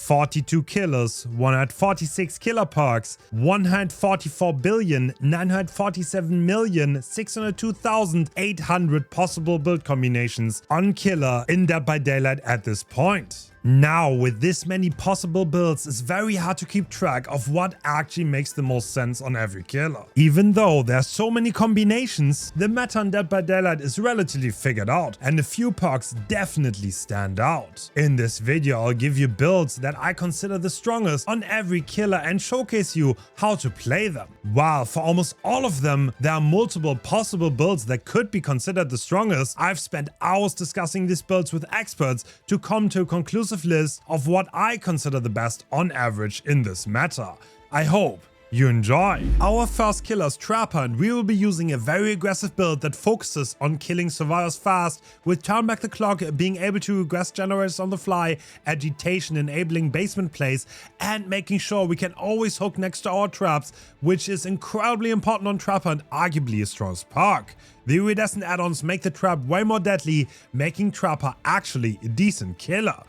42 killers, 146 killer perks, 144,947,602,800 possible build combinations on killer in Dead by Daylight at this point. Now, with this many possible builds, it's very hard to keep track of what actually makes the most sense on every killer. Even though there's so many combinations, the meta on Dead by Daylight is relatively figured out, and a few perks definitely stand out. In this video, I'll give you builds that I consider the strongest on every killer and showcase you how to play them. While for almost all of them, there are multiple possible builds that could be considered the strongest, I've spent hours discussing these builds with experts to come to a conclusive list of what I consider the best on average in this meta. I hope you enjoy. Our first killer is Trapper, and we will be using a very aggressive build that focuses on killing survivors fast, with Turn Back the Clock being able to regress generators on the fly, Agitation enabling basement plays, and making sure we can always hook next to our traps, which is incredibly important on Trapper and arguably his strongest perk. The iridescent add-ons make the trap way more deadly, making Trapper actually a decent killer.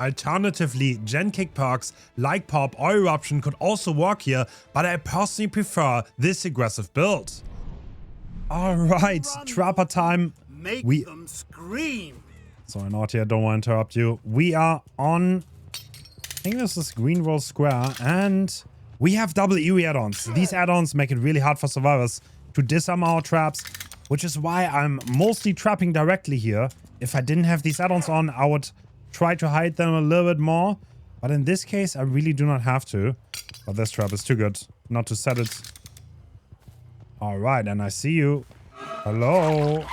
Alternatively, gen kick perks like Pop or Eruption could also work here, but I personally prefer this aggressive build. Alright, Trapper time. Make them scream. Sorry, Naughty, I don't want to interrupt you. We are on, I think this is Green Roll Square, and we have double Eerie add-ons. These add-ons make it really hard for survivors to disarm our traps, which is why I'm mostly trapping directly here. If I didn't have these add-ons on, I would try to hide them a little bit more, but in this case I really do not have to. But this trap is too good not to set it. All right, and I see you. Hello.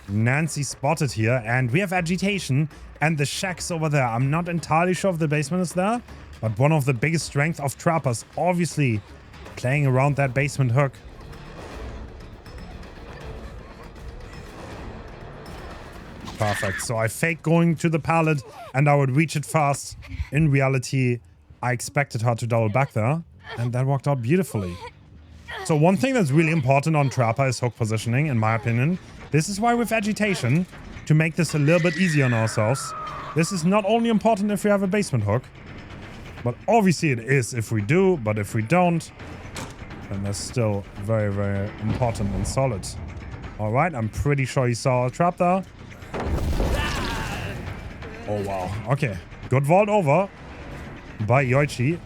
Nancy spotted here, and we have Agitation, and the shack's over there. I'm not entirely sure if the basement is there, but one of the biggest strengths of Trappers, obviously playing around that basement hook. Perfect. So I faked going to the pallet and I would reach it fast. In reality, I expected her to double back there, and that worked out beautifully. So one thing that's really important on Trapper is hook positioning, in my opinion. This is why with Agitation, to make this a little bit easier on ourselves, this is not only important if we have a basement hook, but obviously it is if we do, but if we don't, then that's still very, very important and solid. All right, I'm pretty sure he saw a trap there. Oh, wow. Okay. Good vault over by Yoichi.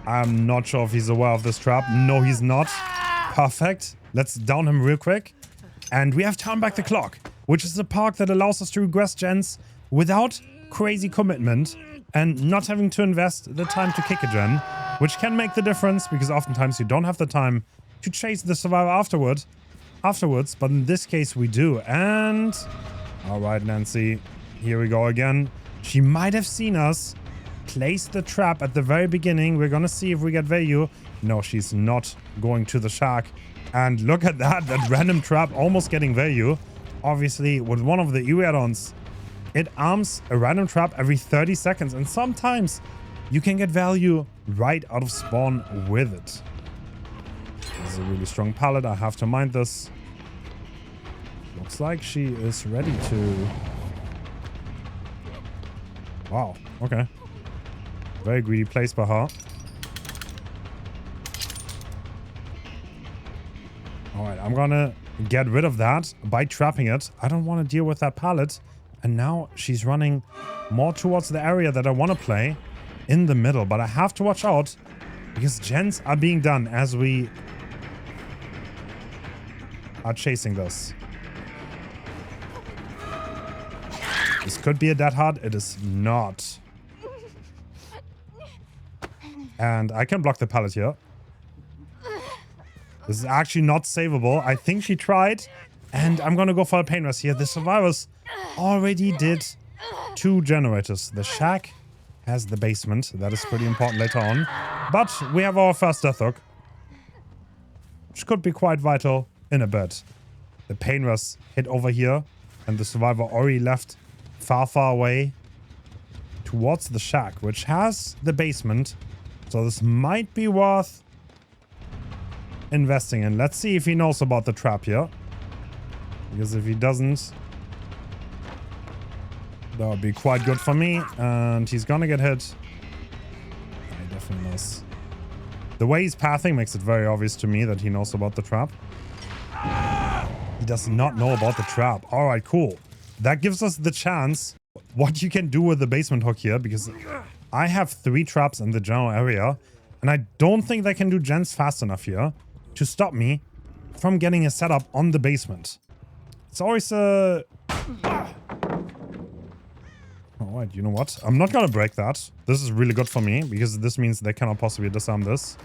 I'm not sure if he's aware of this trap. No, he's not. Perfect. Let's down him real quick. And we have Turn Back the Clock, which is a perk that allows us to regress gens without crazy commitment and not having to invest the time to kick a gen, which can make the difference because oftentimes you don't have the time to chase the survivor afterwards, but in this case we do. And all right, Nancy, here we go again. She might have seen us place the trap at the very beginning. We're gonna see if we get value. No, she's not going to the shack. And look at that random trap almost getting value. Obviously, with one of the EU add-ons, it arms a random trap every 30 seconds, and sometimes you can get value right out of spawn with it. This is a really strong pallet. I have to mind this. Looks like she is ready to... Wow, okay. Very greedy place by her. Alright, I'm gonna get rid of that by trapping it. I don't want to deal with that pallet. And now she's running more towards the area that I want to play in the middle. But I have to watch out because gens are being done as we are chasing this. This could be a dead hard. It is not. And I can block the pallet here. This is actually not savable. I think she tried. And I'm going to go for a pain rest here. The survivors already did 2 generators. The shack has the basement. That is pretty important later on. But we have our first death hook, which could be quite vital in a bit. The pain rest hit over here. And the survivor already left far, far away towards the shack, which has the basement. So this might be worth investing in. Let's see if he knows about the trap here. Because if he doesn't, That would be quite good for me. And he's gonna get hit. He definitely knows. The way he's pathing makes it very obvious to me that he knows about the trap. He does not know about the trap. All right, cool. That gives us the chance what you can do with the basement hook here, because I have 3 traps in the general area, and I don't think they can do gens fast enough here to stop me from getting a setup on the basement. It's always a... Alright, you know what? I'm not gonna break that. This is really good for me, because this means they cannot possibly disarm this.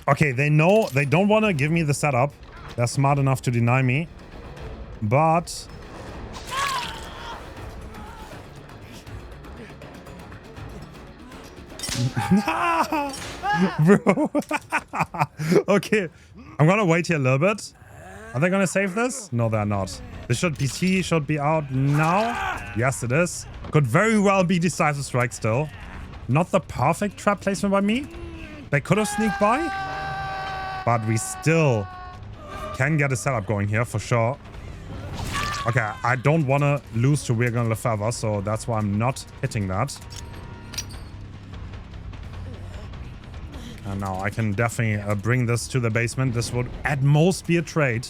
Okay, they know they don't want to give me the setup. They're smart enough to deny me. But... Bro. Okay, I'm gonna wait here a little bit. Are they gonna save this? No, they're not. This should be C, should be out now. Yes, it is. Could very well be Decisive Strike still. Not the perfect trap placement by me. They could have sneaked by. But we still can get a setup going here for sure. Okay, I don't want to lose to We're Gonna Lefebvre, so that's why I'm not hitting that. And now I can definitely bring this to the basement. This would at most be a trade.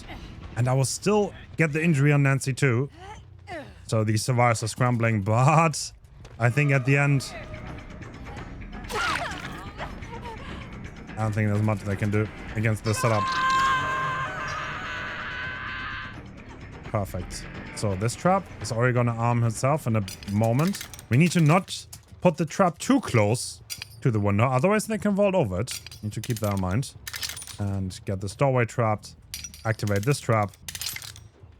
And I will still get the injury on Nancy too. So these survivors are scrambling, but I think at the end... I don't think there's much they can do against this setup. Perfect. So this trap is already going to arm herself in a moment. We need to not put the trap too close to the window, otherwise they can vault over it. Need to keep that in mind. And get this doorway trapped. Activate this trap.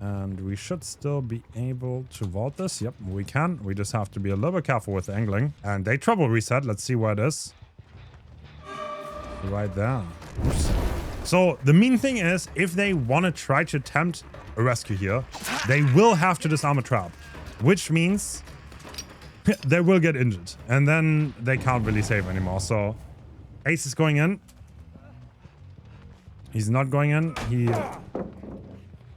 And we should still be able to vault this. Yep, we can. We just have to be a little bit careful with the angling. And they trouble reset. Let's see where it is. Right there. Oops. So the main thing is, if they want to try to attempt a rescue here, they will have to disarm a trap, which means they will get injured, and then they can't really save anymore. So Ace is going in. He's not going in.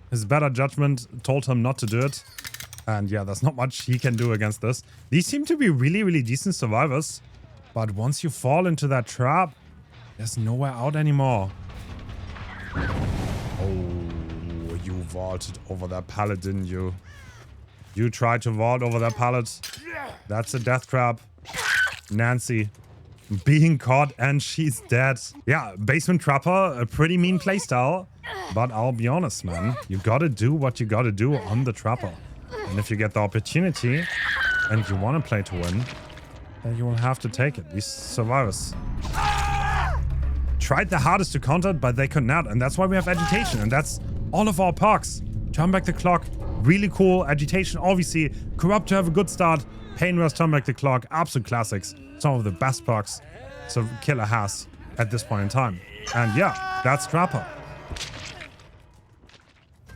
His better judgment told him not to do it. And yeah, there's not much he can do against this. These seem to be really, really decent survivors. But once you fall into that trap, there's nowhere out anymore. Oh, you vaulted over that pallet, didn't you? You tried to vault over that pallet. That's a death trap. Nancy being caught and she's dead. Yeah, Basement Trapper, a pretty mean playstyle. But I'll be honest, man. You gotta do what you gotta do on the Trapper. And if you get the opportunity and you want to play to win, then you will have to take it. These survivors tried the hardest to counter it, but they could not. And that's why we have agitation. And that's all of our perks. Turn back the clock. Really cool. Agitation, obviously. Corrupt to have a good start. Pain Rush, turn back the clock. Absolute classics. Some of the best perks so Killer has at this point in time. And yeah, that's Trapper.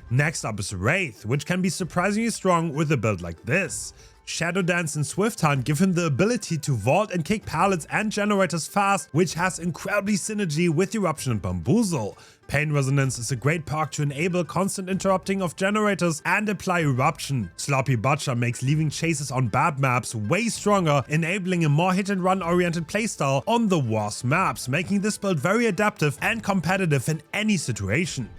Next up is Wraith, which can be surprisingly strong with a build like this. Shadow Dance and Swift Hunt give him the ability to vault and kick pallets and generators fast, which has incredibly synergy with Eruption and Bamboozle. Pain Resonance is a great perk to enable constant interrupting of generators and apply Eruption. Sloppy Butcher makes leaving chases on bad maps way stronger, enabling a more hit-and-run oriented playstyle on the worst maps, making this build very adaptive and competitive in any situation.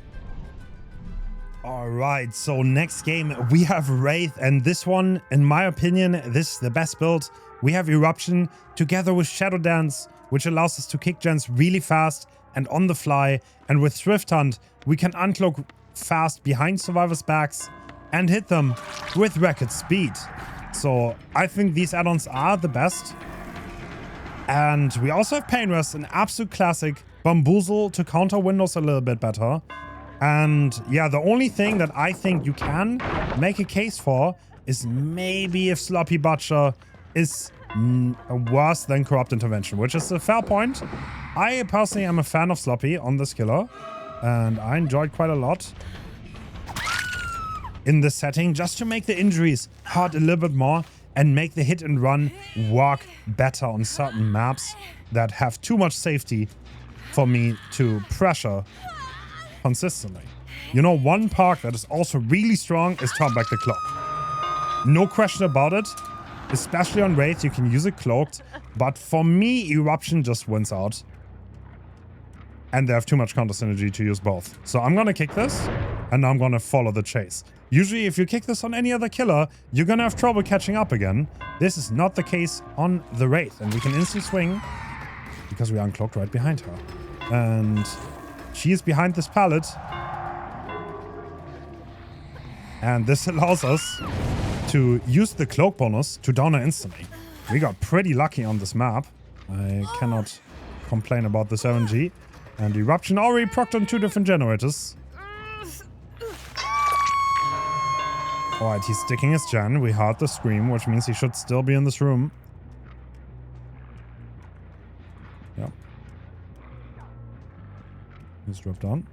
Alright, so next game we have Wraith, and this one, in my opinion, this is the best build. We have Eruption together with Shadow Dance, which allows us to kick gens really fast and on the fly, and with Swift Hunt we can uncloak fast behind survivors' backs and hit them with record speed. So I think these add-ons are the best. And we also have Pain Rest, an absolute classic. Bamboozle to counter windows a little bit better. And yeah, the only thing that I think you can make a case for is maybe if Sloppy Butcher is worse than Corrupt Intervention, which is a fair point. I personally am a fan of Sloppy on this killer, and I enjoyed quite a lot in this setting, just to make the injuries hurt a little bit more and make the hit and run work better on certain maps that have too much safety for me to pressure consistently. You know, one perk that is also really strong is turn back the cloak. No question about it. Especially on Wraith, you can use it cloaked. But for me, Eruption just wins out. And they have too much counter synergy to use both. So I'm gonna kick this, and I'm gonna follow the chase. Usually, if you kick this on any other killer, you're gonna have trouble catching up again. This is not the case on the Wraith, and we can instantly swing because we are uncloaked right behind her. And she is behind this pallet. And this allows us to use the cloak bonus to down her instantly. We got pretty lucky on this map. I cannot complain about this RNG. And Eruption already procced on 2 different generators. Alright, he's sticking his gen. We heard the scream, which means he should still be in this room. Yep. He's dropped down.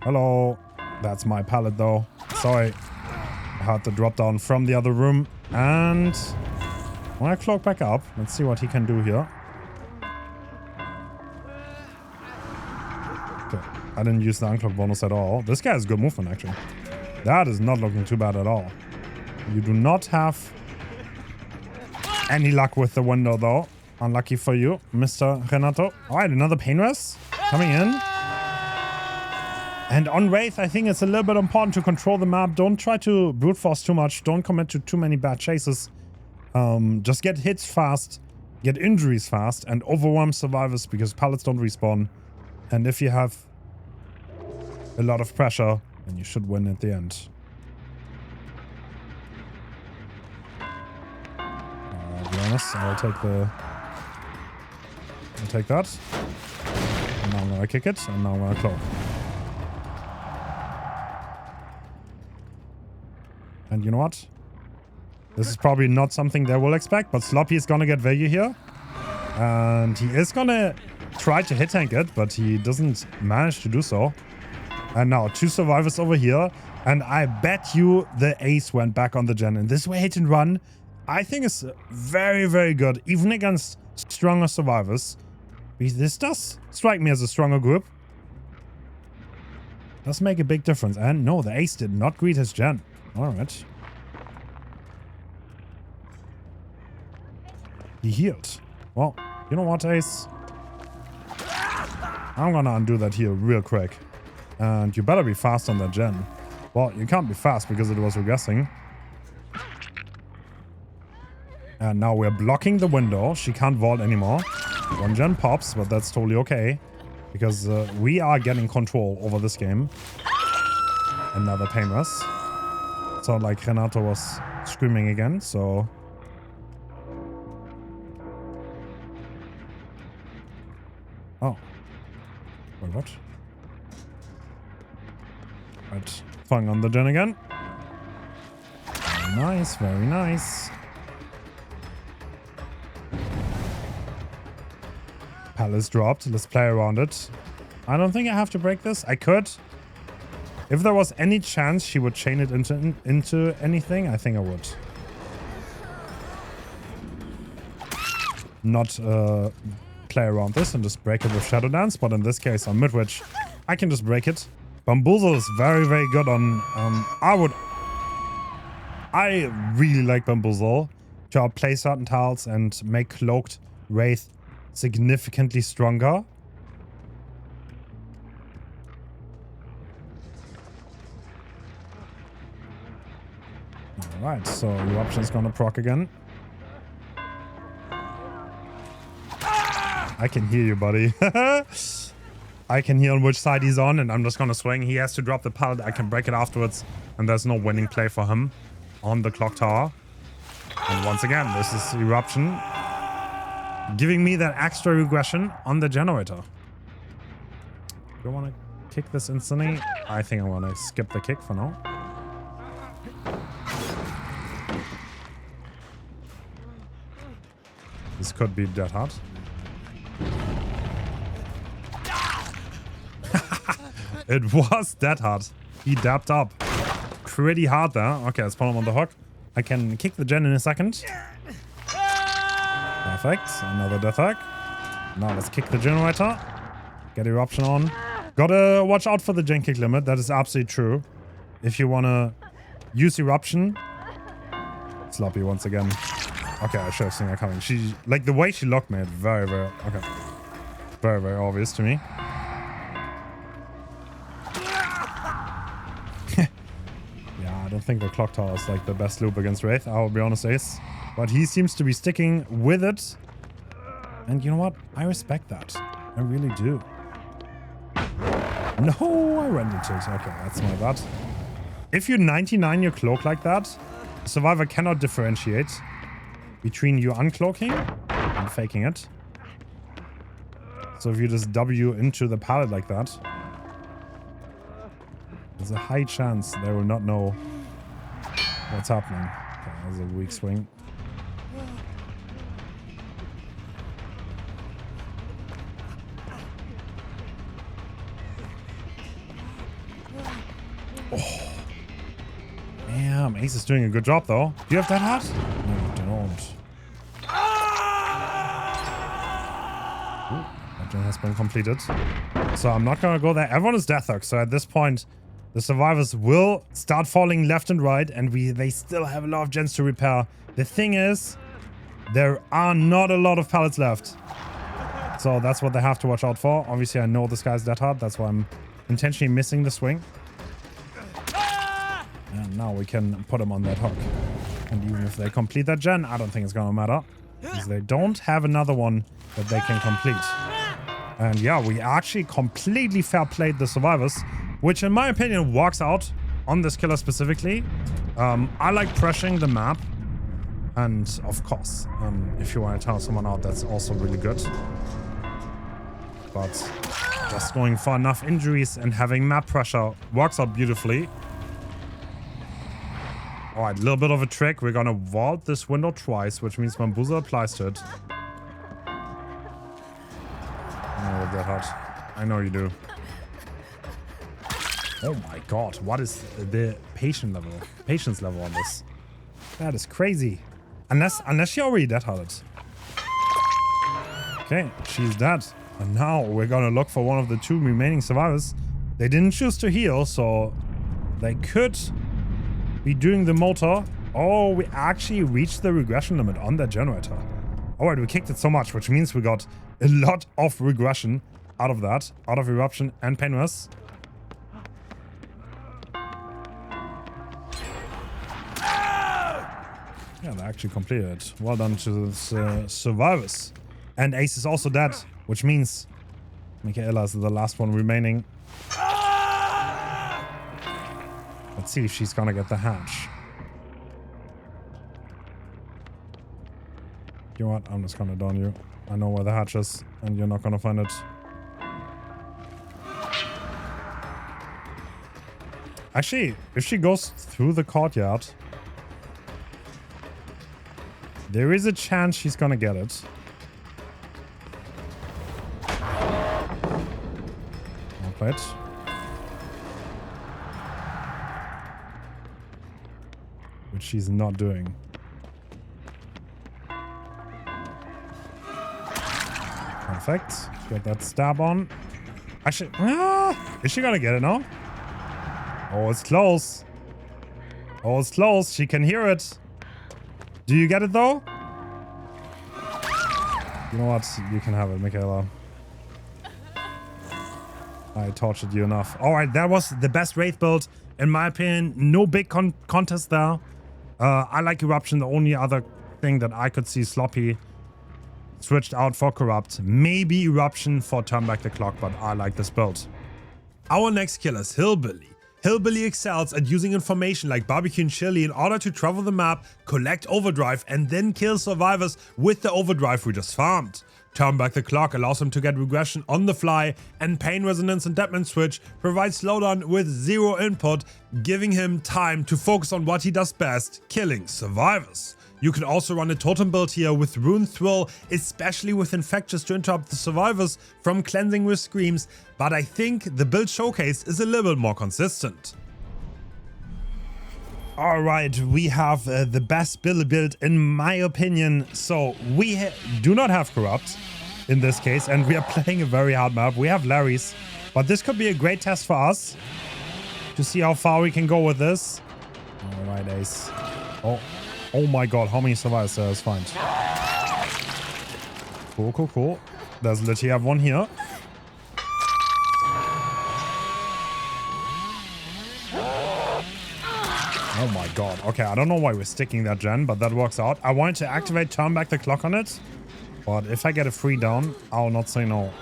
Hello. That's my pallet though. Sorry. I had to drop down from the other room. And when I cloak back up, let's see what he can do here. Okay. I didn't use the uncloak bonus at all. This guy has good movement actually. That is not looking too bad at all. You do not have any luck with the window though. Unlucky for you, Mr. Renato. Alright, another pain rest coming in. And on Wraith, I think it's a little bit important to control the map. Don't try to brute force too much. Don't commit to too many bad chases. Just get hits fast, get injuries fast, and overwhelm survivors because pallets don't respawn. And if you have a lot of pressure, then you should win at the end. I'll be honest, I'll take that. And now I'm gonna kick it, and now I'm gonna cloak. And you know what? This is probably not something they will expect, but Sloppy is gonna get value here. And he is gonna try to hit tank it, but he doesn't manage to do so. And now 2 survivors over here. And I bet you the ace went back on the gen. And this way hit and run, I think is very, very good. Even against stronger survivors. This does strike me as a stronger group. Does make a big difference. And no, the ace did not greet his gen. Alright. He healed. Well, you know what, Ace? I'm gonna undo that here real quick. And you better be fast on that gen. Well, you can't be fast because it was regressing. And now we're blocking the window. She can't vault anymore. 1 gen pops, but that's totally okay. Because we are getting control over this game. Another pain rest. So like Renato was screaming again, so... Oh. Wait, what? Right. Fang on the gen again. Very nice, very nice. Palace dropped. Let's play around it. I don't think I have to break this. I could. If there was any chance she would chain it into anything, I think I would. Not play around this and just break it with Shadow Dance, but in this case on Midwich, I can just break it. Bamboozle is very, very good on... I really like Bamboozle to outplay certain tiles and make Cloaked Wraith significantly stronger. Alright, so Eruption's gonna proc again. I can hear you, buddy. I can hear on which side he's on, and I'm just gonna swing. He has to drop the pallet. I can break it afterwards, and there's no winning play for him on the clock tower. And once again, this is Eruption giving me that extra regression on the generator. Do I want to kick this instantly? I think I want to skip the kick for now. This could be dead hard. It was dead hard. He dabbed up pretty hard there. Okay, let's put him on the hook. I can kick the gen in a second. I Perfect. Another death hack. Now let's kick the generator. Get eruption on. Gotta watch out for the gen kick limit. That is absolutely true. If you wanna use eruption. Sloppy once again. Okay, I should have seen her coming. She, like, the way she looked made very, very, okay. Very, very obvious to me. Yeah, I don't think the clock tower is like the best loop against Wraith, I'll be honest, Ace. But he seems to be sticking with it. And you know what? I respect that. I really do. No, I went into it. Okay, that's my bad. If you 99 your cloak like that, the survivor cannot differentiate between you uncloaking and faking it. So if you just W into the pallet like that, there's a high chance they will not know what's happening. Okay, that was a weak swing. Oh. Damn, Ace is doing a good job though. Do you have that hat? No, you don't. Ooh, that gen has been completed. So I'm not gonna go there. Everyone is death hook, so at this point the survivors will start falling left and right, and they still have a lot of gens to repair. The thing is, there are not a lot of pallets left. So that's what they have to watch out for. Obviously I know this guy's dead hard, that's why I'm intentionally missing the swing. And now we can put them on that hook. And even if they complete that gen, I don't think it's gonna matter. Because they don't have another one that they can complete. And yeah, we actually completely fair played the survivors, which in my opinion works out on this killer specifically. I like pressuring the map. And of course, if you want to tell someone out, that's also really good. But just going for enough injuries and having map pressure works out beautifully. Alright, a little bit of a trick. We're gonna vault this window twice, which means when Boozer applies to it. I know that hurt. I know you do. Oh my god, what is the patience level on this? That is crazy. Unless she already dead harded. Okay, she's dead. And now we're gonna look for one of the 2 remaining survivors. They didn't choose to heal, so they could be doing the motor. Oh, we actually reached the regression limit on that generator. Alright, we kicked it so much, which means we got a lot of regression out of that. Out of eruption and painless. Yeah, they actually completed it. Well done to the survivors. And Ace is also dead, which means Michaela is the last one remaining. Let's see if she's gonna get the hatch. You know what? I'm just gonna down you. I know where the hatch is, and you're not gonna find it. Actually, if she goes through the courtyard, there is a chance she's gonna get it. I'll play it. Which she's not doing. Perfect. Get that stab on. Actually, is she gonna get it now? Oh, it's close. Oh, it's close. She can hear it. Do you get it though? You know what? You can have it, Michaela. I tortured you enough. Alright, that was the best Wraith build. In my opinion, no big contest there. I like Eruption. The only other thing that I could see sloppy switched out for Corrupt. Maybe Eruption for Turn Back the Clock, but I like this build. Our next killer is Hillbilly. Hillbilly excels at using information like barbecue and chili in order to travel the map, collect overdrive, and then kill survivors with the overdrive we just farmed. Turn Back the Clock allows him to get regression on the fly, and Pain Resonance and Deadman Switch provides slowdown with 0 input, giving him time to focus on what he does best, killing survivors. You can also run a totem build here with Rune Thrill, especially with Infectious to interrupt the survivors from cleansing with screams, but I think the build showcase is a little bit more consistent. All right, we have the best Billy build in my opinion. So we do not have Corrupt in this case, and we are playing a very hard map. We have Larry's, but this could be a great test for us to see how far we can go with this. All right, Ace. Oh my God, how many survivors there is fine. Cool, cool, cool. There's literally have one here. Oh my God. Okay, I don't know why we're sticking that gen, but that works out. I wanted to activate turn back the clock on it, but if I get a free down, I'll not say no.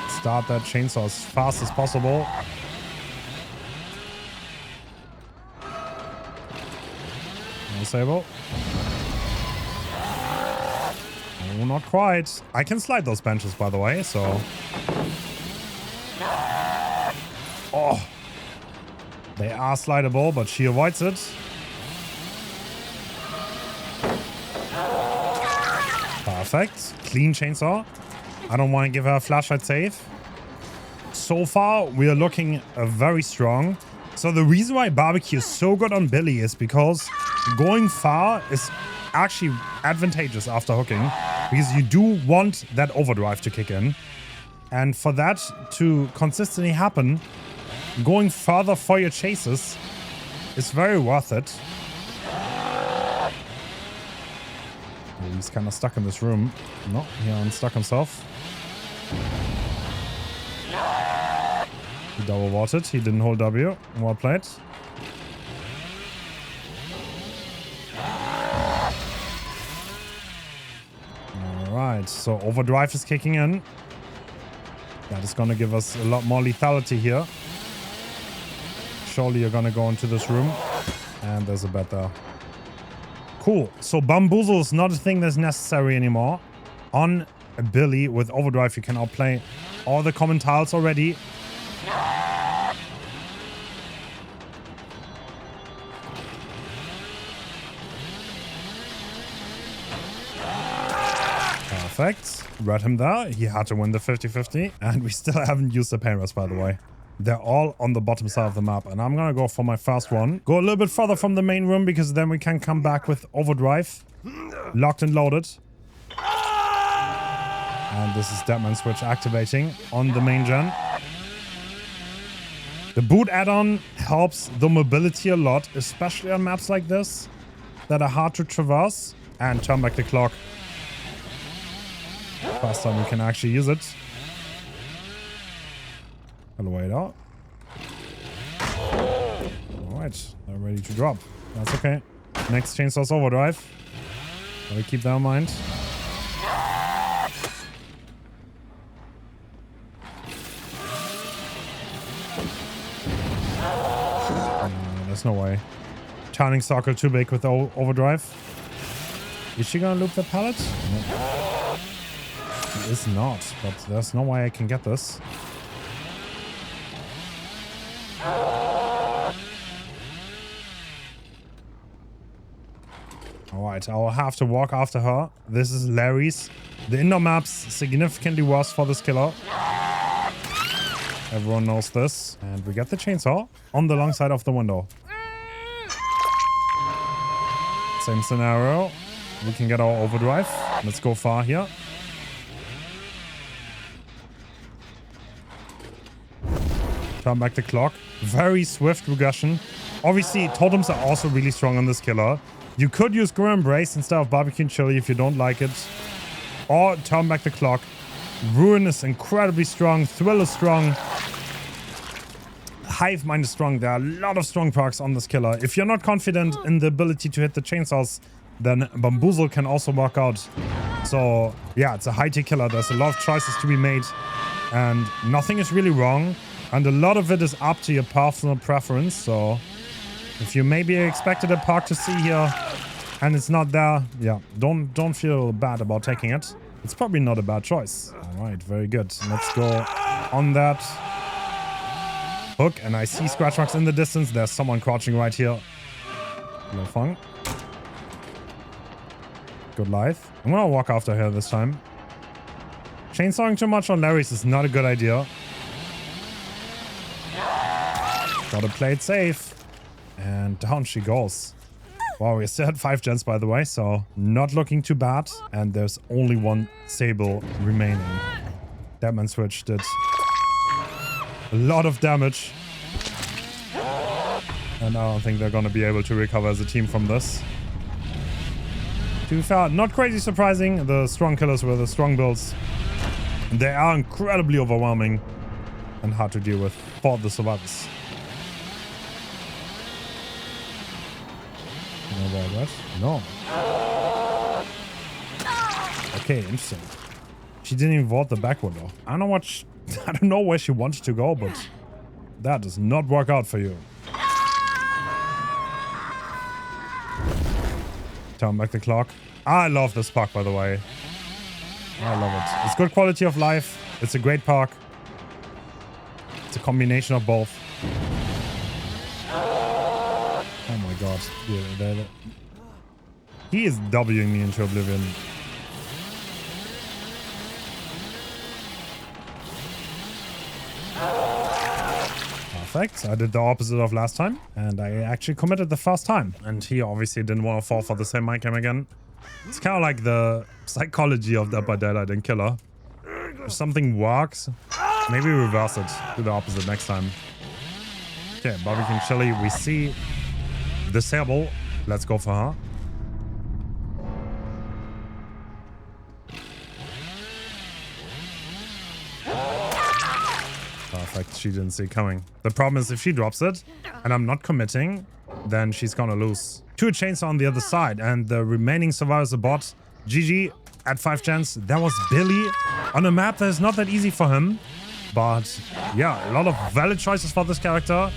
Start that chainsaw as fast as possible. Disable. Oh, not quite. I can slide those benches, by the way, so... Oh! They are slidable, but she avoids it. Perfect. Clean chainsaw. I don't want to give her a flashlight save. So far, we are looking very strong. So the reason why barbecue is so good on Billy is because going far is actually advantageous after hooking, because you do want that overdrive to kick in. And for that to consistently happen, going further for your chases is very worth it. Oh, he's kind of stuck in this room. No, he unstuck himself. He double vaulted. He didn't hold W. Well played. Alright, so overdrive is kicking in. That is going to give us a lot more lethality here. Surely you're going to go into this room. And there's a bed there. Cool. So Bamboozle is not a thing that's necessary anymore. On a Billy with overdrive, you can outplay all the common tiles already. Perfect. Read him there. He had to win the 50-50. And we still haven't used the pain rest, by the way. They're all on the bottom side of the map. And I'm going to go for my first one. Go a little bit further from the main room, because then we can come back with overdrive. Locked and loaded. And this is Deadman Switch activating on the main gen. The boot add-on helps the mobility a lot, especially on maps like this that are hard to traverse. And turn back the clock. First time we can actually use it. I'll wait out. Alright, they're ready to drop. That's okay. Next chainsaw's overdrive. Gotta keep that in mind. There's no way. Turning circle too big with overdrive. Is she gonna loop the pallet? No. She is not, but there's no way I can get this. Alright, I'll have to walk after her. This is Larry's. The indoor map's significantly worse for this killer. Everyone knows this. And we get the chainsaw on the long side of the window. Same scenario. We can get our overdrive. Let's go far here. Turn back the clock. Very swift regression. Obviously, totems are also really strong on this killer. You could use Grim Embrace instead of Barbecue and Chili if you don't like it. Or turn back the clock. Ruin is incredibly strong. Thrill is strong. Hive Mind is strong. There are a lot of strong procs on this killer. If you're not confident in the ability to hit the chainsaws, then Bamboozle can also work out. So, yeah, it's a high-tier killer. There's a lot of choices to be made. And nothing is really wrong. And a lot of it is up to your personal preference. So, if you maybe expected a park to see here and it's not there, yeah, don't feel bad about taking it. It's probably not a bad choice. All right, very good. Let's go on that hook. And I see scratch marks in the distance. There's someone crouching right here. No fun. Good life. I'm gonna walk after her this time. Chainsawing too much on Larry's is not a good idea. Gotta play it safe. And down she goes. Wow, we still had 5 gens, by the way, so not looking too bad. And there's only 1 Sable remaining. Deadman Switch did a lot of damage. And I don't think they're gonna be able to recover as a team from this. To be fair, not crazy surprising. The strong killers were the strong builds. They are incredibly overwhelming and hard to deal with for the survivors. You know about that? No. Okay, interesting. She didn't even vault the back window. I don't know what I don't know where she wanted to go, but that does not work out for you. Turn back the clock. I love this park, by the way. I love it. It's good quality of life. It's a great park. It's a combination of both. Oh my god. Yeah, he is Wing me into oblivion. Perfect. I did the opposite of last time. And I actually committed the first time. And he obviously didn't want to fall for the same mic cam again. It's kind of like the psychology of Dead by Daylight and Killer. If something works, maybe reverse it. Do the opposite next time. Okay, Barbecue Chili. We see the Sable. Let's go for her. Perfect. She didn't see it coming. The problem is if she drops it and I'm not committing, then she's gonna lose. 2 chains on the other side and the remaining survivors are bot. GG at 5 gens. That was Billy on a map that is not that easy for him. But yeah, a lot of valid choices for this character.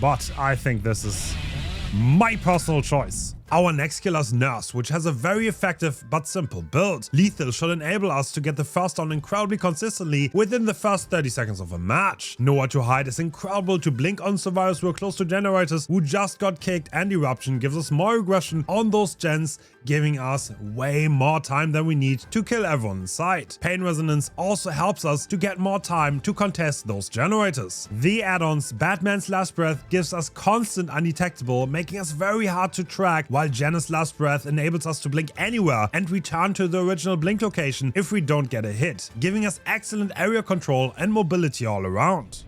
But I think this is my personal choice. Our next killer is Nurse, which has a very effective but simple build. Lethal should enable us to get the first down incredibly consistently within the first 30 seconds of a match. Nowhere to hide is incredible to blink on survivors who are close to generators who just got kicked, and Eruption gives us more aggression on those gens, giving us way more time than we need to kill everyone in sight. Pain Resonance also helps us to get more time to contest those generators. The add-ons Batman's Last Breath gives us constant undetectable, making us very hard to track, while Janus Last Breath enables us to blink anywhere and return to the original blink location if we don't get a hit, giving us excellent area control and mobility all around.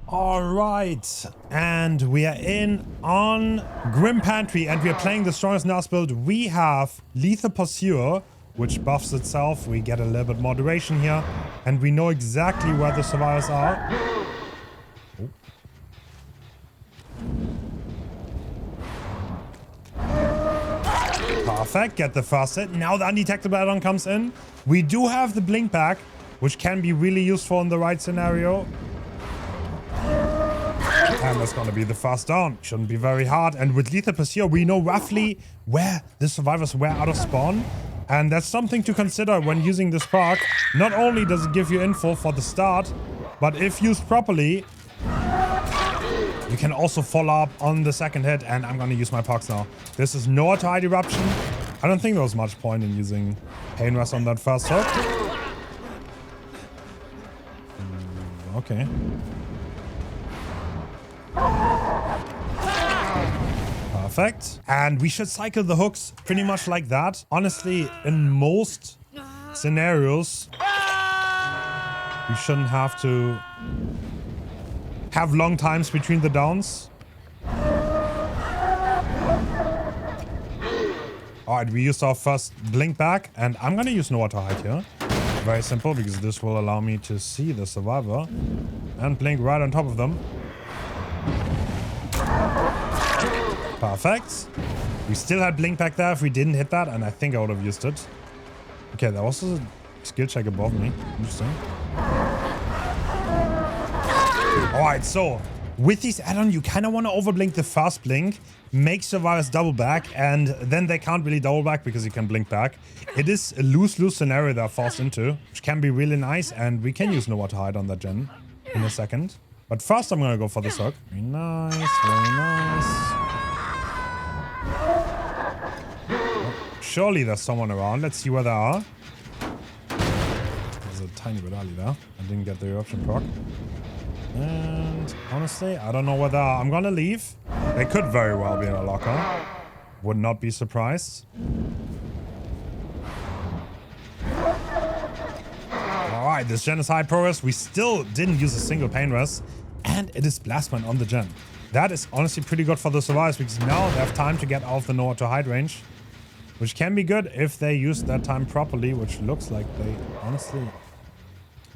Alright, and we are in on Grim Pantry and we are playing the strongest Nurse build. We have Lethal Pursuer, which buffs itself. We get a little bit more duration here and we know exactly where the survivors are. Oh. Perfect, get the first hit. Now the undetectable add-on comes in. We do have the blink back, which can be really useful in the right scenario. And that's gonna be the first down. Shouldn't be very hard. And with Lethal Pursuer, we know roughly where the survivors were out of spawn. And that's something to consider when using this perk. Not only does it give you info for the start, but if used properly, you can also follow up on the second hit, and I'm gonna use my perks now. This is Nowhere to Hide Eruption. I don't think there was much point in using Pain Rest on that first hook. Okay. Perfect. And we should cycle the hooks pretty much like that. Honestly, in most scenarios, we shouldn't have to have long times between the downs. Alright, we used our first blink back, and I'm gonna use Nowhere to Hide here. Very simple, because this will allow me to see the survivor and blink right on top of them. Perfect. We still had blink back there if we didn't hit that, and I think I would have used it. Okay, there was a skill check above me. Interesting. Alright, so with these add-on, you kind of want to overblink the first blink, make survivors double back, and then they can't really double back because you can blink back. It is a lose-lose scenario they're forced into, which can be really nice, and we can use Nowhere to Hide on that gen in a second. But first, I'm going to go for this hook. Very nice, very nice. Surely there's someone around. Let's see where they are. There's a tiny bit early there. I didn't get the eruption proc. And honestly, I don't know whether I'm gonna leave. They could very well be in a locker. Would not be surprised. Alright, this gen is high progress. We still didn't use a single pain rest. And it is Blastman on the gen. That is honestly pretty good for the survivors because now they have time to get out of the nowhere to hide range. Which can be good if they use that time properly, which looks like they honestly...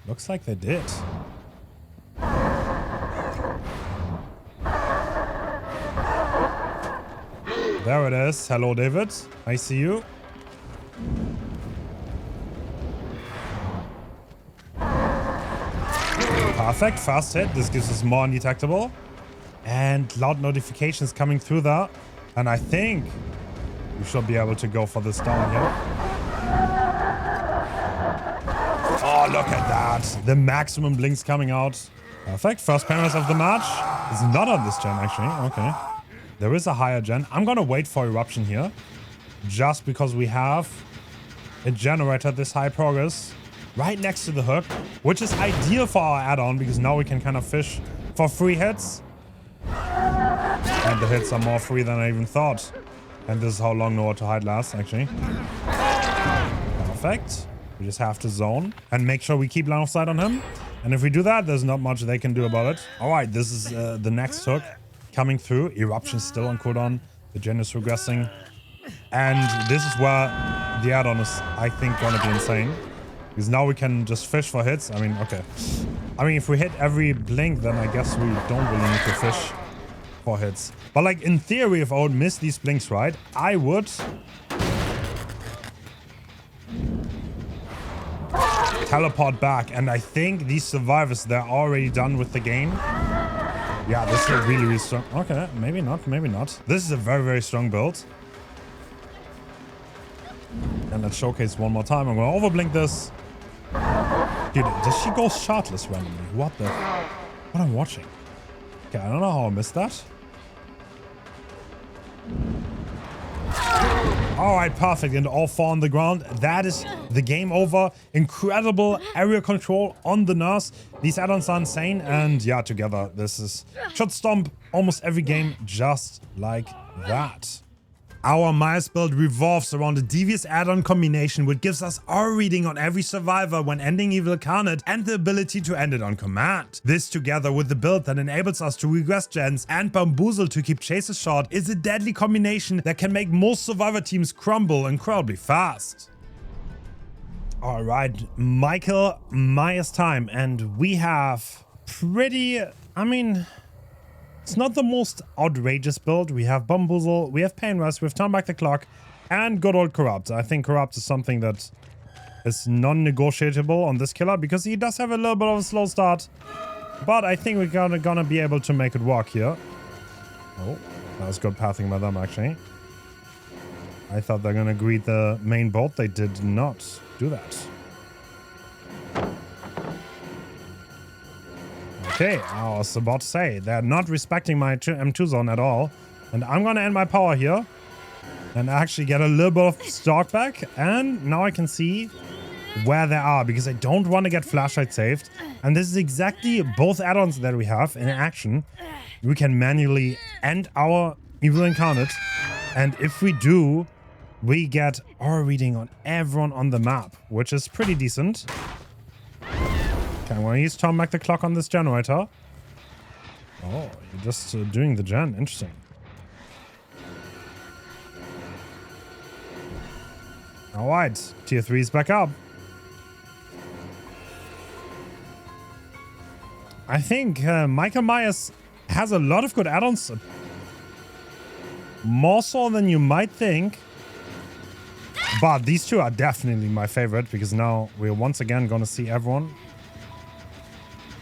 Looks like they did. There it is. Hello, David. I see you. Perfect. Fast hit. This gives us more undetectable. And loud notifications coming through there. And I think we should be able to go for this down here. Oh, look at that. The maximum blinks coming out. Perfect. First panels of the match. It's not on this gen, actually. Okay. There is a higher gen. I'm going to wait for eruption here. Just because we have a generator this high progress right next to the hook, which is ideal for our add-on because now we can kind of fish for free hits. And the hits are more free than I even thought. And this is how long nowhere to hide lasts, actually. Perfect. We just have to zone and make sure we keep line of sight on him. And if we do that, there's not much they can do about it. All right, this is the next hook coming through. Eruption still on cooldown. The gen is regressing. And this is where the add-on is, I think, going to be insane. Because now we can just fish for hits. I mean, okay. I mean, if we hit every blink, then I guess we don't really need to fish for hits. But like, in theory, if I would miss these blinks, right, I would teleport back. And I think these survivors, they're already done with the game. Yeah, this is a really, really strong... Okay, maybe not, maybe not. This is a very, very strong build. And let's showcase one more time. I'm going to overblink this. Dude, does she go shardless randomly? What the... What I'm watching? Okay, I don't know how I missed that. Alright, perfect. And all four on the ground. That is the game over. Incredible area control on the nurse. These add-ons are insane. And yeah, together, this is... should stomp almost every game just like that. Our Myers build revolves around a devious add-on combination which gives us our reading on every survivor when ending evil carnage and the ability to end it on command. This together with the build that enables us to regress gens and bamboozle to keep chases short is a deadly combination that can make most survivor teams crumble incredibly fast. Alright, Michael Myers time, and we have pretty, I mean... It's not the most outrageous build. We have Bamboozle, we have Pain Rush, we have Turn Back the Clock, and good old Corrupt. I think Corrupt is something that is non-negotiable on this killer because he does have a little bit of a slow start. But I think we're gonna be able to make it work here. Oh, that was good pathing by them, actually. I thought they're gonna greet the main boat. They did not do that. Okay, I was about to say, they're not respecting my M2 zone at all. And I'm gonna end my power here. And actually get a little bit of stock back. And now I can see where they are, because I don't want to get flashlight saved. And this is exactly both add-ons that we have in action. We can manually end our Evil Incarnate. And if we do, we get our reading on everyone on the map, which is pretty decent. Okay, I'm going to use Turn Back the Clock on this generator. Oh, you're just doing the gen. Interesting. Alright, tier 3 is back up. I think Michael Myers has a lot of good add-ons. More so than you might think. But these two are definitely my favorite, because now we're once again going to see everyone.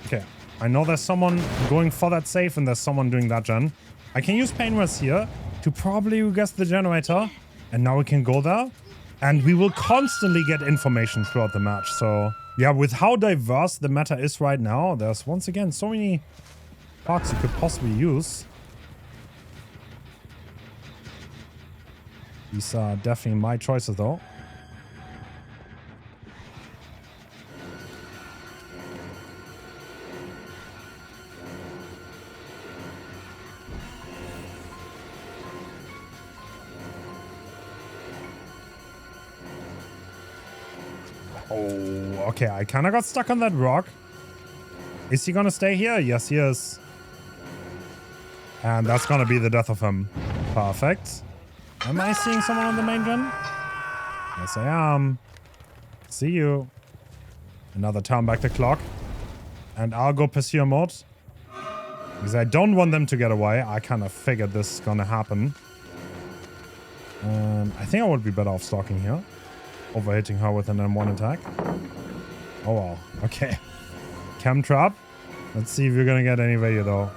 Okay, I know there's someone going for that safe and there's someone doing that gen. I can use Pain Rest here to probably regress the generator. And now we can go there. And we will constantly get information throughout the match. So, yeah, with how diverse the meta is right now, there's once again so many parts you could possibly use. These are definitely my choices, though. Oh, okay. I kind of got stuck on that rock. Is he going to stay here? Yes, he is. And that's going to be the death of him. Perfect. Am I seeing someone on the main gen? Yes, I am. See you. Another turn back the clock. And I'll go pursuer mode. Because I don't want them to get away. I kind of figured this is going to happen. I think I would be better off stalking here. Overhitting her with an M1 attack. Oh, wow. Okay. Chem trap. Let's see if you're going to get any value, though.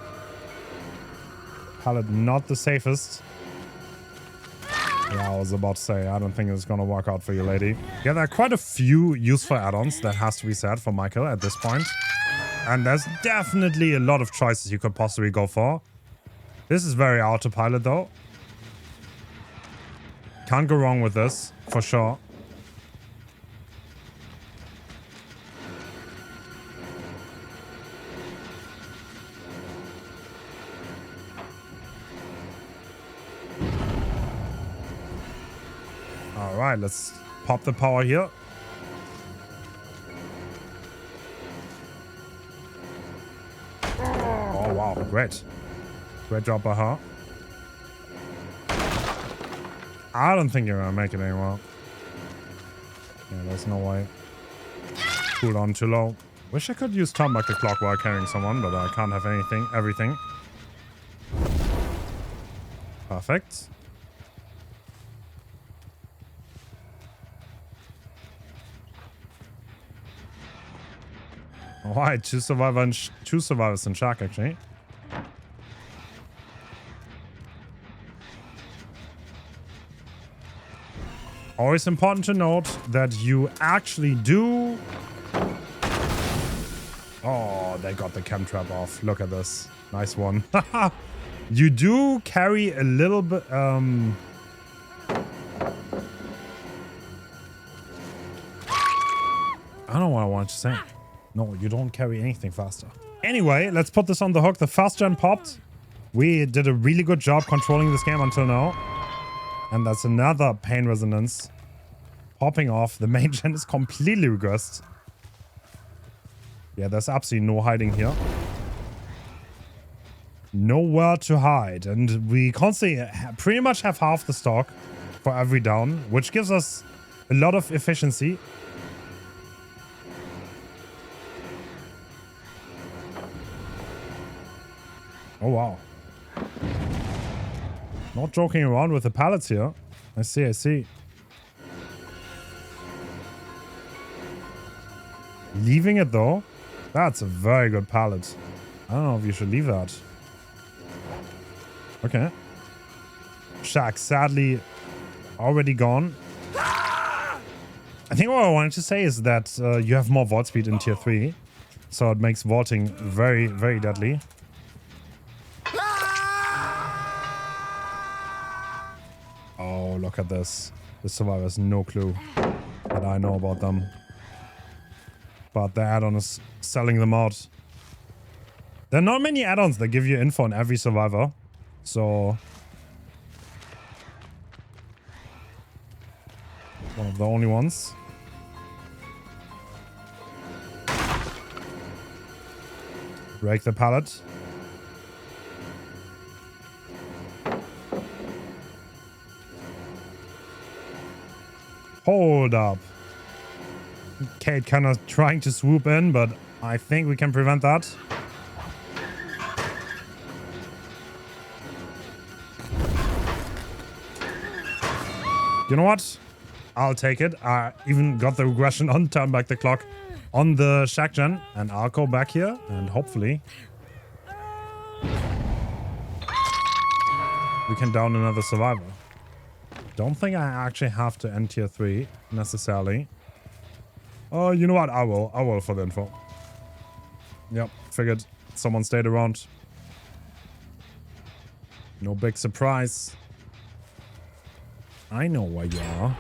Pallet not the safest. Yeah, I was about to say, I don't think it's going to work out for you, lady. Yeah, there are quite a few useful add-ons that has to be said for Michael at this point. And there's definitely a lot of choices you could possibly go for. This is very autopilot, though. Can't go wrong with this, for sure. Alright, let's pop the power here. Oh, wow. Great. Great job by her. I don't think you're gonna make it anymore. Yeah, there's no way. Cooldown too low. Wish I could use turn back the clock while carrying someone, but I can't have everything. Perfect. Alright, two survivors in shock, actually. Always important to note that you actually do... Oh, they got the chem trap off. Look at this. Nice one. You do carry a little bit... I don't know what I wanted to say. No, you don't carry anything faster. Anyway, let's put this on the hook. The first gen popped. We did a really good job controlling this game until now. And that's another pain resonance popping off. The main gen is completely regressed. Yeah, there's absolutely no hiding here. Nowhere to hide. And we constantly pretty much have half the stock for every down, which gives us a lot of efficiency. Oh, wow. Not joking around with the pallets here. I see. Leaving it, though? That's a very good pallet. I don't know if you should leave that. Okay. Shaq, sadly, already gone. I think what I wanted to say is that you have more vault speed in tier 3. So it makes vaulting very, very deadly. Oh, look at this. The survivor has no clue that I know about them. But the add-on is selling them out. There are not many add-ons that give you info on every survivor. So... one of the only ones. Break the pallet. Hold up. Kate kind of trying to swoop in, but I think we can prevent that. You know what? I'll take it. I even got the regression on, turn back the clock on the Shack Gen, and I'll go back here and hopefully we can down another survivor. Don't think I actually have to end tier 3 necessarily. Oh, you know what? I will for the info. Yep, figured someone stayed around. No big surprise. I know where you are.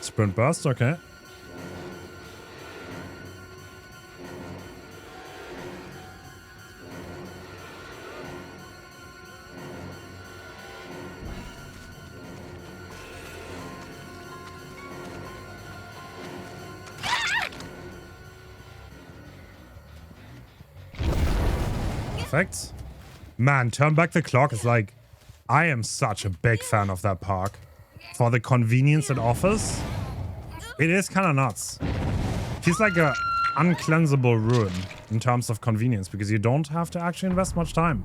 Sprint burst, okay. Perfect. Man, turn back the clock is like... I am such a big fan of that park. For the convenience it offers, it is kind of nuts. Feels like a uncleansable ruin in terms of convenience, because you don't have to actually invest much time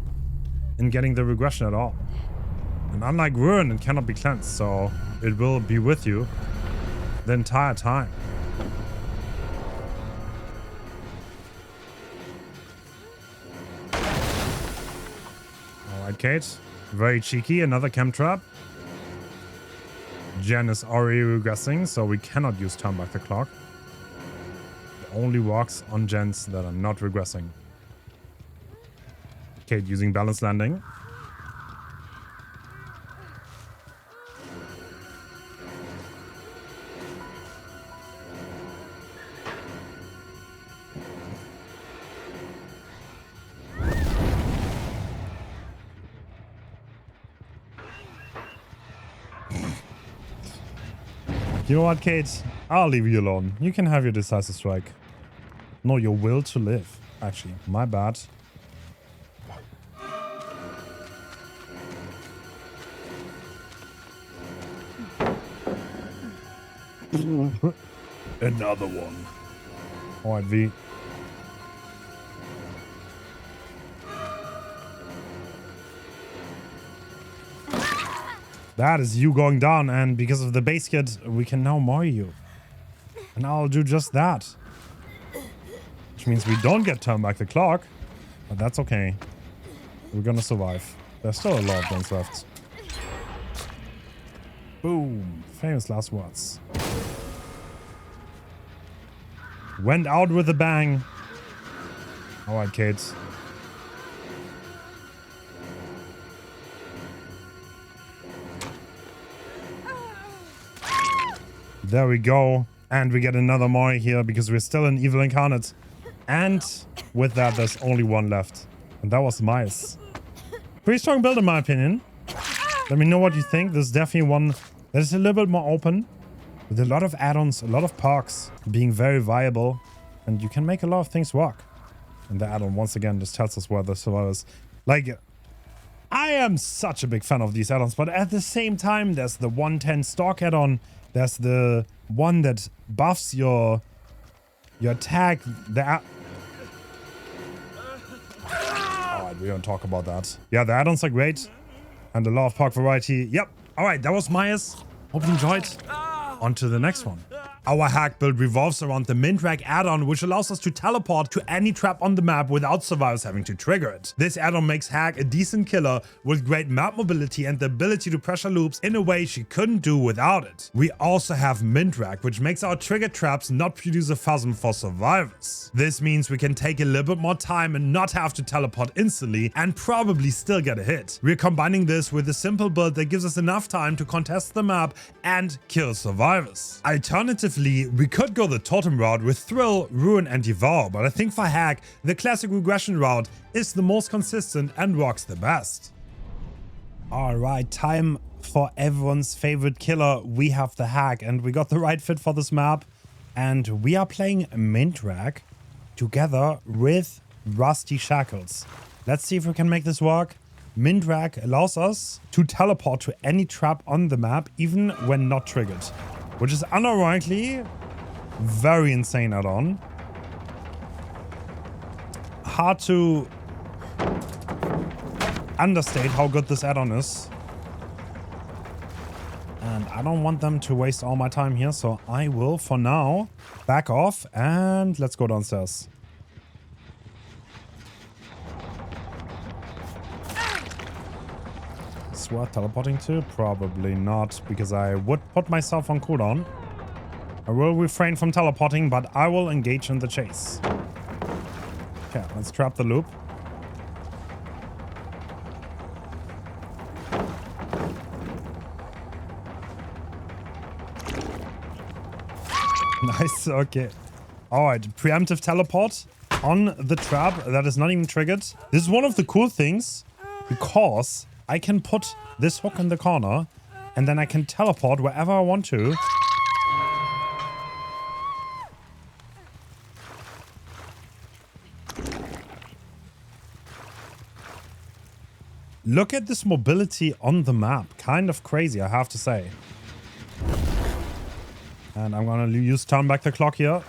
in getting the regression at all. And unlike ruin, it cannot be cleansed, so it will be with you the entire time. Alright, Kate. Very cheeky. Another chem trap. Jen is already regressing, so we cannot use turn back the clock. It only works on gens that are not regressing. Kate using balance landing. You know what, Kate? I'll leave you alone. You can have your decisive strike. No, your will to live. Actually, my bad. Another one. Alright, V. That is you going down, and because of the base kit, we can now moor you. And I'll do just that. Which means we don't get turn back the clock, but that's okay. We're gonna survive. There's still a lot of guns left. Boom. Famous last words. Went out with a bang. Alright, Kate. There we go. And we get another more here because we're still in Evil Incarnate. And with that, there's only one left. And that was Mice. Pretty strong build in my opinion. Let me know what you think. This is definitely one that is a little bit more open. With a lot of add-ons, a lot of perks being very viable. And you can make a lot of things work. And the add-on, once again, just tells us where the survivors... Like, I am such a big fan of these add-ons. But at the same time, there's the 110 stock add-on. There's the one that buffs your attack. Alright, we don't talk about that. Yeah, the add-ons are great. And a lot of perk variety. Yep. Alright, that was Myers. Hope you enjoyed. On to the next one. Our hack build revolves around the Mindrag add-on, which allows us to teleport to any trap on the map without survivors having to trigger it. This add-on makes Hack a decent killer with great map mobility and the ability to pressure loops in a way she couldn't do without it. We also have Mindrag, which makes our trigger traps not produce a phasm for survivors. This means we can take a little bit more time and not have to teleport instantly and probably still get a hit. We're combining this with a simple build that gives us enough time to contest the map and kill survivors. Alternatively, we could go the totem route with Thrill, Ruin and Devour, but I think for Hack, the classic regression route is the most consistent and works the best. Alright, time for everyone's favorite killer. We have the Hack and we got the right fit for this map. And we are playing Mindrag together with Rusty Shackles. Let's see if we can make this work. Mindrag allows us to teleport to any trap on the map, even when not triggered. Which is unironically very insane add-on. Hard to understate how good this add-on is. And I don't want them to waste all my time here, so I will, for now, back off and let's go downstairs. Is worth teleporting to? Probably not, because I would put myself on cooldown. I will refrain from teleporting, but I will engage in the chase. Okay, let's trap the loop. Nice, okay. Alright, preemptive teleport on the trap that is not even triggered. This is one of the cool things, because I can put this hook in the corner and then I can teleport wherever I want to. Look at this mobility on the map. Kind of crazy, I have to say. And I'm gonna use turn back the clock here.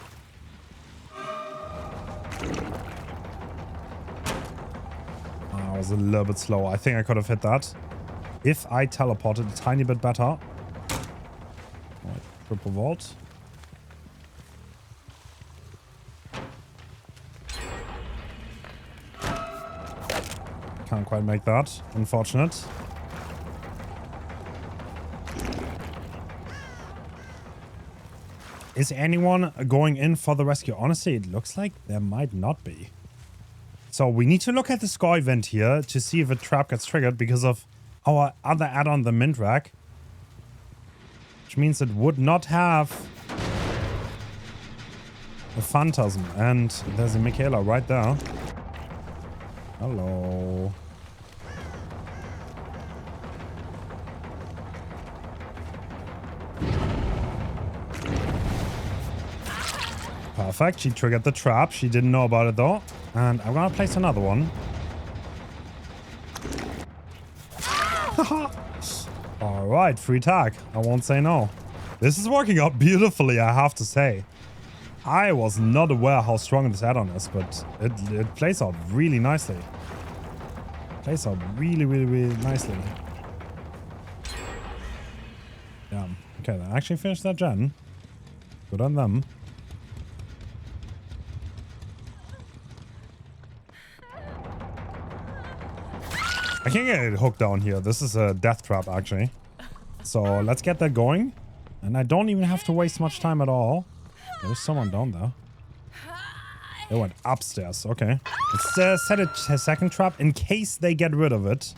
I was a little bit slow. I think I could have hit that if I teleported a tiny bit better. Right, triple vault. Can't quite make that. Unfortunate. Is anyone going in for the rescue? Honestly, it looks like there might not be. So we need to look at the score event here to see if a trap gets triggered because of our other add-on, the Mint Rack. Which means it would not have a Phantasm. And there's a Michaela right there. Hello. Perfect. She triggered the trap. She didn't know about it though. And I'm gonna place another one. Alright, free tag. I won't say no. This is working out beautifully, I have to say. I was not aware how strong this add-on is, but it plays out really nicely. Plays out really, really, really nicely. Yeah. Okay, they actually finished that gen. Good on them. I can get it hooked down here. This is a death trap, actually. So let's get that going. And I don't even have to waste much time at all. There's someone down there. They went upstairs. Okay. Let's set a second trap in case they get rid of it.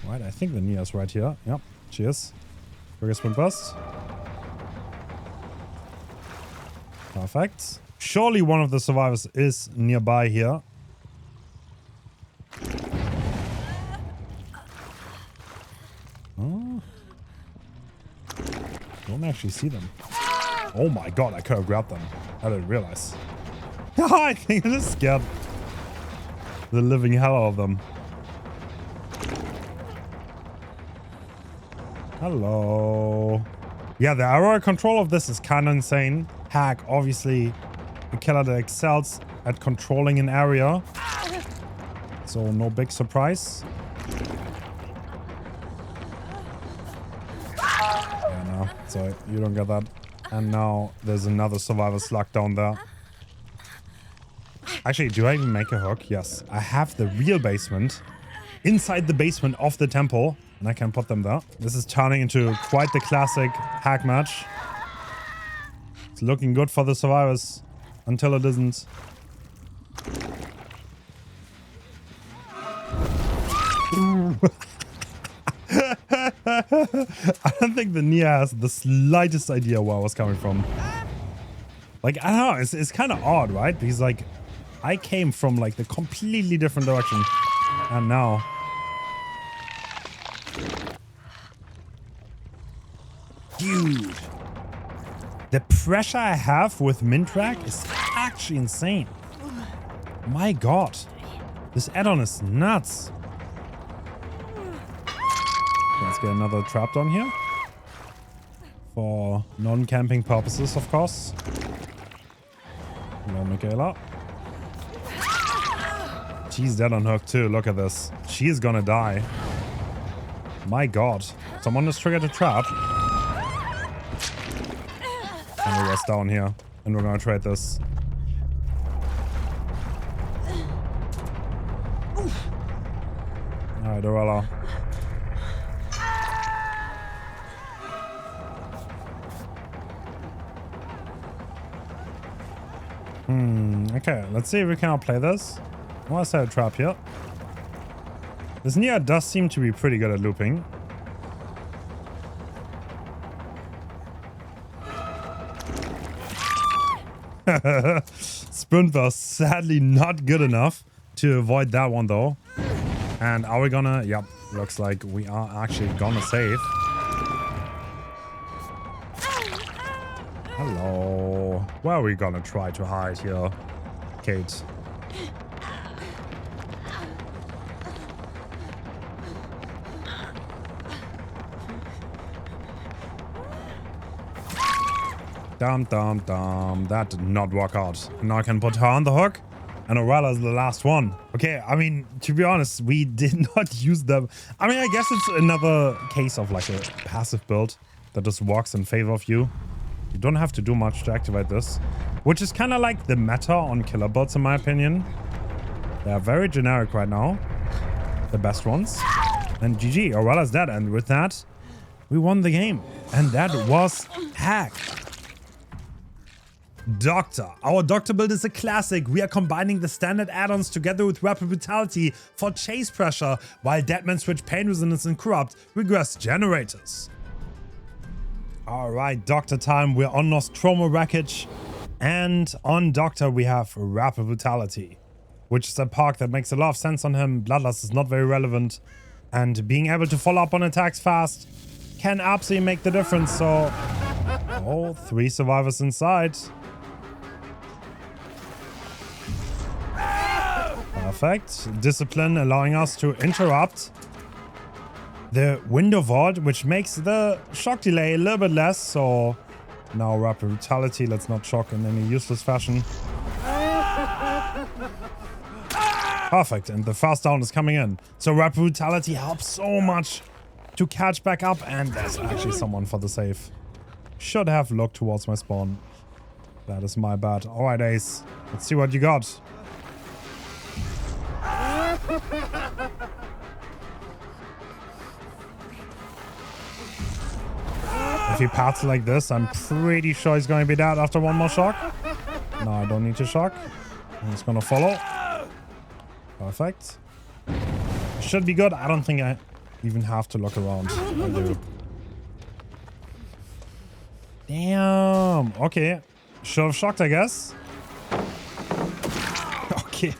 Right, I think the Nia's right here. Yep, she is. Trigger sprint burst. Perfect. Surely one of the survivors is nearby here. Oh. Don't actually see them. Oh my god, I could have grabbed them. I didn't realize. I think I just scared the living hell out of them. Hello. Yeah, the error control of this is kind of insane. Hack, obviously, a killer that excels at controlling an area. So no big surprise. Yeah, no. So you don't get that. And now there's another survivor slug down there. Actually, do I even make a hook? Yes. I have the real basement inside the basement of the temple. And I can put them there. This is turning into quite the classic hack match. It's looking good for the survivors. Until it isn't. I don't think the Nia has the slightest idea where I was coming from. Like, I don't know. It's kind of odd, right? Because, like, I came from, like, the completely different direction. And now... Dude. The pressure I have with Mint Rack is actually insane. My god. This add-on is nuts. Let's get another trap down here. For non-camping purposes, of course. Hello, Michaela. She's dead on hook too. Look at this. She is gonna die. My god. Someone has triggered a trap. And we're just down here. And we're gonna trade this. Alright, Dorella. Okay, let's see if we can outplay this. I want to set a trap here. This Nia does seem to be pretty good at looping. Sprint burst, sadly not good enough to avoid that one though. And are we gonna... Yep, looks like we are actually gonna save. Hello. Where are we gonna try to hide here? Kate. Dum, dum, dum. That did not work out. Now I can put her on the hook. And Orella is the last one. Okay, I mean, to be honest, we did not use them. I mean, I guess it's another case of like a passive build that just works in favor of you. You don't have to do much to activate this. Which is kind of like the meta on killer builds, in my opinion. They are very generic right now. The best ones. And GG, Orella's dead. And with that, we won the game. And that was hack. Doctor. Our Doctor build is a classic. We are combining the standard add-ons together with Rapid Brutality for chase pressure, while Deadman switch Pain Resonance and Corrupt regress generators. Alright, Doctor time. We're on Nostromo Wreckage. And on Doctor we have Rapid Brutality, which is a perk that makes a lot of sense on him. Bloodlust is not very relevant. And being able to follow up on attacks fast can absolutely make the difference. So, oh, 3 survivors inside. Perfect. Discipline allowing us to interrupt the window vault, which makes the shock delay a little bit less. So now Rapid Brutality. Let's not shock in any useless fashion. Perfect. And the fast down is coming in. So Rapid Brutality helps so much to catch back up. And there's actually someone for the save. Should have looked towards my spawn. That is my bad. Alright, Ace. Let's see what you got. If he parts like this, I'm pretty sure he's going to be dead after one more shock. No, I don't need to shock. I'm just going to follow. Perfect. Should be good. I don't think I even have to look around. I do. Damn. Okay. Should have shocked, I guess. Okay.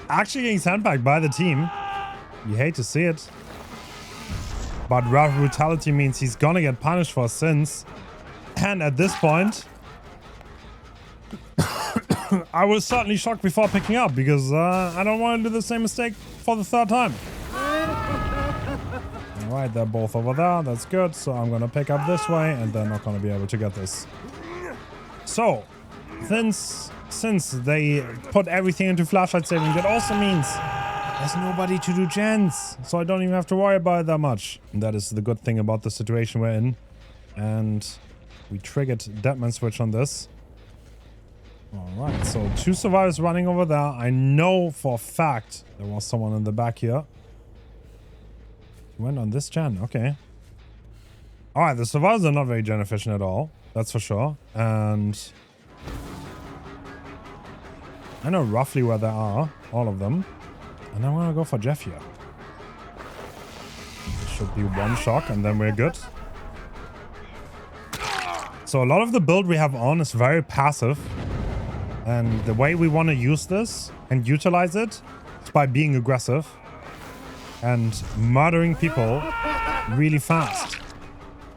Actually getting sandbagged by the team. You hate to see it. But Rapid Brutality means he's gonna get punished for sins. And at this point, I was certainly shocked before picking up because I don't want to do the same mistake for the 3rd time. Alright, they're both over there. That's good. So I'm gonna pick up this way and they're not gonna be able to get this. So, since they put everything into flashlight saving, that also means there's nobody to do gens, so I don't even have to worry about it that much. And that is the good thing about the situation we're in. And we triggered Deadman switch on this. Alright, so 2 survivors running over there. I know for a fact there was someone in the back here. He went on this gen, okay. Alright, the survivors are not very gen efficient at all. That's for sure. And I know roughly where they are, all of them. And I'm gonna go for Jeff here. This should be 1 shock and then we're good. So a lot of the build we have on is very passive. And the way we want to use this and utilize it is by being aggressive and murdering people really fast.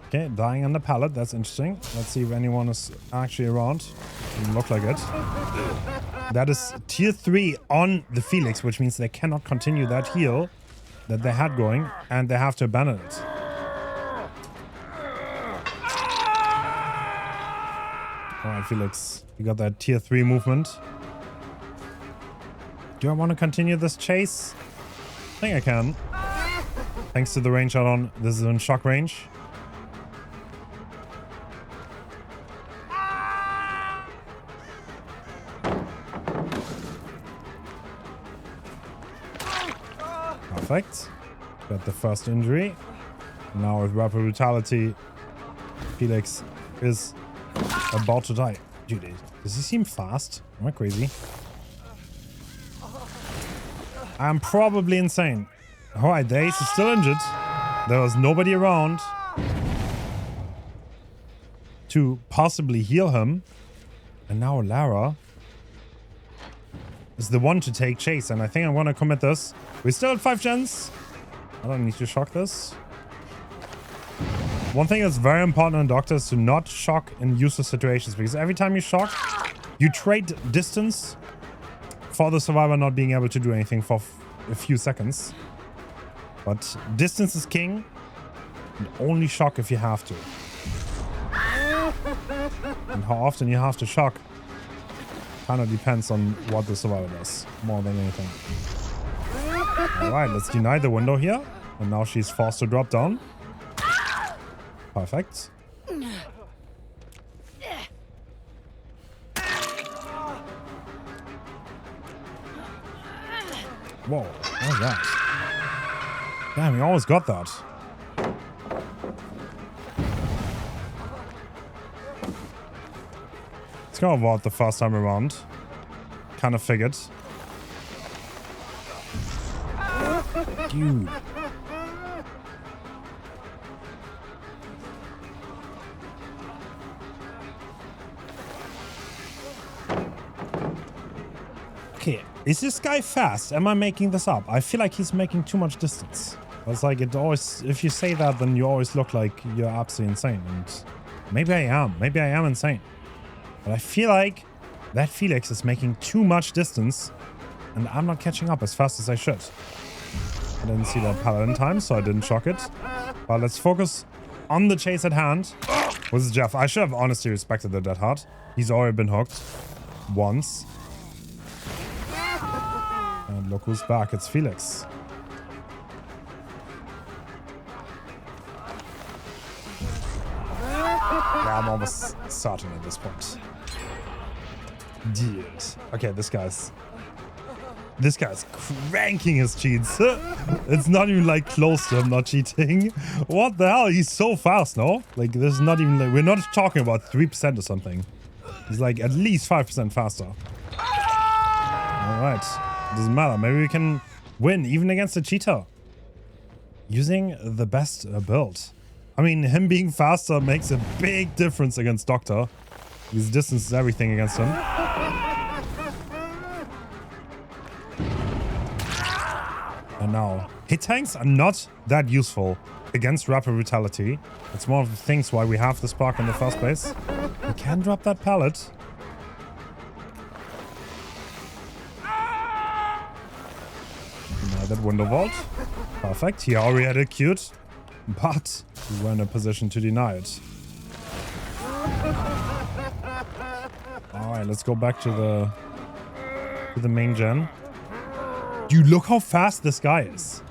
Okay, dying on the pallet. That's interesting. Let's see if anyone is actually around. Doesn't look like it. That is tier 3 on the Felix, which means they cannot continue that heal that they had going, and they have to abandon it. Alright, Felix. You got that tier 3 movement. Do I want to continue this chase? I think I can. Thanks to the range add-on. This is in shock range. Perfect. Got the first injury. Now with Rapid Brutality, Felix is about to die. Dude, does he seem fast? Am I crazy? I'm probably insane. Alright, the Ace is still injured. There was nobody around to possibly heal him. And now Lara is the one to take chase. And I think I'm going to commit this. We still have 5 gens. I don't need to shock this. One thing that's very important in Doctor is to not shock in useless situations. Because every time you shock, you trade distance for the survivor not being able to do anything for a few seconds. But distance is king. And only shock if you have to. And how often you have to shock kind of depends on what the survivor does, more than anything. Alright, let's deny the window here. And now she's forced to drop down. Perfect. Whoa, what was that? Damn, he always got that. It's gonna vault the first time around. Kind of figured. Dude. Okay, is this guy fast? Am I making this up? I feel like he's making too much distance. It's like it always, if you say that, then you always look like you're absolutely insane. And maybe I am. Maybe I am insane. But I feel like that Felix is making too much distance and I'm not catching up as fast as I should. I didn't see that pallet in time, so I didn't shock it. But let's focus on the chase at hand. This is Jeff. I should have honestly respected the Dead Heart. He's already been hooked once. And look who's back. It's Felix. Yeah, I'm almost certain at this point. Dude. Okay, this guy's cranking his cheats. It's not even like close to him not cheating. What the hell? He's so fast, no? Like, this is not even like, we're not talking about 3% or something. He's like at least 5% faster. Alright. Doesn't matter. Maybe we can win even against a cheater. Using the best build. I mean, him being faster makes a big difference against Doctor. His distance is everything against him. And now, hit tanks are not that useful against rapid brutality. It's one of the things why we have the spark in the first place. We can drop that pallet. Now that window vault. Perfect. He already had it queued. But we were in a position to deny it. Alright, let's go back to the main gen. Dude, look how fast this guy is.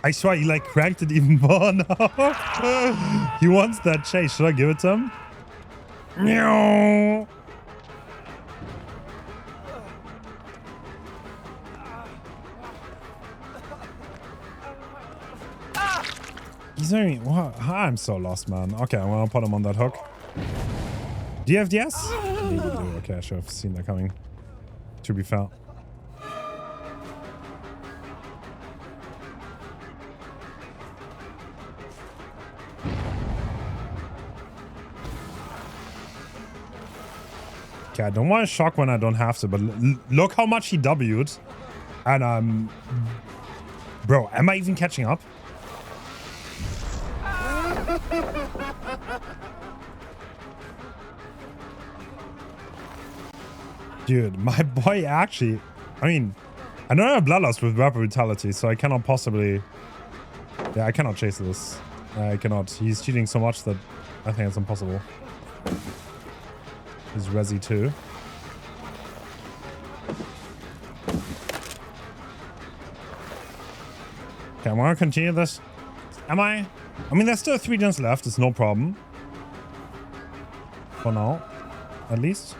I swear he like cranked it even more now. He wants that chase. Should I give it to him? No. He's only, wow, I'm so lost, man. Okay, I'm gonna put him on that hook. Do you have DS? Yeah, you do. Okay, I should have seen that coming. To be fair. Okay, I don't want to shock when I don't have to, but look how much he W'd. And, bro, am I even catching up? Dude, my boy actually... I mean, I don't have Bloodlust with rapid brutality, so I cannot possibly... Yeah, I cannot chase this. I cannot. He's cheating so much that I think it's impossible. He's Resi too. Okay, I'm gonna continue this. Am I? I mean, there's still 3 gens left. It's no problem. For now, at least.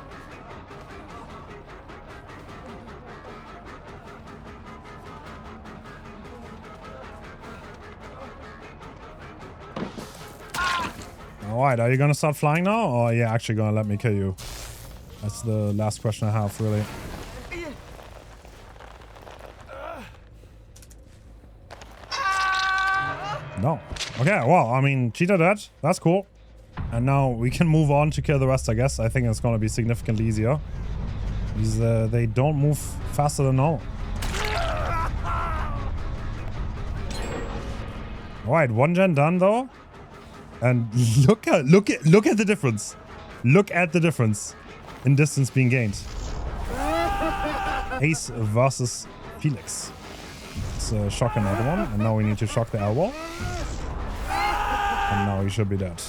Alright, are you gonna start flying now? Or are you actually gonna let me kill you? That's the last question I have, really. No. Okay, well, I mean, cheater dead. That's cool. And now we can move on to kill the rest, I guess. I think it's gonna be significantly easier. Because they don't move faster than normal. Alright, 1 gen done though. And look at the difference. Look at the difference in distance being gained. Ace versus Felix. Let's shock another one. And now we need to shock the elbow. And now he should be dead.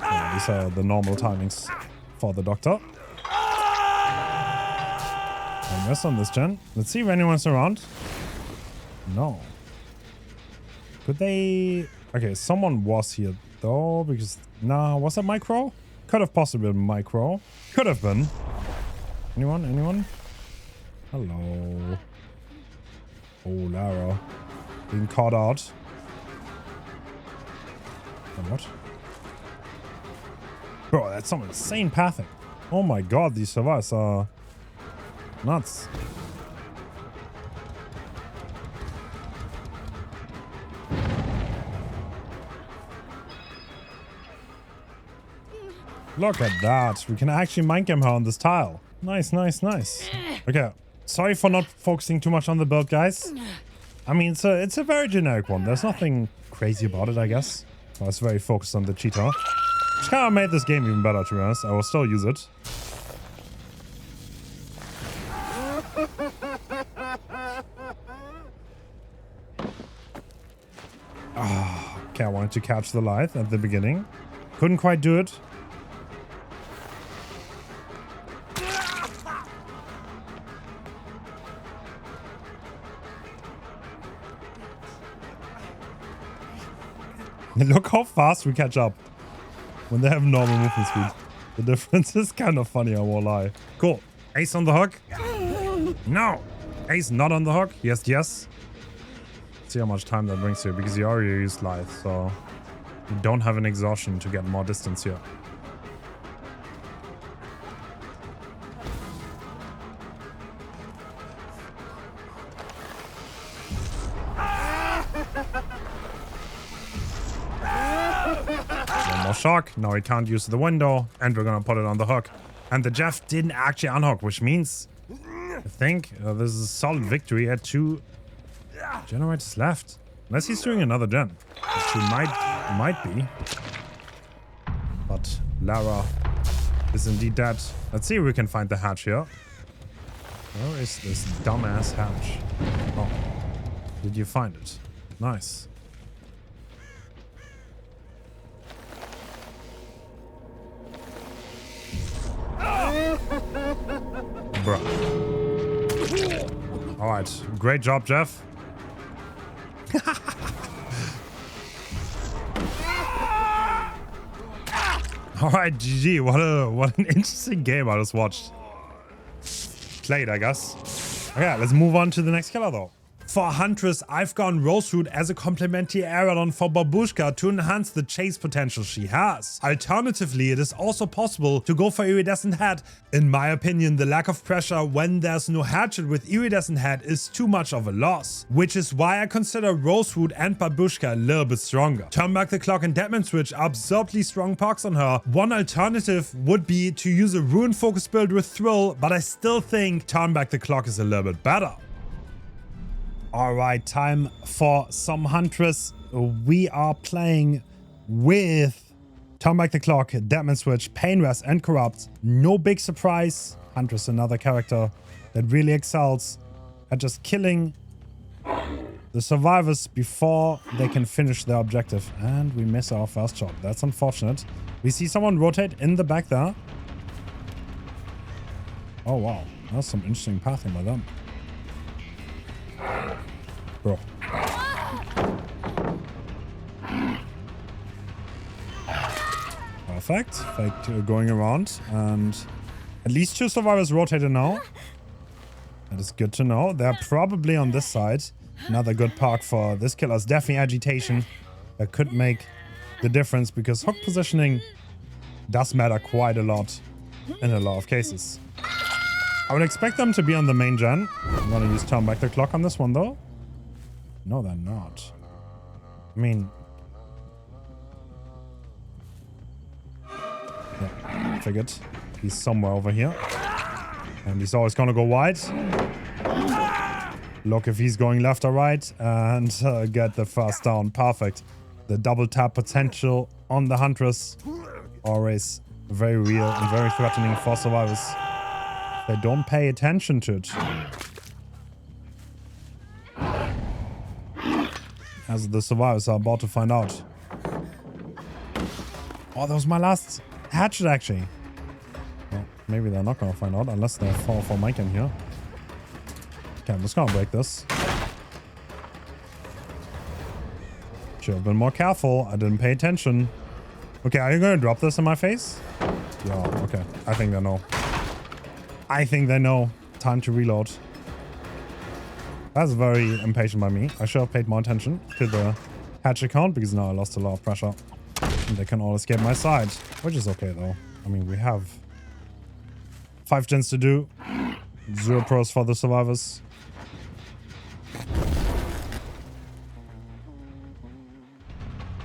Yeah, these are the normal timings for the doctor. I miss on this gen. Let's see if anyone's around. No. Could they... Okay, someone was here though, because... Nah, was that Micro? Could have possibly been Micro. Could have been. Anyone? Anyone? Hello. Oh, Lara. Being caught out. Oh, what? Bro, that's some insane pathing. Oh my god, these survivors are... nuts. Look at that. We can actually mind game her on this tile. Nice, nice, nice. Okay. Sorry for not focusing too much on the build, guys. I mean, it's a very generic one. There's nothing crazy about it, I guess. I was very focused on the cheetah. Which kind of made this game even better, to be honest. I will still use it. Okay, I wanted to catch the Lithe at the beginning. Couldn't quite do it. Look how fast we catch up when they have normal movement speed. The difference is kind of funny, I won't lie. Cool. Ace on the hook. No. Ace not on the hook. Yes, yes. See how much time that brings you, because you already used Lithe, so you don't have an exhaustion to get more distance here. One more shock. Now he can't use the window, and we're gonna put it on the hook. And the Jeff didn't actually unhook, which means I think this is a solid victory at 2 generators left. Unless he's doing another gen. Which he might be. But Lara is indeed dead. Let's see if we can find the hatch here. Where is this dumbass hatch? Oh. Did you find it? Nice. Bruh. Alright. Great job, Jeff. Alright, GG. What an interesting game I just watched. Played, I guess. Okay, let's move on to the next killer though. For Huntress, I've gone Rosewood as a complementary add-on for Babushka to enhance the chase potential she has. Alternatively, it is also possible to go for Iridescent Head. In my opinion, the lack of pressure when there's no hatchet with Iridescent Head is too much of a loss, which is why I consider Rosewood and Babushka a little bit stronger. Turn Back the Clock and Deadman Switch are absurdly strong perks on her. One alternative would be to use a Ruin focus build with Thrill, but I still think Turn Back the Clock is a little bit better. Alright, time for some Huntress. We are playing with Turn Back the Clock, Deadman Switch, Pain Rest, and Corrupt. No big surprise. Huntress, another character that really excels at just killing the survivors before they can finish their objective. And we miss our first shot. That's unfortunate. We see someone rotate in the back there. Oh, wow. That's some interesting pathing by them. Bro. Perfect. Fake going around. And at least 2 survivors rotated now. That is good to know. They're probably on this side. Another good perk for this killer is definitely Agitation. That could make the difference because hook positioning does matter quite a lot in a lot of cases. I would expect them to be on the main gen. I'm gonna use Turn Back the Clock on this one though. No, they're not. I mean... yeah, figured. He's somewhere over here. And he's always gonna go wide. Look if he's going left or right. And get the first down. Perfect. The double tap potential on the Huntress. Always very real and very threatening for survivors. They don't pay attention to it. As the survivors are about to find out. Oh, that was my last hatchet, actually. Well, maybe they're not gonna find out unless they fall for Mike in here. Okay, I'm just gonna break this. Should have been more careful. I didn't pay attention. Okay, are you gonna drop this in my face? Yeah, okay. I think they know. I think they know. Time to reload. That's very impatient by me. I should have paid more attention to the hatchet count because now I lost a lot of pressure. And they can all escape my side, which is okay though. I mean, we have 5 gens to do. 0 pros for the survivors.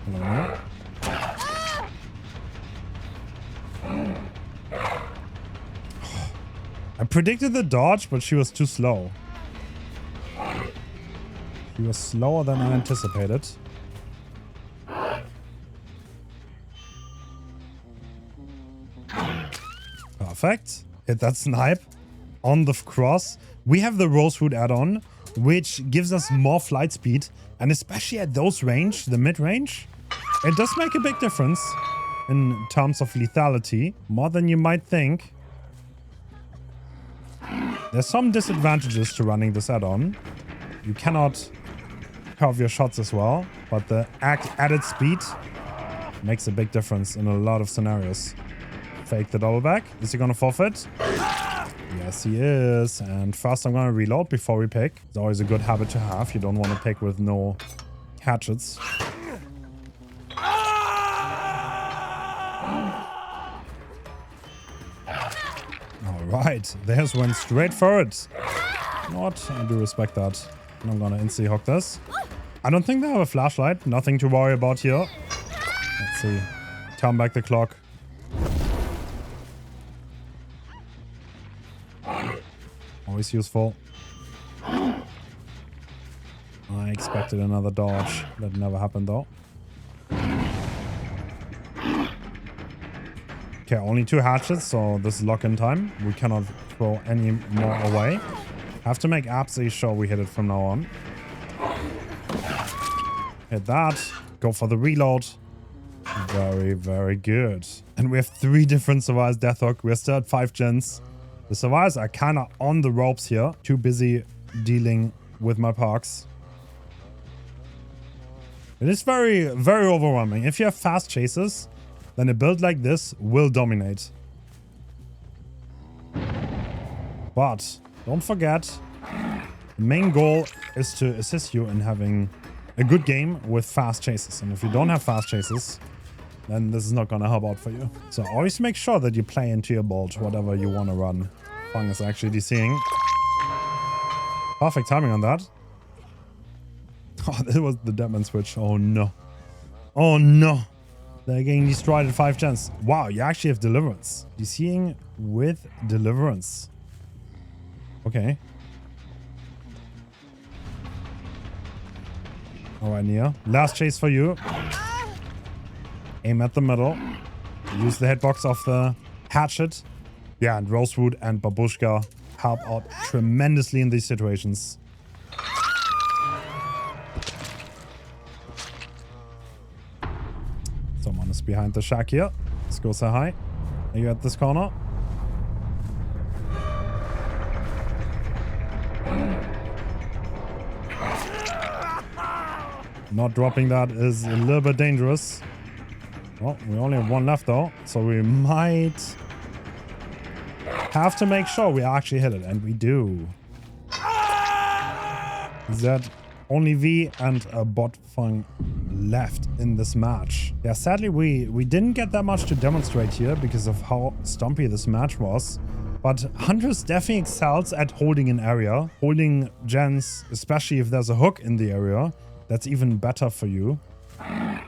Hello. I predicted the dodge, but she was too slow. She was slower than I anticipated. Perfect. Hit that snipe on the cross. We have the Rosewood add-on, which gives us more flight speed. And especially at those range, the mid-range, it does make a big difference in terms of lethality. More than you might think. There's some disadvantages to running this add-on. You cannot curve your shots as well, but the added speed makes a big difference in a lot of scenarios. Fake the double back. Is he gonna forfeit? Yes, he is. And first I'm gonna reload before we pick. It's always a good habit to have. You don't want to pick with no hatchets. Alright, there's one straight for it. You know what? I do respect that. And I'm gonna instantly hook this. I don't think they have a flashlight. Nothing to worry about here. Let's see. Turn back the clock. Always useful. I expected another dodge. That never happened though. Okay, only 2 hatchets, so this is lock-in time. We cannot throw any more away. Have to make absolutely sure we hit it from now on. Hit that. Go for the reload. Very, very good. And we have 3 different survivors death hook. We're still at 5 gens. The survivors are kind of on the ropes here. Too busy dealing with my parks. It is very, very overwhelming. If you have fast chases, then a build like this will dominate. But don't forget, the main goal is to assist you in having a good game with fast chases. And if you don't have fast chases, then this is not going to help out for you. So always make sure that you play into your bolt, whatever you want to run. Fang is actually DCing. Perfect timing on that. Oh, that was the Deadman switch. Oh no. Oh no. They're getting destroyed at 5 gens. Wow, you actually have Deliverance. DCing with Deliverance. Okay. Alright, Nia. Last chase for you. Aim at the middle. Use the hitbox of the hatchet. Yeah, and Rosewood and Babushka help out tremendously in these situations. Someone is behind the shack here. Let's go say hi. Are you at this corner? Not dropping that is a little bit dangerous. Well, we only have 1 left though, so we might have to make sure we actually hit it, and we do. That only V and a bot fang left in this match. Yeah, sadly we didn't get that much to demonstrate here because of how stumpy this match was. But Huntress definitely excels at holding an area, holding gens, especially if there's a hook in the area. That's even better for you.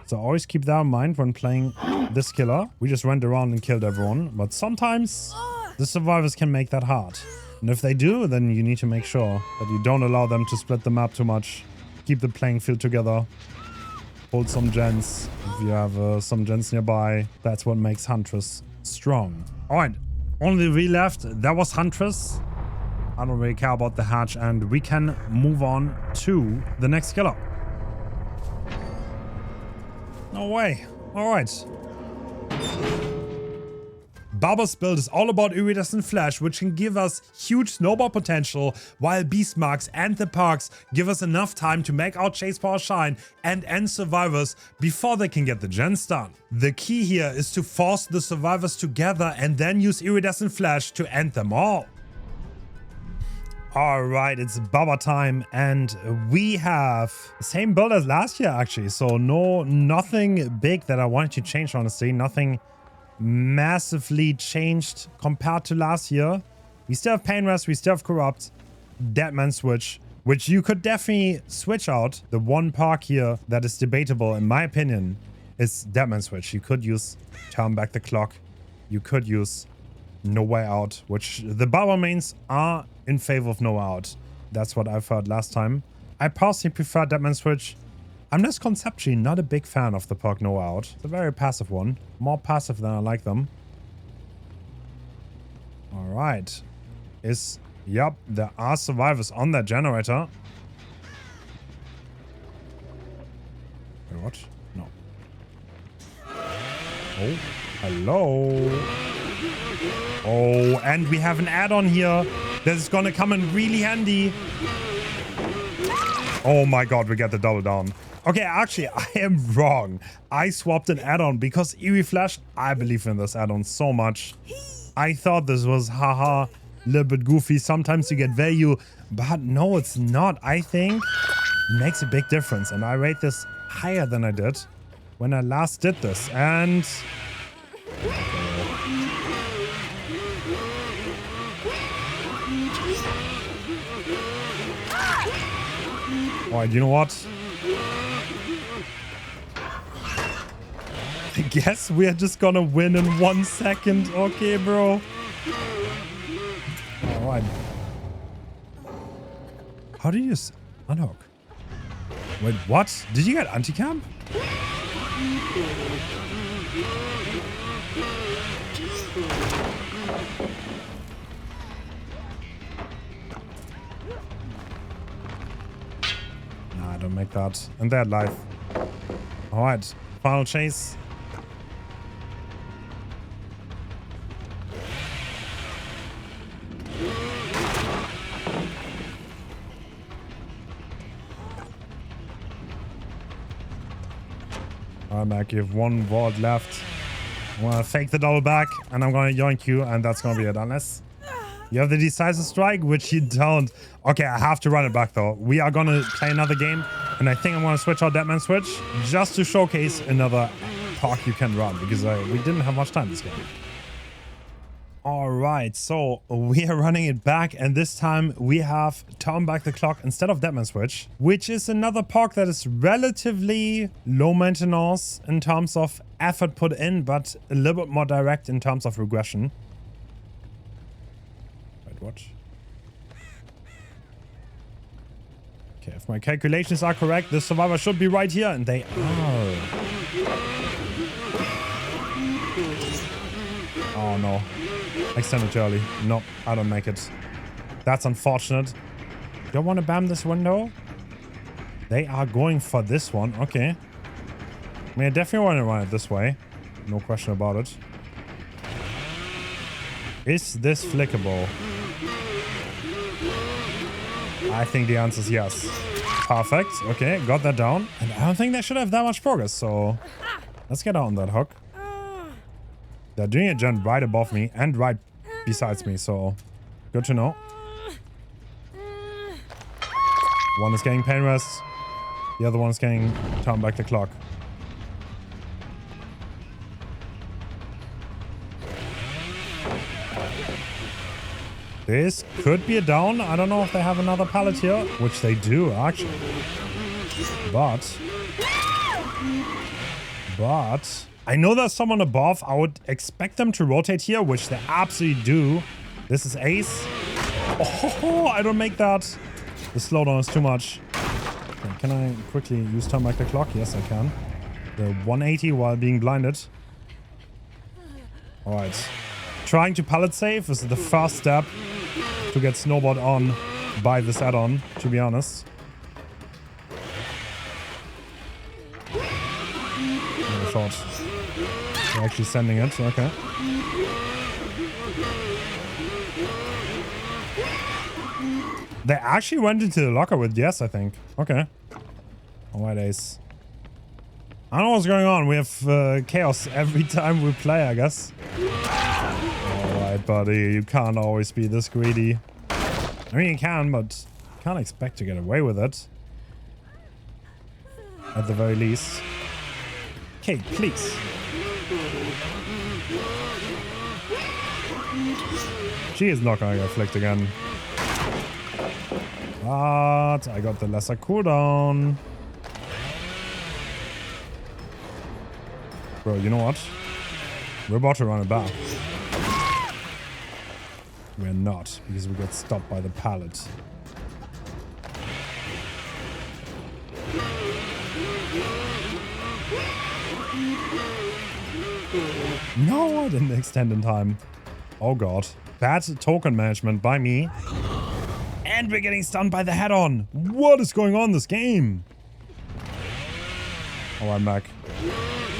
So always keep that in mind when playing this killer. We just went around and killed everyone, but sometimes the survivors can make that hard. And if they do, then you need to make sure that you don't allow them to split the map too much. Keep the playing field together. Hold some gens. If you have some gens nearby, that's what makes Huntress strong. Alright, only 3 left. That was Huntress. I don't really care about the hatch, and we can move on to the next killer. No way. All right. Bubba's build is all about iridescent flash, which can give us huge snowball potential, while beast marks and the parks give us enough time to make our chase power shine and end survivors before they can get the gens done. The key here is to force the survivors together and then use iridescent flash to end them all. Alright, it's Bubba time, and we have the same build as last year actually, so nothing big that I wanted to change, honestly. Nothing massively changed compared to last year. We still have Pain Rest, we still have Corrupt, Deadman Switch, which you could definitely switch out. The one perk here that is debatable, in my opinion, is Deadman Switch. You could use Turn Back the Clock, you could use No Way Out, which the Bubba mains are in favor of No Way Out. That's what I've heard last time. I personally prefer Deadman Switch. I'm just conceptually not a big fan of the perk No Way Out. It's a very passive one. More passive than I like them. Alright. Yep, there are survivors on that generator. Wait, what? No. Oh, hello. Oh, and we have an add-on here that is gonna come in really handy. Oh my god, we get the double down. Okay, actually, I am wrong. I swapped an add-on because Eerie Flash, I believe in this add-on so much. I thought this was, haha, a little bit goofy. Sometimes you get value, but no, it's not. I think it makes a big difference, and I rate this higher than I did when I last did this, and... Alright, you know what? I guess we are just gonna win in 1 second. Okay, bro. Alright. How do you unhook? Wait, what? Did you get anti-camp? Nah, don't make that. And they're live. Alright, final chase. Alright, Mac, you have 1 vault left. I'm gonna fake the double back, and I'm gonna yoink you, and that's gonna be it. Unless you have the decisive strike, which you don't. Okay, I have to run it back, though. We are gonna play another game, and I think I'm gonna switch out Deadman Switch just to showcase another park you can run, because we didn't have much time this game. Alright, so we are running it back, and this time we have Turn Back the Clock instead of Deadman Switch, which is another perk that is relatively low maintenance in terms of effort put in, but a little bit more direct in terms of regression. Wait, what? Okay, if my calculations are correct, the survivor should be right here, and they are. Oh no. Extend it early. Nope, I don't make it. That's unfortunate. Don't want to bam this window. They are going for this one. Okay. I mean, I definitely want to run it this way. No question about it. Is this flickable? I think the answer is yes. Perfect. Okay, got that down. And I don't think they should have that much progress, so let's get on that hook. They're doing a gen right above me and right besides me, so good to know. One is getting Pain Rest. The other one is getting Turn Back the Clock. This could be a down. I don't know if they have another pallet here, which they do, actually. But I know there's someone above. I would expect them to rotate here, which they absolutely do. This is ace. Oh, I don't make that. The slowdown is too much. Okay, can I quickly use Turn Back the Clock? Yes, I can. The 180 while being blinded. Alright. Trying to pallet save is the first step to get snowballed on by this add-on, to be honest. Never thought. They're actually sending it, okay. They actually went into the locker with yes, I think. Okay. Alright, Ace. I don't know what's going on. We have chaos every time we play, I guess. Alright, buddy. You can't always be this greedy. I mean, you can, but you can't expect to get away with it. At the very least. Okay, please. She is not gonna get flicked again. But I got the lesser cooldown. Bro, you know what? We're about to run it back. We're not, because we get stopped by the pallet. No, I didn't extend in time. Oh god. Bad token management by me. And we're getting stunned by the head-on. What is going on in this game? Oh, I'm back.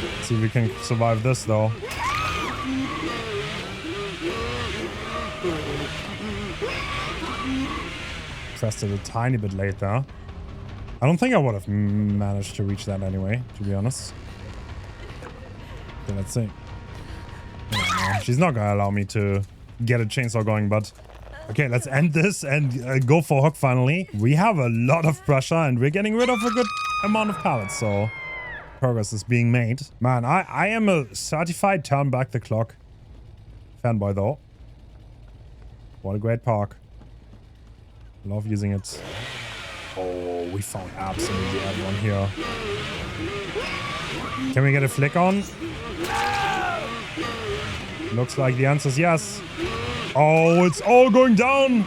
Let's see if we can survive this, though. Pressed it a tiny bit late there. I don't think I would have managed to reach that anyway, to be honest. Okay, let's see. No, she's not gonna allow me to get a chainsaw going, but... Okay, let's end this and go for hook finally. We have a lot of pressure and we're getting rid of a good amount of pallets, so progress is being made. Man, I am a certified turn back the clock fanboy though. What a great park. Love using it. Oh, we found absolutely everyone here. Can we get a flick on? Looks like the answer is yes. Oh, it's all going down.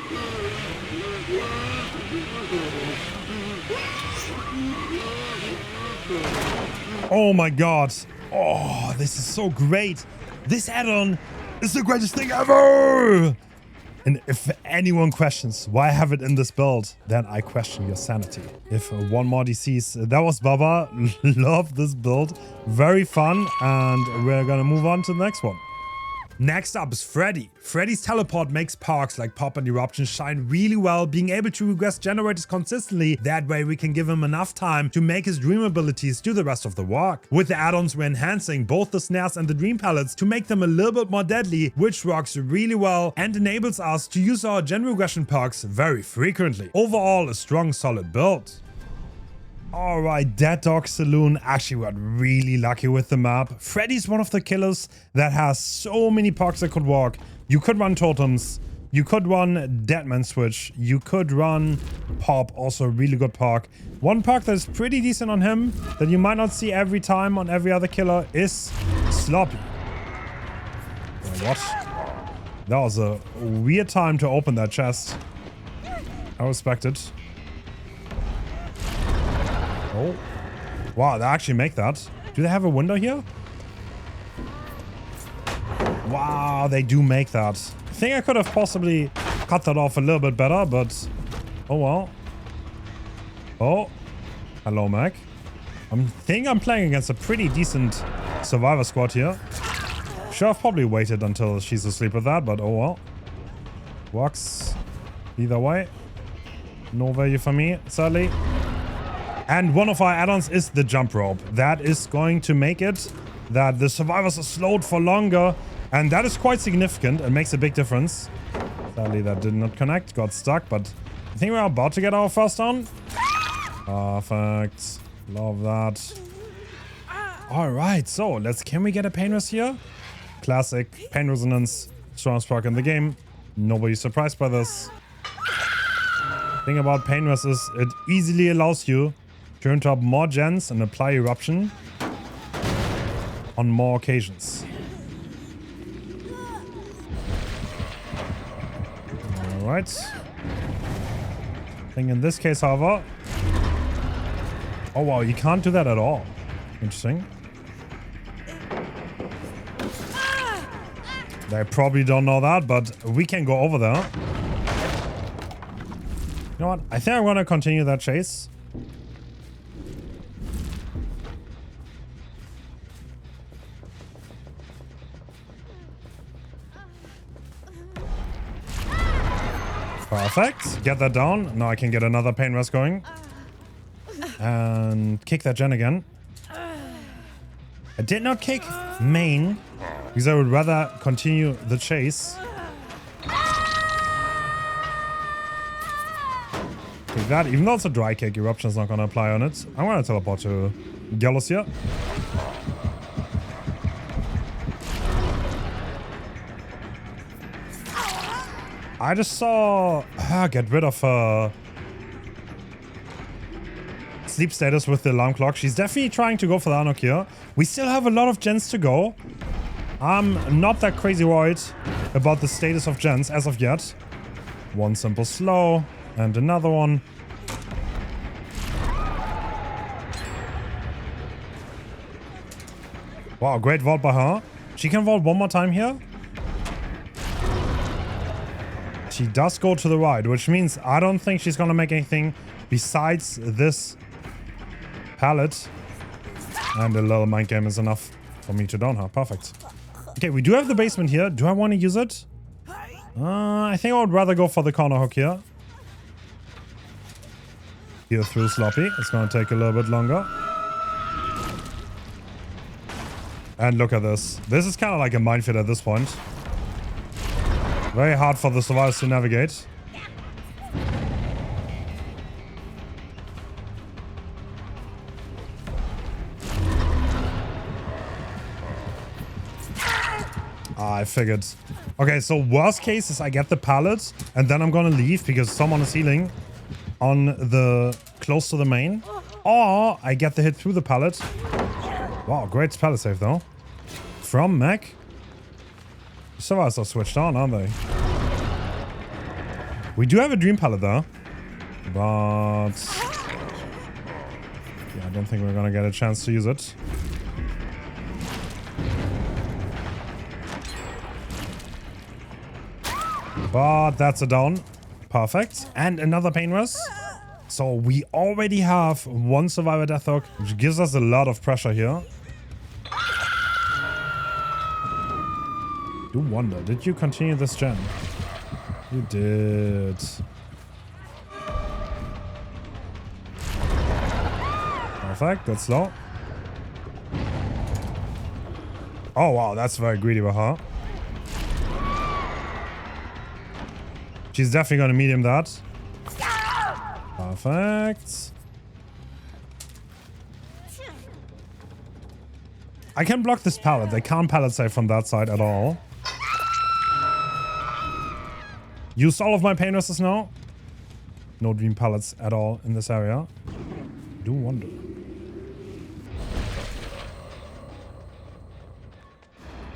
Oh my god. Oh, this is so great. This add-on is the greatest thing ever. And if anyone questions why I have it in this build, then I question your sanity. If one more disease, that was Bubba. Love this build. Very fun. And we're gonna move on to the next one. Next up is Freddy. Freddy's teleport makes perks like Pop and Eruption shine really well, being able to regress generators consistently. That way we can give him enough time to make his dream abilities do the rest of the work. With the add-ons we're enhancing both the snares and the dream pellets to make them a little bit more deadly, which works really well and enables us to use our gen regression perks very frequently. Overall, a strong, solid build. Alright, Dead Dog Saloon actually got really lucky with the map. Freddy's one of the killers that has so many perks that could work. You could run totems, you could run Deadman Switch, you could run Pop, also a really good perk. One perk that is pretty decent on him, that you might not see every time on every other killer, is Sloppy. Oh, what? That was a weird time to open that chest. I respect it. Oh. Wow, they actually make that. Do they have a window here? Wow, they do make that. I think I could have possibly cut that off a little bit better, but... Oh, well. Oh. Hello, Mac. I think I'm playing against a pretty decent survivor squad here. Sure, I've probably waited until she's asleep with that, but oh well. Works either way. No value for me, sadly. And one of our add-ons is the jump rope. That is going to make it that the survivors are slowed for longer. And that is quite significant. It makes a big difference. Sadly, that did not connect. Got stuck, but I think we're about to get our first down. Perfect. Love that. Alright, so can we get a Pain Res here? Classic. Pain Resonance. Strongest perk in the game. Nobody's surprised by this. Thing about Pain Res is it easily allows you to turn up more gens and apply Eruption on more occasions. Alright. I think in this case, however... Oh wow, you can't do that at all. Interesting. They probably don't know that, but we can go over there. You know what? I think I'm gonna continue that chase. Perfect. Get that down. Now I can get another pain rest going. And kick that gen again. I did not kick main because I would rather continue the chase. Kick that. Even though it's a dry kick, Eruption's not going to apply on it. I'm going to teleport to Gallows here. I just saw her get rid of her sleep status with the alarm clock. She's definitely trying to go for the unhook here. We still have a lot of gens to go. I'm not that crazy worried about the status of gens as of yet. One simple slow and another one. Wow, great vault by her. She can vault one more time here. She does go to the right, which means I don't think she's gonna make anything besides this pallet. And a little mind game is enough for me to down her. Perfect. Okay, we do have the basement here. Do I want to use it? I think I would rather go for the corner hook here. Here through Sloppy. It's gonna take a little bit longer. And look at this. This is kind of like a minefield at this point. Very hard for the survivors to navigate. I figured. Okay, so worst case is I get the pallet and then I'm gonna leave because someone is healing on the close to the main. Or I get the hit through the pallet. Wow, great pallet save though. From Mac. Survivors are switched on, aren't they? We do have a dream pallet though. But yeah, I don't think we're gonna get a chance to use it. But that's a down. Perfect. And another pain rest. So we already have one survivor death hook, which gives us a lot of pressure here. Do wonder, did you continue this gen? You did. Perfect, that's low. Oh wow, that's very greedy of her. She's definitely gonna medium that. Perfect. I can block this pallet. They can't pallet save from that side at all. Used all of my pain resistors now. No dream pallets at all in this area. Do wonder.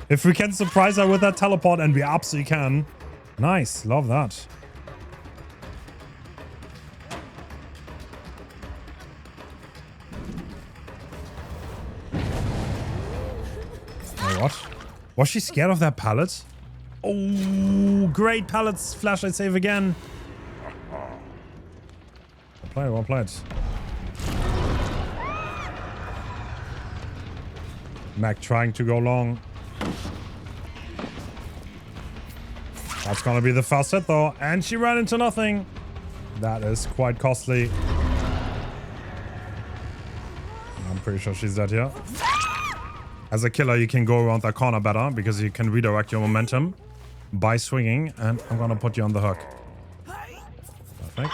If we can surprise her with that teleport, and we absolutely can. Nice, love that. Oh, what? Was she scared of that pallet? Oh, great pallets. Flashlight save again. Well played. Mac trying to go long. That's gonna be the first hit though. And she ran into nothing. That is quite costly. I'm pretty sure she's dead here. As a killer, you can go around that corner better because you can redirect your momentum by swinging. And I'm gonna put you on the hook. Perfect.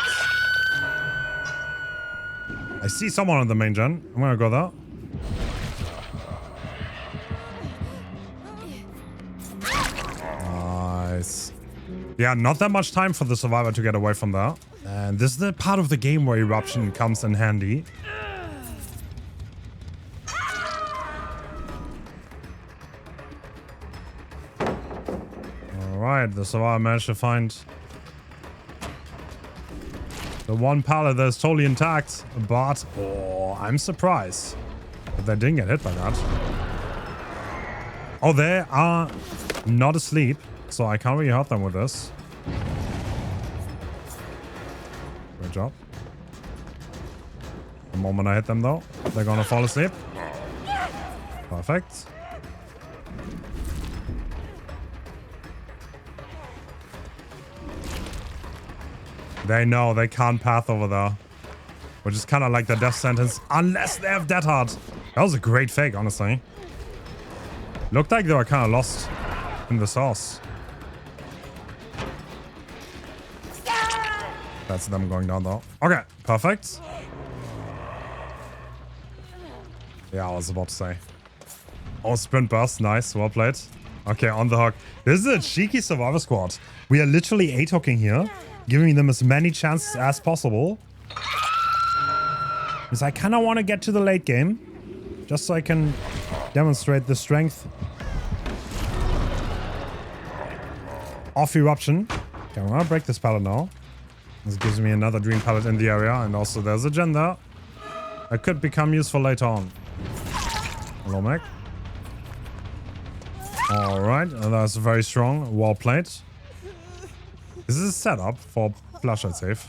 I see someone on the main gen. I'm gonna go there. Nice. Yeah, not that much time for the survivor to get away from there. And this is the part of the game where eruption comes in handy. Alright, the survivor managed to find the one pallet that is totally intact. But, oh, I'm surprised that they didn't get hit by that. Oh, they are not asleep, so I can't really hurt them with this. Good job. The moment I hit them, though, they're gonna fall asleep. Perfect. They know they can't path over there. Which is kind of like the death sentence, unless they have Death Heart. That was a great fake, honestly. Looked like they were kind of lost in the sauce. That's them going down, though. Okay, perfect. Yeah, I was about to say. Oh, sprint burst. Nice. Well played. Okay, on the hook. This is a cheeky survivor squad. We are literally 8-hooking here, giving them as many chances as possible. Because I kind of want to get to the late game, just so I can demonstrate the strength of Eruption. Okay, I'm going to break this pallet now. This gives me another dream pallet in the area, and also there's a gen there. That could become useful later on. Hello, mech. Alright, that's very strong. Wall plate. This is a setup for flashlight save.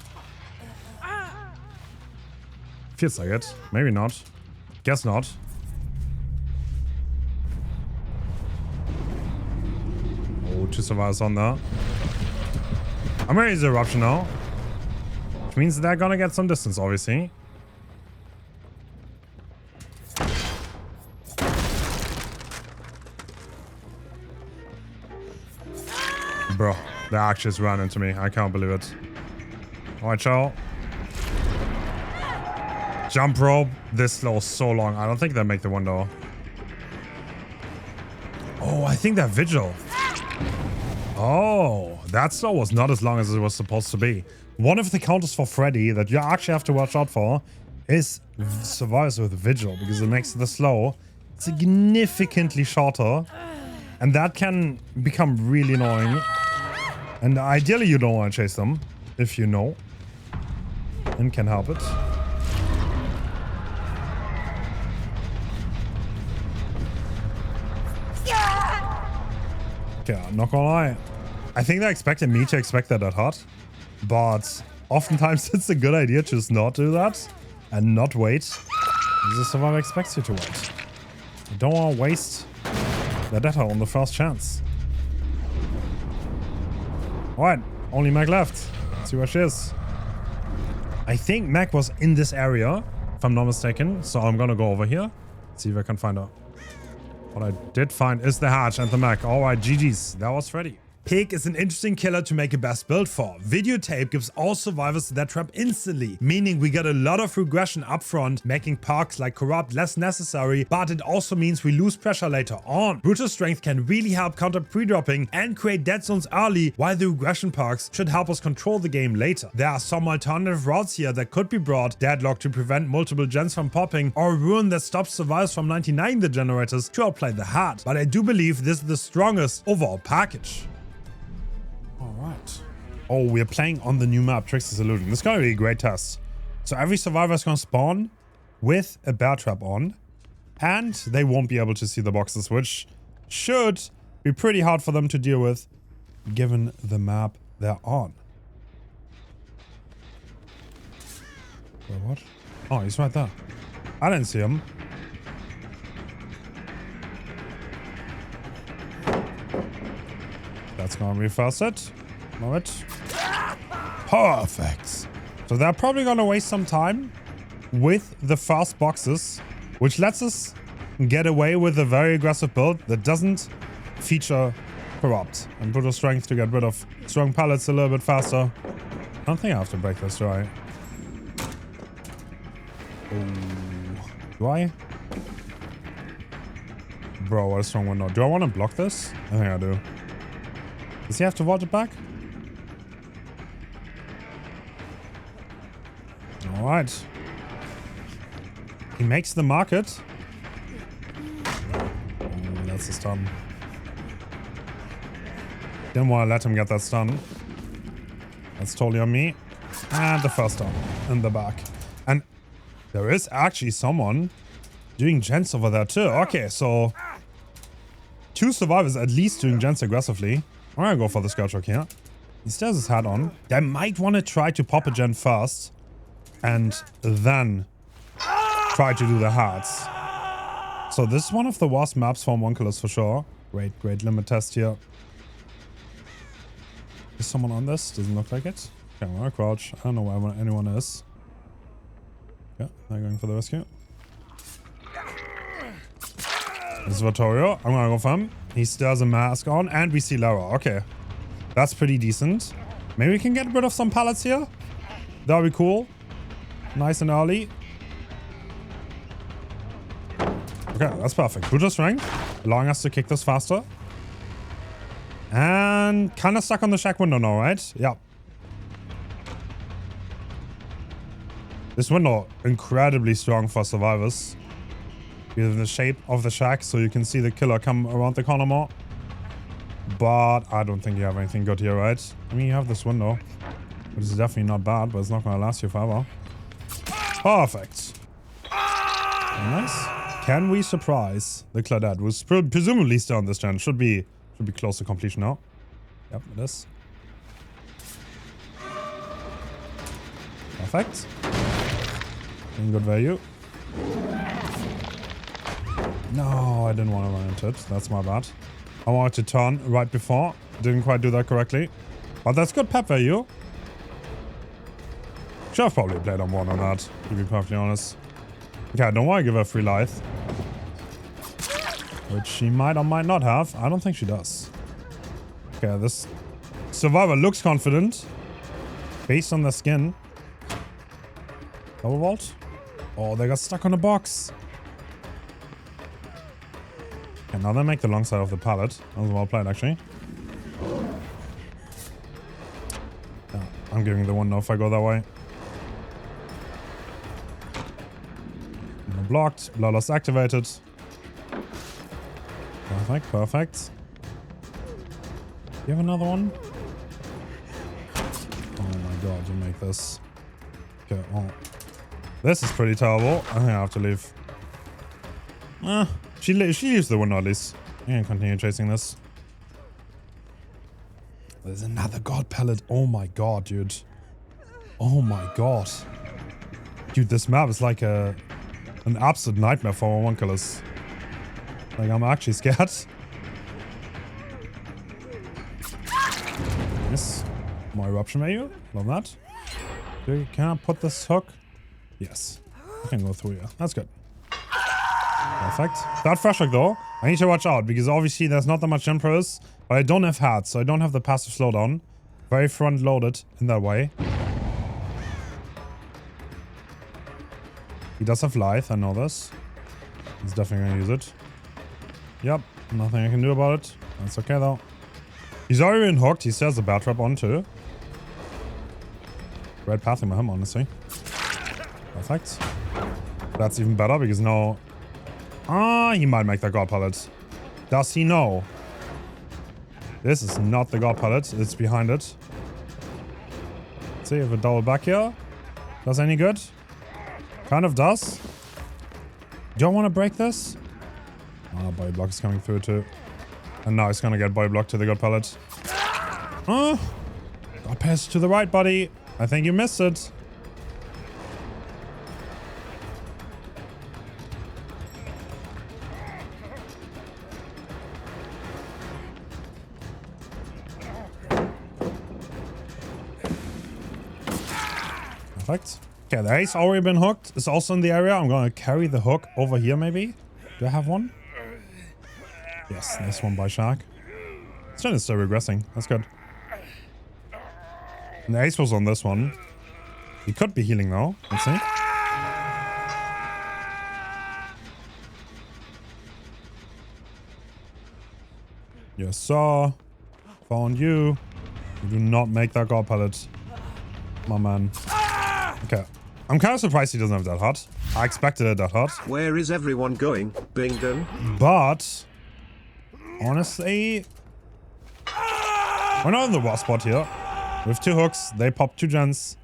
Feels like it. Maybe not. Guess not. Oh, 2 survivors on there. I'm gonna use the eruption now. Which means they're gonna get some distance, obviously. Bro, they actually just ran into me. I can't believe it. Alright, ciao. Jump rope. This slow so long. I don't think they make the window. Oh, I think they're vigil. Oh, that slow was not as long as it was supposed to be. One of the counters for Freddy that you actually have to watch out for is survives with vigil, because it makes the slow significantly shorter. And that can become really annoying. And ideally you don't want to chase them, if you know. And can help it. Okay, I'm not gonna lie. I think they expected me to expect that hot. But oftentimes it's a good idea to just not do that. And not wait. Because the survivor expects you to wait. You don't want to waste the data on the first chance. Alright, only Meg left. Let's see where she is. I think Meg was in this area, if I'm not mistaken. So I'm gonna go over here. See if I can find her. What I did find is the hatch and the Meg. Alright, GG's. That was Freddy. Pig is an interesting killer to make a best build for. Videotape gives all survivors that trap instantly, meaning we get a lot of regression up front, making perks like Corrupt less necessary, but it also means we lose pressure later on. Brutal Strength can really help counter pre-dropping and create dead zones early, while the regression perks should help us control the game later. There are some alternative routes here that could be brought: Deadlock to prevent multiple gens from popping, or Ruin that stops survivors from 99 the generators to outplay the Heart. But I do believe this is the strongest overall package. Alright. Oh, we're playing on the new map, Trickster's Illusion. This is going to be a great test. So every survivor is going to spawn with a bear trap on. And they won't be able to see the boxes, which should be pretty hard for them to deal with, given the map they're on. Wait, what? Oh, he's right there. I didn't see him. That's gonna reverse it. Love it. Perfect. So they're probably gonna waste some time with the fast boxes, which lets us get away with a very aggressive build that doesn't feature Corrupt and Brutal Strength to get rid of strong pallets a little bit faster. I don't think I have to break this, do I? Oh. Do I? Bro, what a strong window. Do I want to block this? I think I do. Does he have to vault it back? Alright. He makes the market. Oh, that's a stun. Didn't want to let him get that stun. That's totally on me. And the first stun in the back. And there is actually someone doing gens over there too. Okay, so 2 survivors at least doing gens aggressively. I'm gonna go for the Scourge Rock here. He still has his hat on. They might want to try to pop a gen first. And then try to do the hats. So this is one of the worst maps for homunculus for sure. Great limit test here. Is someone on this? Doesn't look like it. Okay, I'm gonna crouch. I don't know where anyone is. Yeah, they're going for the rescue. This is Onryo. I'm gonna go for him. He still has a mask on, and we see Lara. Okay. That's pretty decent. Maybe we can get rid of some pallets here. That'll be cool. Nice and early. Okay, that's perfect. Brutal strength, allowing us to kick this faster. And kind of stuck on the shack window now, right? Yeah. This window, incredibly strong for survivors. Because of the shape of the shack, so you can see the killer come around the corner more. But I don't think you have anything good here, right? I mean, you have this window, which is definitely not bad, but it's not going to last you forever. Perfect. Very nice. Can we surprise the Claudette, who's presumably still on this gen? Should be close to completion now. Yep, it is. Perfect. In good value. No, I didn't want to run into it. That's my bad. I wanted to turn right before. Didn't quite do that correctly. But that's good pep value. Should have probably played on one on that, to be perfectly honest. Okay, I don't want to give her free life. Which she might or might not have. I don't think she does. Okay, this survivor looks confident. Based on the skin. Double vault? Oh, they got stuck on a box. Okay, now they make the long side of the pallet. That was well played, actually. Yeah, I'm giving the one no if I go that way. Blocked. Bloodlust activated. Perfect, perfect. You have another one? Oh my god, you make this. Okay, oh. This is pretty terrible. I think I have to leave. She leaves the window at least. I can continue chasing this. There's another god pellet. Oh my god, dude. Oh my god. Dude, this map is like an absolute nightmare for homunculus. Like, I'm actually scared. Yes. More eruption menu. Love that. Can I put this hook? Yes. I can go through here. That's good. Perfect. That fresh hook though, I need to watch out because obviously there's not that much Emperors, but I don't have hats, so I don't have the passive slowdown. Very front loaded in that way. He does have Lithe, I know this. He's definitely gonna use it. Yep, nothing I can do about it. That's okay though. He's already been hooked, he still has a bat trap on too. Great pathing by him, honestly. Perfect. That's even better because now... he might make that god pallet. Does he know? This is not the god pallet, it's behind it. Let's see if a double back here does any good. Kind of does. Don't want to break this. Oh, body block is coming through too. And now he's gonna get body blocked to the god pallet. God pass to the right, buddy. I think you missed it. Perfect. Okay, the ace already been hooked. It's also in the area. I'm gonna carry the hook over here maybe. Do I have one? Yes, this one by Shark. It's still regressing. That's good. And the ace was on this one. He could be healing now. Let's see. Yes, sir. Found you. You do not make that god pallet. My man. Okay. I'm kind of surprised he doesn't have that hot. I expected it that hot. Where is everyone going? Bingo. But honestly, we're not in the worst spot here. We have 2 hooks, they pop 2 gens,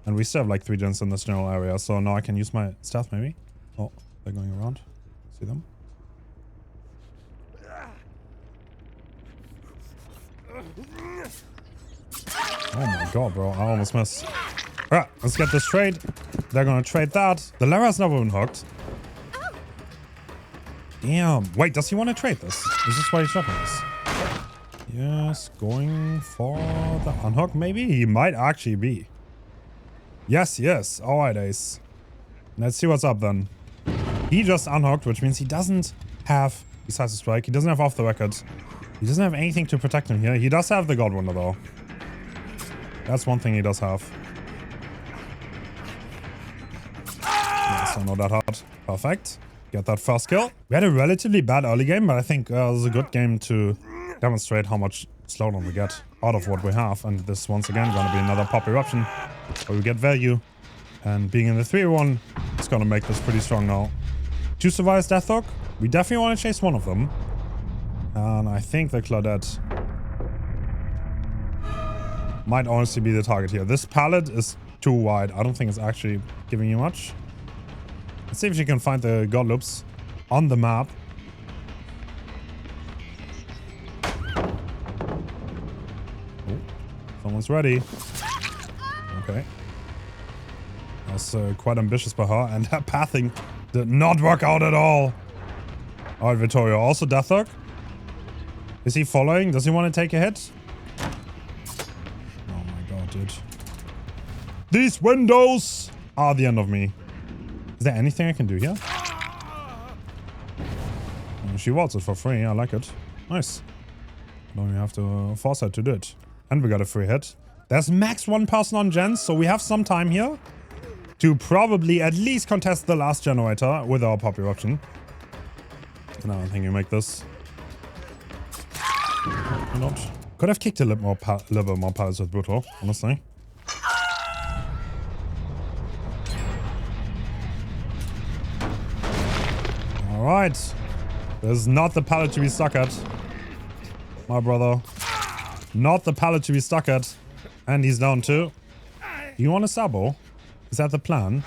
and we still have like 3 gens in this general area, so now I can use my stealth maybe. Oh, they're going around. See them? Oh my god, bro. I almost missed. Alright, let's get this trade. They're gonna trade that. The Lara's never been hooked. Damn. Wait, does he want to trade this? Is this why he's dropping this? Yes, going for the unhook, maybe? He might actually be. Yes, yes. Alright, Ace. Let's see what's up then. He just unhooked, which means he doesn't have, besides the strike, he doesn't have off the record. He doesn't have anything to protect him here. He does have the God Wonder though. That's one thing he does have. Yes, I know that hard. Perfect. Get that first kill. We had a relatively bad early game, but I think it was a good game to demonstrate how much slowdown we get out of what we have. And this, once again, going to be another pop eruption where we get value. And being in the 3-1, it's going to make this pretty strong now. 2 survives Deathhook. We definitely want to chase one of them. And I think the Claudette might honestly be the target here. This pallet is too wide. I don't think it's actually giving you much. Let's see if she can find the God Loops on the map. Oh, someone's ready. Okay. That's quite ambitious by her, and her pathing did not work out at all. Alright, Vittorio. Also Deathhook. Is he following? Does he want to take a hit? Oh my god, dude. These windows are the end of me. Is there anything I can do here? Oh, she waltzed it for free. I like it. Nice. Now you have to force her to do it. And we got a free hit. There's max 1 person on gens, so we have some time here to probably at least contest the last generator with our pop eruption. And I don't think you make this. Not. Could have kicked a little bit more pallets with Brutal, honestly. Alright. This is not the pallet to be stuck at. My brother. Not the pallet to be stuck at. And he's down too. Do you want a sabo? Is that the plan?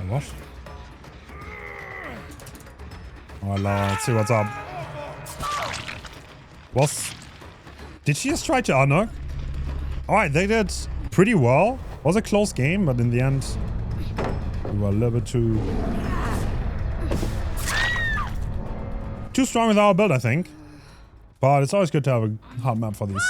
What? Alright, let's see what's up. Did she just try to unhook? Alright, they did pretty well. It was a close game, but in the end, we were a little bit too strong with our build, I think. But it's always good to have a hard map for these.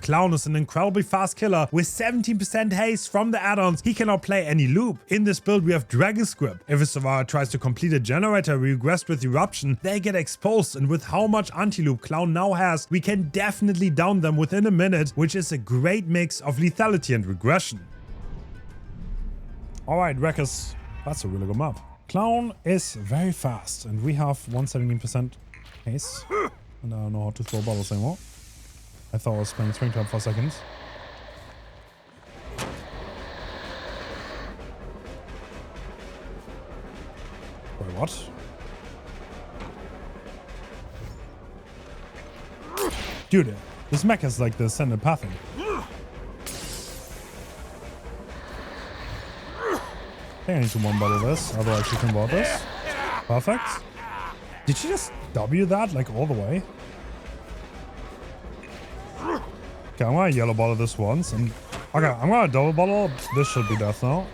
Clown is an incredibly fast killer with 17% haste from the add-ons. He cannot play any loop. In this build we have Dragon's Grip. If a survivor tries to complete a generator regressed with eruption, they get exposed, and with how much anti-loop Clown now has, we can definitely down them within a minute, which is a great mix of lethality and regression. Alright, Wreckers, that's a really good map. Clown is very fast, and we have 117% haste. And I don't know how to throw bottles anymore. I thought I was playing Springtrap for a second. Wait, what? Dude, this mech is like the standard pathing. I think I need to one bottle this, otherwise she can board this. Perfect. Did she just W that like all the way? Okay, I'm gonna yellow bottle this once, and okay, I'm gonna double bottle. This should be death now.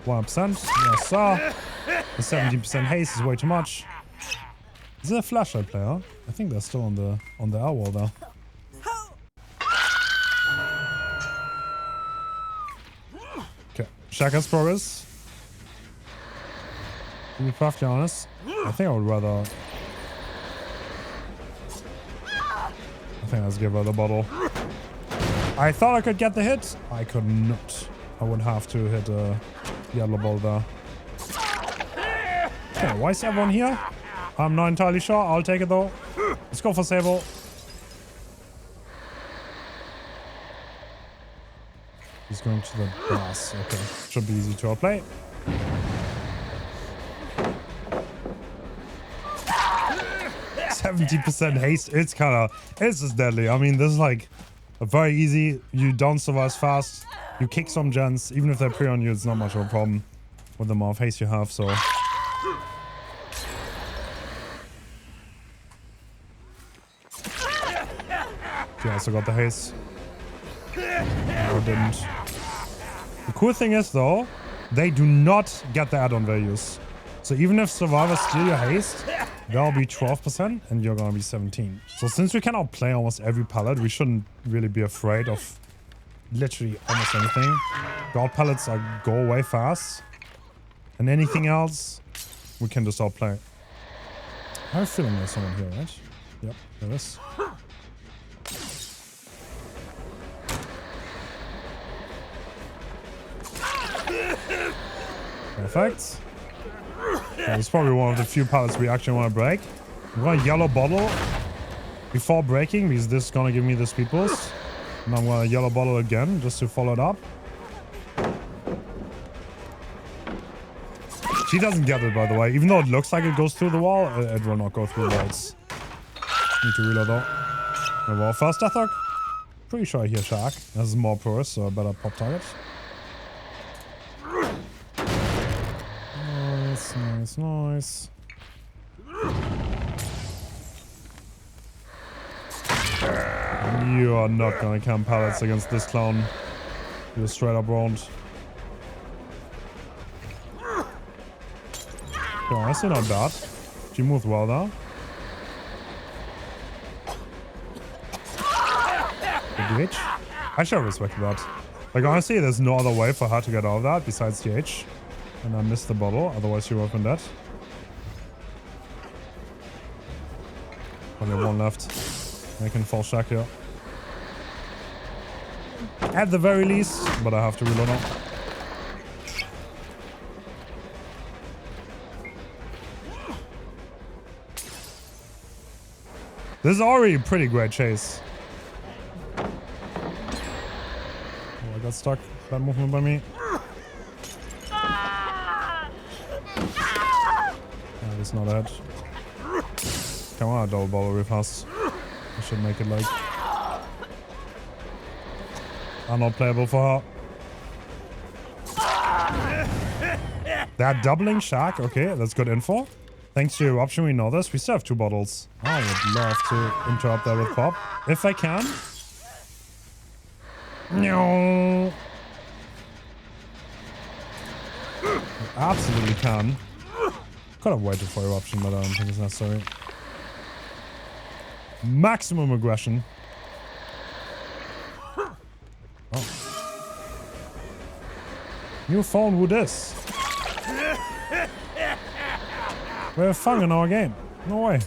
1%. Yes, sir. The 17% haste is way too much. Is it a flashlight player? I think they're still on the air wall though. Okay, Shaka's progress. To be perfectly honest, I think I would rather. I think let's give her the bottle. I thought I could get the hit. I could not. I would have to hit a yellow ball there. Okay, why is everyone here? I'm not entirely sure. I'll take it though. Let's go for Sable. He's going to the brass. Okay, should be easy to outplay. %70 haste. It's just deadly. I mean, this is like very easy. You don't survive fast. You kick some gens. Even if they're pre on you, it's not much of a problem with the amount of haste you have. So. She also got the haste. No, didn't. The cool thing is, though, they do not get the add-on values. So even if survivors steal your haste, they'll be 12% and you're gonna be 17. So since we can outplay almost every pallet, we shouldn't really be afraid of literally almost anything. God pallets go away fast. And anything else, we can just outplay. I have a feeling there's someone here, right? Yep, there is. Perfect. Yeah, this is probably one of the few pallets we actually want to break. I'm going to yellow bottle before breaking because this is going to give me the speed boost. And I'm going to yellow bottle again just to follow it up. She doesn't get it, by the way. Even though it looks like it goes through the wall, it will not go through the walls. Need to reload though. Well, first death hook. Pretty sure I hear Shark. This is more porous, so I better pop target. Nice, nice, nice. You are not gonna camp pallets against this clown. You're straight up won't. Okay, honestly not bad. She moved well though. The DH? I should respect that. Like honestly, there's no other way for her to get out of that besides DH. And I missed the bottle, otherwise she would have been dead. Only one left. I can fall shack here. At the very least, but I have to reload now. This is already a pretty great chase. Oh, I got stuck. Bad movement by me. It's not that. Come on, double bottle real fast. I should make it like not playable for her. That doubling shark, okay, that's good info. Thanks to eruption, we know this. We still have 2 bottles. I would love to interrupt that with pop if I can. No, I absolutely can. Could have waited for eruption, but I don't think it's necessary. Maximum aggression. Oh. New phone, who this? We have fun in our game. No way.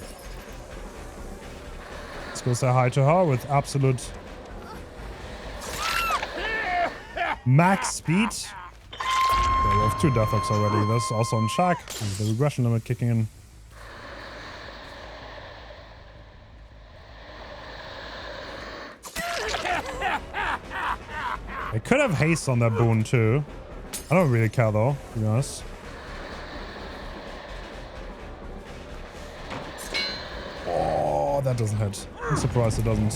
Let's go say hi to her with absolute max speed. Okay, we have 2 death hooks already. That's also on Shark. The regression limit kicking in. I could have haste on that boon too. I don't really care though, to be honest. Oh, that doesn't hit. I'm surprised it doesn't.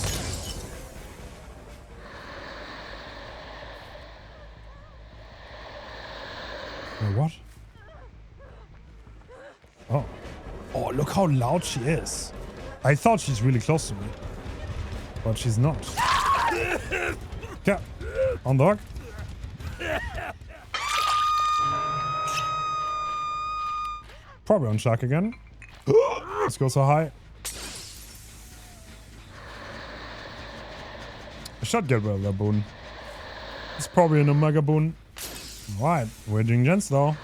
Wait, what? Oh. Oh, look how loud she is. I thought she's really close to me. But she's not. Yeah. On dog. Probably on Shark again. Let's go so high. I should get rid of that boon. It's probably an Omega boon. Alright, we're doing gens though.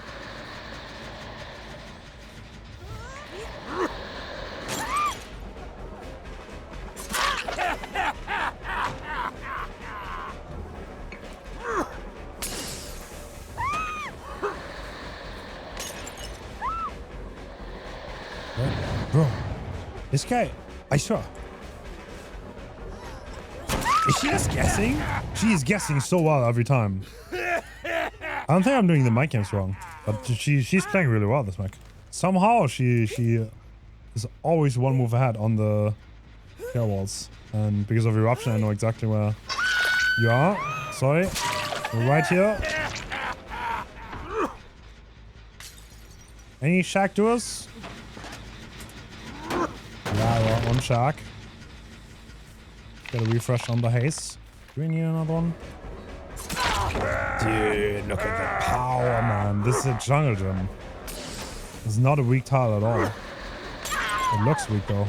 Bro, this guy, I saw. Is she just guessing? She is guessing so well every time. I don't think I'm doing the mic games wrong, but she's playing really well this mic. Somehow she is always one move ahead on the air walls, and because of eruption, I know exactly where you are. Sorry, we're right here. Any shack doers? Yeah, one shack. Get a refresh on the haze. Do we need another one? Dude, look at the power, man. This is a jungle gym. It's not a weak tile at all. It looks weak though.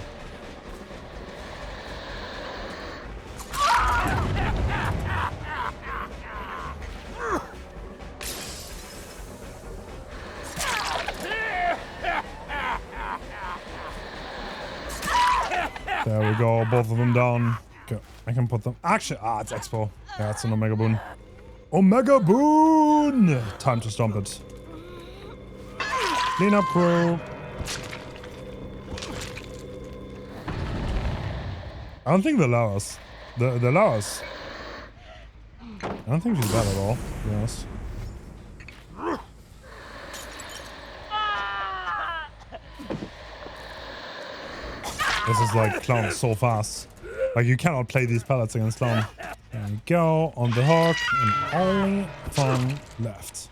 There we go, both of them down. Okay, I can put them. Actually, it's Expo. Yeah, it's an Omega Boon. Omega Boon! Time to stomp it. Clean up crew. I don't think they allow us. They allow us. I don't think she's bad at all, to be honest. This is like Clown so fast. Like you cannot play these pallets against Clown. There we go, on the hook, and only fun left.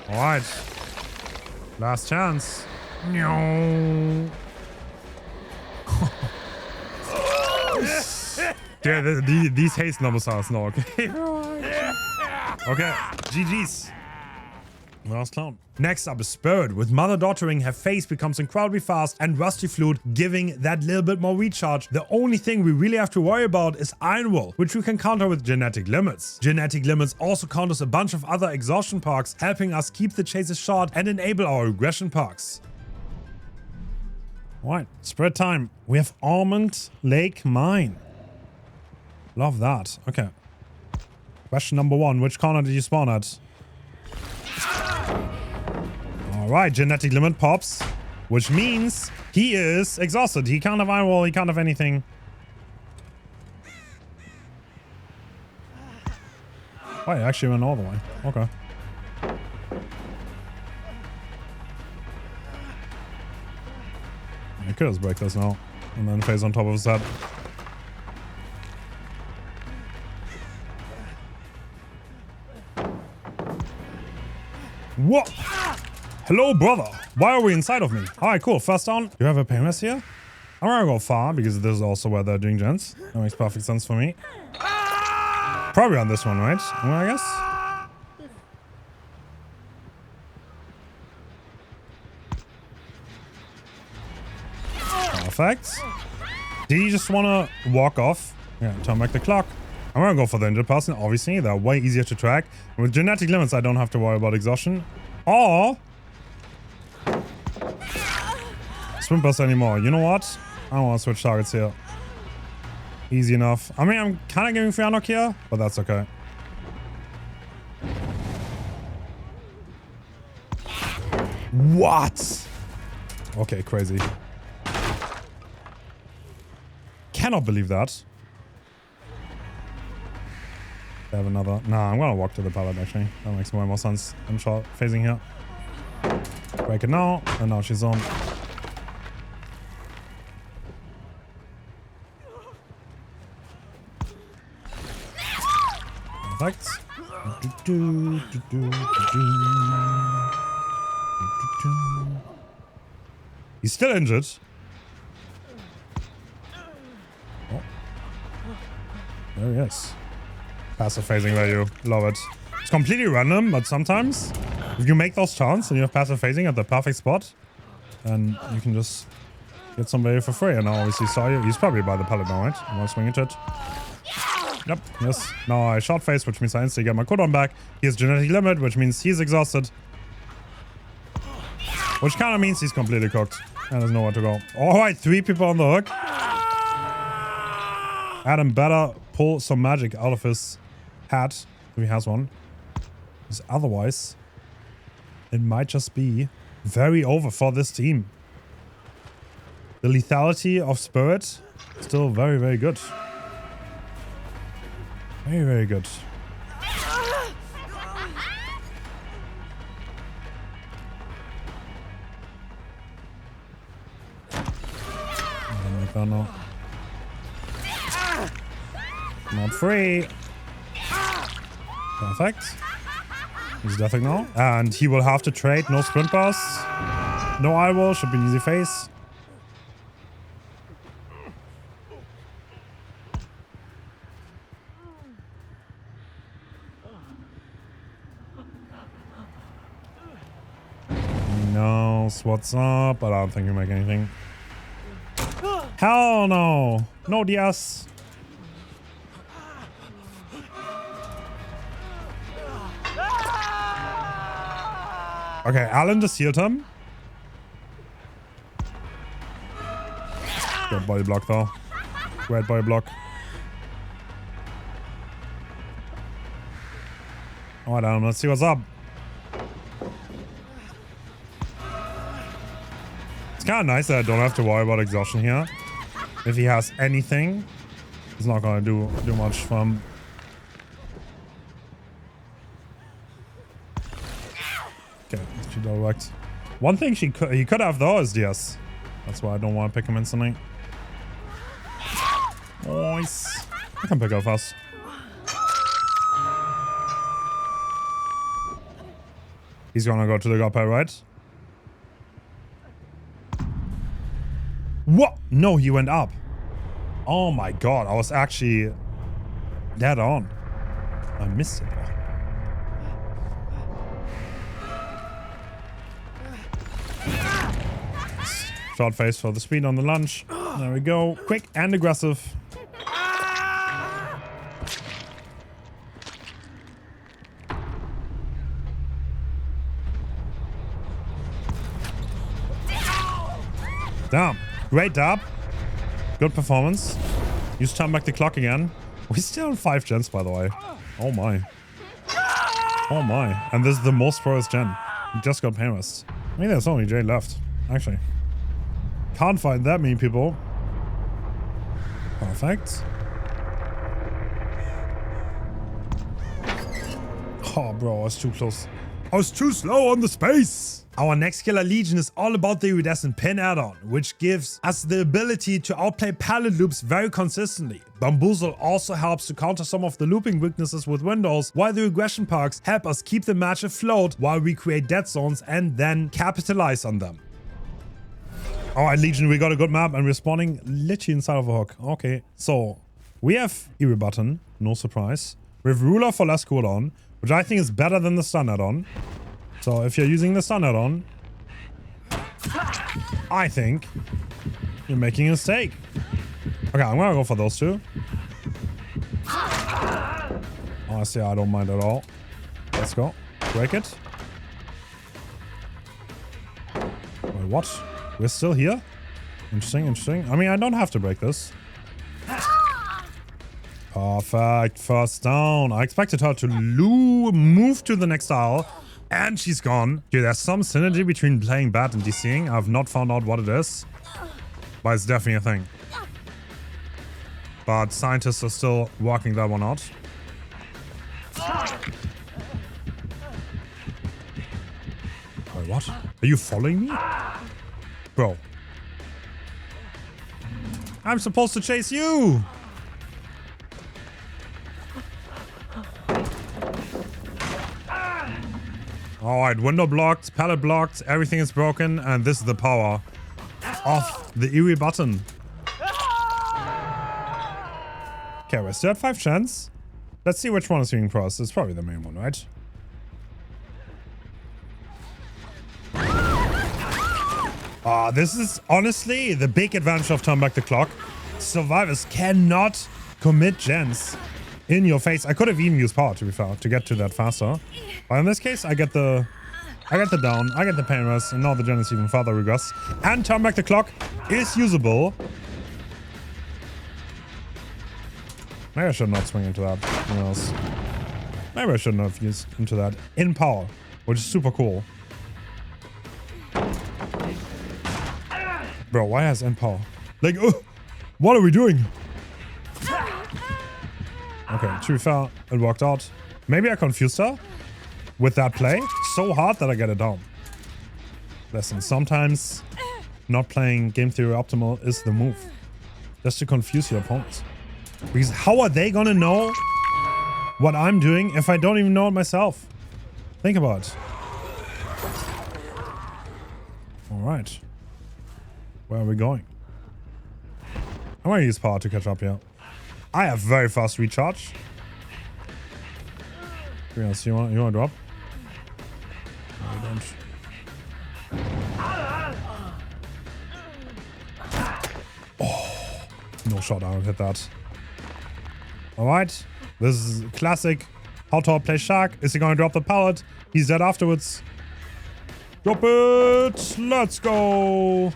Alright. Last chance. No. Yeah, these haste numbers are no, okay? Okay, GG's. Last clown. Next up is Spirit. With mother-daughtering, her face becomes incredibly fast and Rusty Flute giving that little bit more recharge. The only thing we really have to worry about is Iron Will, which we can counter with Genetic Limits. Genetic Limits also counters a bunch of other exhaustion perks, helping us keep the chases short and enable our aggression perks. Alright, Spirit time. We have Almond Lake Mine. Love that. Okay. Question number 1. Which corner did you spawn at? Alright, Genetic Limit pops. Which means he is exhausted. He can't have Iron Wall, he can't have anything. Oh, he actually went all the way. Okay. He could just break this now. And then phase on top of his head. What? Hello, brother. Why are we inside of me? Alright, cool. First down. Do you have a pain rest here? I'm gonna go far because this is also where they're doing gens. That makes perfect sense for me. Probably on this one, right? I guess. Perfect. Did you just want to walk off? Yeah, turn back the clock. I'm gonna go for the injured person, obviously. They're way easier to track. With Genetic Limits, I don't have to worry about exhaustion. Or Swim Burst anymore. You know what? I don't want to switch targets here. Easy enough. I mean, I'm kind of giving free unlock here, but that's okay. What? Okay, crazy. Cannot believe that. I have another. Nah, I'm gonna walk to the pallet actually. That makes more sense. I'm short phasing here. Break it now, and now she's on. Perfect. He's still injured. Oh. There he is. Passive phasing value. Love it. It's completely random, but sometimes if you make those turns and you have passive phasing at the perfect spot, then you can just get somebody for free. And now obviously saw you. He's probably by the pallet now, right? I'm gonna swing into it. Yep, yes. Now I short phase, which means I instantly get my cooldown back. He has Genetic Limit, which means he's exhausted. Which kind of means he's completely cooked. And there's nowhere to go. Alright, 3 people on the hook. Adam better pull some magic out of his hat, if he has one. Because otherwise, it might just be very over for this team. The lethality of Spirit, still very, very good. Very, very good. Make that now. Not free. Perfect. He's deathing now. And he will have to trade. No sprint burst. No eye roll. Should be an easy face. He knows what's up, but I don't think he'll make anything. Hell no. No DS. Okay, Alan just healed him. Good body block though. Great body block. Alright, Alan, let's see what's up. It's kind of nice that I don't have to worry about exhaustion here. If he has anything, he's not gonna do much for him. Okay, she double-backed. One thing he could have though is DS. That's why I don't want to pick him instantly. Nice. I can pick up fast. He's gonna go to the god pile, right? What? No, he went up. Oh my god, I was actually dead on. I missed it. Short face for the speed on the lunge. There we go. Quick and aggressive. Damn. Great dab. Good performance. Use turn back the clock again. We still have 5 gens, by the way. Oh my. Oh my. And this is the most proest gen. We just got Painrest. I mean, there's only Jay left, actually. Can't find that many people. Perfect. Oh, bro, I was too close. I was too slow on the space. Our next killer legion is all about the iridescent pin add-on, which gives us the ability to outplay pallet loops very consistently. Bamboozle also helps to counter some of the looping weaknesses with windows, while the regression perks help us keep the match afloat while we create dead zones and then capitalize on them. Alright, Legion, we got a good map and we're spawning literally inside of a hook. Okay, so we have Eerie Button, no surprise. We have Ruler for less cooldown, which I think is better than the stun add-on. So if you're using the stun add-on, I think you're making a mistake. Okay, I'm gonna go for those two. Honestly, I don't mind at all. Let's go. Break it. Wait, what? We're still here? Interesting, interesting. I mean, I don't have to break this. Perfect. First down. I expected her to move to the next tile. And she's gone. Dude, there's some synergy between playing bad and DCing. I've not found out what it is. But it's definitely a thing. But scientists are still working that one out. Wait, what? Are you following me? Bro. I'm supposed to chase you! Alright, window blocked, pallet blocked, everything is broken, and this is the power of the Eerie Button. Okay, we're still at 5 chance. Let's see which one is being crossed. It's probably the main one, right? This is honestly the big advantage of turn back the clock. Survivors cannot commit gens in your face. I could have even used power, to be fair, to get to that faster. But in this case, I get the down, I get the pain rest, and now the gen is even further regress. And turn back the clock is usable. Maybe I should not swing into that. Who knows? Maybe I shouldn't have used into that in power, which is super cool. Bro, why has end power? Like, what are we doing? Okay, to be fair, it worked out. Maybe I confused her with that play so hard that I get it down. Listen, sometimes not playing game theory optimal is the move. Just to confuse your opponents. Because how are they gonna know what I'm doing if I don't even know it myself? Think about it. Alright. Where are we going? I'm gonna use power to catch up here. I have very fast recharge. Yes, you wanna drop? No, you don't. Oh, no shot, I don't hit that. Alright. This is classic. How tall plays Shark. Is he gonna drop the pallet? He's dead afterwards. Drop it! Let's go!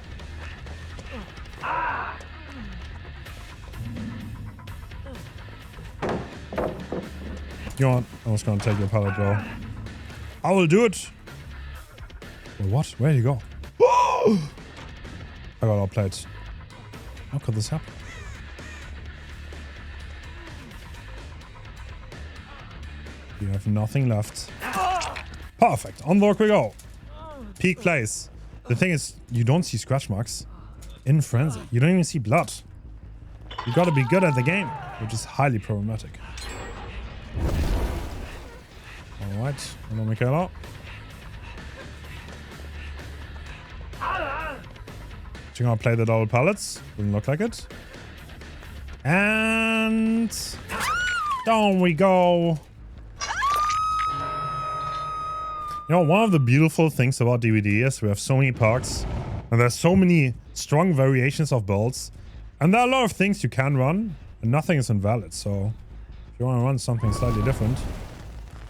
You know what? I was gonna take your pallet, bro. I will do it! Wait, what? Where did he go? I got outplayed. How could this happen? You have nothing left. Perfect. On the rock we go. Peak place. The thing is, you don't see scratch marks in Frenzy. You don't even see blood. You gotta be good at the game, which is highly problematic. Alright. Hello, Michaela. She's gonna play the double pallets. Doesn't look like it. And down we go. You know, one of the beautiful things about DVD is we have so many perks, and there's so many strong variations of builds, and there are a lot of things you can run, and nothing is invalid, so if you want to run something slightly different,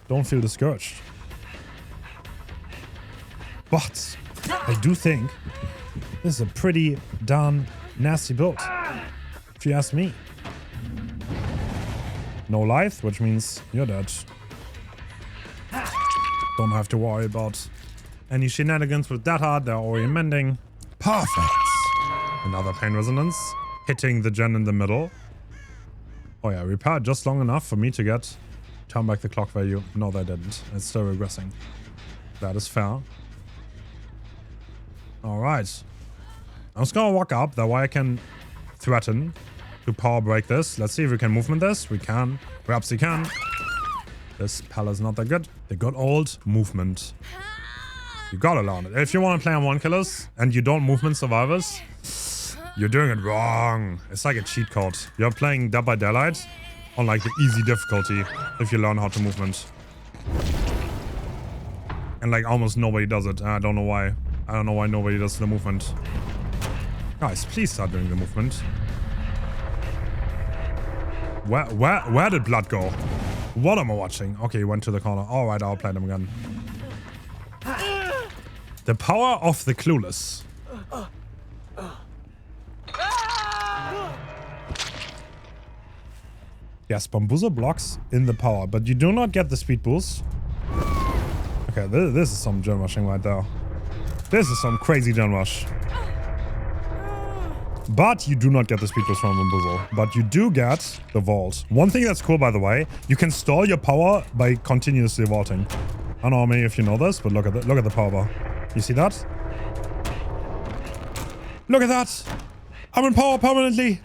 don't feel discouraged. But I do think this is a pretty darn nasty build, if you ask me. No life, which means you're dead. Don't have to worry about any shenanigans with data. They're already mending. Perfect. Another pain resonance. Hitting the gen in the middle. Oh yeah, repaired just long enough for me to get turn back the clock value. No, they didn't. It's still regressing. That is fair. Alright. I'm just gonna walk up. That way I can threaten to power break this. Let's see if we can movement this. We can. Perhaps we can. This pallet's not that good. The good old movement. You gotta learn it. If you want to play on one killers and you don't movement survivors, you're doing it wrong. It's like a cheat code. You're playing Dead by Daylight on like the easy difficulty if you learn how to movement. And like almost nobody does it. I don't know why. I don't know why nobody does the movement. Guys, please start doing the movement. Where did blood go? What am I watching? Okay, he went to the corner. Alright, I'll play them again. The power of the clueless. Yes, Bambuzo blocks in the power, but you do not get the speed boost. Okay, this is some gen rushing right there. This is some crazy gen rush. But you do not get the speed boost from Bambuzo. But you do get the vault. One thing that's cool, by the way, you can stall your power by continuously vaulting. I don't know how many of you know this, but look at the power bar. You see that? Look at that! I'm in power permanently!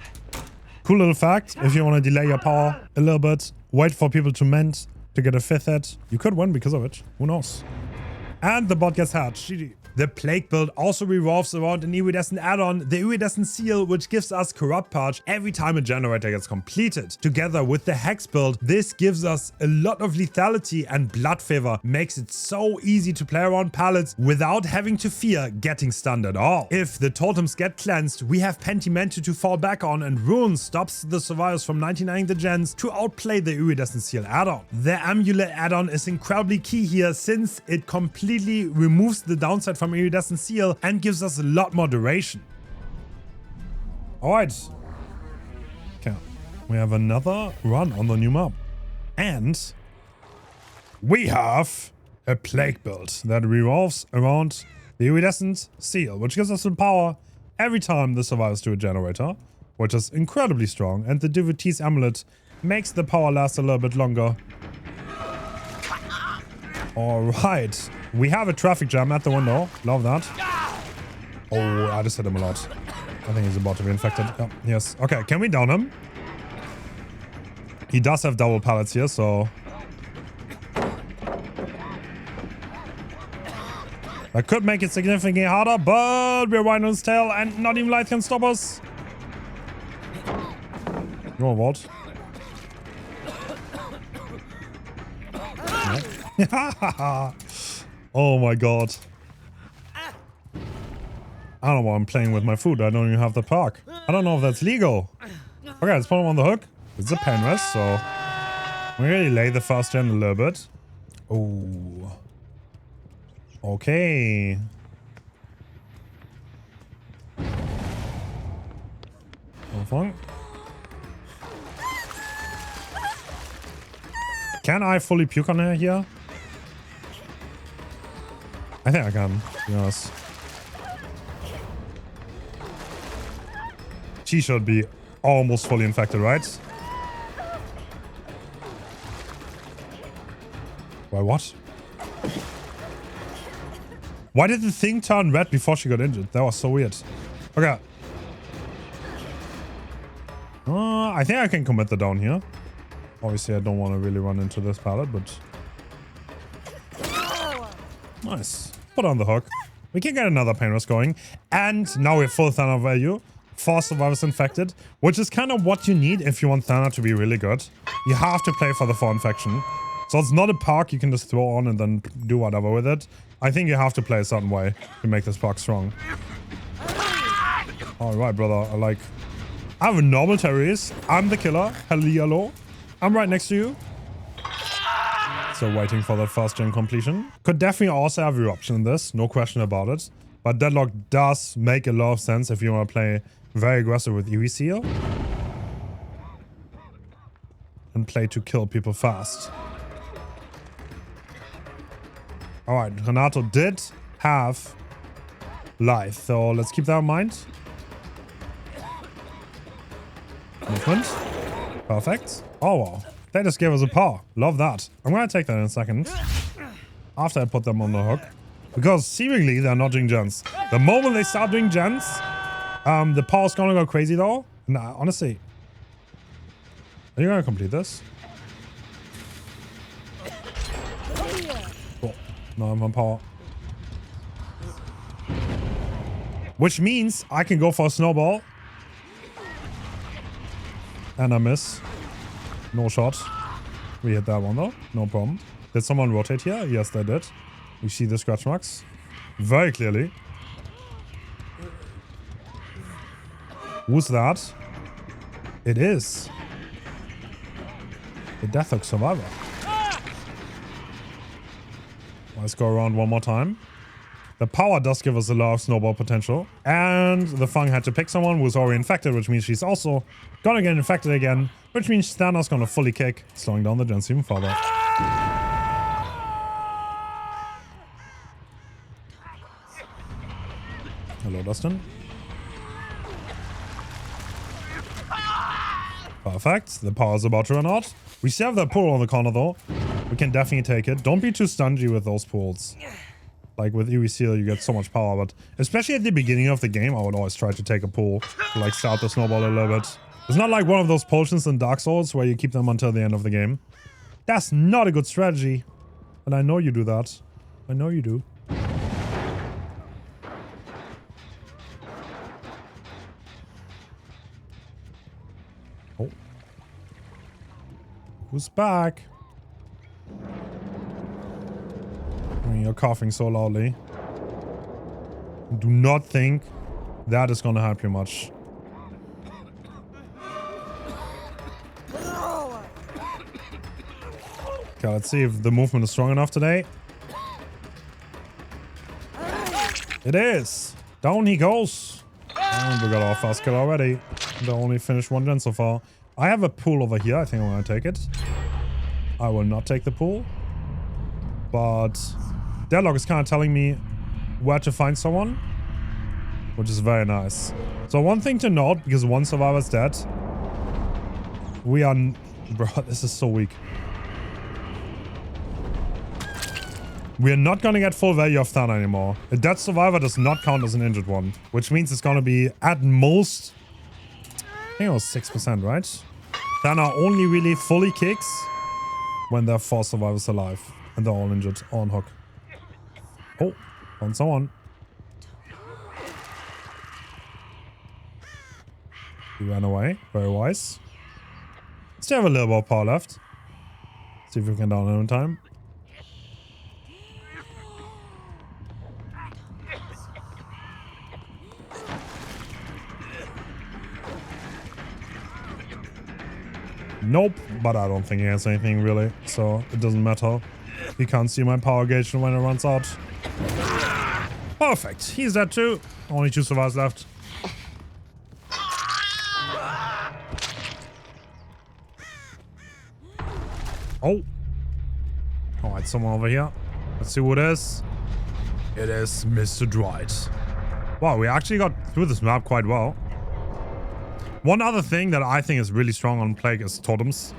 Cool little fact, if you want to delay your power a little bit, wait for people to mend to get a 5th hit, you could win because of it. Who knows? And the bot gets hatched. GG. The Plague build also revolves around an iridescent add-on, the iridescent seal, which gives us Corrupt Purge every time a generator gets completed. Together with the Hex build, this gives us a lot of lethality, and Blood Favor makes it so easy to play around pallets without having to fear getting stunned at all. If the totems get cleansed, we have Pentimento to fall back on, and Ruin stops the survivors from 99ing the gens to outplay the iridescent seal add-on. The Amulet add-on is incredibly key here, since it completely removes the downside from iridescent seal and gives us a lot more duration. Alright. Okay. We have another run on the new map. And we have a Plague build that revolves around the iridescent seal, which gives us the power every time the survivors do a generator, which is incredibly strong, and the Devotee's Amulet makes the power last a little bit longer. Alright. We have a traffic jam at the window. Love that. Oh, I just hit him a lot. I think he's about to be infected. Oh, yes. Okay, can we down him? He does have double pallets here, so That could make it significantly harder, but we're right on his tail and not even light can stop us. You know what? No. Oh my god. I don't know why I'm playing with my food. I don't even have the park. I don't know if that's legal. Okay, let's put him on the hook. It's a pen rest, so we really lay the first gen a little bit. Oh. Okay. Fun. Can I fully puke on her here? I think I can, to be honest. She should be almost fully infected, right? Why, what? Why did the thing turn red before she got injured? That was so weird. Okay. I think I can commit the down here. Obviously, I don't want to really run into this pallet, but... Nice. Put on the hook. We can get another pain rest going. And now we have full Thana value. 4 survivors infected, which is kind of what you need if you want Thana to be really good. You have to play for the 4 infection. So it's not a perk you can just throw on and then do whatever with it. I think you have to play a certain way to make this perk strong. Alright, brother. I have a normal terrorist. I'm the killer. Hello. I'm right next to you. So waiting for that first gen completion. Could definitely also have your option in this. No question about it. But Deadlock does make a lot of sense if you want to play very aggressive with EV Seal. And play to kill people fast. Alright, Renato did have life. So let's keep that in mind. Movement. Perfect. Oh wow. They just gave us a paw. Love that. I'm gonna take that in a second. After I put them on the hook. Because seemingly they're not doing gens. The moment they start doing gens, the paw is gonna go crazy though. Nah, honestly. Are you gonna complete this? Cool. No, I'm on power. Which means I can go for a snowball. And I miss. No shot. We hit that one though. No problem. Did someone rotate here? Yes, they did. We see the scratch marks very clearly. Who's that? It is the Deathlock survivor. Let's go around one more time. The power does give us a lot of snowball potential. And the Fang had to pick someone who's already infected, which means she's also gonna get infected again, which means Thana's gonna fully kick, slowing down the gens even further. Hello, Dustin. Perfect. The power is about to run out. We still have that pool on the corner though. We can definitely take it. Don't be too stingy with those pools. Like with EV Seal, you get so much power, but especially at the beginning of the game, I would always try to take a pool to like start the snowball a little bit. It's not like one of those potions in Dark Souls where you keep them until the end of the game. That's not a good strategy. And I know you do that. I know you do. Oh. Who's back? You're coughing so loudly. Do not think that is gonna help you much. Okay, let's see if the movement is strong enough today. It is! Down he goes! And we got our first kill already. They only finished one gen so far. I have a pool over here. I think I'm gonna take it. I will not take the pool. But Deadlock is kind of telling me where to find someone, which is very nice. So one thing to note, because one survivor's dead, we are... Bro, this is so weak. We are not going to get full value of Thana anymore. A dead survivor does not count as an injured one, which means it's going to be at most... I think it was 6%, right? Thana only really fully kicks when there are 4 survivors alive and they're all injured on hook. Oh, Found someone. He ran away. Very wise. Still have a little more power left. See if we can down him in time. Nope, but I don't think he has anything really, so it doesn't matter. He can't see my power gauge when it runs out. Perfect, he's dead too. Only 2 survivors left. Oh. Alright, someone over here. Let's see who it is. It is Mr. Dwight. Wow, we actually got through this map quite well. One other thing that I think is really strong on Plague is totems.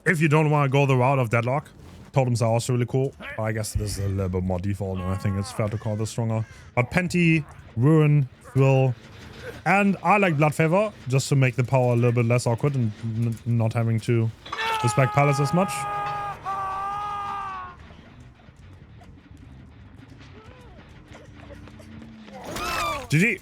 If you don't want to go the route of Deadlock, totems are also really cool. But I guess this is a little bit more default, and I think it's fair to call this stronger. But Penty, Ruin, Thrill, and I like Blood Favor, just to make the power a little bit less awkward and not having to respect palace as much. GG.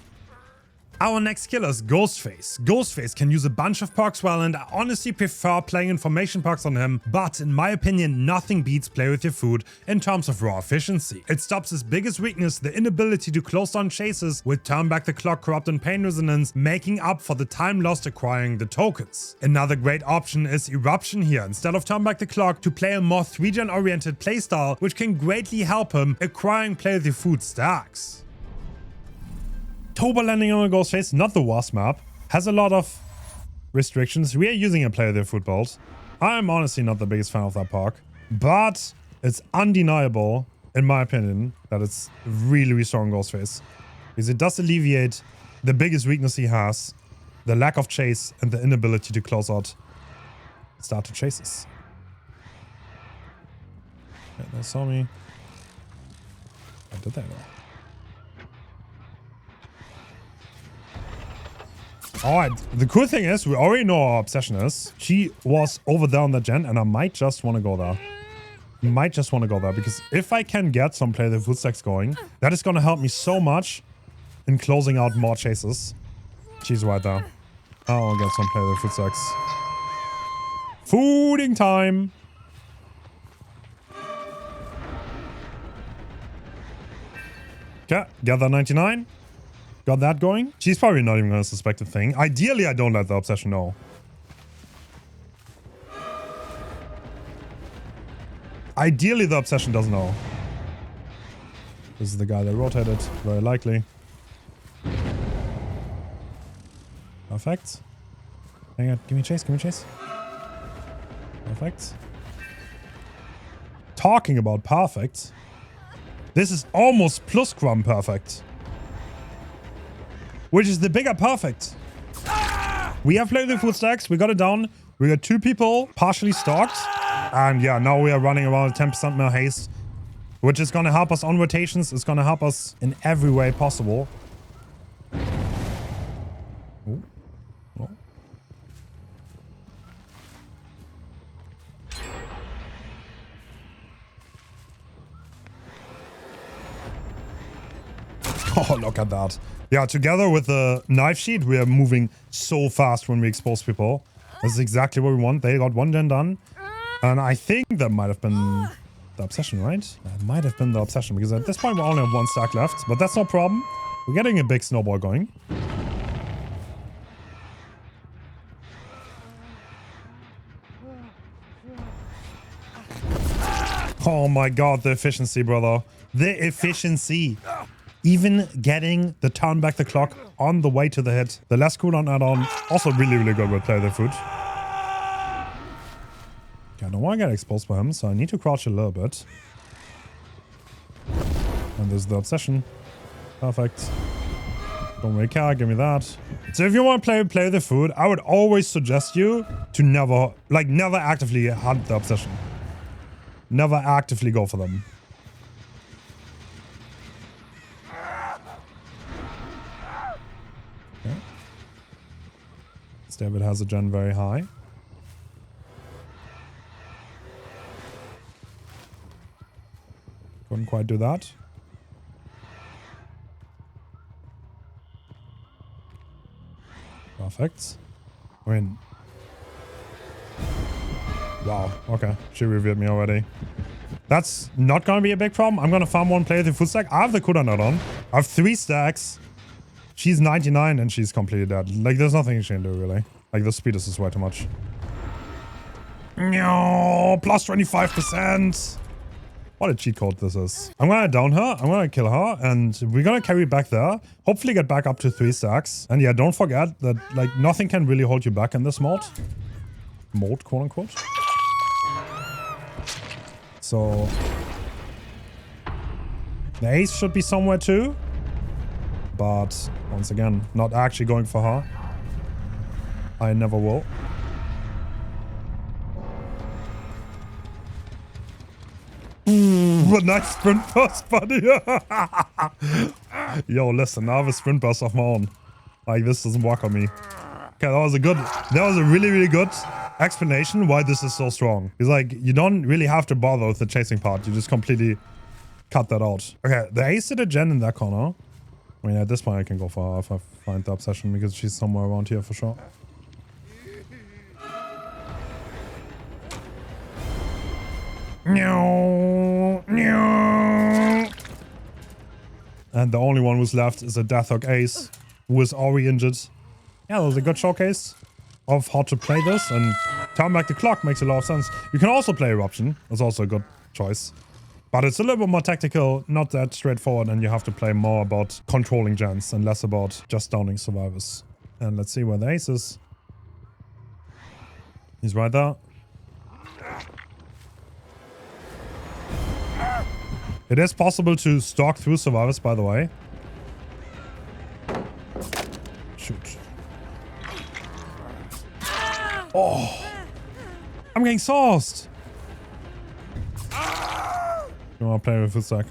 Our next killer is Ghostface. Ghostface can use a bunch of perks well, and I honestly prefer playing information perks on him, but in my opinion, nothing beats play with your food in terms of raw efficiency. It stops his biggest weakness, the inability to close down chases, with Turn Back the Clock, Corrupt, and Pain Resonance, making up for the time lost acquiring the tokens. Another great option is Eruption here, instead of Turn Back the Clock, to play a more 3-gen oriented playstyle, which can greatly help him acquiring play with your food stacks. Toba landing on a Ghostface, not the worst map, has a lot of restrictions. We are using a play with your food build. I'm honestly not the biggest fan of that park, but it's undeniable, in my opinion, that it's really, really strong Ghostface. Because it does alleviate the biggest weakness he has, the lack of chase and the inability to close out starter chases. Okay, they saw me. How did they know? Alright, the cool thing is, we already know our obsession is. She was over there on the gen, and I might just want to go there. Because if I can get some play the food stacks going, that is going to help me so much in closing out more chases. She's right there. I'll get some play the food stacks. Fooding time! Okay, gather 99. Got that going. She's probably not even going to suspect a thing. Ideally, I don't let the obsession know. Ideally, the obsession doesn't know. This is the guy that rotated. Very likely. Perfect. Hang on. Give me chase. Give me chase. Perfect. Talking about perfect. This is almost plus scrum perfect. Which is the bigger perfect. We have played the food stacks. We got it down. We got 2 people partially stalked. And yeah, now we are running around 10% more haste. Which is going to help us on rotations. It's going to help us in every way possible. Ooh. Oh. Oh, look at that. Yeah, together with the knife sheet, we are moving so fast when we expose people. This is exactly what we want. They got 1 gen done. And I think that might have been the obsession, right? That might have been the obsession, because at this point we only have 1 stack left. But that's no problem. We're getting a big snowball going. Oh my god, the efficiency, brother. The efficiency. Even getting the Turn Back the Clock on the way to the hit. The last cooldown add-on, also really, really good with Play the Food. Okay, I don't want to get exposed by him, so I need to crouch a little bit. And there's the obsession. Perfect. Don't really care, give me that. So if you want to play the food, I would always suggest you to never actively hunt the obsession. Never actively go for them. Okay. David has a gen very high. quite do that. Perfect. I mean... Wow, okay. She revealed me already. That's not gonna be a big problem. I'm gonna farm one player with the food stack. I have the cooldown not on. I have 3 stacks. She's 99 and she's completely dead. Like, there's nothing she can do, really. Like, the speed is just way too much. No, plus 25%. What a cheat code this is. I'm gonna down her, I'm gonna kill her, and we're gonna carry back there. Hopefully get back up to 3 stacks. And yeah, don't forget that, like, nothing can really hold you back in this mode. Mode, quote unquote. So... the ace should be somewhere too. But, once again, not actually going for her. I never will. What a nice sprint burst, buddy. Yo, listen, I have a sprint burst of my own. Like, this doesn't work on me. Okay, that was a really, really good explanation why this is so strong. It's like, you don't really have to bother with the chasing part. You just completely cut that out. Okay, the ace did a gen in that corner. I mean, at this point I can go for her if I find the obsession, because she's somewhere around here for sure. And the only one who's left is a Deathhawk Ace, who is already injured. Yeah, that was a good showcase of how to play this, and turn back the clock makes a lot of sense. You can also play Eruption. That's also a good choice. But it's a little bit more tactical, not that straightforward, and you have to play more about controlling gens and less about just downing survivors. And let's see where the ace is. He's right there. It is possible to stalk through survivors, by the way. Shoot. Oh! I'm getting sauced! You want to play with food stack?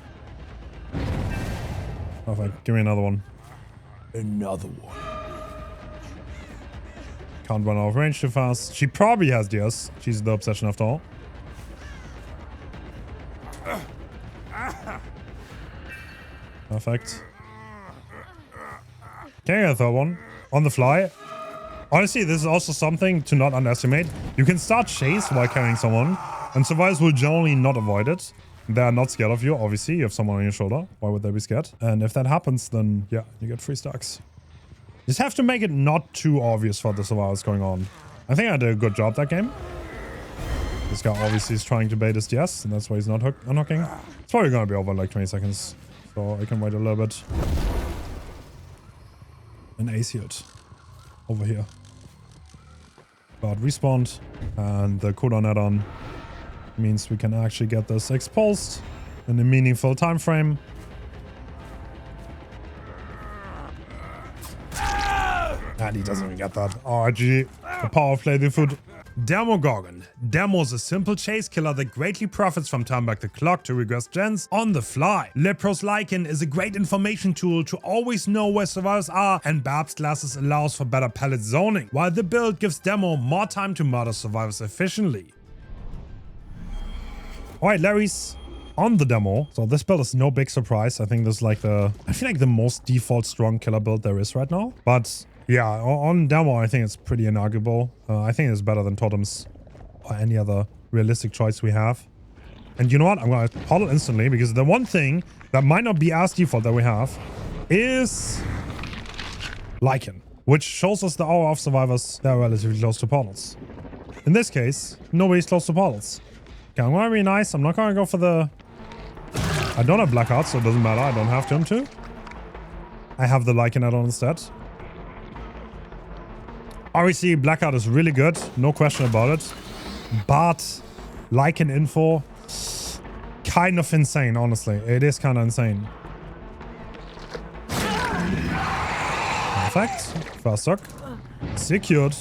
Perfect. Give me another one. Another one. Can't run out of range too fast. She probably has DS. She's the obsession after all. Perfect. Can I get a third one? On the fly? Honestly, this is also something to not underestimate. You can start chase while carrying someone, and survivors will generally not avoid it. They are not scared of you, obviously. You have someone on your shoulder. Why would they be scared? And if that happens, then yeah, you get 3 stacks. You just have to make it not too obvious for the survivors going on. I think I did a good job that game. This guy obviously is trying to bait his DS, and that's why he's not unhooking. It's probably gonna be over in like 20 seconds. So I can wait a little bit. An ace healed. Over here. But respawned. And the cooldown add-on means we can actually get this exposed in a meaningful time frame. And he doesn't even get that. Oh, GG. The power of play the food. Demogorgon. Demo is a simple chase killer that greatly profits from turn back the clock to regress gens on the fly. Lepro's Lycan is a great information tool to always know where survivors are, and Barb's glasses allows for better pallet zoning, while the build gives Demo more time to murder survivors efficiently. Alright, Larry's on the demo. So this build is no big surprise. I think this is like I feel like the most default strong killer build there is right now. But yeah, on demo, I think it's pretty inarguable. I think it's better than Totems or any other realistic choice we have. And you know what? I'm going to puddle instantly, because the one thing that might not be as default that we have is Lycan, which shows us the hour of survivors that are relatively close to portals. In this case, nobody's close to portals. Okay, I'm going to be nice. I'm not going to go for the... I don't have Blackheart, so it doesn't matter. I don't have to him too. I have the Lycan add-on instead. Obviously, Blackheart is really good. No question about it. But Lycan info, kind of insane, honestly. It is kind of insane. Perfect. First hook. Secured.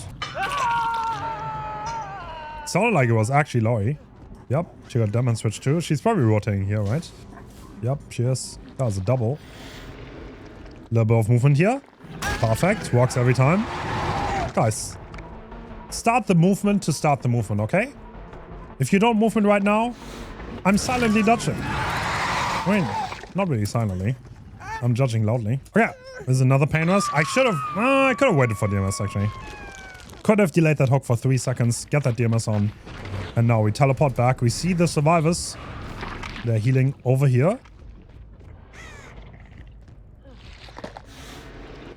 Sounded like it was actually Lori. Yep, she got Demon Switch too. She's probably rotating here, right? Yep, she is. That was a double. Little bit of movement here. Perfect. Works every time. Guys, start the movement to start the movement, okay? If you don't movement right now, I'm silently dodging. I mean, not really silently. I'm judging loudly. Okay, there's another pain rest. I should have... I could have waited for DMS, actually. Could have delayed that hook for 3 seconds. Get that DMS on. And now we teleport back. We see the survivors. They're healing over here.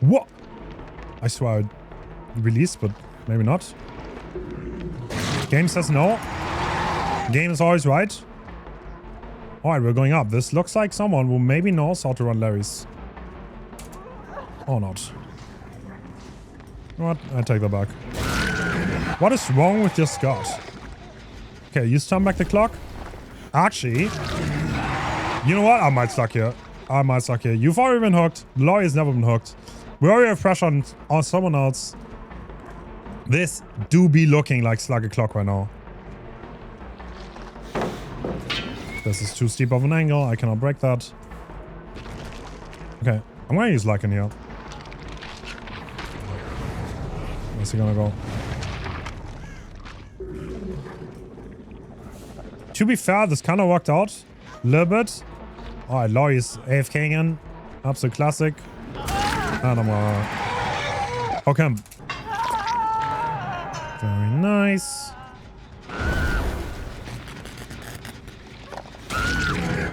What? I swear I released, but maybe not. Game says no. Game is always right. Alright, we're going up. This looks like someone who maybe knows how to run Larry's. Or not. What? I take that back. What is wrong with your Scott? Okay, you turn back the clock. Actually, you know what? I might suck here. I might suck here. You've already been hooked. Laurie has never been hooked. We already have pressure on someone else. This do be looking like slug a clock right now. This is too steep of an angle. I cannot break that. Okay, I'm gonna use Lycan here. Where's he gonna go? To be fair, this kind of worked out a little bit. Alright, Laurie's AFK again. Absolute classic. And I'm gonna hook him. Very nice.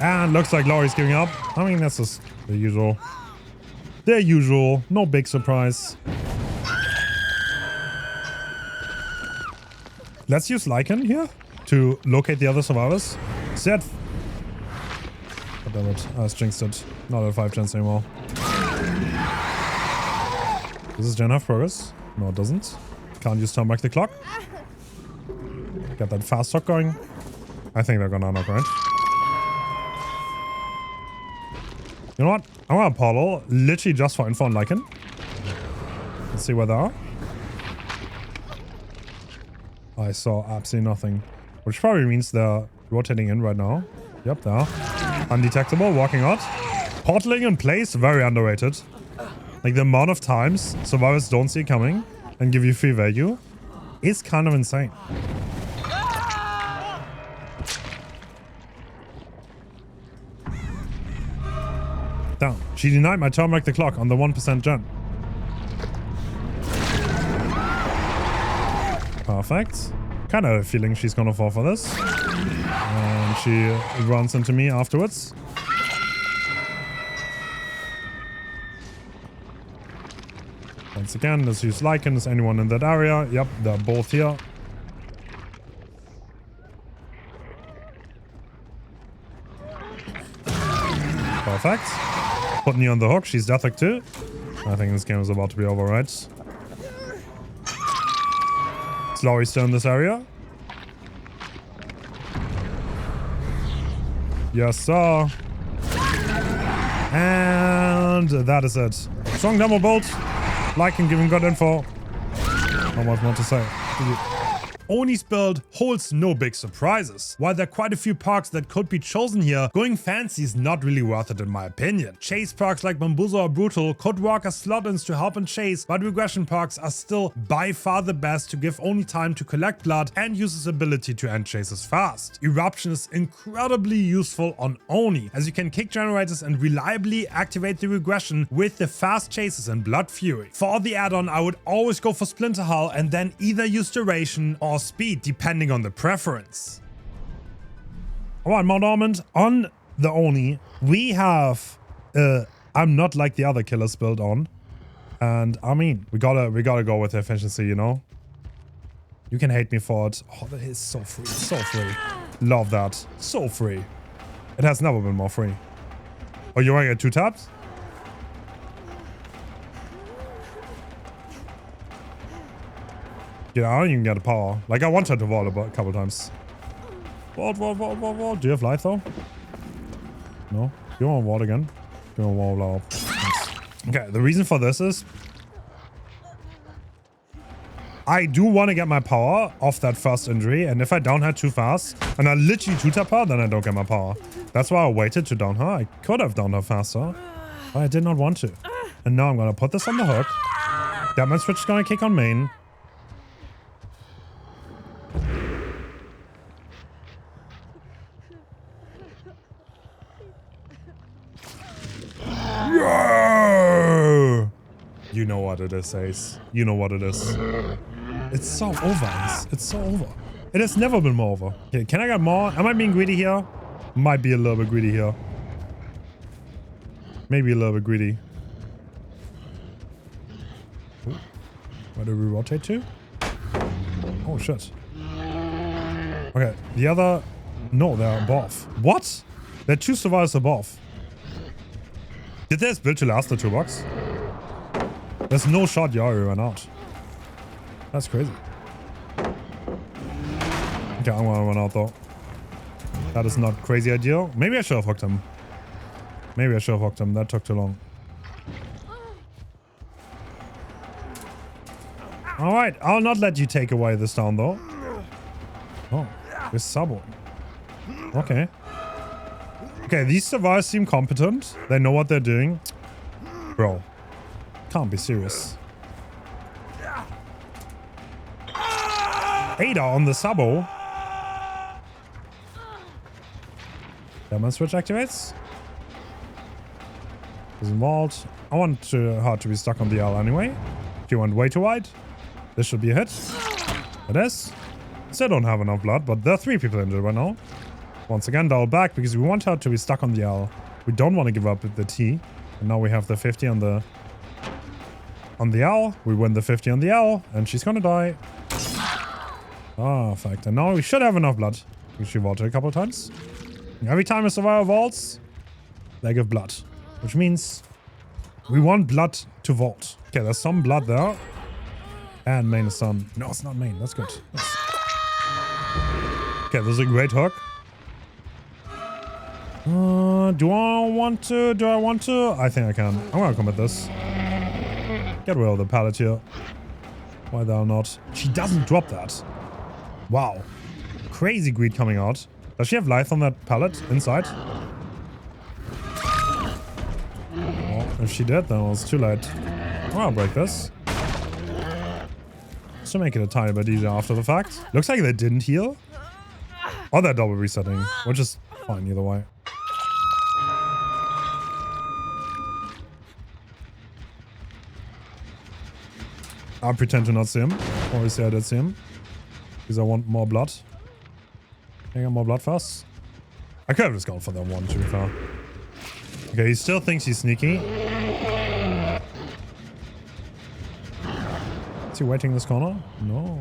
And looks like Laurie's giving up. I mean, that's just the usual. The usual. No big surprise. Let's use Lycan here to locate the other survivors. Set. God damn it. I jinxed it. Not a 5 chance anymore. Does this gen have progress? No, it doesn't. Can't use turn back the clock. Get that fast hook going. I think they're gonna knock, right? You know what? I'm gonna portal literally just for info on Lycan. Let's see where they are. I saw absolutely nothing. Which probably means they're rotating in right now. Yep, they are. Undetectable, walking out. Portaling in place, very underrated. Like the amount of times survivors don't see it coming and give you free value is kind of insane. Down. She denied my turn back the clock on the 1% gen. Perfect. Kind of a feeling she's gonna fall for this. And she runs into me afterwards. Once again, let's use Lycan. Is anyone in that area? Yep, they're both here. Perfect. Putting you on the hook. She's Deathlick too. I think this game is about to be over, right? Is Laurie still in this area? Yes, sir. And that is it. Strong demo bolt. Lycan giving good info. Not much more to say. Oni's build holds no big surprises. While there are quite a few perks that could be chosen here, going fancy is not really worth it in my opinion. Chase perks like Bamboozle or Brutal could work as slot-ins to help in chase, but regression perks are still by far the best to give Oni time to collect blood and use his ability to end chases fast. Eruption is incredibly useful on Oni, as you can kick generators and reliably activate the regression with the fast chases and Blood Fury. For the add-on, I would always go for Splinter Hull and then either use Duration or Speed, depending on the preference. Alright, Mount Almond, on the Oni, we have I'm not like the other killers build on. And I mean, we gotta go with efficiency, you know? You can hate me for it. Oh, that is so free, so free. Love that. So free. It has never been more free. Oh, you want to get 2 taps? Yeah, I don't even get a power. Like, I wanted to vault a couple times. Vault. Do you have life, though? No? You want to vault again? You want to vault out. Okay, the reason for this is I do want to get my power off that first injury, and if I down her too fast, and I literally 2-tap her, then I don't get my power. That's why I waited to down her. I could have downed her faster, but I did not want to. And now I'm going to put this on the hook. That man switch is going to kick on main. You know what it is, Ace. You know what it is. It's so over, Ace. It's so over. It has never been more over. Okay, can I get more? Am I being greedy here? Might be a little bit greedy here. Maybe a little bit greedy. Ooh. Where do we rotate to? Oh, shit. Okay, the other... No, they're above. What? There are 2 survivors above. Did this build to last the toolbox? There's no shot Yari ran out. That's crazy. Okay, I'm gonna run out though. That is not crazy ideal. Maybe I should have hooked him. Maybe I should have hooked him. That took too long. Alright, I'll not let you take away this down though. Oh, with Sabo. Okay. Okay, these survivors seem competent. They know what they're doing. Bro. Can't be serious. Ada on the Sabo. Diamond switch activates. Is involved. I want her to be stuck on the L anyway. She went way too wide. This should be a hit. It is. Still don't have enough blood, but there are 3 people injured right now. Once again, double back because we want her to be stuck on the L. We don't want to give up the T. And now we have the 50 on the L. We win the 50 on the L, and she's gonna die. Ah, fact. And now we should have enough blood. She vaulted a couple of times. Every time a survivor vaults, they give blood. Which means we want blood to vault. Okay, there's some blood there. And main is done. No, it's not main. That's good. Okay, this is a great hook. Do I want to? Do I want to? I think I can. I'm gonna commit this. Get rid of the pallet here. Why the hell not? She doesn't drop that. Wow. Crazy greed coming out. Does she have life on that pallet inside? Oh, if she did, then it was too late. I'll break this. Just to make it a tiny bit easier after the fact. Looks like they didn't heal. Or they're double resetting, which is fine either way. I'll pretend to not see him. Obviously I did see him. Because I want more blood. Can I get more blood first? I could have just gone for that one, to be fair. Okay, he still thinks he's sneaky. Is he waiting this corner? No.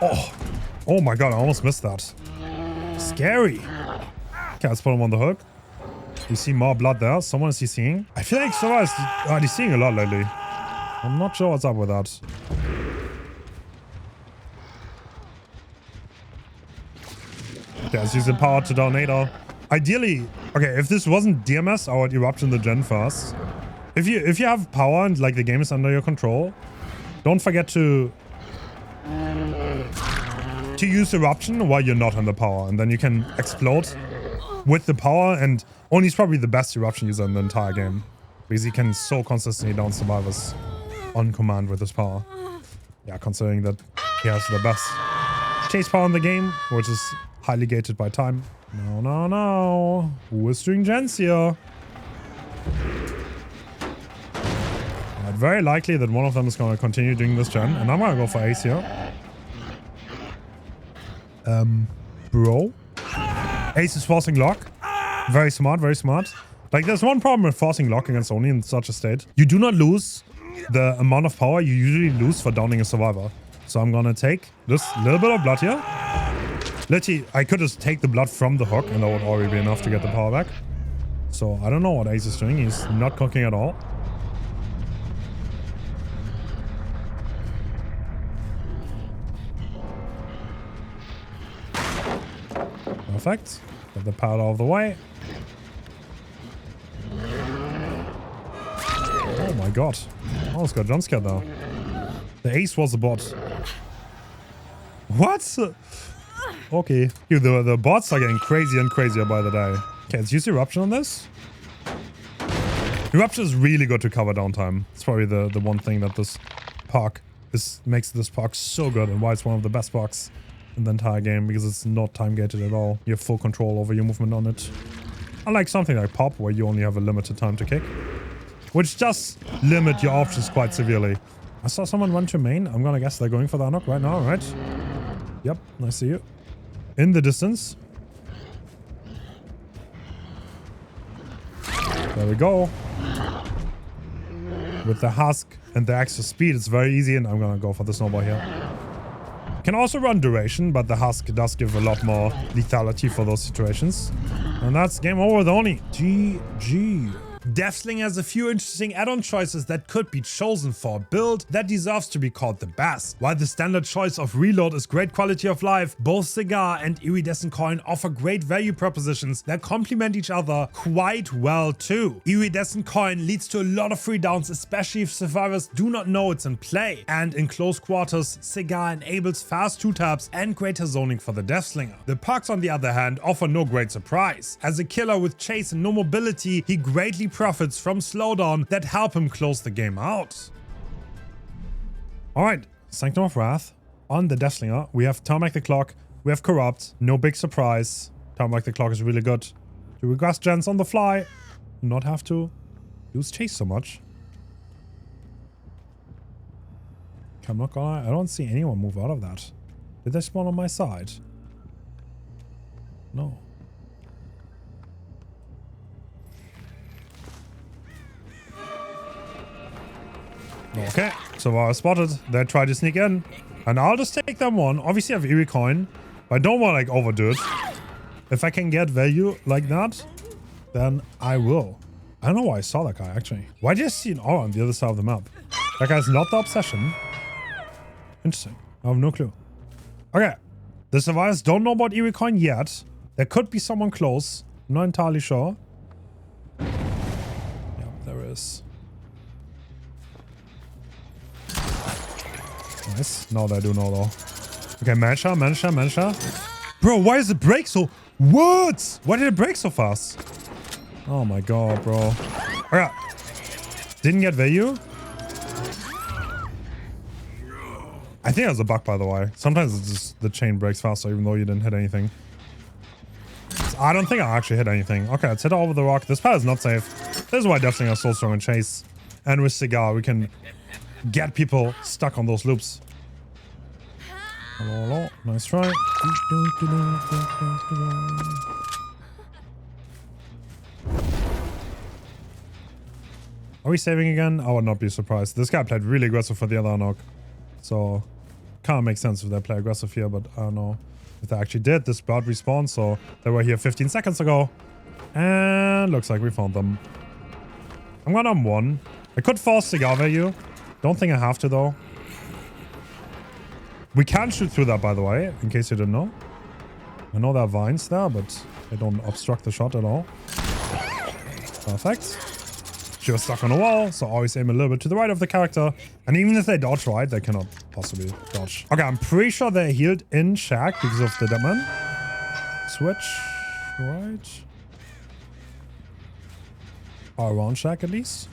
Oh. Oh my god, I almost missed that. Scary. Okay, let's put him on the hook. You see more blood there. Someone is he seeing? I feel like someone is he's seeing a lot lately. I'm not sure what's up with that. Okay, let's use the power to Tornado. Ideally, okay, if this wasn't DMS, I would eruption the gen first. If you have power and like the game is under your control, don't forget to use eruption while you're not under power, and then you can explode with the power. And Oni's probably the best eruption user in the entire game because he can so consistently down survivors on command with his power. Yeah, considering that he has the best chase power in the game, which is highly gated by time. No, no, no. Who is doing gens here? Very likely that one of them is going to continue doing this gen, and I'm going to go for Ace here. Bro. Ace is forcing lock. Very smart, very smart. Like, there's one problem with forcing lock against Oni in such a state. You do not lose the amount of power you usually lose for downing a survivor. So I'm going to take this little bit of blood here. Literally, I could just take the blood from the hook, and that would already be enough to get the power back. So I don't know what Ace is doing. He's not cooking at all. Perfect. Get the power out of the way. Oh my god. I almost got jump scared now. The Ace was the bot. What? Okay. Dude, the bots are getting crazier and crazier by the day. Okay, let's use Eruption on this. Eruption is really good to cover downtime. It's probably the one thing that this park makes this park so good, and why it's one of the best parks in the entire game because it's not time gated at all. You have full control over your movement on it. Unlike something like Pop, where you only have a limited time to kick, which does limit your options quite severely. I saw someone run to main. I'm gonna guess they're going for the unlock right now, right? Yep, I see you. In the distance. There we go. With the husk and the extra speed, it's very easy, and I'm gonna go for the snowball here. Can also run duration, but the husk does give a lot more lethality for those situations. And that's game over with Oni. GG. Deathslinger has a few interesting add-on choices that could be chosen for a build that deserves to be called the best. While the standard choice of reload is great quality of life, both Cigar and Iridescent Coin offer great value propositions that complement each other quite well too. Iridescent Coin leads to a lot of free downs, especially if survivors do not know it's in play. And in close quarters, Cigar enables fast 2-taps and greater zoning for the Deathslinger. The perks, on the other hand, offer no great surprise. As a killer with chase and no mobility, he greatly profits from slowdown that help him close the game out. Alright, Sanctum of Wrath. On the Deathslinger, we have Turn Back the Clock, we have Corrupt, no big surprise. Turn Back the Clock is really good. Do request gens on the fly, not have to use chase so much. I'm not gonna, I don't see anyone move out of that. Did they spawn on my side? No. Okay, so I spotted. They tried to sneak in. And I'll just take them one. Obviously I have Eerie Coin, but I don't want to like overdo it. If I can get value like that, then I will. I don't know why I saw that guy actually. Why did I see an aura on the other side of the map? That guy's not the obsession. Interesting. I have no clue. Okay. The survivors don't know about Eerie Coin yet. There could be someone close. I'm not entirely sure. Yeah, there is. Nice. Now they do know though. Okay, Mancha. Bro, why does it break so... What? Why did it break so fast? Oh my god, bro. Okay. Didn't get value. I think that's a bug, by the way. Sometimes it's just the chain breaks faster even though you didn't hit anything. I don't think I actually hit anything. Okay, let's hit over the rock. This pad is not safe. This is why Deathslinger is so strong in chase. And with Cigar, we can get people stuck on those loops. Hello. Nice try. Are we saving again? I would not be surprised. This guy played really aggressive for the other knock. So, kind of makes sense if they play aggressive here, but I don't know if they actually did. This bird respawned, so they were here 15 seconds ago. And looks like we found them. I'm gonna one. I could force Cigar value. Don't think I have to, though. We can shoot through that, by the way, in case you didn't know. I know there are vines there, but they don't obstruct the shot at all. Perfect. She was stuck on a wall, so always aim a little bit to the right of the character. And even if they dodge right, they cannot possibly dodge. Okay, I'm pretty sure they're healed in Shack because of the Deadman. Switch. Right. Or around Shack, at least.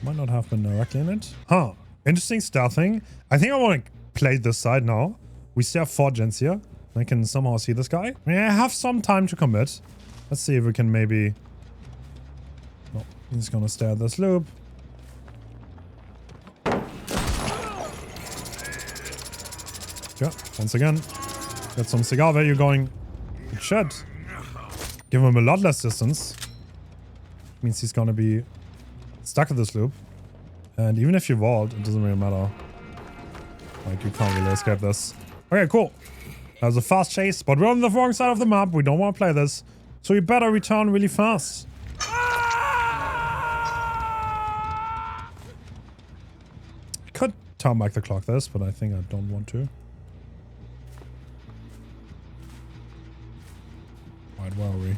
Might not have been directly in it. Huh. Interesting stealthing. I think I want to play this side now. We still have 4 gens here. I can somehow see this guy. I mean, I have some time to commit. Let's see if we can maybe... No, he's gonna stay at this loop. Yeah, once again. Get some Cigar value going. Good shit. Give him a lot less distance. Means he's gonna be stuck at this loop. And even if you vault, it doesn't really matter. Like, you can't really escape this. Okay, cool. That was a fast chase, but we're on the wrong side of the map. We don't want to play this. So we better return really fast. I could turn back the clock this, but I think I don't want to. Right, where are we?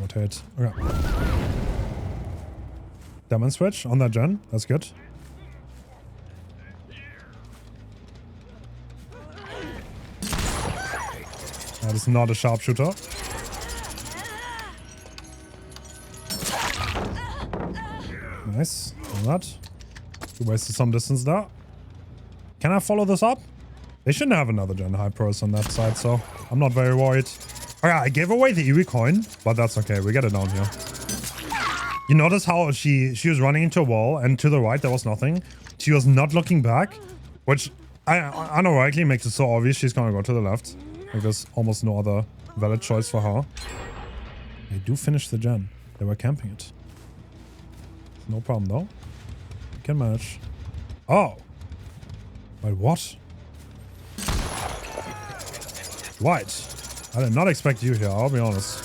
Rotate. Okay. Demon switch on that gen. That's good. That is not a sharpshooter. Nice. On that. We wasted some distance there. Can I follow this up? They shouldn't have another Gen High Pros on that side, so I'm not very worried. Okay, I gave away the Eevee coin, but that's okay. We get it down here. You notice how she was running into a wall, and to the right there was nothing. She was not looking back, which unironically makes it so obvious she's gonna go to the left. Like there's almost no other valid choice for her. They do finish the gen. They were camping it. No problem though. We can manage. Oh. Wait, what? Blight. I did not expect you here, I'll be honest.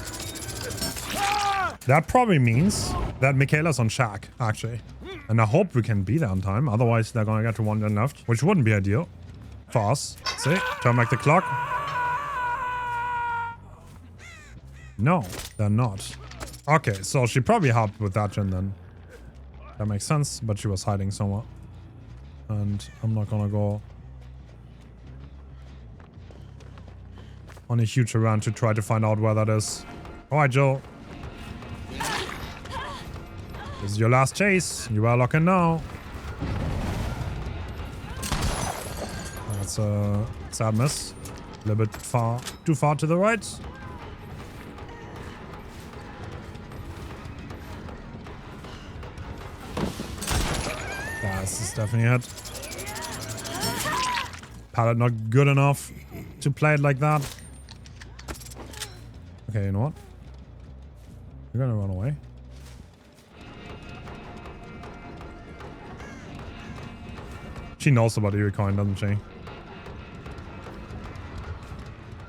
That probably means that Michaela's on shack, actually. And I hope we can be there on time, otherwise they're gonna get to one gen left, which wouldn't be ideal for us. See? Turn back the clock. No, they're not. Okay, so she probably helped with that gen then. That makes sense, but she was hiding somewhere. And I'm not gonna go on a huge run to try to find out where that is. Alright, Joe. This is your last chase. You are locking now. That's a sad miss. A little bit too far to the right. This is definitely it. Palette not good enough to play it like that. Okay, you know what? You're gonna run away. She knows about the coin, doesn't she?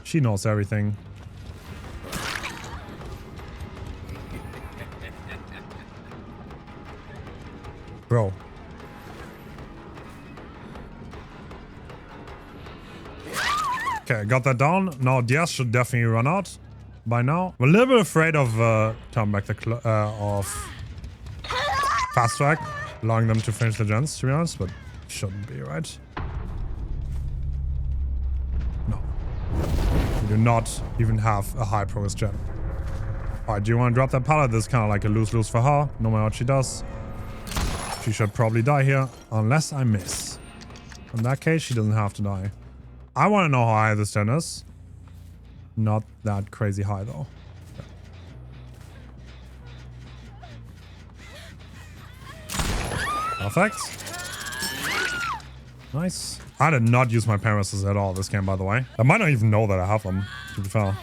She knows everything. Bro. Okay, got that down. Now Diaz should definitely run out by now. I'm a little bit afraid of turn back the of fast track, allowing them to finish the gens, to be honest, but shouldn't be, right? No. We do not even have a high progress gen. Alright, do you want to drop that pallet? This is kind of like a lose-lose for her, no matter what she does. She should probably die here, unless I miss. In that case, she doesn't have to die. I want to know how high this gen is. Not that crazy high, though. Yeah. Perfect. Nice. I did not use my Paralysis at all this game, by the way. I might not even know that I have them, to be fair.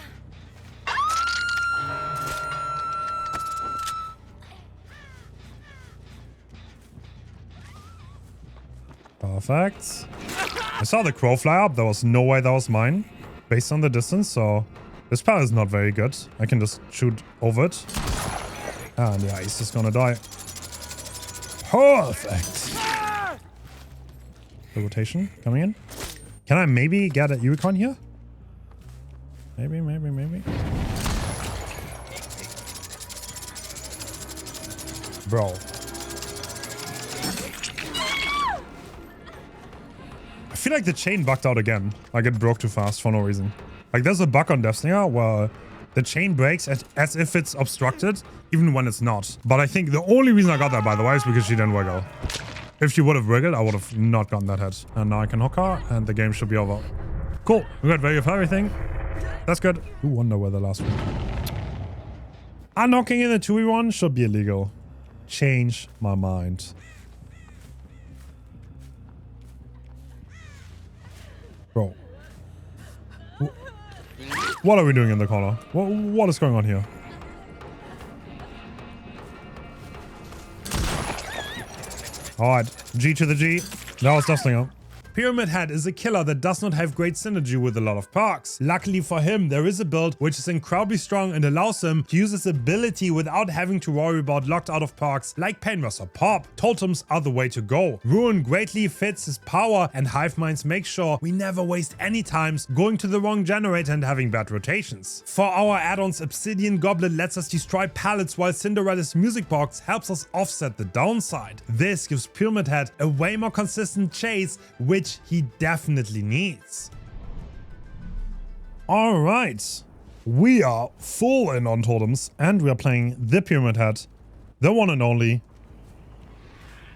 Perfect. I saw the crow fly up. There was no way that was mine based on the distance, so this pallet is not very good. I can just shoot over it. And yeah, he's just gonna die. Perfect. The rotation coming in. Can I maybe get a Uricon here? Maybe. Bro. I feel like the chain bugged out again. Like it broke too fast for no reason. Like there's a bug on Deathslinger where the chain breaks as if it's obstructed, even when it's not. But I think the only reason I got that, by the way, is because she didn't wiggle. If she would have wiggled, I would have not gotten that hit. And now I can hook her, and the game should be over. Cool. We got value for everything. That's good. Who wonder where the last one? Unknocking in the 2v1 should be illegal. Change my mind. Bro. What are we doing in the corner? What is going on here? Alright, G to the G. That was Deathslinger. Pyramid Head is a killer that does not have great synergy with a lot of perks. Luckily for him, there is a build which is incredibly strong and allows him to use his ability without having to worry about locked out of perks like Painrush or Pop. Totems are the way to go. Ruin greatly fits his power, and Hive Minds make sure we never waste any times going to the wrong generator and having bad rotations. For our add-ons, Obsidian Goblet lets us destroy pallets, while Cinderella's Music Box helps us offset the downside. This gives Pyramid Head a way more consistent chase, which he definitely needs. Alright, we are full in on totems, and we are playing the Pyramid Head, the one and only.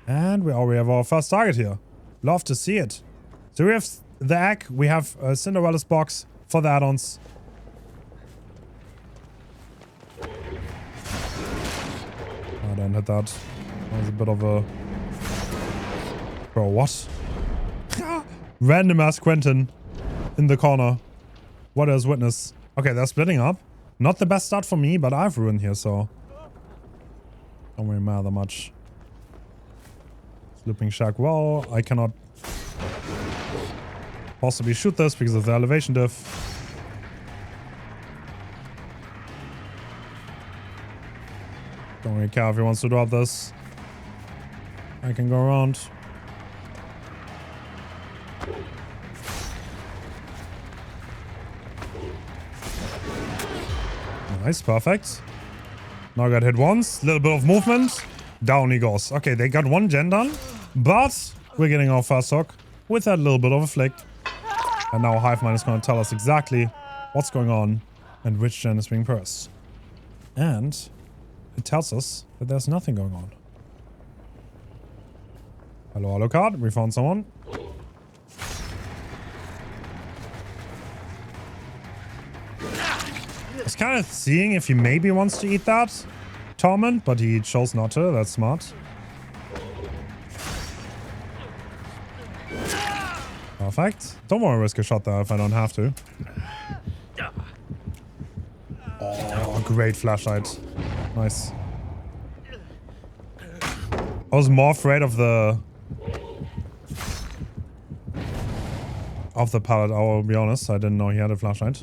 And we already have our first target here. Love to see it. So we have the egg. We have Cinderella's box for the add-ons. I don't hit that. That was a bit of a... Bro, what? Random ass Quentin in the corner. What else witness? Okay, they're splitting up. Not the best start for me, but I've ruined here, so... Don't really matter much. Looping shack. Well, I cannot possibly shoot this because of the elevation diff. Don't really care if he wants to drop this. I can go around. Nice, perfect. Now I got hit once. Little bit of movement. Down he goes. Okay, they got one gen done. But we're getting our first hook with that little bit of a flick. And now Hivemind is going to tell us exactly what's going on and which gen is being pressed. And it tells us that there's nothing going on. Hello, hello card. We found someone. I was kind of seeing if he maybe wants to eat that torment, but he chose not to. That's smart. Perfect. Don't want to risk a shot there if I don't have to. Oh, great flashlight. Nice. I was more afraid of the pallet, I will be honest. I didn't know he had a flashlight.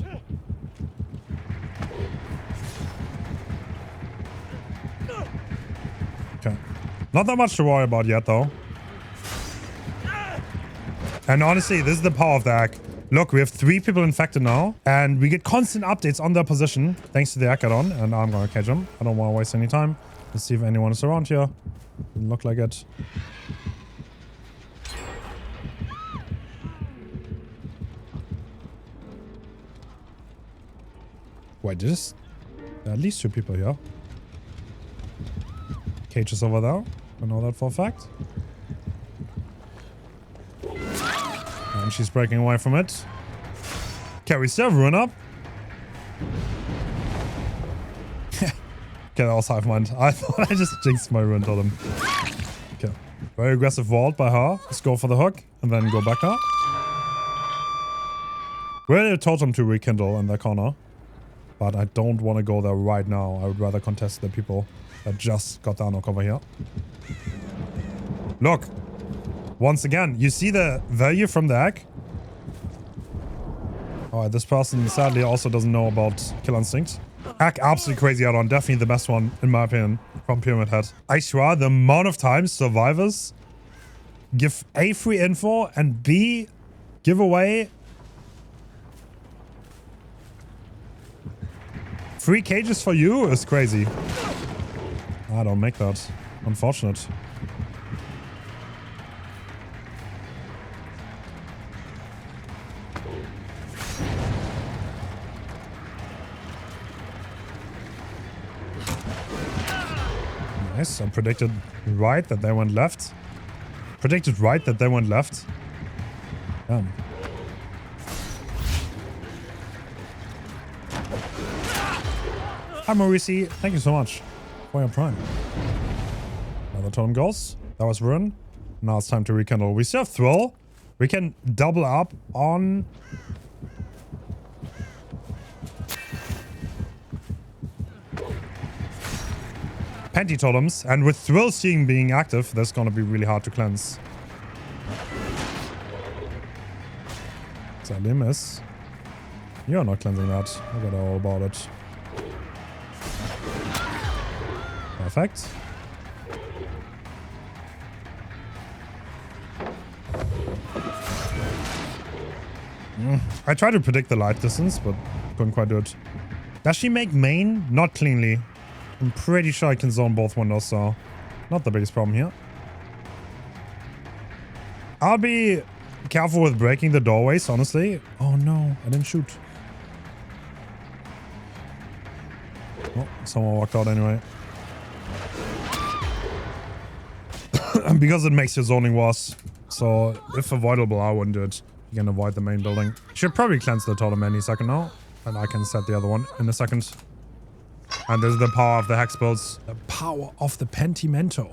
Okay. Not that much to worry about yet, though. And honestly, this is the power of the egg. Look, we have 3 people infected now, and we get constant updates on their position thanks to the Ekadon, and I'm gonna catch him. I don't want to waste any time. Let's see if anyone is around here. Doesn't look like it. Wait, there are at least 2 people here. Cage is over there. I know that for a fact. And she's breaking away from it. Okay, we still have Ruin up. Okay, that was Hivemind. I thought I just jinxed my Ruin totem. Okay. Very aggressive vault by her. Let's go for the hook and then go back up. We're a totem to rekindle in the corner. But I don't want to go there right now. I would rather contest the people that just got the unhook over here. Look. Once again, you see the value from the egg? Alright, this person sadly also doesn't know about Kill Instinct. Egg, absolutely crazy add-on. Definitely the best one, in my opinion, from Pyramid Head. I swear, the amount of times survivors give A, free info, and B, give away 3 cages for you is crazy. I don't make that. Unfortunate. Nice. I predicted right that they went left. Predicted right that they went left. Damn. Hi Maurici, thank you so much for your prime. Another totem goes. That was Ruin. Now it's time to rekindle. We still have Thrill. We can double up on... Panty totems. And with Thrill Seeing being active, that's gonna be really hard to cleanse. Sadly miss. You're not cleansing that. I forgot all about it. Perfect. I tried to predict the light distance, but couldn't quite do it. Does she make main? Not cleanly. I'm pretty sure I can zone both windows, so not the biggest problem here. I'll be careful with breaking the doorways, honestly. Oh no, I didn't shoot. Oh, someone walked out anyway. Because it makes your zoning worse. So if avoidable, I wouldn't do it. You can avoid the main building. Should probably cleanse the totem any second now. And I can set the other one in a second. And this is the power of the hex builds. The power of the Pentimento.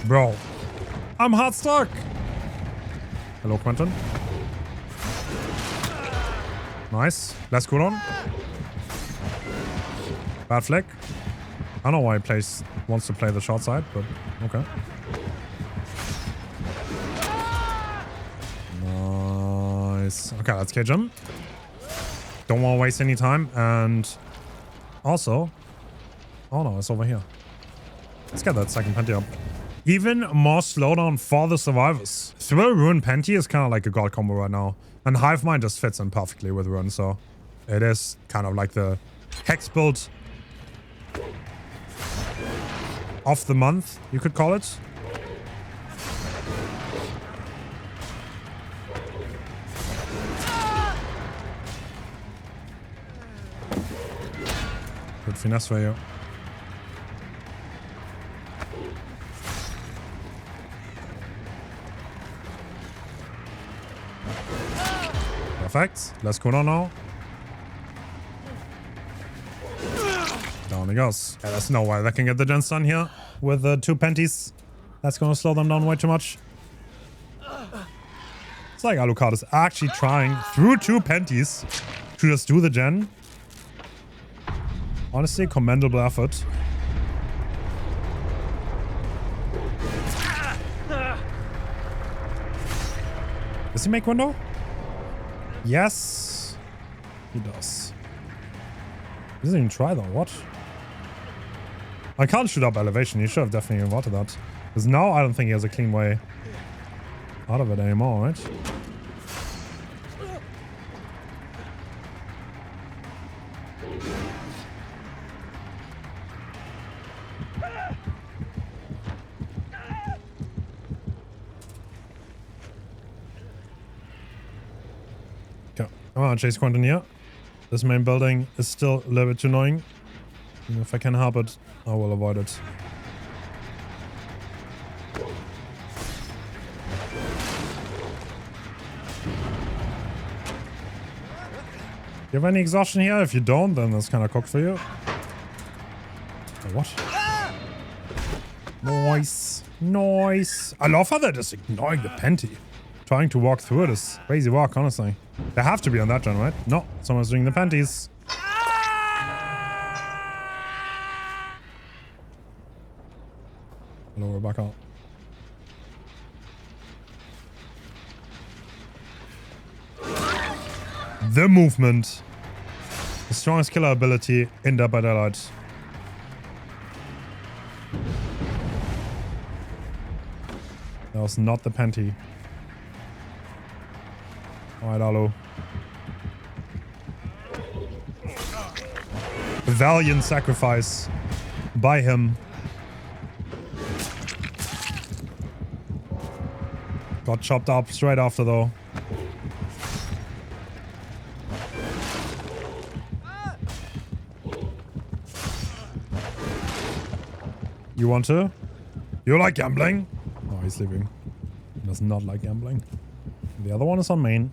Bro, I'm hard stuck. Hello, Quentin. Nice. Less cooldown. Bad flick. I don't know why he wants to play the short side, but okay. Nice. Okay, let's cage him. Don't want to waste any time. And also... Oh no, it's over here. Let's get that second Penti up. Even more slowdown for the survivors. Thrill, Ruin, Penti is kind of like a god combo right now. And Hive Mind just fits in perfectly with Ruin, so it is kind of like the hex build of the month, you could call it. Good finesse for you. Perfect. Let's go now. Down he goes. Yeah, there's no way they can get the gens done here with the 2 Penties. That's going to slow them down way too much. It's like Alucard is actually trying through 2 Penties to just do the gen. Honestly, commendable effort. Does he make window? Yes, he does. He doesn't even try though. What? I can't shoot up elevation. He should have definitely avoided that. Because now I don't think he has a clean way out of it anymore, right? Come on, chase Quentin here. This main building is still a little bit too annoying. And if I can help it, I will avoid it. You have any exhaustion here? If you don't, then that's kind of cooked for you. Oh, what? Nice. Nice. I love how they're just ignoring the Penti. Trying to walk through it is crazy walk, honestly. They have to be on that gen, right? No, someone's doing the Penties. Hello, we're back out. The movement. The strongest killer ability in Dead by Daylight. That was not the Penti. Alright, Alu. Valiant sacrifice by him. Got chopped up straight after though. You want to? You like gambling? Oh, he's leaving. He does not like gambling. The other one is on main.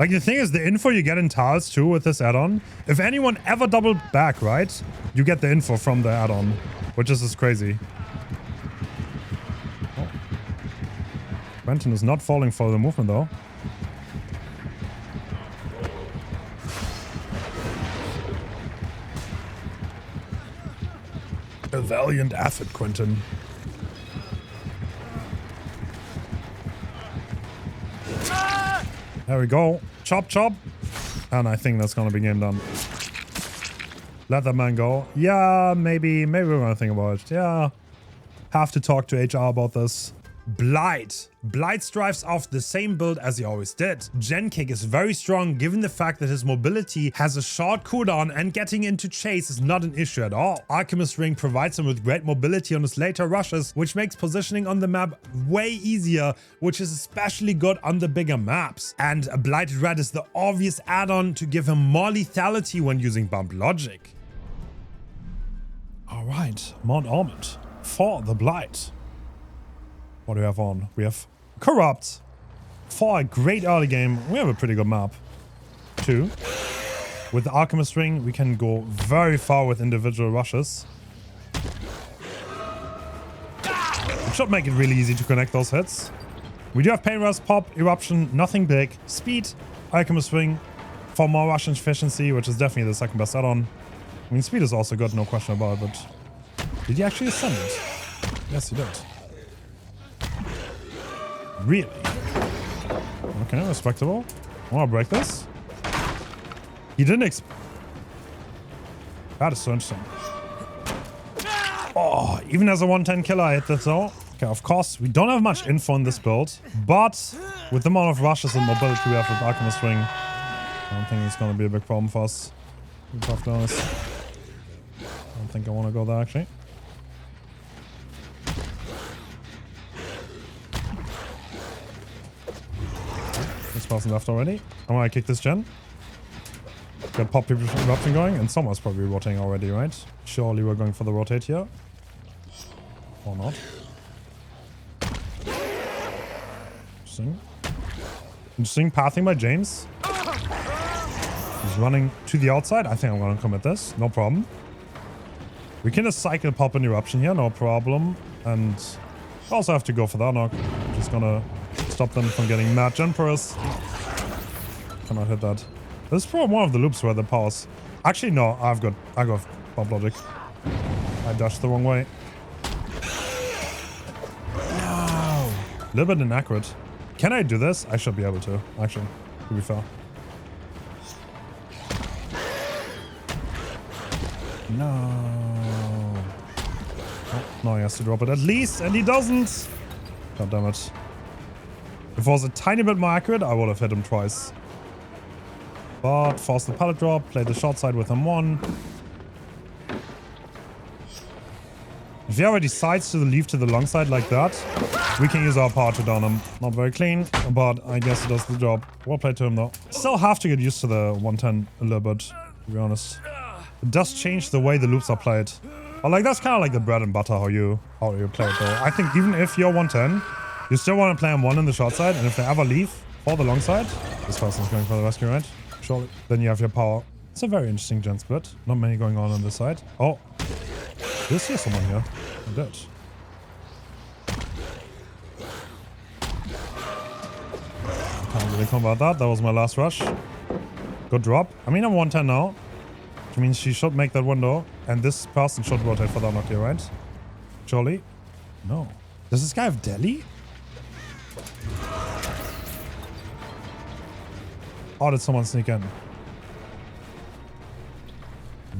Like, the thing is, the info you get in tiles too with this add-on, if anyone ever doubled back, right, you get the info from the add-on, which is just crazy. Oh. Quentin is not falling for the movement though. A valiant effort, Quentin. There we go. Chop, chop. And I think that's gonna be game done. Let that man go. Yeah, maybe we're gonna think about it. Yeah. Have to talk to HR about this. Blight. Blight strives off the same build as he always did. Gen Kick is very strong given the fact that his mobility has a short cooldown and getting into chase is not an issue at all. Alchemist Ring provides him with great mobility on his later rushes, which makes positioning on the map way easier, which is especially good on the bigger maps. And a Blighted Rat is the obvious add-on to give him more lethality when using bump logic. Alright, Mount Almond for the Blight. What do we have on? We have Corrupt. For a great early game, we have a pretty good map. 2. With the Alchemist Ring, we can go very far with individual rushes. It should make it really easy to connect those hits. We do have Pain Rust, Pop, Eruption, nothing big. Speed, Alchemist Ring for more rush efficiency, which is definitely the second best add-on. I mean, speed is also good, no question about it, but did he actually ascend it? Yes, he did. Really? Okay, respectable. I want to break this. He didn't That is so interesting. Oh, even as a 110 killer, I hit that though. Okay, of course, we don't have much info in this build, but with the amount of rushes and mobility we have with Alchemist Ring, I don't think it's going to be a big problem for us. To be perfectly honest. I don't think I want to go there actually. This person left already. I want to kick this gen. Got Pop Eruption going, and someone's probably rotating already, right? Surely we're going for the rotate here. Or not. Interesting. Interesting pathing by James. He's running to the outside. I think I'm going to commit this. No problem. We can just cycle Pop and Eruption here. No problem. And we also have to go for that knock. Just going to stop them from getting mad Gen Purse. Cannot hit that. This is probably one of the loops where the powers... Actually, no. I got Pop Logic. I dashed the wrong way. No. A little bit inaccurate. Can I do this? I should be able to, actually, to be fair. No. Oh, no, he has to drop it at least, and he doesn't. God damn it. If it was a tiny bit more accurate, I would have hit him twice. But force the pallet drop, play the short side with M1. If he ever decides to leave to the long side like that, we can use our power to down him. Not very clean, but I guess it does the job. Well played to him though. Still have to get used to the 110 a little bit, to be honest. It does change the way the loops are played. But like that's kind of like the bread and butter how you play it though. I think even if you're 110, you still want to play M1 in the short side, and if they ever leave for the long side, this person's going for the rescue, right? Surely. Then you have your power. It's a very interesting gen split. Not many going on this side. Oh. Did I see someone here? I did. Can't really combat that. That was my last rush. Good drop. I mean, I'm 110 now. Which means she should make that window. And this person should rotate for that knock here, right? Surely? No. Does this guy have Delhi? Or did someone sneak in?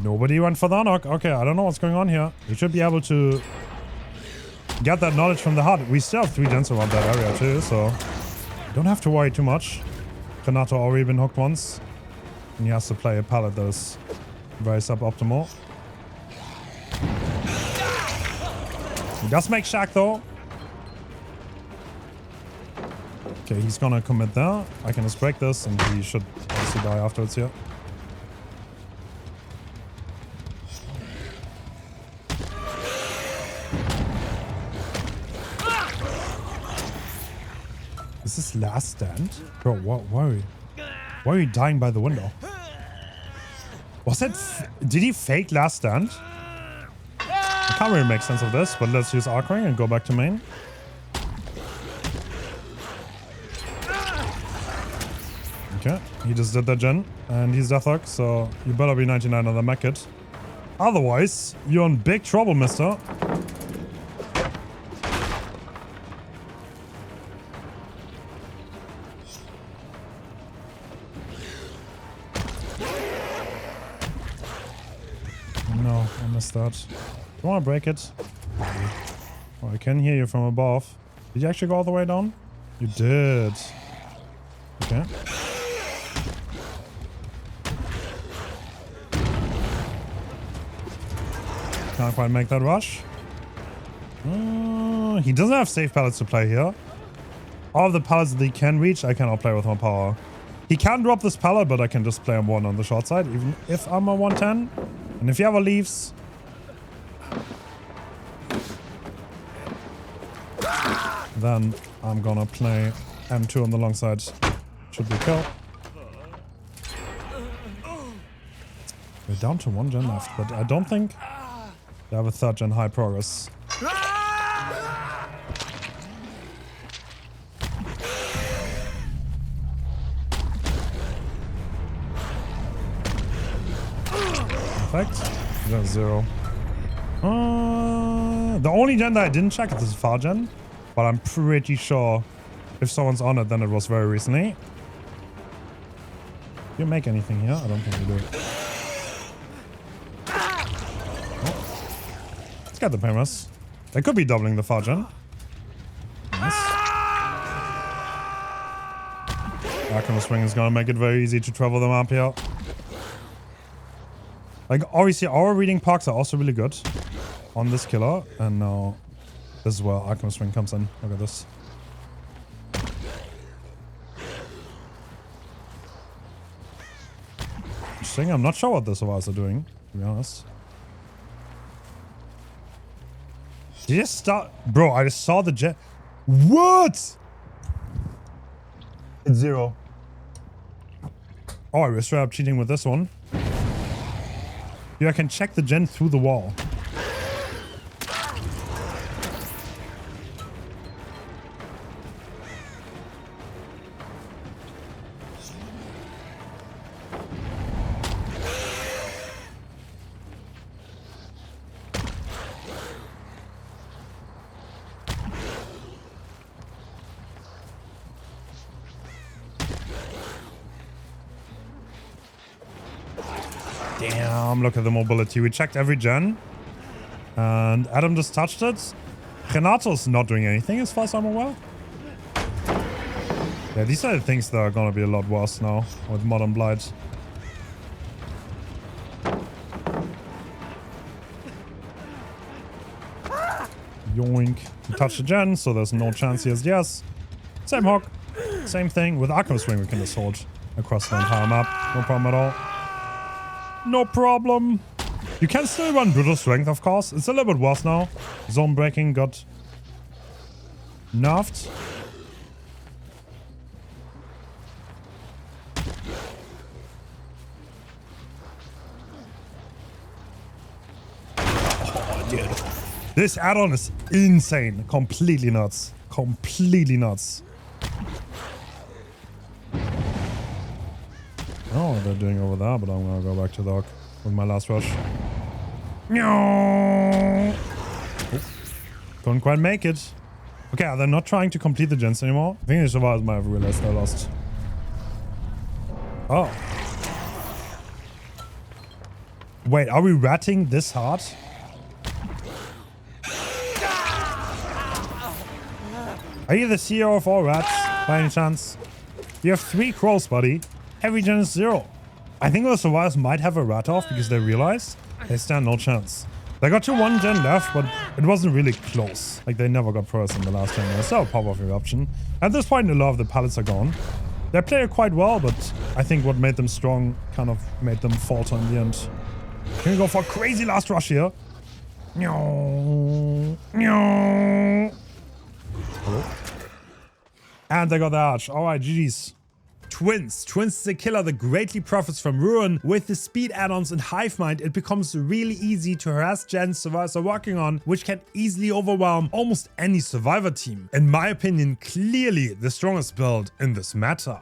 Nobody went for the knock. Okay, I don't know what's going on here. We should be able to get that knowledge from the heart. We still have 3 gens around that area too, so don't have to worry too much. Renato already been hooked once. And he has to play a pallet that is very suboptimal. He does make Shack though. Okay, he's gonna commit there. I can just break this and he should obviously die afterwards here. Is this last stand? Bro, why are you dying by the window? Was that... Did he fake last stand? I can't really make sense of this, but let's use Arc Ring and go back to main. Okay, he just did that gen, and he's Deathlock, so you better be 99 on the mech kit. Otherwise, you're in big trouble, mister. No, I missed that. Do you want to break it? Oh, I can hear you from above. Did you actually go all the way down? You did. Okay. Can't quite make that rush. He doesn't have safe pallets to play here. All of the pallets that he can reach, I cannot play with my power. He can drop this pallet, but I can just play him one on the short side, even if I'm a 110. And if he ever leaves... then I'm gonna play M2 on the long side. Should be a kill. We're down to 1 gen left, but I don't think they have a 3rd gen high progress. Perfect. That's 0. The only gen that I didn't check is this far gen, but I'm pretty sure if someone's on it, then it was very recently. Do you make anything here? I don't think you do. Oh. Let's get the Paymers. They could be doubling the far gen. Nice. Arkham Swing is gonna make it very easy to travel them up here. Like, obviously, our reading parks are also really good on this killer. And now, this is where Arkham Swing comes in. Look at this. Interesting. I'm not sure what the survivors are doing, to be honest. Did you just start? Bro, I just saw the jet. What? It's 0. Oh, I was straight up cheating with this one. Yeah, I can check the gen through the wall. Damn, look at the mobility. We checked every gen. And Adam just touched it. Renato's not doing anything as far as I'm aware. Yeah, these are the things that are gonna be a lot worse now with modern Blight. Yoink. He touched the gen, so there's no chance he has yes. Same hook. Same thing. With Arkham Swing, we can just hold across the entire map. No problem at all. No problem. You can still run Brutal Strength, of course. It's a little bit worse now. Zone Breaking got nerfed. Oh, dude. This add-on is insane. Completely nuts. Completely nuts. I don't know what they're doing over there, but I'm gonna go back to the hook with my last rush. Oh, couldn't quite make it. Okay, they're not trying to complete the gens anymore. I think the survivors might have realized they lost. Oh. Wait, are we ratting this hard? Are you the CEO of all rats, by any chance? You have 3 crows, buddy. Every gen is 0. I think the survivors might have a rat off because they realized they stand no chance. They got to 1 gen left, but it wasn't really close. Like, they never got progress in the last gen. They still have Pop-Off Eruption. At this point, a lot of the pallets are gone. They play it quite well, but I think what made them strong kind of made them falter in the end. Can we go for a crazy last rush here? Hello. And they got the arch. Alright, GG's. Twins. Twins is a killer that greatly profits from Ruin. With the speed add-ons and Hivemind, it becomes really easy to harass gens survivors are working on, which can easily overwhelm almost any survivor team. In my opinion, clearly the strongest build in this meta.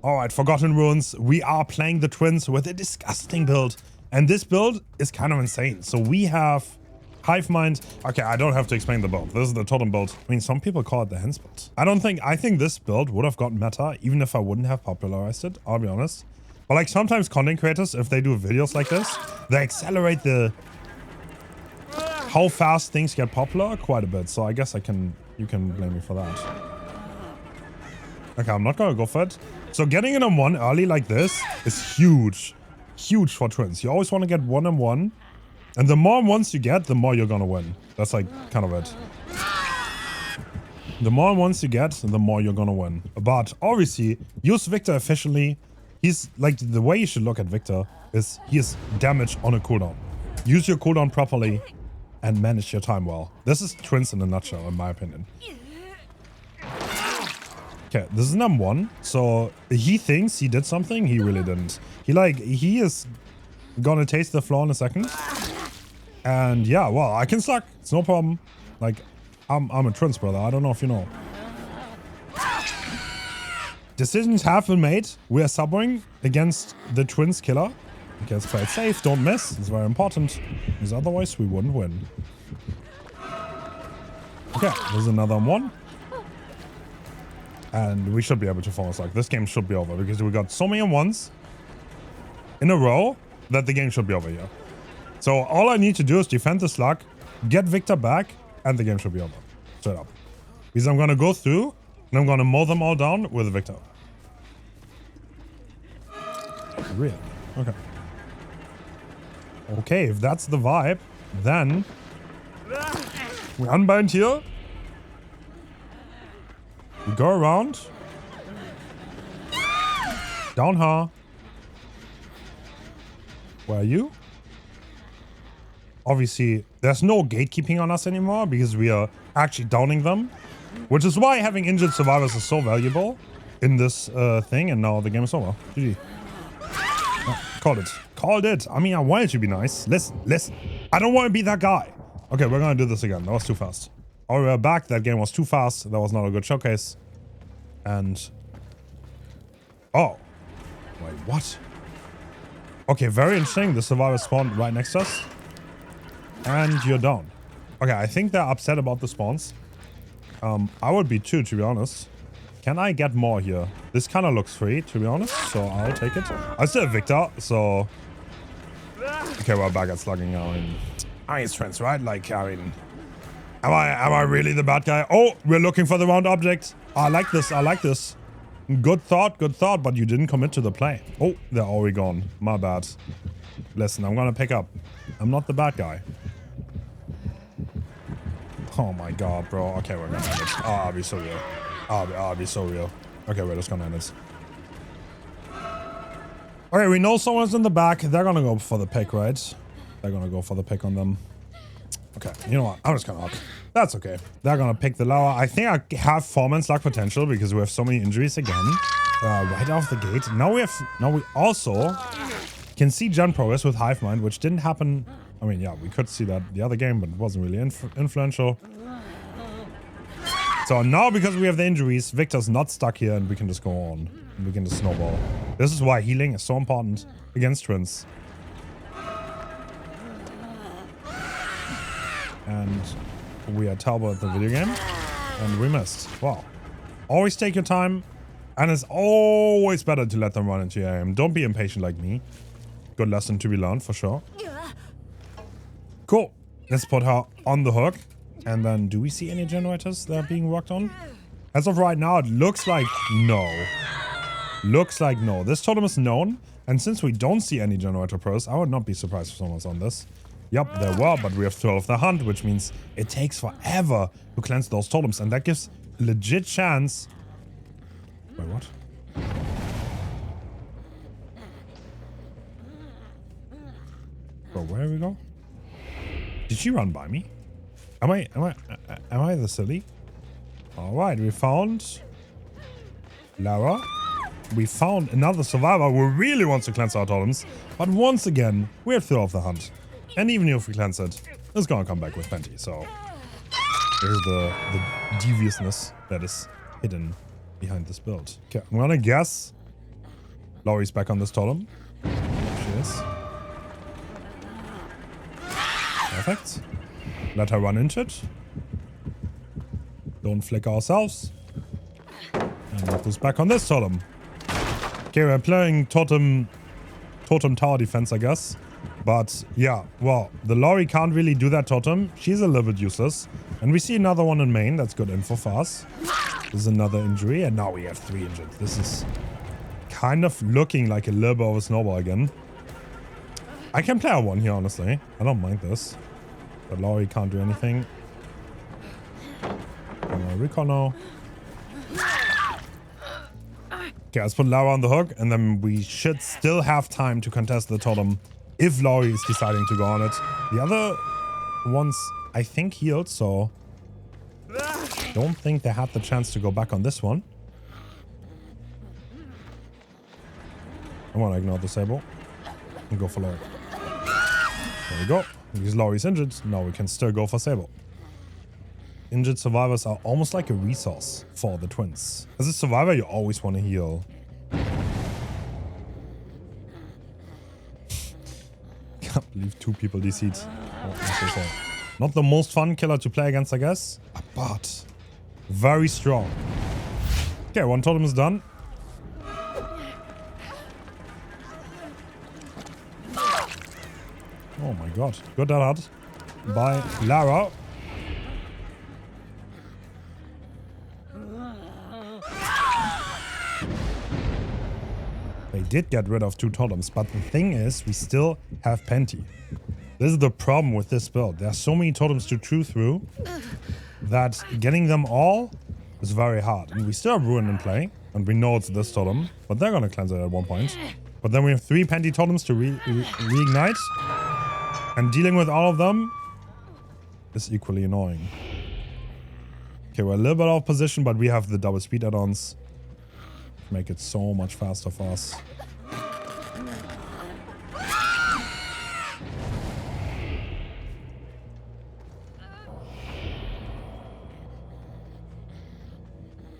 Alright, Forgotten Ruins, we are playing the Twins with a disgusting build. And this build is kind of insane. So we have Hivemind. Okay, I don't have to explain the build. This is the totem build. I mean, some people call it the hen's build. I think this build would have got meta even if I wouldn't have popularized it, I'll be honest. But like sometimes content creators, if they do videos like this, they accelerate the how fast things get popular? Quite a bit. So I guess you can blame me for that. Okay, I'm not gonna go for it. So getting in on 1 early like this is huge. Huge for twins. You always want to get 1 on 1. And the more ones you get, the more you're gonna win. That's like kind of it. The more ones you get, the more you're gonna win. But obviously, use Victor efficiently. He's like, the way you should look at Victor is he is damage on a cooldown. Use your cooldown properly and manage your time well. This is twins in a nutshell, in my opinion. Okay, this is number 1. So he thinks he did something. He really didn't. He is gonna taste the floor in a second. And yeah, well, I can suck. It's no problem. Like, I'm a twins brother. I don't know if you know. Decisions have been made. We are subbing against the twins killer. Okay, let's play it safe. Don't miss. It's very important. Because otherwise we wouldn't win. Okay, there's another 1. And we should be able to follow us. Like, this game should be over because we got so many 1s in a row that the game should be over here. So all I need to do is defend the slug, get Victor back, and the game should be over. Straight up. Because I'm gonna go through and I'm gonna mow them all down with Victor. Really? Okay. Okay, if that's the vibe, then we unbind here. We go around. Down her. Where are you? Obviously, there's no gatekeeping on us anymore because we are actually downing them. Which is why having injured survivors is so valuable in this thing. And now the game is over. GG. Oh, called it. Called it. I mean, I wanted to be nice. Listen. I don't want to be that guy. Okay, we're going to do this again. That was too fast. Oh, we're back. That game was too fast. That was not a good showcase. And... oh. Wait, what? Okay, very interesting. The survivor spawned right next to us. And you're down. Okay, I think they're upset about the spawns. I would be too, to be honest. Can I get more here? This kind of looks free, to be honest. So I'll take it. I still have Victor, so... okay, we're back at slugging now. I mean, it's friends, right? Like, I mean... Am I really the bad guy? Oh, we're looking for the round object. I like this. I like this. Good thought, but you didn't commit to the play. Oh, they're already gone. My bad. Listen, I'm gonna pick up. I'm not the bad guy. Oh my god, bro. Okay, we're gonna end it. Oh, I'll be so real. I'll be so real. Okay, we're just gonna end it. Okay, we know someone's in the back. They're gonna go for the pick, right? They're gonna go for the pick on them. Okay, you know what? I'm just gonna hook. That's okay. They're gonna pick the lower. I think I have 4-man slug potential because we have so many injuries again. Right off the gate. Now we also can see gen progress with Hive Mind, which didn't happen. I mean, yeah, we could see that the other game, but it wasn't really influential. So now, because we have the injuries, Victor's not stuck here, and we can just go on. And we can just snowball. This is why healing is so important against twins. And we are terrible at the video game. And we missed. Wow. Always take your time. And it's always better to let them run into your aim. Don't be impatient like me. Good lesson to be learned, for sure. Cool. Let's put her on the hook. And then, do we see any generators that are being worked on? As of right now, it looks like no. Looks like no. This totem is known. And since we don't see any generator pros, I would not be surprised if someone's on this. Yep, there were, but we have 12 the hunt, which means it takes forever to cleanse those totems. And that gives a legit chance. Wait, what? Bro, where we go? Did she run by me? Am I the silly? Alright, we found Lara. We found another survivor who really wants to cleanse our totems. But once again, we have 12 the hunt. And even if we cleanse it, it's gonna come back with plenty. So there's the deviousness that is hidden behind this build. Okay, I'm gonna guess Laurie's back on this totem. She is. Perfect. Let her run into it. Don't flick ourselves. And let us back on this totem. Okay, we're playing totem totem tower defense, I guess. But yeah, well, the lorry can't really do that totem. She's a little bit useless. And we see another one in main. That's good info for us. This is another injury. And now we have 3 injured. This is kind of looking like a little bit of a snowball again. I can play a 1 here, honestly. I don't mind this. The lorry can't do anything. Recall now. Okay, let's put Lara on the hook, and then we should still have time to contest the totem if Laurie is deciding to go on it. The other ones, I think, healed, so don't think they had the chance to go back on this one. I want to ignore the Sable and go for Laurie. There we go. Because Laurie's injured, now we can still go for Sable. Injured survivors are almost like a resource for the twins. As a survivor, you always want to heal. Can't believe 2 people DC'd. Oh, I'm so sorry. Not the most fun killer to play against, I guess, but very strong. Okay, 1 totem is done. Oh my god. Got that hard by Lara. They did get rid of 2 totems, but the thing is, we still have Penti. This is the problem with this build. There are so many totems to chew through that getting them all is very hard. And we still have Ruin in play, and we know it's this totem, but they're gonna cleanse it at one point. But then we have 3 Penti totems to reignite, and dealing with all of them is equally annoying. Okay, we're a little bit out of position, but we have the double speed add-ons. Make it so much faster for us.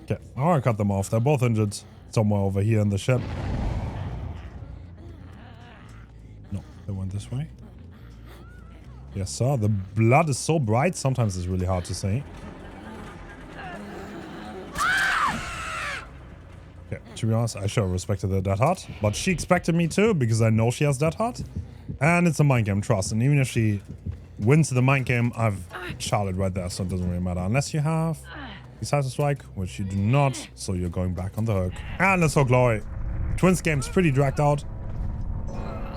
Okay, I want to cut them off. They're both injured somewhere over here in the ship. No, they went this way. Yes, sir. The blood is so bright, sometimes it's really hard to see. Okay, to be honest, I should have respected her that hard. But she expected me to, because I know she has that hard. And it's a mind game, trust. And even if she wins the mind game, I've Charlotte right there, so it doesn't really matter. Unless you have Decisive Strike, which you do not, so you're going back on the hook. And let's hook Laurie. Twins game's pretty dragged out.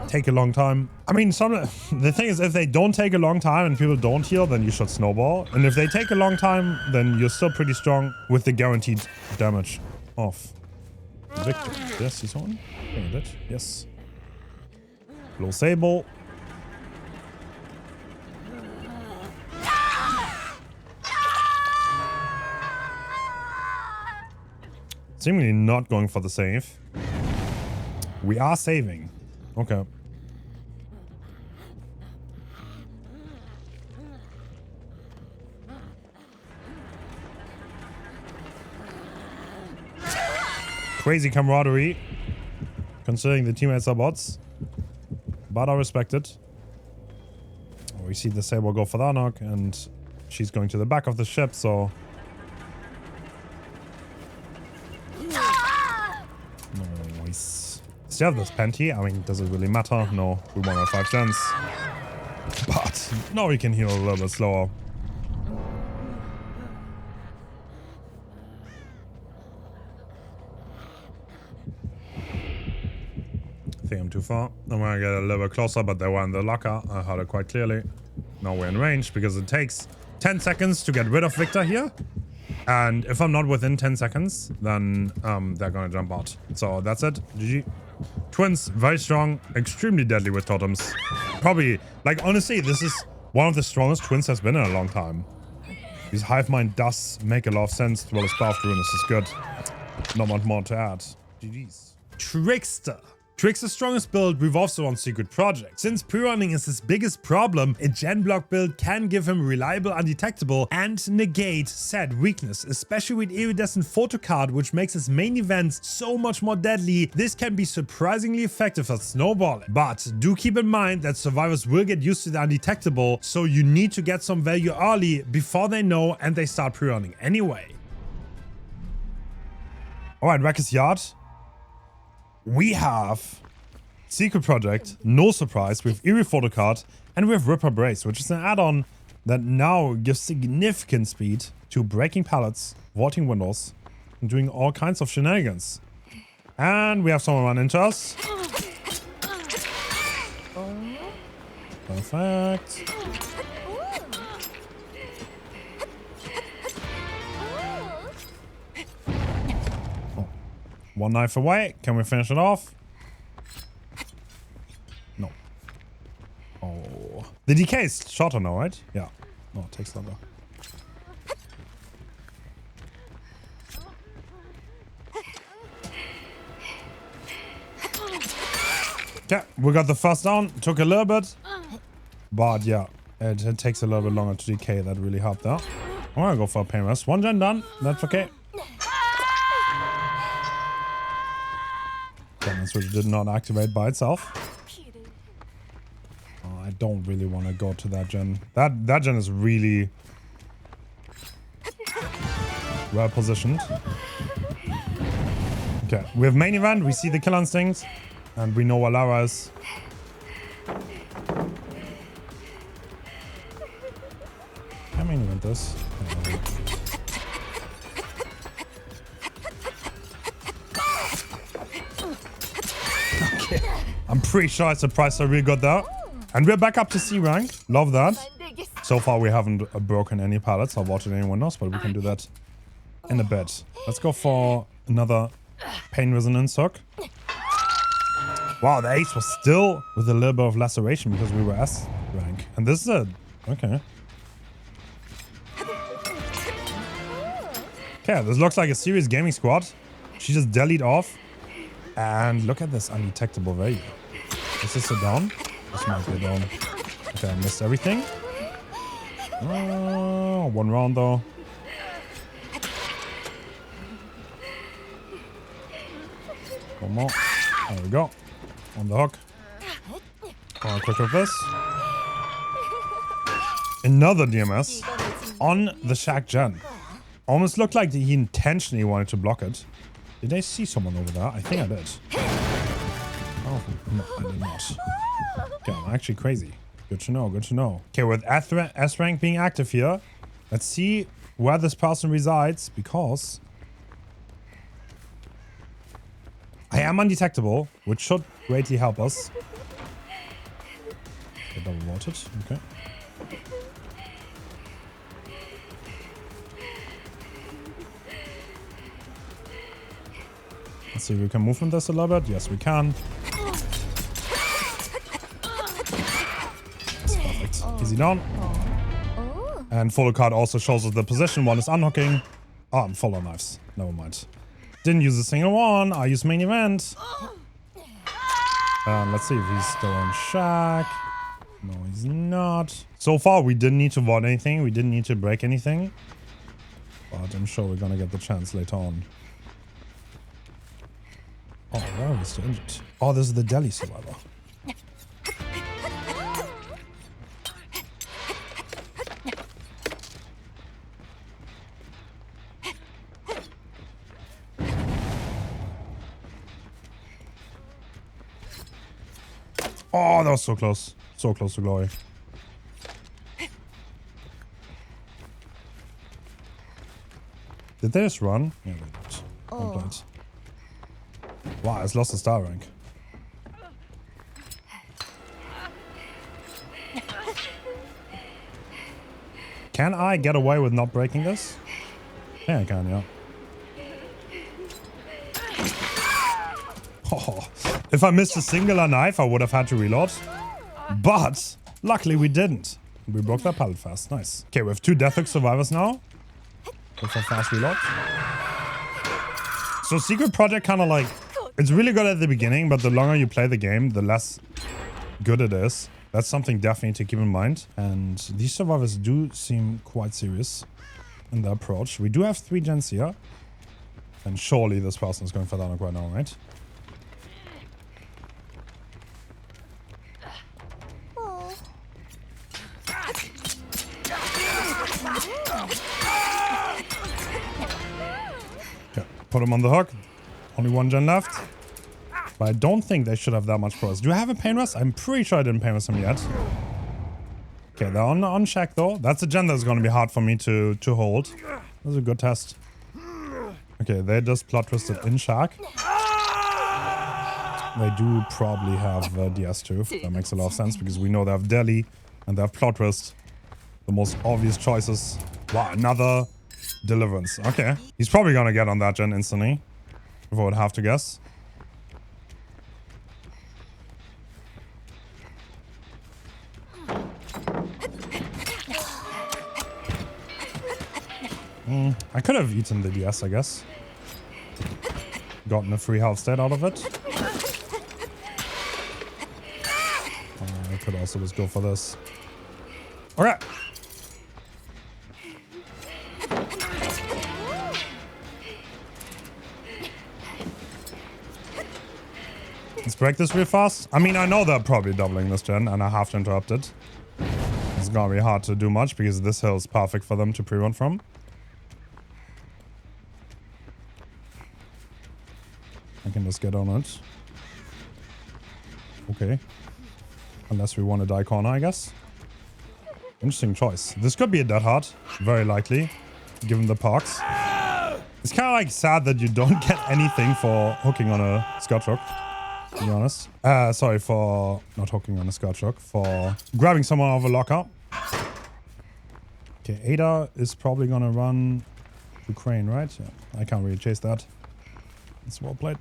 Take a long time. I mean, the thing is, if they don't take a long time and people don't heal, then you should snowball. And if they take a long time, then you're still pretty strong with the guaranteed damage of Victor. Yes, he's on. Yes. Blow Sable. Seemingly not going for the save. We are saving. Okay. Crazy camaraderie, considering the teammates are bots, but I respect it. We see the Sable go for the knock, and she's going to the back of the ship, so... Nice. Still have this Penti. I mean, does it really matter? No, we won our 5 gens. But now we can heal a little bit slower. I think I'm too far. I'm gonna get a little bit closer, but they were in the locker. I heard it quite clearly. Now we're in range because it takes 10 seconds to get rid of Victor here. And if I'm not within 10 seconds, then they're gonna jump out. So that's it. GG. Twins, very strong, extremely deadly with totems. Probably, like, honestly, this is one of the strongest Twins has been in a long time. His Hive Mind does make a lot of sense, as well as Craft Ruin. This is good. Not much more to add. GG's. Trickster. Trickster's strongest build revolves around secret projects. Since pre-running is his biggest problem, a gen block build can give him reliable undetectable and negate said weakness, especially with iridescent photo card, which makes his main events so much more deadly. This can be surprisingly effective at snowballing. But do keep in mind that survivors will get used to the undetectable, so you need to get some value early before they know and they start pre-running anyway. Alright, Wrecker's Yard. We have Secret Project, no surprise, we have Eerie Photo Card, and we have Ripper Brace, which is an add-on that now gives significant speed to breaking pallets, vaulting windows, and doing all kinds of shenanigans. And we have someone run into us. Perfect. Oh. One knife away. Can we finish it off? No. Oh. The decay is shorter now, right? Yeah. No, it takes longer. Yeah, we got the first down. Took a little bit. But yeah, it takes a little bit longer to decay. That really helped out. I'm gonna go for a pain rest. One gen done. That's okay. Damn, switch did not activate by itself. Oh, I don't really want to go to that gen. That gen is really well positioned. Okay, we have main event. We see the kill instinct. And we know what Lara is. I mean, event this. Okay. I'm pretty sure it's a price I really got that. And we're back up to C rank. Love that. So far, we haven't broken any pallets or vaulted any windows, but we can do that in a bit. Let's go for another pain resonance hook. Wow, the ace was still with a little bit of laceration because we were S rank. And this is a... Okay. Okay, this looks like a serious gaming squad. She just delete off. And look at this undetectable value. Is this a down? This might be a down. Okay, I missed everything. One round though. One more. There we go. On the hook. Quick with this. Another DMS on the Shack gen. Almost looked like he intentionally wanted to block it. Did I see someone over there? I think I did. Oh, no, I did not. Okay, I'm actually crazy. Good to know, good to know. Okay, with S rank being active here, let's see where this person resides, because I am undetectable, which should greatly help us. Okay, double vaulted. Okay. Let's see if we can move from this a little bit. Yes, we can. That's perfect. Easy down. And photo card also shows us the position. One is unhooking. Oh, I'm full on knives. Never mind. Didn't use a single one. I use main event. Let's see if he's still on Shack. No, he's not. So far, we didn't need to vault anything. We didn't need to break anything. But I'm sure we're gonna get the chance later on. Oh, where are we still injured? Oh, this is the Delhi survivor. Oh, that was so close. So close to glory. Did they just run? Yeah, they did. Oh. Blight. Wow, it's lost a star rank. Can I get away with not breaking this? Yeah, I can, yeah. Oh, if I missed a singular knife, I would have had to reload. But luckily we didn't. We broke that pallet fast. Nice. Okay, we have 2 Death Hook survivors now. With a fast reload. So Secret Project kind of like... It's really good at the beginning, but the longer you play the game, the less good it is. That's something definitely to keep in mind. And these survivors do seem quite serious in their approach. We do have 3 gens here. And surely this person is going for Sadako right now, right? Okay, put him on the hook. Only 1 gen left. But I don't think they should have that much progress. Do I have a pain rest? I'm pretty sure I didn't pain rest him yet. Okay, they're on check though. That's a gen that's going to be hard for me to hold. That was a good test. Okay, they just plot twisted in shack. They do probably have DS2. That makes a lot of sense because we know they have Deli and they have plot twist. The most obvious choices. Wow, another deliverance. Okay. He's probably going to get on that gen instantly. If I would have to guess. I could have eaten the DS, I guess. Gotten a free health state out of it. I could also just go for this. Okay. Let's break this real fast. I mean, I know they're probably doubling this gen and I have to interrupt it. It's gonna be hard to do much because this hill is perfect for them to pre-run from. I can just get on it. Okay. Unless we want to die corner, I guess. Interesting choice. This could be a dead heart. Very likely. Given the parks. It's kind of like sad that you don't get anything for hooking on a Scotch Rock. To be honest. Sorry for not hooking on a Scotch Rock. For grabbing someone out of a locker. Okay, Ada is probably going to run to Crane, right? Yeah, I can't really chase that. It's well played.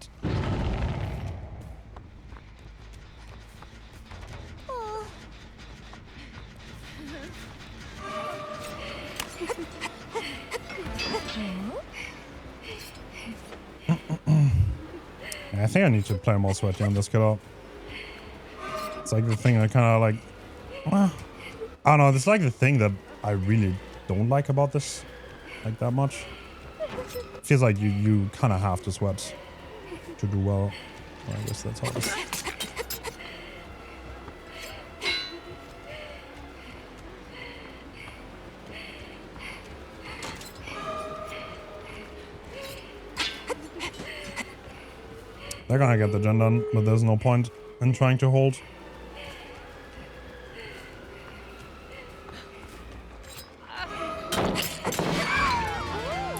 I think I need to play more sweaty on this killer. It's like the thing I kind of like... I don't know, it's like the thing that I really don't like about this. Like that much. Feels like you kind of have to sweat to do well. Well, I guess that's how it is. They're gonna get the gen done, but there's no point in trying to hold.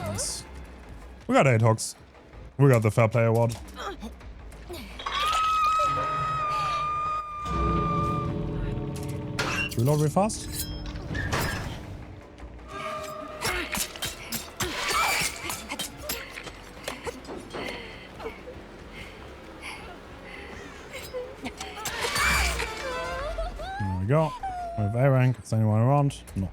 Nice. We got 8 hooks. We got the Fair Play Award. Reload real fast. There we go. We have A rank. Is anyone around? No.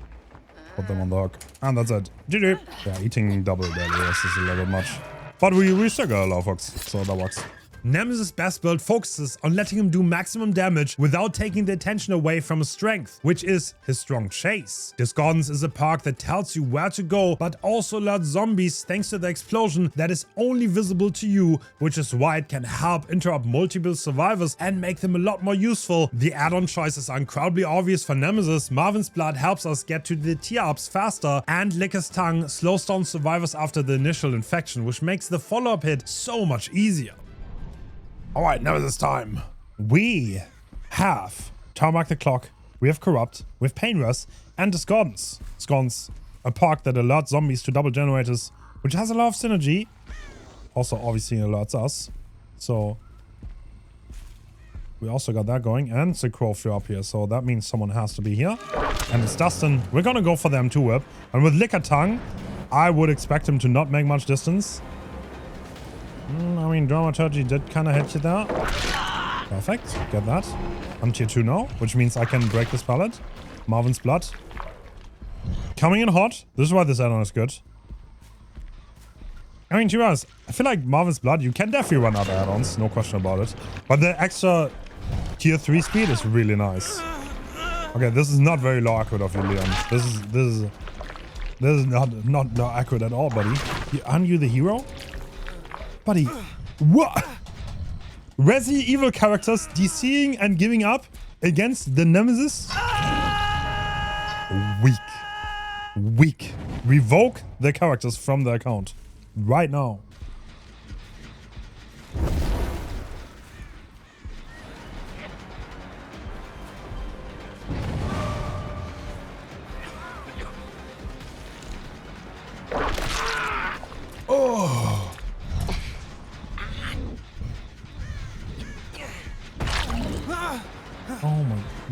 Put them on the hook. And that's it. GG. Yeah, eating double daily is a little bit much. But we still got a lot of hooks, so that works. Nemesis' best build focuses on letting him do maximum damage without taking the attention away from his strength, which is his strong chase. Discordance is a perk that tells you where to go, but also alerts zombies thanks to the explosion that is only visible to you, which is why it can help interrupt multiple survivors and make them a lot more useful. The add-on choices are incredibly obvious for Nemesis. Marvin's Blood helps us get to the tier-ups faster, and Licker's Tongue slows down survivors after the initial infection, which makes the follow-up hit so much easier. Alright, now it's time. We have Tarmac the Clock, we have Corrupt, we have Pain Rest, and Discordance. Discordance, a perk that alerts zombies to double generators, which has a lot of synergy. Also, obviously, alerts us. So, we also got that going, and it's a Crowfear up here, so that means someone has to be here. And it's Dustin. We're gonna go for them too, Whip. And with Licker Tongue, I would expect him to not make much distance. I mean, Dramaturgy did kind of hit you there. Perfect. Get that. I'm tier 2 now, which means I can break this pallet. Marvin's Blood. Coming in hot. This is why this add-on is good. I mean, to be honest, I feel like Marvin's Blood, you can definitely run other add-ons. No question about it. But the extra tier 3 speed is really nice. Okay, this is not very low accurate of you, Leon. This is not accurate at all, buddy. Aren't you the hero? Buddy, what? Resident Evil characters DCing and giving up against the Nemesis? Weak. Revoke the characters from the account. Right now.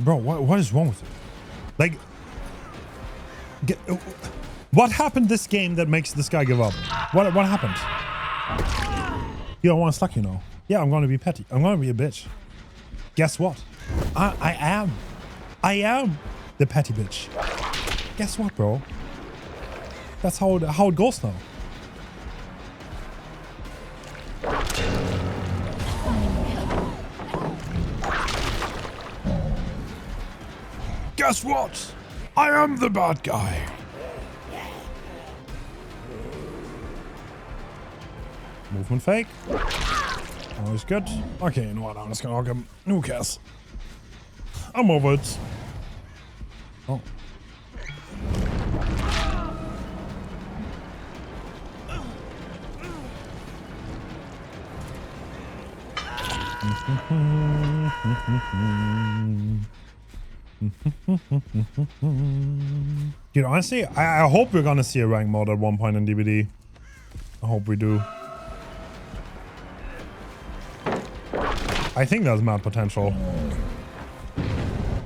Bro, what is wrong with it? Like, what happened this game that makes this guy give up? What happened? You don't want to slack, you know. Yeah, I'm going to be petty. I'm going to be a bitch. Guess what? I am the petty bitch. Guess what, bro? That's how it goes now. Guess what? I am the bad guy. Movement fake. Always good. Okay, you know what? I'm just gonna hug him. Who cares? I'm over it. Oh. Dude, honestly, I hope we're gonna see a rank mode at one point in DBD. I hope we do. I think there's mad potential.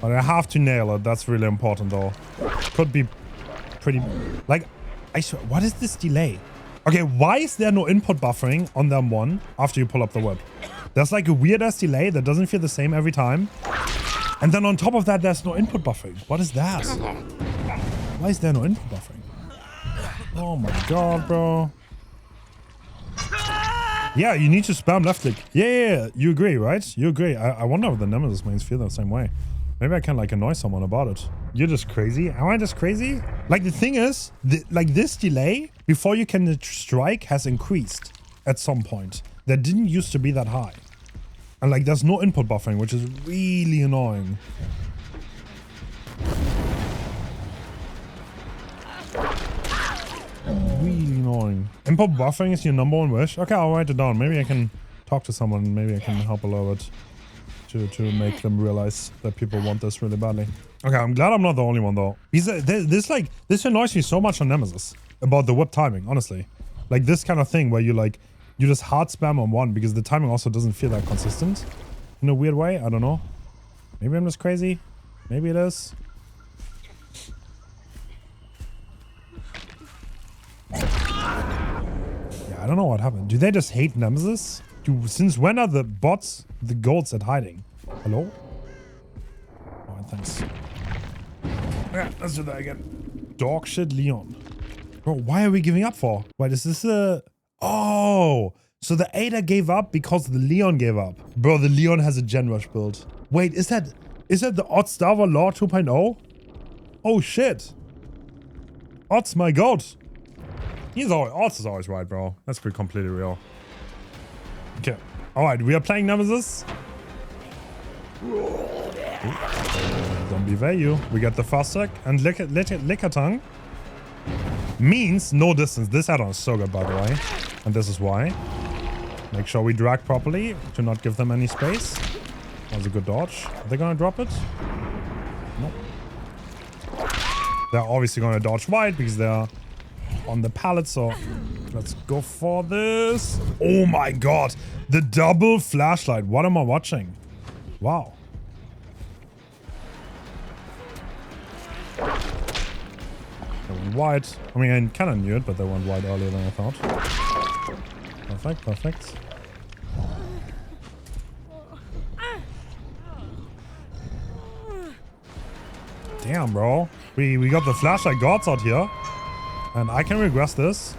But I have to nail it. That's really important though. Could be pretty... Like, I swear, what is this delay? Okay, why is there no input buffering on them one after you pull up the whip? There's like a weird ass delay that doesn't feel the same every time. And then on top of that, there's no input buffering. What is that? Why is there no input buffering? Oh my god, bro. Yeah, you need to spam left click. Yeah, you agree, right? You agree. I wonder if the Nemesis mains feel the same way. Maybe I can like annoy someone about it. You're just crazy. Am I just crazy? Like the thing is, like this delay before you can strike has increased at some point. That didn't used to be that high. And like there's no input buffering, which is really annoying. Really annoying. Input buffering is your number one wish? Okay, I'll write it down. Maybe I can talk to someone. Maybe I can help a little bit to make them realize that people want this really badly. Okay, I'm glad I'm not the only one though. This annoys me so much on Nemesis about the whip timing, honestly. Like this kind of thing where you just hard spam on one because the timing also doesn't feel that consistent in a weird way. I don't know. Maybe I'm just crazy. Maybe it is. Yeah, I don't know what happened. Do they just hate Nemesis? Since when are the bots the goats at hiding? Hello? Alright, thanks. Yeah, let's do that again. Dog shit Leon. Bro, why are we giving up for? Wait, is this a... Oh! So the Ada gave up because the Leon gave up. Bro, the Leon has a Gen Rush build. Wait, is that the Oddstarver Law 2.0? Oh shit. Odds, my god. Odds is always right, bro. Let's be completely real. Okay. Alright, we are playing Nemesis. Zombie value. We get the fast track and licker tongue. Means no distance. This add-on is so good, by the way. And this is why. Make sure we drag properly to not give them any space. That was a good dodge. Are they gonna drop it? Nope. They're obviously gonna dodge wide because they're on the pallet, so let's go for this. Oh my god. The double flashlight. What am I watching? Wow. They went wide. I mean, I kind of knew it, but they went wide earlier than I thought. Perfect, perfect. Damn, bro. We got the flashlight gods out here. And I can regress this.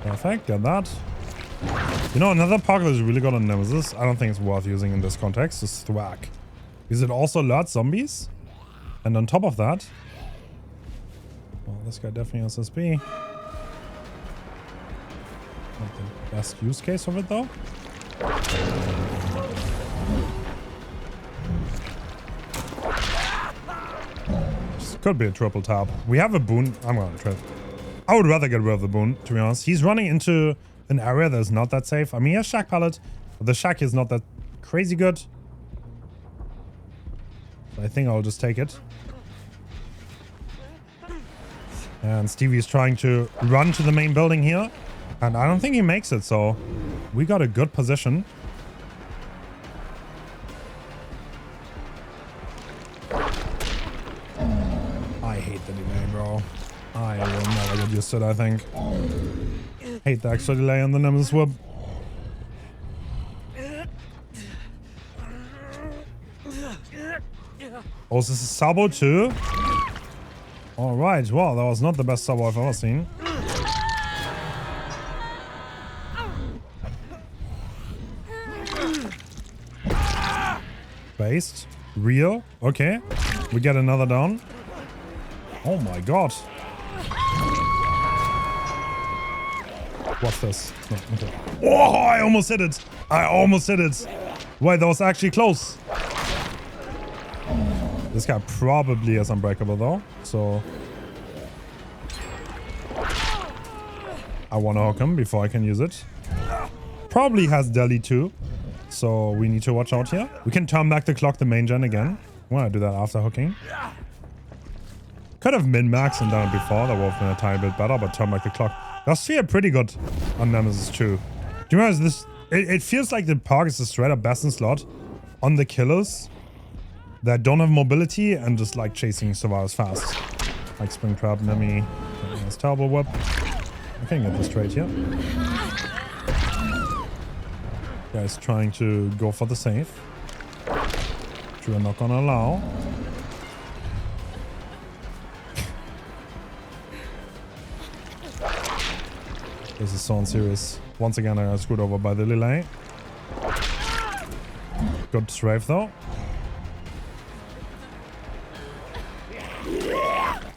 Perfect, get that. You know, another perk that is really good on Nemesis, I don't think it's worth using in this context, is Thwack. Because it also alerts zombies. And on top of that... Well, this guy definitely has SB. Not the best use case of it, though. This could be a triple tap. We have a boon. I'm gonna try. I would rather get rid of the boon, to be honest. He's running into an area that's not that safe. I mean, he has Shack Pallet, but the Shack is not that crazy good. So I think I'll just take it. And Stevie is trying to run to the main building here. And I don't think he makes it, so we got a good position. hate the delay, bro. I will never get used to it, I think. Hate the extra delay on the Nemesis whip. Oh, is this a sabo too? Alright, well, that was not the best sabo I've ever seen. Based. Real. Okay. We get another down. Oh my god. What's this? No, okay. Oh, I almost hit it. I almost hit it. Wait, that was actually close. This guy probably is unbreakable though, so I want to hook him before I can use it. Probably has deli too, so we need to watch out here. We can turn back the clock, the main gen again. I want to do that after hooking. Could have min-maxed and done it before, that would have been a tiny bit better, but turn back the clock. That's feel pretty good on Nemesis too. Do you realize this? It feels like the park is a straight up best in slot on the killers that don't have mobility and just like chasing survivors fast. Like Springtrap, Nemi, nice terrible whip. I can get this straight here. Guys trying to go for the save, which we're not gonna allow. This is so unserious. Once again, I got screwed over by the delay. Good strafe though.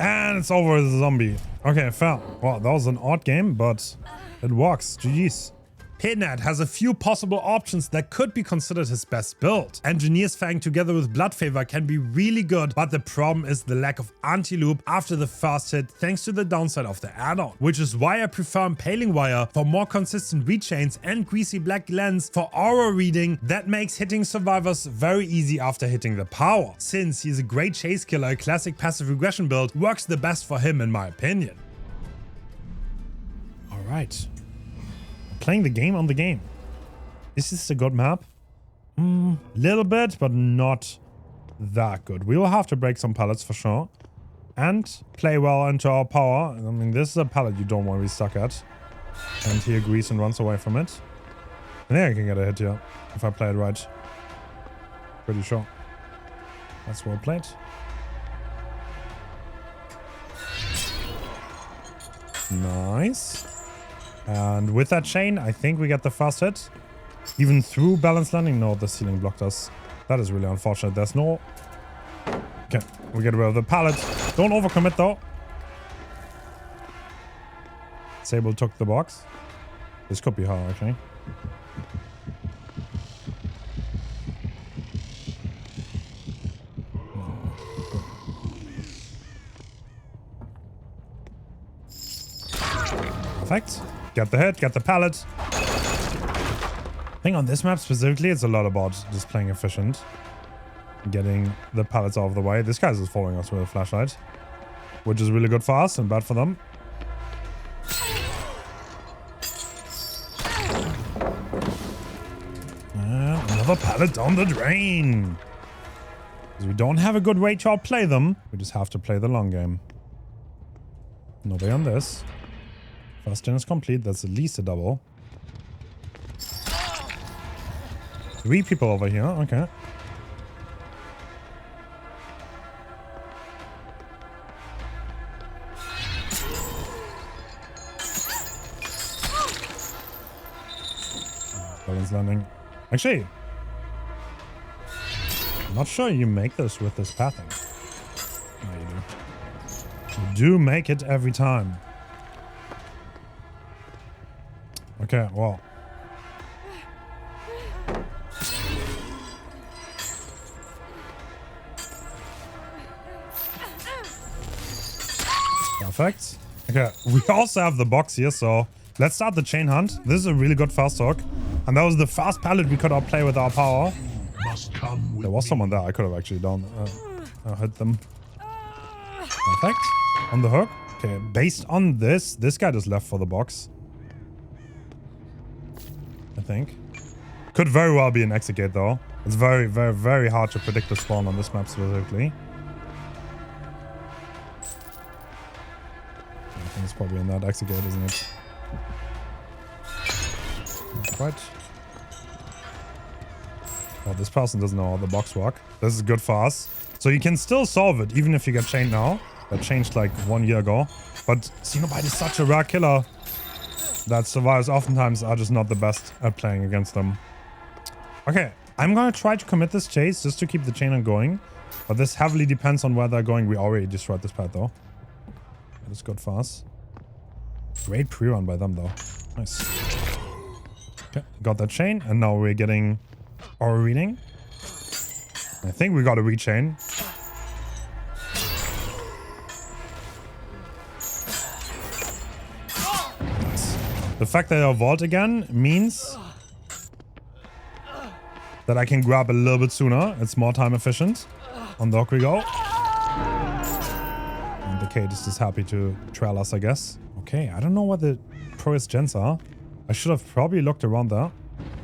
And it's over as a zombie. Okay, fair. Well, that was an odd game, but it works. GG's. Pinhead has a few possible options that could be considered his best build. Engineer's Fang together with Blood Favor can be really good, but the problem is the lack of anti-loop after the first hit thanks to the downside of the add-on, which is why I prefer Impaling Wire for more consistent read chains and Greasy Black Lens for aura reading that makes hitting survivors very easy after hitting the power. Since he's a great chase killer, a classic passive regression build works the best for him in my opinion. Alright. Playing the game on the game. Is this a good map? Little bit, but not that good. We will have to break some pallets for sure. And play well into our power. I mean, this is a pallet you don't want to be stuck at. And he agrees and runs away from it. I think I can get a hit here if I play it right. Pretty sure. That's well played. Nice. And with that chain, I think we get the first hit. Even through balance landing. No, the ceiling blocked us. That is really unfortunate. There's no... Okay, we get rid of the pallet. Don't overcommit though. Sable took the box. This could be hard actually. Perfect. Get the hit, get the pallet. I think on this map specifically, it's a lot about just playing efficient. Getting the pallets out of the way. This guy's just following us with a flashlight. Which is really good for us and bad for them. And another pallet down the drain. Because we don't have a good way to outplay them. We just have to play the long game. Nobody on this. First gen is complete. That's at least a double. 3 people over here. Okay. Balance landing. Actually, I'm not sure you make this with this pathing. No, you do. You do make it every time. Okay, well. Perfect. Okay, we also have the box here, so let's start the chain hunt. This is a really good fast hook. And that was the fast pallet we could outplay with our power. There was someone there. I could have actually hit them. Perfect. On the hook. Okay, based on this guy just left for the box. I think. Could very well be an execute though. It's very, very, very hard to predict the spawn on this map specifically. probably in that exit gate, isn't it? Not quite. Oh, this person doesn't know how the box work. This is good for us. So you can still solve it, even if you get chained now. That changed like 1 year ago. But Cenobite is such a rare killer that survivors oftentimes are just not the best at playing against them. Okay, I'm gonna try to commit this chase just to keep the chain on going. But this heavily depends on where they're going. We already destroyed this pad though. That is good for us. Great pre-run by them though. Nice. Okay, got that chain, and now we're getting our reading. I think we got a rechain. Nice. The fact that I vault again means that I can grab a little bit sooner. It's more time efficient. On the hook we go. And the Kate is just happy to trail us, I guess. Okay, I don't know what the Proest gens are. I should have probably looked around there.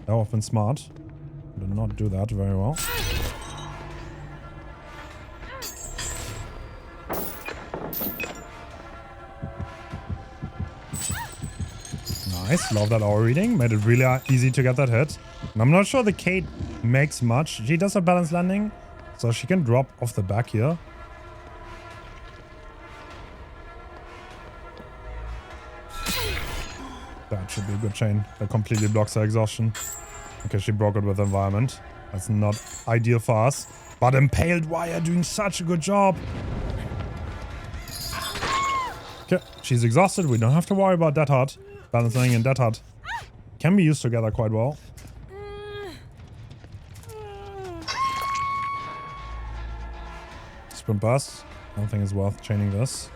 That would have been smart. Did not do that very well. Nice, love that aura reading. Made it really easy to get that hit. And I'm not sure the Kate makes much. She does a balanced landing, so she can drop off the back here. That should be a good chain. That completely blocks her exhaustion. Okay, she broke it with environment. That's not ideal for us. But Impaled Wire doing such a good job. Okay, she's exhausted. We don't have to worry about Dead Hard. Balancing and Dead Hard can be used together quite well. Sprint burst. I don't think it's worth chaining this.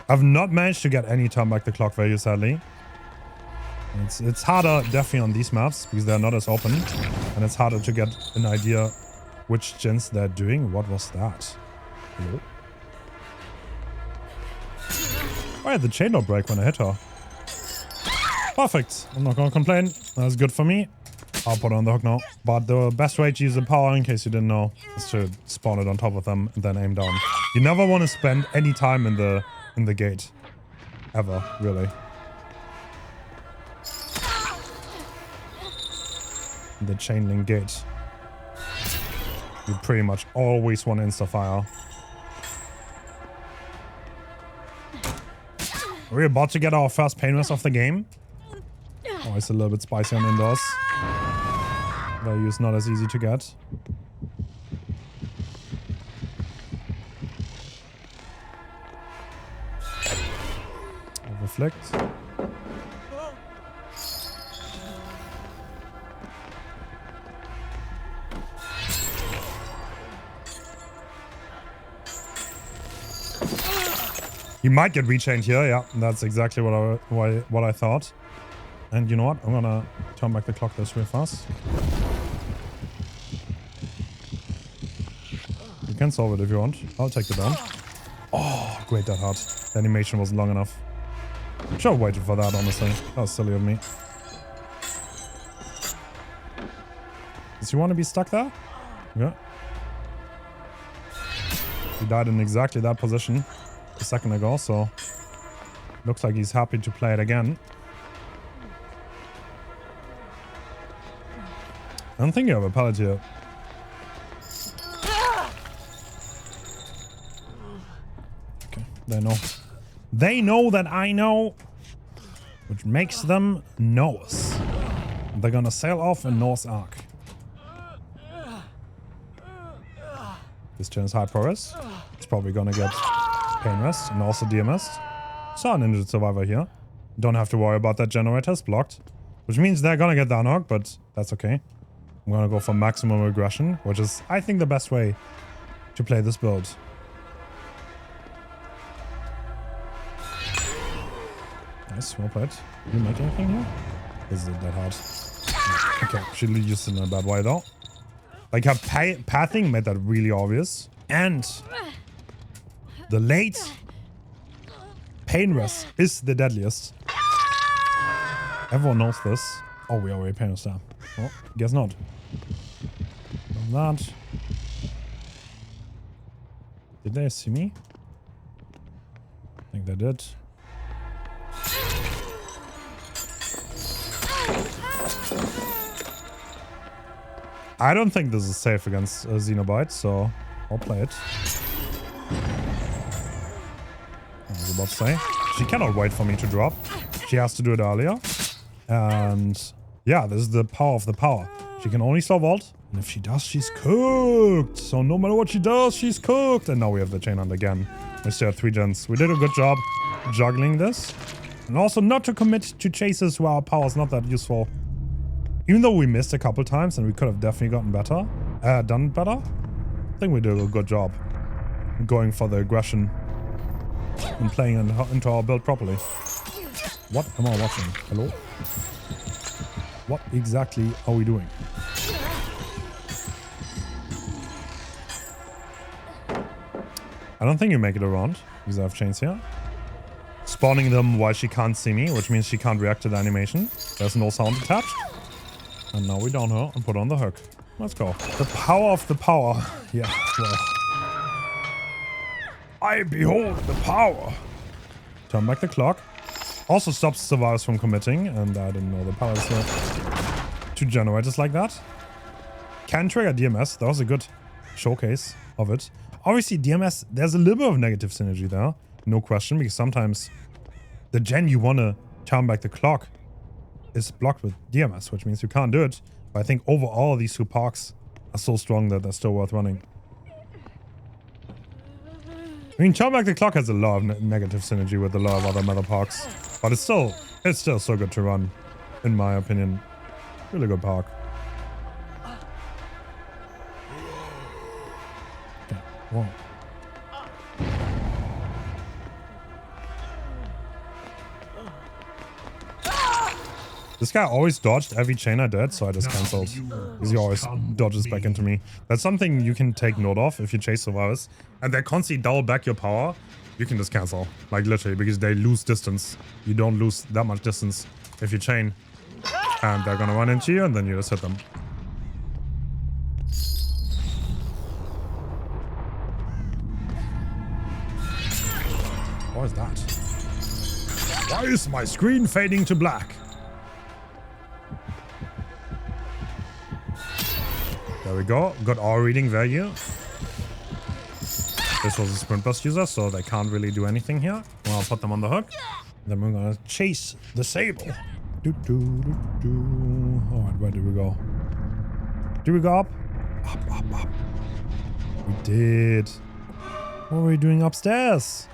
I've not managed to get any turn back the clock value, sadly. It's harder definitely on these maps because they're not as open. And it's harder to get an idea which gens they're doing. What was that? Hello? Oh yeah, the chain don't break when I hit her. Perfect. I'm not gonna complain. That's good for me. I'll put it on the hook now. But the best way to use the power, in case you didn't know, is to spawn it on top of them and then aim down. You never want to spend any time in the gate. Ever, really. The chain link gate. You pretty much always want to insta-fire. We're about to get our first painless of the game. Oh, it's a little bit spicy on indoors. Value is not as easy to get. Overflicked. He might get rechained here, yeah. That's exactly what I thought. And you know what? I'm gonna turn back the clock this real fast. You can solve it if you want. I'll take it down. Oh, great, that hard. The animation wasn't long enough. Should have waited for that, honestly. That was silly of me. Does he want to be stuck there? Yeah. He died in exactly that position a second ago, so looks like he's happy to play it again. I don't think you have a pallet here. Okay, they know. They know that I know, which makes them Norse. They're gonna sail off in Norse Ark. This gen is high progress. It's probably gonna get pain rest and also DMS. Saw an injured survivor here. Don't have to worry about that generator, it's blocked. Which means they're gonna get down hog, but that's okay. I'm gonna go for maximum aggression, which is, I think, the best way to play this build. Nice, well played. Did you make anything here? This is that hard. Okay, she used it in a bad way though. Like her pathing made that really obvious. And the late pain rest is the deadliest. Everyone knows this. Oh, we already pain rest there. Oh, guess not. That. Did they see me? I think they did. I don't think this is safe against Cenobite, so I'll play it. I was about to say. She cannot wait for me to drop. She has to do it earlier. And yeah, this is the power of the power. She can only slow vault. And if she does, she's cooked. So no matter what she does, she's cooked. And now we have the chain hunt again. We still have 3 gens. We did a good job juggling this. And also not to commit to chases where our power is not that useful. Even though we missed a couple times and we could have definitely gotten better, done better. I think we did a good job going for the aggression and playing into our build properly. What am I watching? Hello? What exactly are we doing? I don't think you make it around because I have chains here. Spawning them while she can't see me, which means she can't react to the animation. There's no sound attached. And now we down her and put on the hook. Let's go. The power of the power. Yeah, well. I behold the power. Turn back the clock. Also stops survivors from committing. And I didn't know the power is here. 2 generators like that. Can trigger DMS. That was a good showcase of it. Obviously, DMS, there's a little bit of negative synergy there. No question, because sometimes the gen you want to turn back the clock is blocked with DMS, which means you can't do it. But I think overall, these 2 parks are so strong that they're still worth running. I mean, turn back the clock has a lot of negative synergy with a lot of other meta parks. But it's still so good to run, in my opinion. Really good park. Okay. Whoa. This guy always dodged every chain I did, so I just cancelled. Because he always dodges back into me. That's something you can take note of if you chase survivors. And they constantly double back your power. You can just cancel. Like literally, because they lose distance. You don't lose that much distance if you chain. And they're gonna run into you, and then you just hit them. What is that? Why is my screen fading to black? There we go. Got our reading value. This was a sprint burst user, so they can't really do anything here. Well, I'll put them on the hook. Then we're gonna chase the sable. Alright, where did we go? Did we go up? Up. We did. What were we doing upstairs?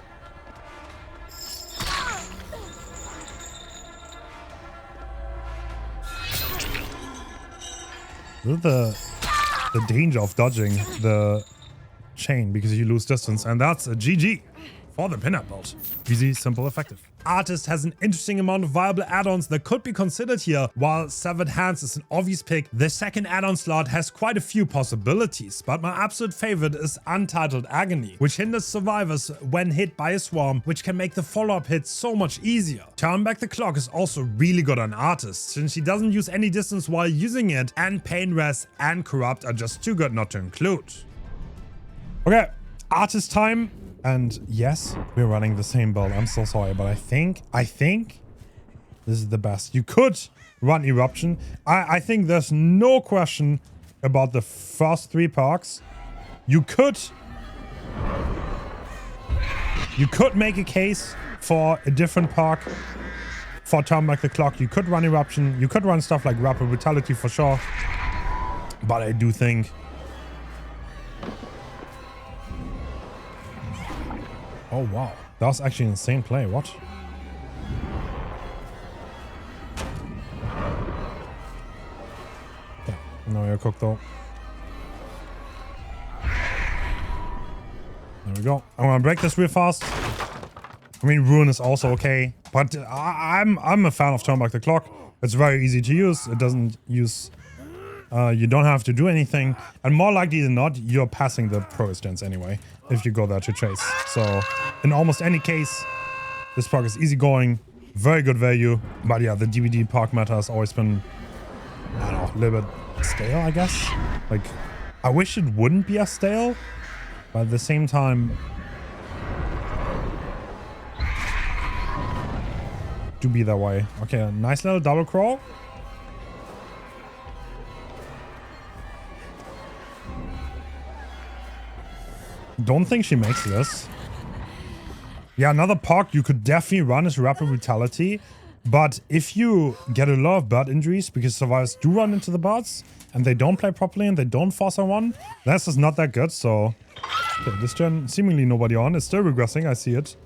This is the danger of dodging the chain because you lose distance, and that's a GG for the Pinhead build. Easy, simple, effective. Artist has an interesting amount of viable add-ons that could be considered here. While Severed Hands is an obvious pick, the second add-on slot has quite a few possibilities, but my absolute favorite is Untitled Agony, which hinders survivors when hit by a swarm, which can make the follow-up hit so much easier. Turn Back the Clock is also really good on Artist, since she doesn't use any distance while using it, and Pain Res and Corrupt are just too good not to include. Okay, Artist time. And yes, we're running the same build. I'm so sorry, but I think this is the best. You could run Eruption. I think there's no question about the first 3 parks. You could make a case for a different park for Turn Back the Clock. You could run Eruption. You could run stuff like Rapid Brutality for sure. But I do think... Oh, wow. That was actually an insane play. What? Yeah. No, you're cooked though. There we go. I'm gonna break this real fast. I mean, Ruin is also okay. But I'm a fan of Turn Back the Clock. It's very easy to use. It doesn't use... you don't have to do anything. And more likely than not, you're passing the pro stance anyway. If you go there to chase. So, in almost any case, this park is easygoing, very good value. But yeah, the DVD park meta has always been, I don't know, a little bit stale, I guess. Like, I wish it wouldn't be as stale, but at the same time, to be that way. Okay, a nice little double crawl. Don't think she makes this. Yeah, another POC you could definitely run is Rapid Brutality. But if you get a lot of bird injuries, because survivors do run into the birds, and they don't play properly and they don't force on one, that's just not that good. So, okay, this gen, seemingly nobody on. It's still regressing, I see it.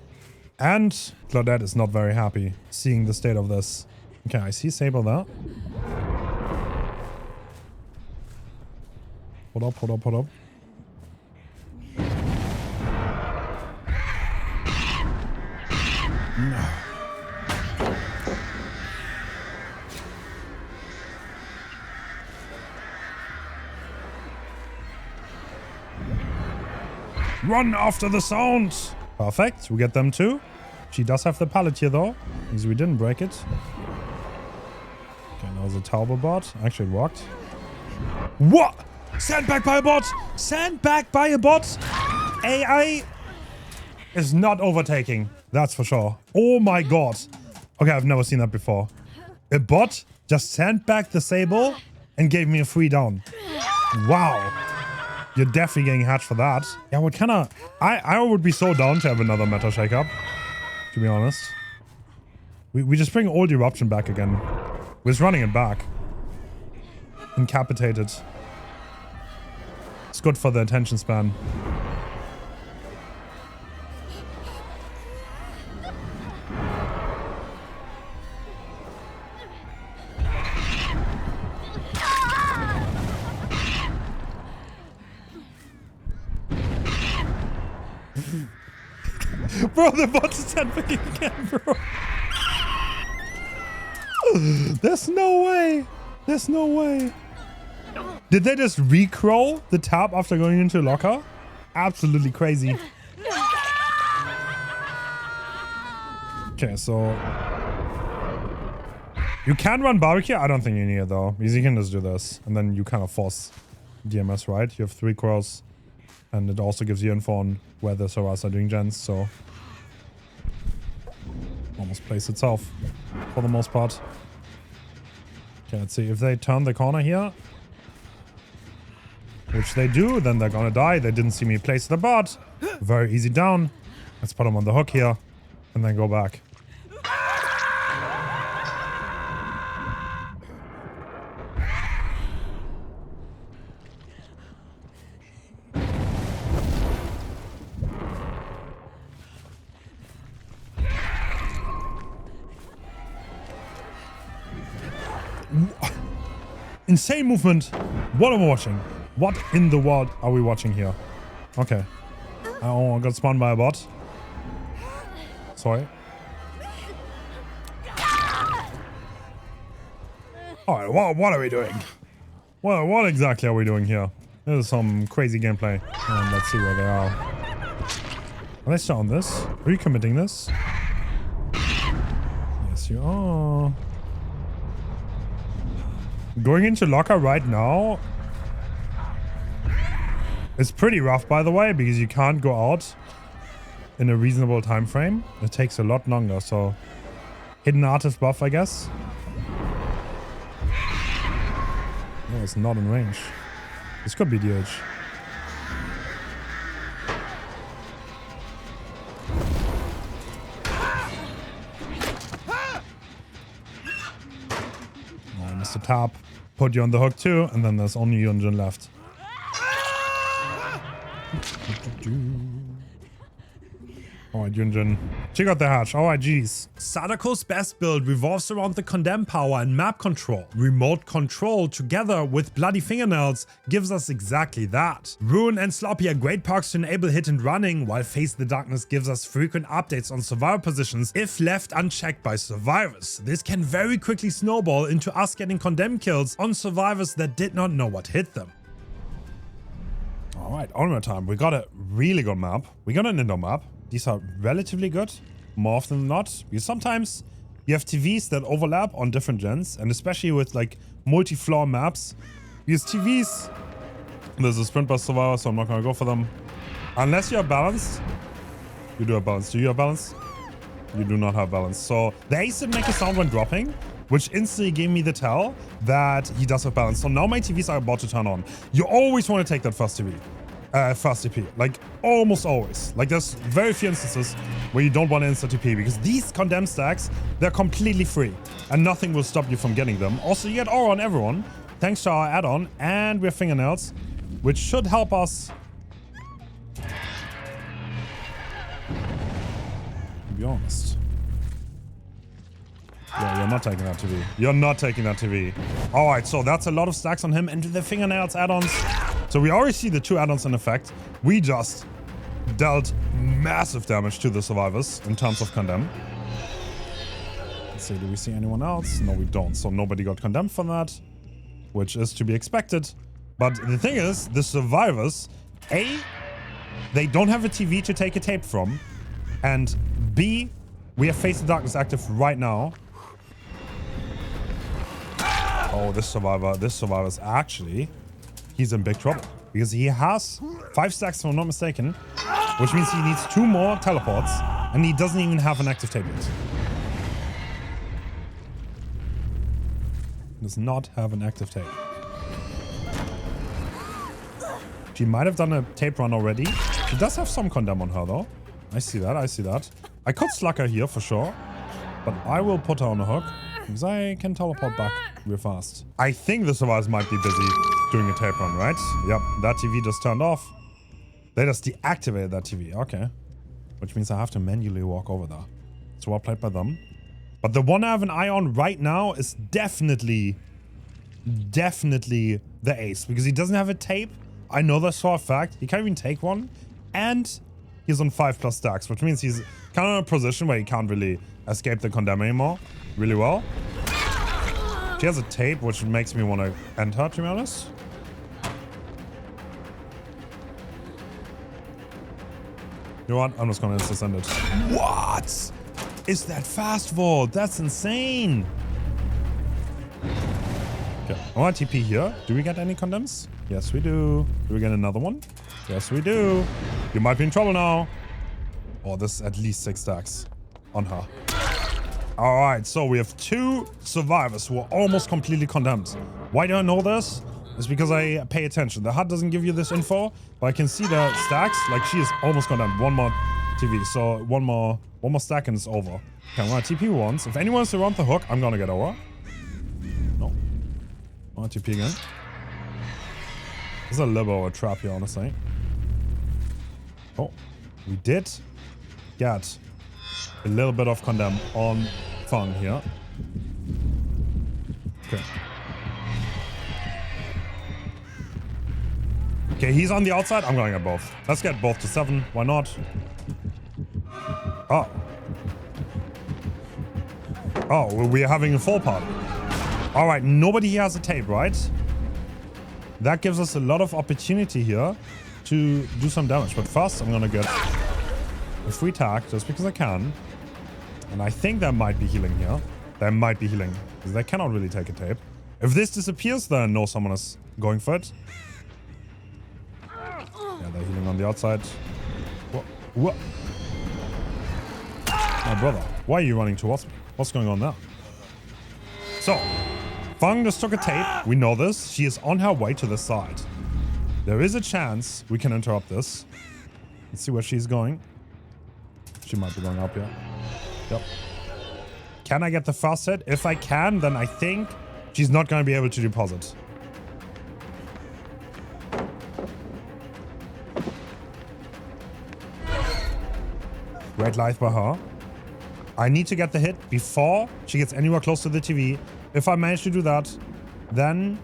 And Claudette is not very happy seeing the state of this. Okay, I see Sable there. Hold up, hold up, hold up. No. Run after the sound! Perfect, we get them too. She does have the pallet here though, because we didn't break it. Okay, now the Tauber bot. Actually, it worked. What? Sandbag by a bot! Sandbag by a bot! AI is not overtaking, that's for sure. Oh my god. Okay, I've never seen that before. A bot just sandbagged the Sable and gave me a free down. Wow. You're definitely getting hatched for that. Yeah, what kind of... I would be so down to have another meta shakeup, to be honest. We just bring old Eruption back again. We're just running it back. Incapitated. It's good for the attention span. Bro, the bot is sandbagging again, bro. There's no way. There's no way. Did they just recroll the tab after going into locker? Absolutely crazy. Okay, so... You can run barbecue? I don't think you need it though, because you can just do this. And then you kind of force DMS, right? You have 3 crows. And it also gives you info on where the servers are doing gens, so... Almost plays itself, for the most part. Okay, let's see. If they turn the corner here, which they do, then they're gonna die. They didn't see me place the bot. Very easy down. Let's put them on the hook here, and then go back. Insane movement. What am I watching? What in the world are we watching here? Okay. Oh, I got spawned by a bot. Sorry. Alright, what are we doing? What exactly are we doing here? This is some crazy gameplay. And let's see where they are. Are they still on this? Are you committing this? Yes, you are. Going into locker right now is pretty rough, by the way, because you can't go out in a reasonable time frame. It takes a lot longer, so hidden artist buff, I guess. No, it's not in range. This could be DH. Oh, Mr. Tap. Put you on the hook too, and then there's only Yunjin left. Alright, Yunjin. Check out the hatch. Alright, geez. Sadako's best build revolves around the condemn power and map control. Remote control together with bloody fingernails gives us exactly that. Ruin and Sloppy are great perks to enable hit and running, while Face the Darkness gives us frequent updates on survivor positions if left unchecked by survivors. This can very quickly snowball into us getting condemn kills on survivors that did not know what hit them. Alright, Onryo time. We got a really good map. We got an indoor map. These are relatively good, more often than not, because sometimes you have TVs that overlap on different gens, and especially with like multi-floor maps, because TVs, there's a sprint bus survivor, so I'm not gonna go for them. Unless you're balanced. You do have balance. Do you have balance? You do not have balance. So the ace didn't make a sound when dropping, which instantly gave me the tell that he does have balance. So now my TVs are about to turn on. You always want to take that first TV. First TP. Like, almost always. Like, there's very few instances where you don't want to instant TP, because these condemned stacks, they're completely free. And nothing will stop you from getting them. Also, you get aura on everyone, thanks to our add-on, and we have fingernails, which should help us. To be honest. Yeah, you're not taking that TV. You're not taking that TV. Alright, so that's a lot of stacks on him, and the fingernails add-ons. So we already see the 2 add-ons in effect. We just dealt massive damage to the survivors in terms of condemn. Let's see, do we see anyone else? No, we don't. So nobody got condemned for that, which is to be expected. But the thing is, the survivors, A, they don't have a TV to take a tape from, and B, we have Face the Darkness active right now. Oh, this survivor's actually, he's in big trouble. Because he has 5 stacks, if I'm not mistaken, which means he needs 2 more teleports, and he doesn't even have an active tape yet. Does not have an active tape. She might have done a tape run already. She does have some condemn on her, though. I see that, I see that. I could slug her here for sure, but I will put her on a hook, because I can teleport back real fast. I think the survivors might be busy doing a tape run, right? Yep, that TV just turned off. They just deactivated that TV, okay. Which means I have to manually walk over there. So well played by them. But the one I have an eye on right now is definitely the ace, because he doesn't have a tape. I know this for a fact. He can't even take one, and he's on 5+ stacks, which means he's kind of in a position where he can't really escape the condemn anymore really well. She has a tape, which makes me want to end her, to be honest. You know what? I'm just going to insta-send it. What? Is that fast vault? That's insane. Okay, I want TP here. Do we get any condemns? Yes, we do. Do we get another one? Yes, we do. You might be in trouble now. Oh, this is at least 6 stacks on her. All right, so we have 2 survivors who are almost completely condemned. Why do I know this? It's because I pay attention. The HUD doesn't give you this info, but I can see the stacks. Like, she is almost condemned. 1 more TV, so one more stack and it's over. Okay, I'm gonna TP once. If anyone's around the hook, I'm gonna get over. No. I'm gonna TP again. This is a little bit of a trap here, honestly. Oh, we did get a little bit of condemn on Fang here. Okay. Okay, he's on the outside. I'm gonna get both. Let's get both to 7. Why not? Oh. Oh, well, we're having a full party. All right, nobody here has a tape, right? That gives us a lot of opportunity here to do some damage. But first, I'm gonna get a free tag just because I can. And I think there might be healing here. There might be healing, because they cannot really take a tape. If this disappears, then I know someone is going for it. Yeah, they're healing on the outside. What? My brother, why are you running towards me? What's going on there? So, Fang just took a tape. We know this. She is on her way to the side. There is a chance we can interrupt this. Let's see where she's going. She might be going up here. Yep. Can I get the first hit? If I can, then I think she's not going to be able to deposit. Great life by her. I need to get the hit before she gets anywhere close to the TV. If I manage to do that, then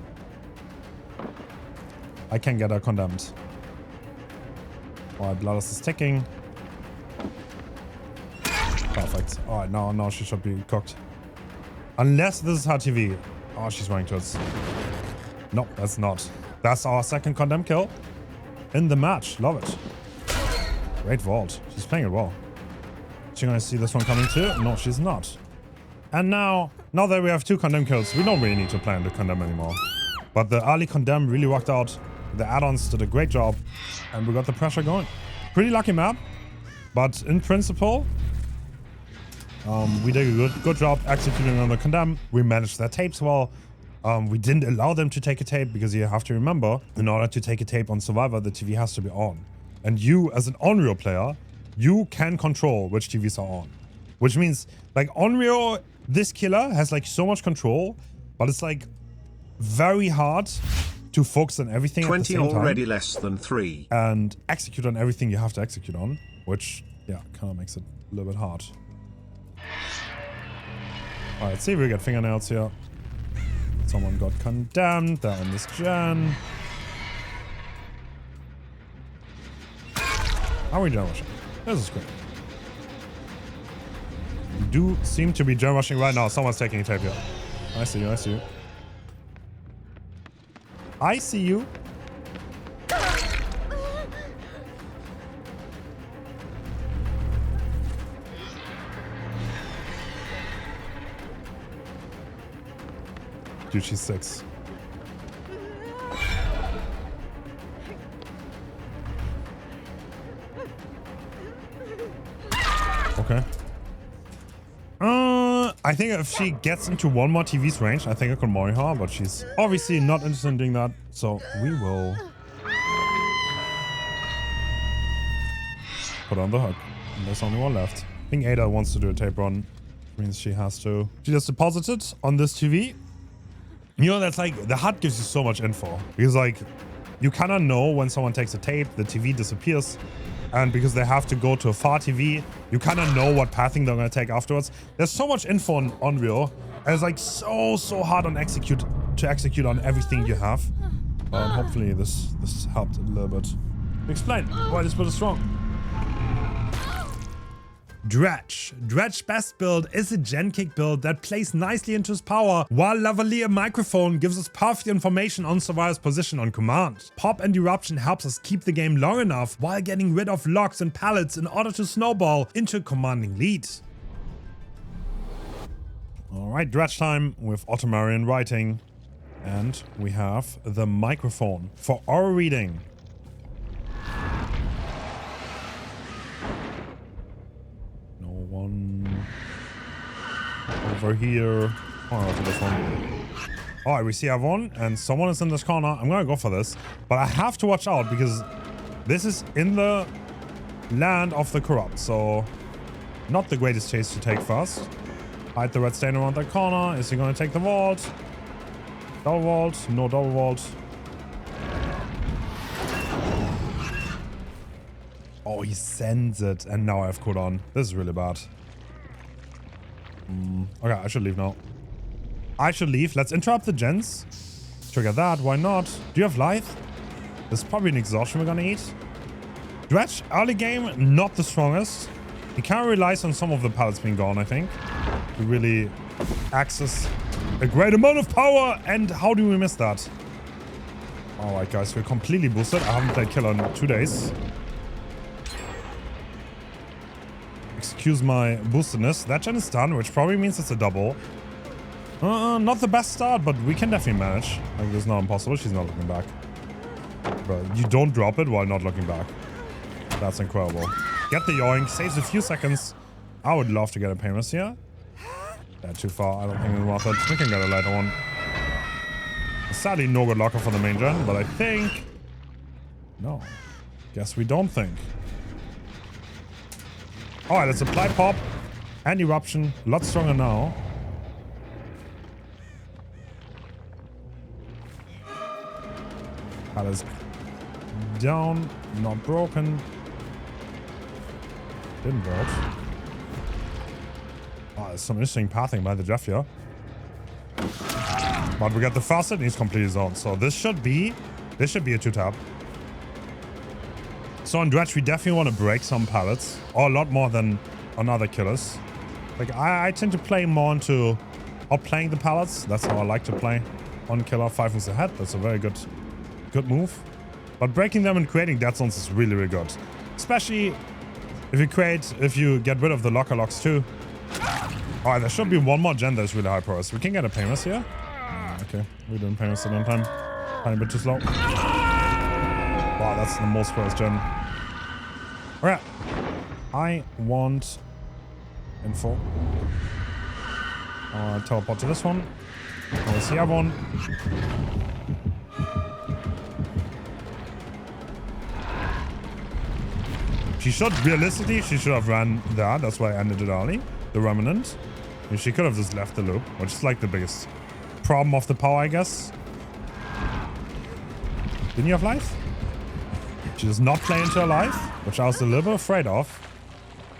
I can get her condemned. Alright, Bloodlust is ticking. Perfect. Alright, now she should be cooked. Unless this is her TV. Oh, she's running towards. No, that's not. That's our second condemn kill in the match. Love it. Great vault. She's playing it well. Is she gonna see this one coming too? No, she's not. And now that we have 2 condemn kills, we don't really need to plan the condemn anymore. But the early condemn really worked out. The add-ons did a great job, and we got the pressure going. Pretty lucky map, but in principle, We did a good job executing on the condemn. We managed their tapes well. We didn't allow them to take a tape because you have to remember, in order to take a tape on Survivor, the TV has to be on. And you, as an Onryo player, you can control which TVs are on. Which means, like, Onryo, this killer has, like, so much control, but it's, like, very hard to focus on everything at the same time. 20 already less than 3. And execute on everything you have to execute on, which, yeah, kind of makes it a little bit hard. Alright, let's see if we get fingernails here. Someone got condemned. They're on this gen. How are we gen rushing? This is great. We do seem to be gen rushing right now. Someone's taking a tape here. I see you, I see you. I see you. Dude, she's 6. Okay. I think if she gets into one more TV's range, I think I could marry her, but she's obviously not interested in doing that, so we will put on the hook. And there's only one left. I think Ada wants to do a tape run, which means she has to. She just deposited on this TV. You know, that's like, the HUD gives you so much info. Because, like, you cannot know when someone takes a tape, the TV disappears. And because they have to go to a far TV, you cannot know what pathing they're going to take afterwards. There's so much info on Onryo. And it's, like, so hard to execute on everything you have. But hopefully this helped a little bit. Explain why this build is strong. Dredge. Dredge's best build is a gen kick build that plays nicely into his power, while Lavalier Microphone gives us perfect information on Survivor's position on command. Pop and Eruption helps us keep the game long enough while getting rid of locks and pallets in order to snowball into a commanding lead. Alright, Dredge time with Ottomarian writing. And we have the microphone for our reading. One over here. Oh, for this one. Alright, we see everyone, and someone is in this corner. I'm gonna go for this, but I have to watch out because this is in the land of the corrupt, so not the greatest chase to take first. Hide the red stain around that corner. Is he gonna take the vault? Double vault? No double vault. Oh, he sends it, and now I have cooldown. This is really bad. Okay, I should leave now. I should leave. Let's interrupt the gens. Trigger that. Why not? Do you have life? This is probably an exhaustion we're gonna eat. Dredge, early game, not the strongest. He kind of relies on some of the pallets being gone, I think, to really access a great amount of power. And how do we miss that? Alright, guys, we're completely boosted. I haven't played Killer in 2 days. Excuse my boostedness. That gen is done, which probably means it's a double. Not the best start, but we can definitely manage. Like, it's not impossible. She's not looking back. But you don't drop it while not looking back. That's incredible. Get the yoink. Saves a few seconds. I would love to get a painless here. That's too far. I don't think it's worth it. We can get a later one. Sadly, no good locker for the main gen, but I think... No. Guess we don't think. Alright, let's apply pop and eruption. A lot stronger now. That is down, not broken. Didn't vote. Oh, there's some interesting pathing by the Jeff here. But we got the facet and he's completely zoned. So this should be a 2-tap. So on Dredge, we definitely want to break some pallets, or a lot more than on other killers. Like, I tend to play more into outplaying the pallets. That's how I like to play on killer. 5 moves ahead. That's a very good move. But breaking them and creating dead zones is really, really good. Especially if you get rid of the locker locks too. Alright, there should be one more gen that's really high progress. We can get a painless here. Okay, we're doing painless at one time. Tiny bit too slow. Wow, that's the most progress gen. Alright. I want Info. I'll teleport to this one. I'll see everyone. She should, realistically, she should have ran there. That's why I ended it early. The Remnant. And she could have just left the loop, which is like the biggest problem of the power, I guess. Didn't you have life? She does not play into her life, which I was a little bit afraid of.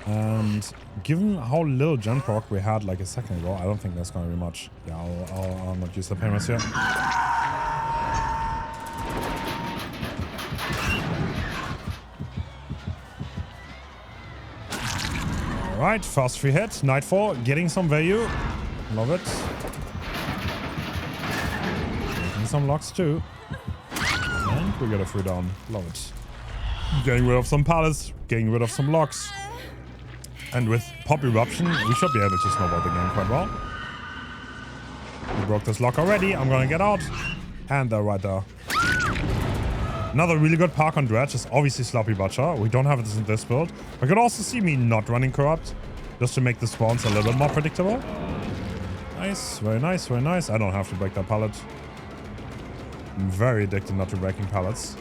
And given how little gen proc we had like a second ago, I don't think that's going to be much. Yeah, I'll not use the payments here. Alright, first free hit. Nightfall, getting some value. Love it. Making some locks too. And we get a free down. Love it. Getting rid of some pallets, getting rid of some locks. And with Pop Eruption, we should be able to snowball the game quite well. We broke this lock already. I'm gonna get out. And they're right there. Another really good park on Dredge is obviously Sloppy Butcher. We don't have this in this build. I could also see me not running Corrupt, just to make the spawns a little bit more predictable. Nice, very nice, very nice. I don't have to break that pallet. I'm very addicted not to breaking pallets.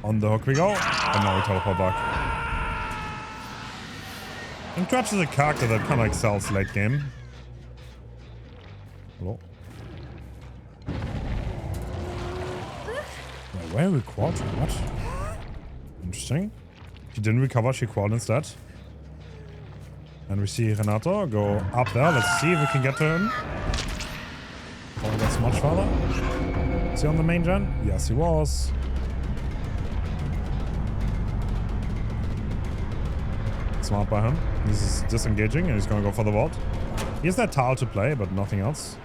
On the hook we go. And now we teleport back. And Dredge is a character that kind of excels late game. Hello? Where we quad? What? Interesting. She didn't recover, she quad instead. And we see Renato go up there. Let's see if we can get to him. Oh, that's much farther. Is he on the main gen? Yes, he was. Smart by him. He's disengaging and he's gonna go for the vault. He has that tile to play, but nothing else.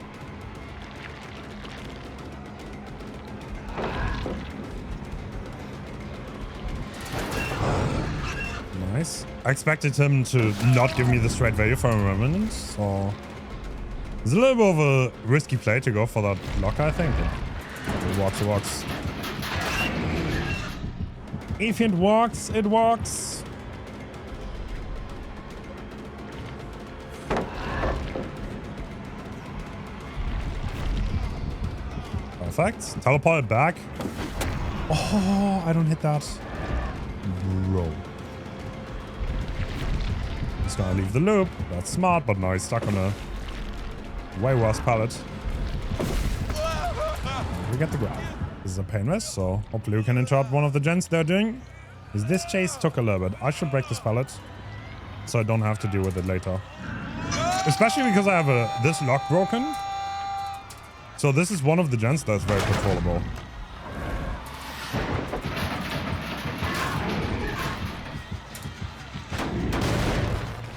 Nice. I expected him to not give me the straight value for a Remnant, so it's a little bit of a risky play to go for that locker, I think. It works, it works. If it works, it works. Perfect. Teleported back. Oh, I don't hit that. Bro. He's gonna leave the loop. That's smart, but now he's stuck on a way worse pallet. We get the grab. This is a pain rest, so hopefully we can interrupt one of the gens they're doing. Because this chase took a little bit. I should break this pallet so I don't have to deal with it later. Especially because I have this lock broken. So this is one of the gens that's very controllable.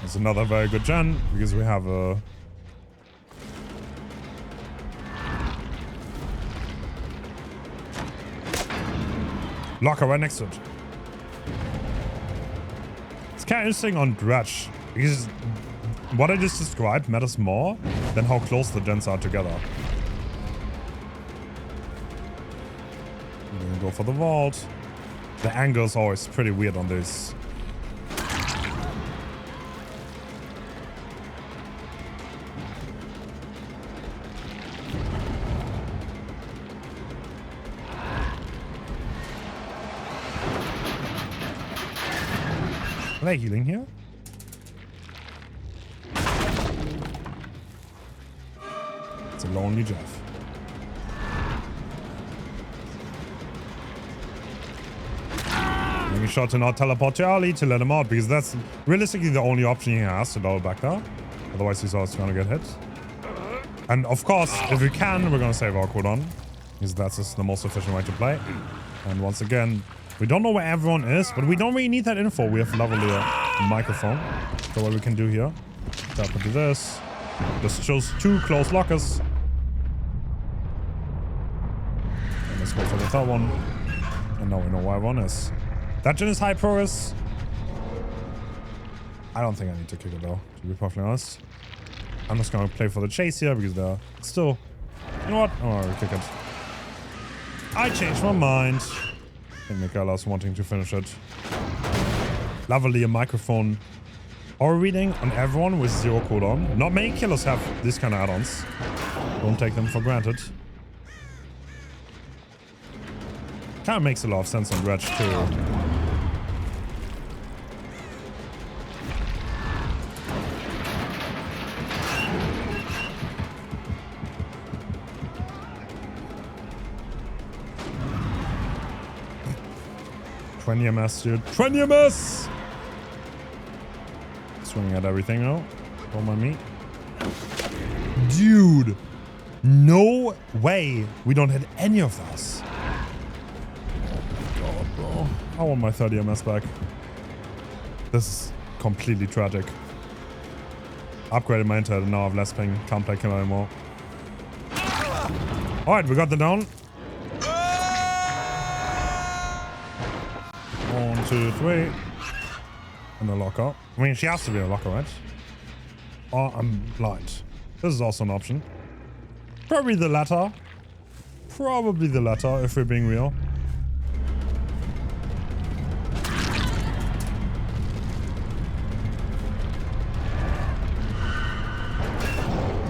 It's another very good gen because we have a locker right next to it. It's kind of interesting on Dredge because what I just described matters more than how close the gens are together. We're gonna go for the vault. The angle is always pretty weird on this. Are they healing here? It's a lonely Jeff. Making sure to not teleport to early to let him out because that's realistically the only option he has to double back there. Otherwise he's always gonna get hit. And of course, if we can, we're gonna save our cooldown because that's just the most efficient way to play. And once again, we don't know where everyone is, but we don't really need that info. We have Lavalier microphone. So what we can do here, tap into this. Just chose 2 close lockers. And let's go for the third one. And now we know where everyone is. That gen is high progress. I don't think I need to kick it though, to be perfectly honest. I'm just gonna play for the chase here because they're still... You know what? I'm gonna kick it. I changed my mind. I think Michaela's wanting to finish it. Lavalier microphone Overreading on everyone with 0 cooldown. Not many killers have these kind of add-ons. Don't take them for granted. Kind of makes a lot of sense on Dredge too. MS, dude. 20 MS! Swinging at everything now. Don't mind me. Dude! No way we don't hit any of those. God, bro. I want my 30 MS back. This is completely tragic. Upgraded my Pinhead and now I have less ping. Can't play killer anymore. Alright, we got the down. 1, 2, 3. And a locker. I mean, she has to be a locker, right? Or I'm blind. This is also an option. Probably the latter. Probably the latter, if we're being real.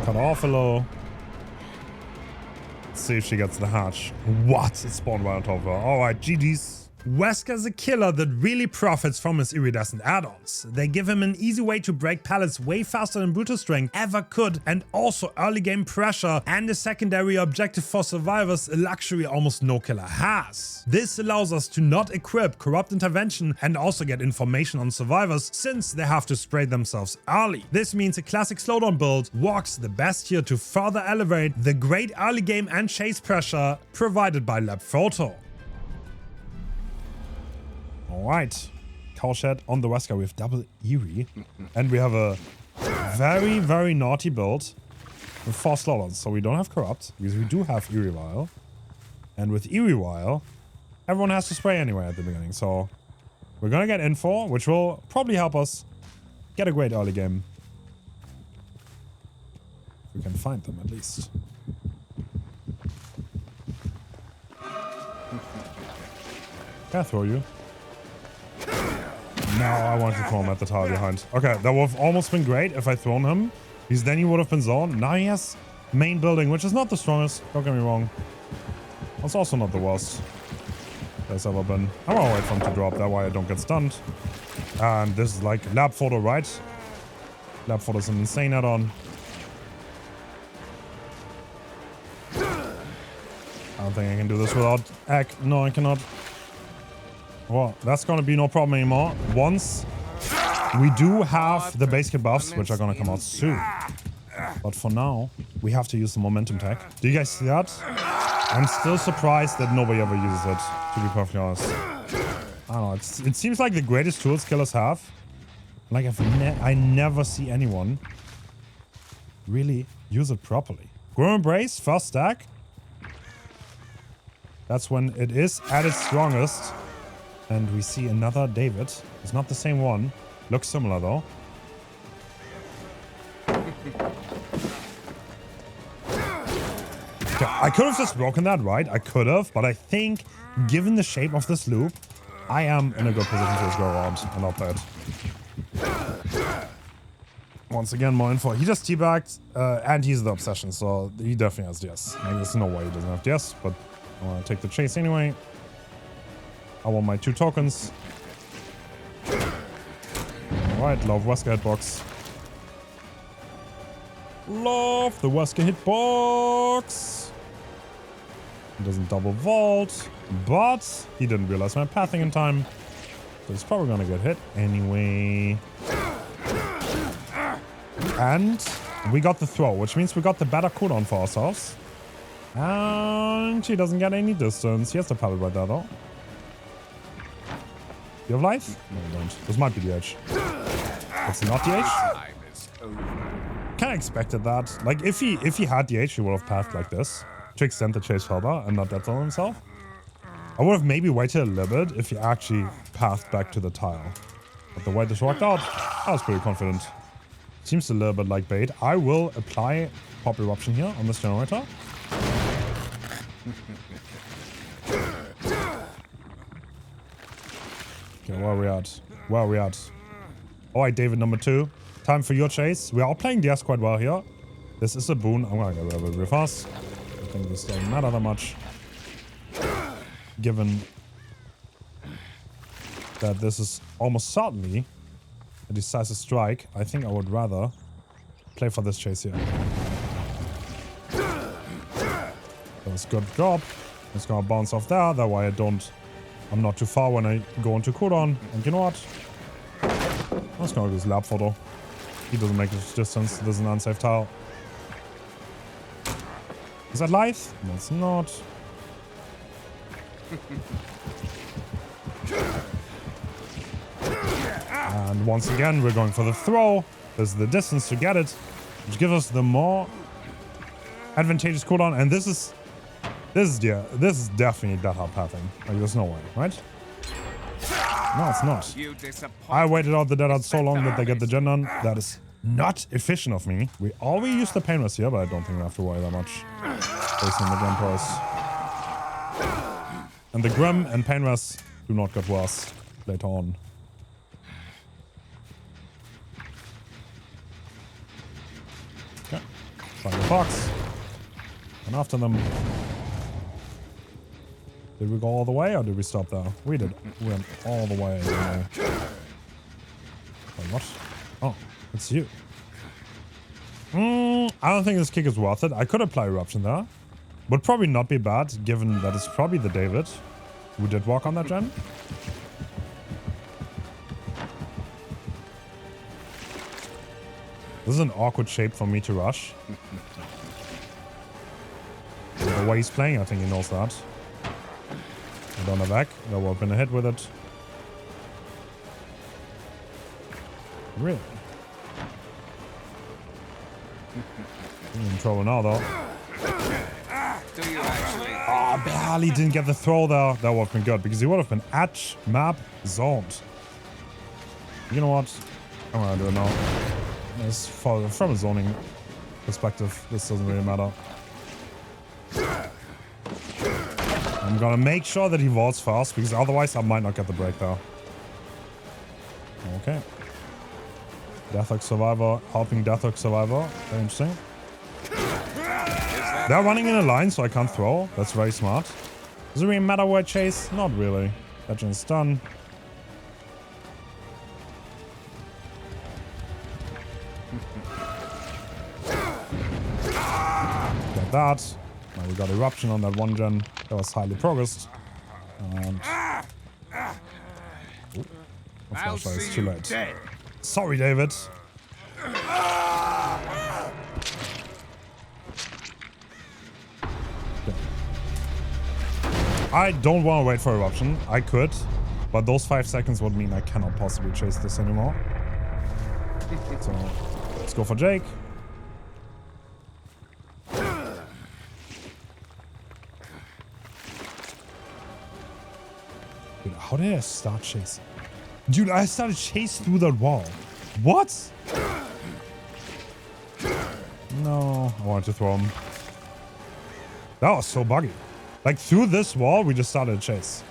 Cut off a little. Let's see if she gets the hatch. What? It spawned right on top of her. Alright, GG's. Wesker's a killer that really profits from his iridescent add-ons. They give him an easy way to break pallets way faster than Brutal Strength ever could, and also early game pressure and a secondary objective for survivors, a luxury almost no killer has. This allows us to not equip Corrupt Intervention and also get information on survivors since they have to spray themselves early. This means a classic slowdown build walks the best here to further elevate the great early game and chase pressure provided by Lab Photo. Alright, Cowshed on the Wesker with double Eerie. And we have a very, very naughty build with 4 slowdowns. So we don't have Corrupt, because we do have Eerie Vial. And with Eerie Vial, everyone has to spray anyway at the beginning. So we're gonna get info, which will probably help us get a great early game. We can find them at least. Can I throw you? No, I want to throw him at the tower behind. Okay, that would have almost been great if I thrown him. Because then he would have been zoned. Now he has main building, which is not the strongest. Don't get me wrong. It's also not the worst there's ever been. I want to wait for him to drop. That way I don't get stunned. And this is like Lab Photo, right? Lab Photo is an insane add-on. I don't think I can do this without Egg. No, I cannot. Well, that's gonna be no problem anymore. Once we do have the base kit buffs, which are gonna come out soon. But for now, we have to use the momentum tech. Do you guys see that? I'm still surprised that nobody ever uses it, to be perfectly honest. I don't know, it seems like the greatest tools killers have. Like, I never see anyone really use it properly. Grim Embrace, first stack. That's when it is at its strongest. And we see another David. It's not the same one. Looks similar though. Okay, I could have just broken that, right? I could have, but I think given the shape of this loop, I am in a good position to just go around and not bad. Once again, more info. He just teabagged, and he's the obsession, so he definitely has DS. Like, there's no way he doesn't have DS, but I want to take the chase anyway. I want my 2 tokens. Alright, love Wesker hitbox. Love the Wesker hitbox. He doesn't double vault, but he didn't realize my pathing in time. So he's probably gonna get hit anyway. And we got the throw, which means we got the better cooldown for ourselves. And he doesn't get any distance. He has to paddle right there though. You have life? No, you don't. This might be the edge. It's not the edge? Kinda expected that. Like, if he had the edge, he would have pathed like this to extend the chase further and not death on himself. I would have maybe waited a little bit if he actually pathed back to the tile. But the way this worked out, I was pretty confident. Seems a little bit like bait. I will apply Pop Eruption here on this generator. Okay, where are we at? Where are we at? Alright, David number 2. Time for your chase. We are playing DS quite well here. This is a boon. I'm gonna get rid of it real fast. I think this doesn't matter that much. Given that this is almost certainly a decisive strike, I think I would rather play for this chase here. That's a good job. It's gonna bounce off there. That way I'm not too far when I go into cooldown. And you know what? I'm just gonna do this lab photo. He doesn't make this distance. This is an unsafe tile. Is that life? No, it's not. And once again, we're going for the throw. There's the distance to get it, which gives us the more advantageous cooldown. And this is definitely dead hard pathing. Like, there's no way, right? No, it's not. I waited out the dead hard so long that they get the gen done. That is not efficient of me. We already used the pain rest here, but I don't think we have to worry that much based on the gen price. And the Grim and pain rest do not get worse later on. Okay, find the box. And after them. Did we go all the way or did we stop there? We did. We went all the way. Wait, what? Oh, it's you. I don't think this kick is worth it. I could apply Eruption there. Would probably not be bad, given that it's probably the David who did walk on that gen. This is an awkward shape for me to rush. The way he's playing, I think he knows that. I don't have back. That would have been a hit with it. Really? I'm in trouble now, though. Oh, barely didn't get the throw there. That would have been good, because he would have been edge, map, zoned. You know what? I'm gonna do it now. From a zoning perspective, this doesn't really matter. I'm gonna make sure that he vaults fast, because otherwise I might not get the break there. Okay. Deathlock Survivor, helping Deathlock Survivor. Very interesting. They're running in a line, so I can't throw. That's very smart. Does it really matter where I chase? Not really. That gen's done. Got that. Now we got Eruption on that one gen. That was highly progressed. And it's too late. Sorry, David. I don't want to wait for Eruption. I could, but those 5 seconds would mean I cannot possibly chase this anymore. So let's go for Jake. Dude, how did I start chasing? Dude, I started chasing through that wall. What? No, I wanted to throw him. That was so buggy. Like, through this wall, we just started a chase.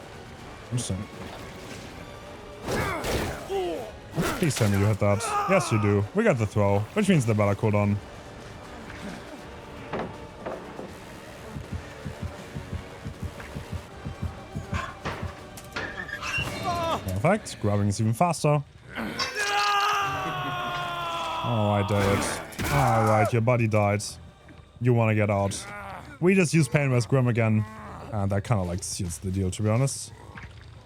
Interesting. Please tell me you hit that. Yes, you do. We got the throw, which means the better cooldown. Perfect. Grabbing is even faster. Alright, David. Alright, your buddy died. You want to get out. We just use Pain West Grim again. And that kind of like seals the deal, to be honest.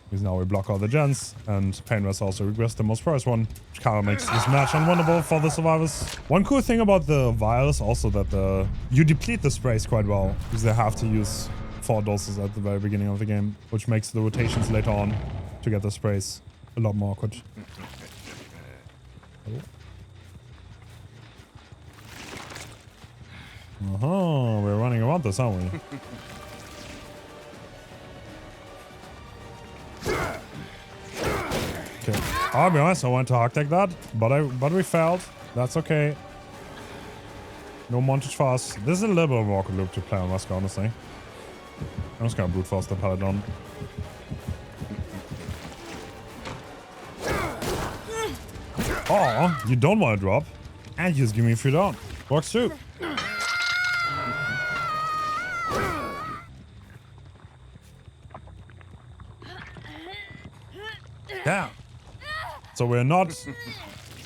Because now we block all the gens. And Pain West also regressed the most priced one. Which kind of makes this match unwinnable for the survivors. One cool thing about the vial is also that you deplete the sprays quite well. Because they have to use 4 doses at the very beginning of the game. Which makes the rotations later on to get the sprays a lot more awkward. Oh, we're running around this, aren't we? Okay, I'll be honest, I wanted to hard take that, but we failed. That's okay. No montage for us. This is a little bit of a awkward loop to play on Wesker, honestly. I'm just gonna brute force the Paladin. Or you don't want to drop and you just give me free down. Works too. Yeah. So we're not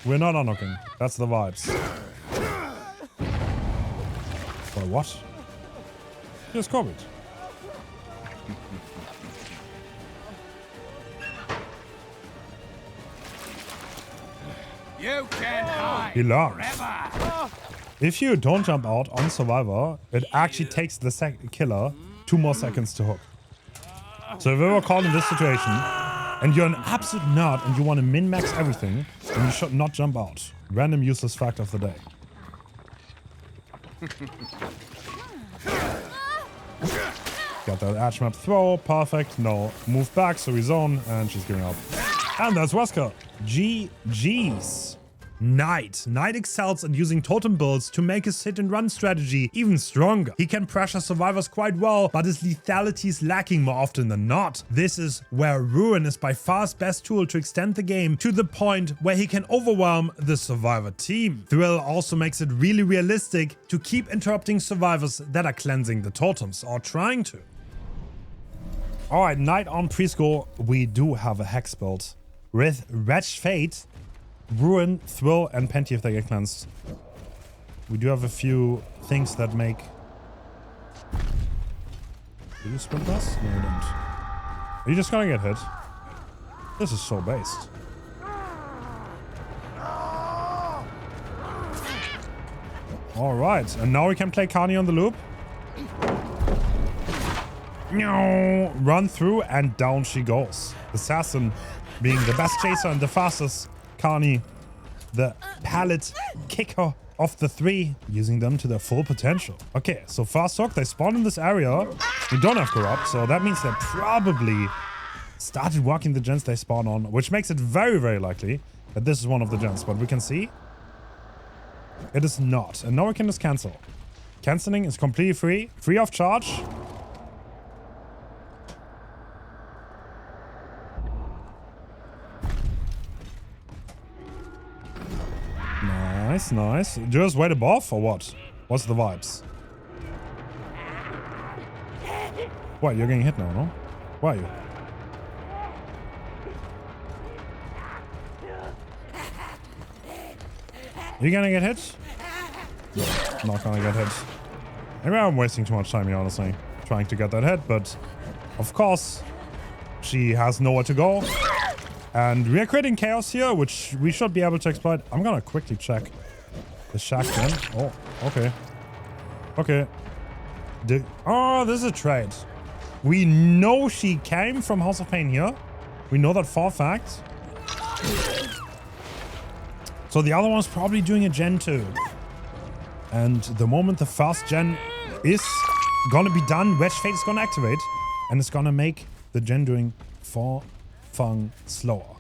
unlocking. That's the vibes. Wait, what? Just copied. You can't hide. He learns. If you don't jump out on Survivor, it actually takes the killer 2 more seconds to hook. So if you were caught in this situation, and you're an absolute nerd and you want to min-max everything, then you should not jump out. Random useless fact of the day. Got that edge map throw, perfect. No, move back, so we zone, and she's giving up. And that's Wesker. GG's. Knight excels at using totem builds to make his hit and run strategy even stronger. He can pressure survivors quite well, but his lethality is lacking more often than not. This is where Ruin is by far his best tool to extend the game to the point where he can overwhelm the survivor team. Thrill also makes it really realistic to keep interrupting survivors that are cleansing the totems or trying to. Alright, Knight on preschool, we do have a hex build with Wretched Fate, Ruin, Thrill, and Penty if they get cleansed. We do have a few things that make... Did you sprint us? No, you didn't. Are you just gonna get hit? This is so based. Alright, and now we can play Carney on the loop. Run through, and down she goes. Assassin being the best chaser and the fastest. Carney, the pallet kicker of the 3, using them to their full potential. Okay, so fast hook, they spawn in this area. We don't have corrupt, so that means they probably started walking the gens they spawn on, which makes it very, very likely that this is one of the gens. But we can see it is not. And now we can just cancel. Canceling is completely free of charge. Nice, nice. Just wait above or what? What's the vibes? What, you're getting hit now, no? Why are you? Are you gonna get hit? No, not gonna get hit. Maybe I'm wasting too much time here, honestly. Trying to get that hit, but of course, she has nowhere to go. And we are creating chaos here, which we should be able to exploit. I'm gonna quickly check the shack then. Oh, okay. Okay. Oh, this is a trade. We know she came from House of Pain here. We know that for a fact. So the other one's probably doing a gen 2. And the moment the first gen is gonna be done, Wedge Fate is gonna activate. And it's gonna make the gen doing 4 fang slower.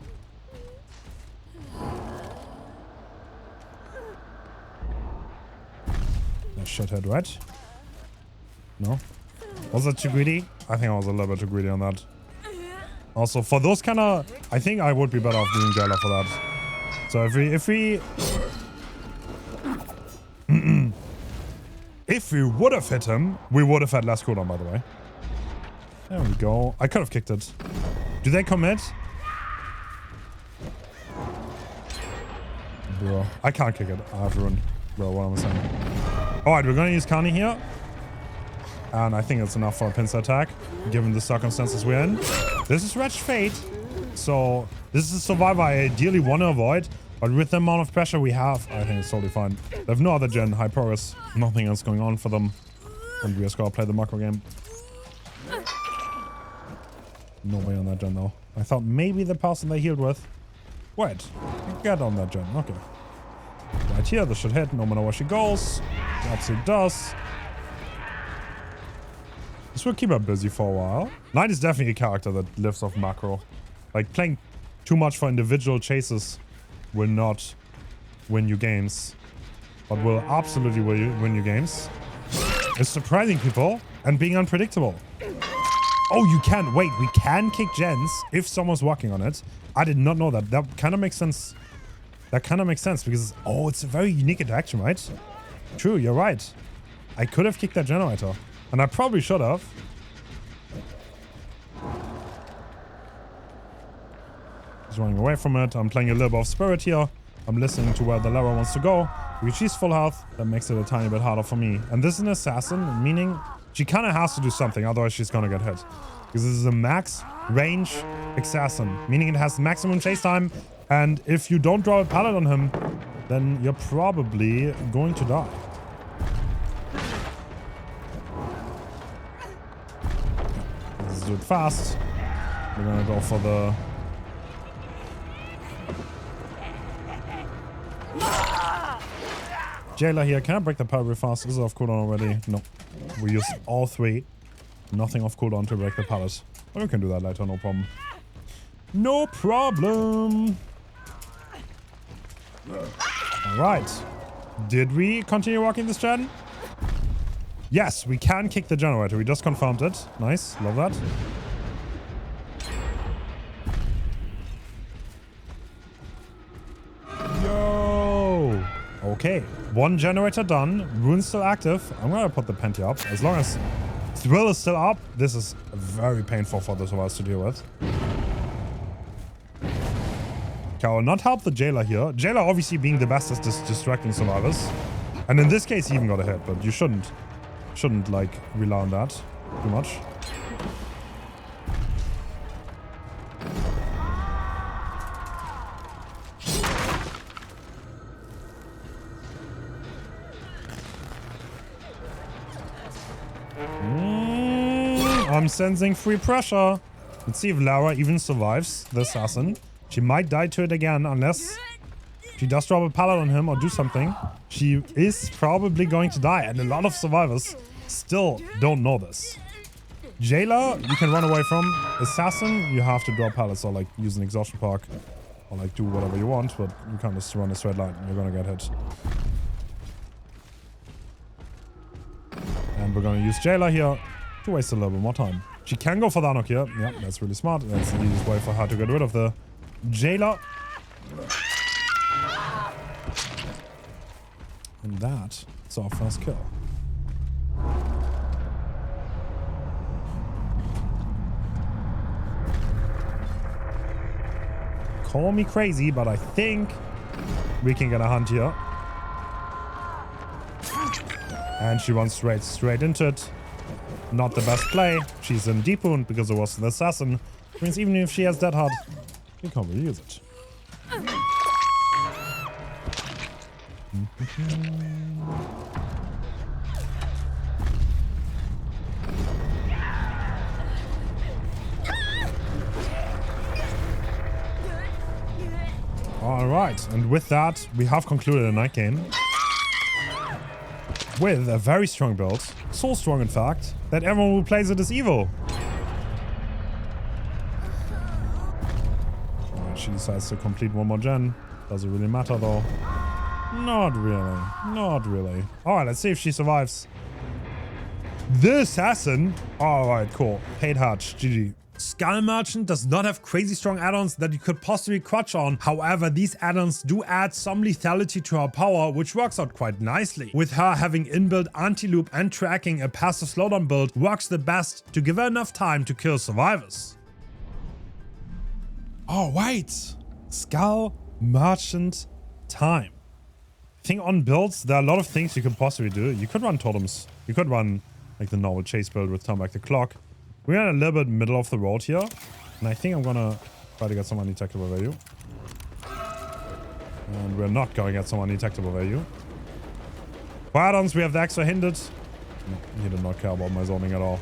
That shithead, right? No? Was that too greedy? I think I was a little bit too greedy on that. Also, for those kind of... I think I would be better off doing Jailer for that. So if we if we would have hit him, we would have had less cooldown, by the way. There we go. I could have kicked it. Do they commit? Bro, I can't kick it. I have ruined. Bro, what am I saying? Alright, we're gonna use Carney here. And I think it's enough for a pincer attack, given the circumstances we're in. This is Wretched Fate. So, this is a survivor I ideally want to avoid. But with the amount of pressure we have, I think it's totally fine. They have no other gen, high progress. Nothing else going on for them. And we just gotta play the macro game. No way on that gen though. I thought maybe the person they healed with. Wait, get on that gen. Okay. Right here, this should hit no matter where she goes. It absolutely does. This will keep her busy for a while. Knight is definitely a character that lives off macro. Like, playing too much for individual chases will not win you games. But will absolutely win you games. It's surprising people and being unpredictable. Oh, you can. Wait, we can kick gens if someone's walking on it. I did not know that. That kind of makes sense. That kind of makes sense because, oh, it's a very unique interaction, right? True, you're right. I could have kicked that generator. And I probably should have. He's running away from it. I'm playing a little bit of spirit here. I'm listening to where the Lara wants to go. Because she's full health, that makes it a tiny bit harder for me. And this is an assassin, meaning she kind of has to do something, otherwise she's gonna get hit. Because this is a max range assassin, meaning it has maximum chase time. And if you don't draw a pallet on him, then you're probably going to die. Let's do it fast. We're gonna go for the... Jailer here. Can I break the pallet real fast? Is it off cooldown already? No. We use all three. Nothing off cooldown to break the pallet. But we can do that later, no problem. No problem. Alright. Did we continue walking this gen? Yes, we can kick the generator. We just confirmed it. Nice. Love that. Yo! Okay. One generator done. Rune's still active. I'm gonna put the Penty up. As long as Thrill is still up, this is very painful for the survivors to deal with. Okay, I will not help the Jailer here. Jailer obviously being the best at distracting survivors. And in this case, he even got a hit, but you shouldn't like rely on that too much. I'm sensing free pressure. Let's see if Lara even survives the assassin. She might die to it again unless she does drop a pallet on him or do something. She is probably going to die, and a lot of survivors still don't know this. Jailer, you can run away from. Assassin, you have to drop pallets or like use an exhaustion park or like do whatever you want, but you can't just run a straight line. You're gonna get hit. And we're gonna use Jailer here to waste a little bit more time. She can go for the unhook here. Yeah, that's really smart. That's the easiest way for her to get rid of the Jailer. And that's our first kill. Call me crazy, but I think we can get a hunt here. And she runs straight into it. Not the best play. She's in deep wound because it was an assassin. Which means even if she has Dead Hard, we can't really use it. Alright, and with that, we have concluded a night game. With a very strong build. So strong, in fact, that everyone who plays it is evil. Alright, she decides to complete one more gen. Does it really matter, though? Not really. Not really. Alright, let's see if she survives. The assassin. Alright, cool. Paid hatch. GG. Skull Merchant does not have crazy strong add-ons that you could possibly crutch on. However, these add-ons do add some lethality to her power, which works out quite nicely. With her having inbuilt anti-loop and tracking, a passive slowdown build works the best to give her enough time to kill survivors. Oh, wait. Skull Merchant time. I think on builds, there are a lot of things you could possibly do. You could run totems. You could run like the normal chase build with Turn Back the Clock. We're in a little bit middle of the road here. And I think I'm gonna try to get some undetectable value. And we're not going to get some undetectable value. For add-ons, we have the extra hindered. He did not care about my zoning at all.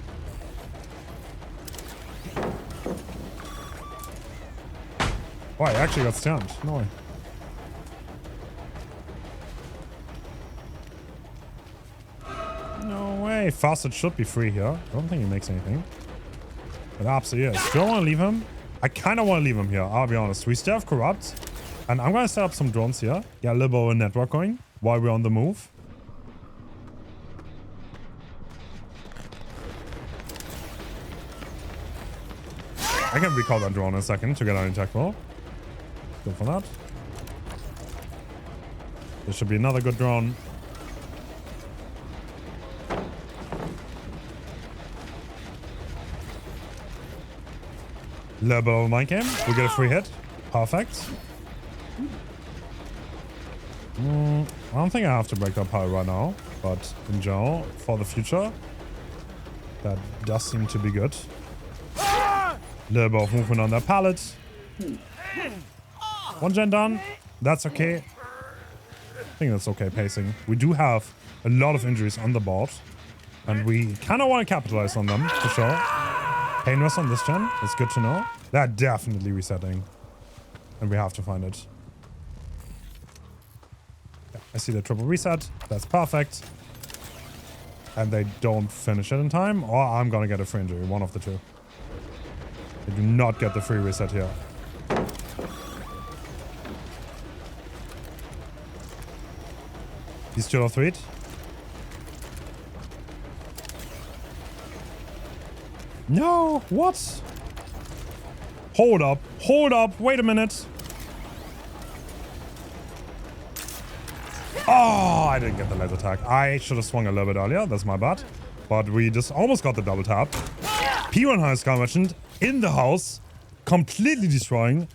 Oh, I actually got stunned. No way. No way. Faucet should be free here. I don't think he makes anything. It absolutely is. Do I want to leave him? I kind of want to leave him here, I'll be honest. We still have Corrupt. And I'm going to set up some drones here. Get a little bit of a network going while we're on the move. I can recall that drone in a second to get undetectable. Go for that. There should be another good drone. Little bit of a mind game. We get a free hit. Perfect. I don't think I have to break that pile right now, but in general, for the future, that does seem to be good. Little bit of movement on that pallet. One gen done. That's okay. I think that's okay pacing. We do have a lot of injuries on the board, and we kind of want to capitalize on them, for sure. Pain rest on this gen. It's good to know. They're definitely resetting, and we have to find it. Yeah, I see the triple reset. That's perfect. And they don't finish it in time, or I'm gonna get a free injury. One of the two. They do not get the free reset here. He's still off 3. No, what? Hold up, wait a minute. Oh, I didn't get the laser tag. I should have swung a little bit earlier, that's my bad. But we just almost got the double tap. P1 High Scar Merchant in the house, completely destroying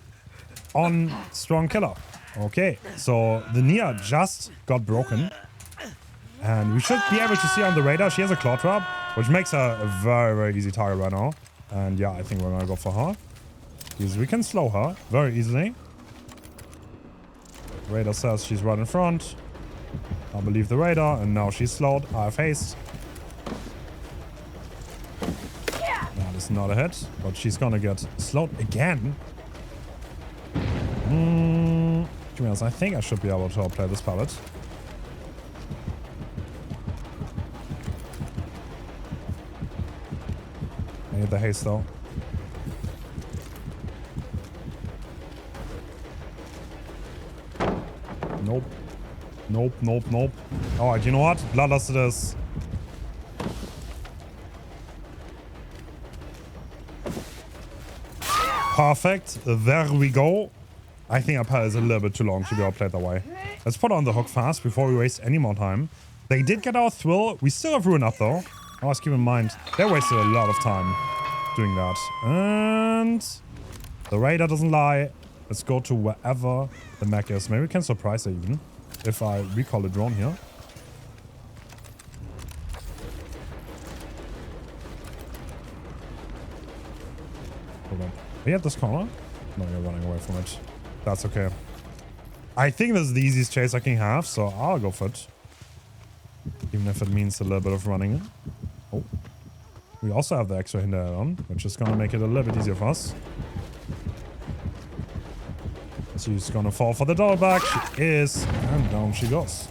on Strong Killer. Okay, so the Nia just got broken. And we should be able to see on the radar, she has a claw trap, which makes her a very, very easy target right now. And yeah, I think we're gonna go for her. Because we can slow her very easily. Radar says she's right in front. I believe the radar, and now she's slowed. I have haste. That is not a hit, but she's gonna get slowed again. To be honest, I think I should be able to outplay this pallet. I need the haste though. Nope. Nope, nope, nope. Alright, you know what? Bloodlust it is. Perfect. There we go. I think our pile is a little bit too long to be outplayed that way. Let's put on the hook fast before we waste any more time. They did get our thrill. We still have Ruin up though. Always keep in mind, they wasted a lot of time doing that. And the radar doesn't lie. Let's go to wherever the mech is. Maybe we can surprise her even. If I recall a drone here. Hold on. Are you at this corner? No, you're running away from it. That's okay. I think this is the easiest chase I can have, so I'll go for it. Even if it means a little bit of running. Oh. We also have the extra hinder on, which is going to make it a little bit easier for us. She's gonna fall for the double back. She is. And down she goes.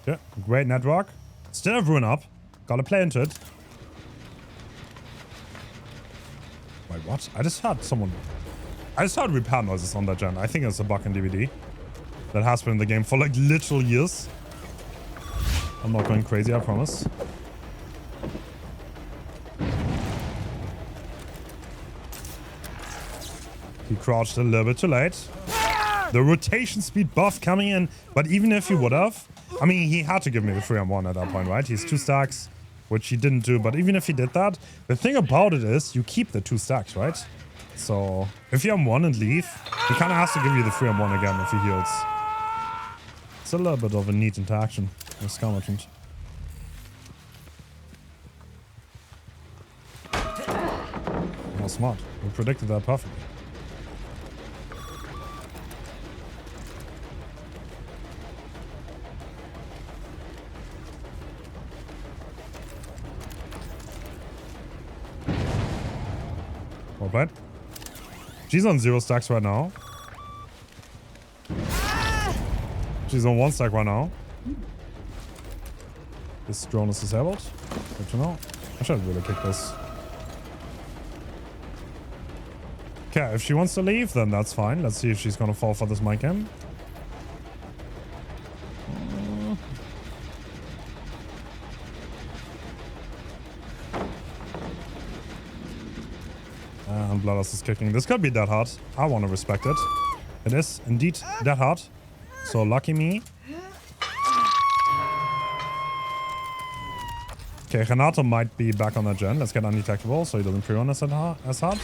Yeah, great network. Still have Ruin up. Gotta play into it. Wait, what? I just heard someone... I just heard repair noises on that gen. I think it's a bug in DVD. That has been in the game for like literal years. I'm not going crazy, I promise. He crouched a little bit too late. The rotation speed buff coming in. But even if he would have... I mean, he had to give me the 3-on-1 at that point, right? He's 2 stacks, which he didn't do. But even if he did that, the thing about it is you keep the 2 stacks, right? So if you have 1 and leave, he kind of has to give you the 3-on-1 again if he heals. It's a little bit of a neat interaction with Scar Merchant. Oh, smart. We predicted that perfectly. Well played. She's on 0 stacks right now. She's on 1 stack right now. This drone is disabled. Good to know. I should really kick this. Okay, if she wants to leave, then that's fine. Let's see if she's gonna fall for this mic game. And Bloodlust is kicking. This could be that hard. I want to respect it. It is indeed that hard. So lucky me. Okay, Renato might be back on that gen. Let's get undetectable so he doesn't pre-run us as hard.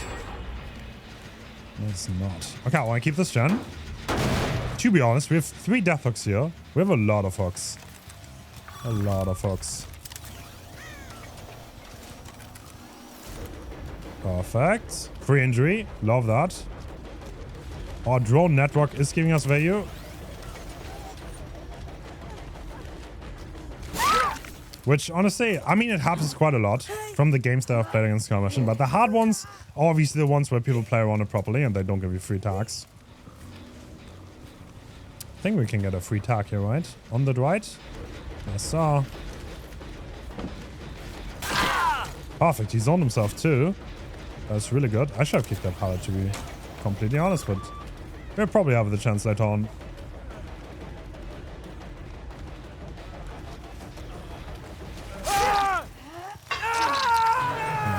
No, it's not. Okay, I want to keep this gen. To be honest, we have 3 death hooks here. We have a lot of hooks. A lot of hooks. Perfect. Free injury. Love that. Our drone network is giving us value. Which, honestly, I mean, it happens quite a lot from the games that I've played against Skirmishing. But the hard ones are obviously the ones where people play around it properly and they don't give you free tags. I think we can get a free tag here, right? On the right. Yes, sir. Perfect. He zoned himself too. That's really good. I should have kicked that pallet, to be completely honest, but we'll probably have the chance later on.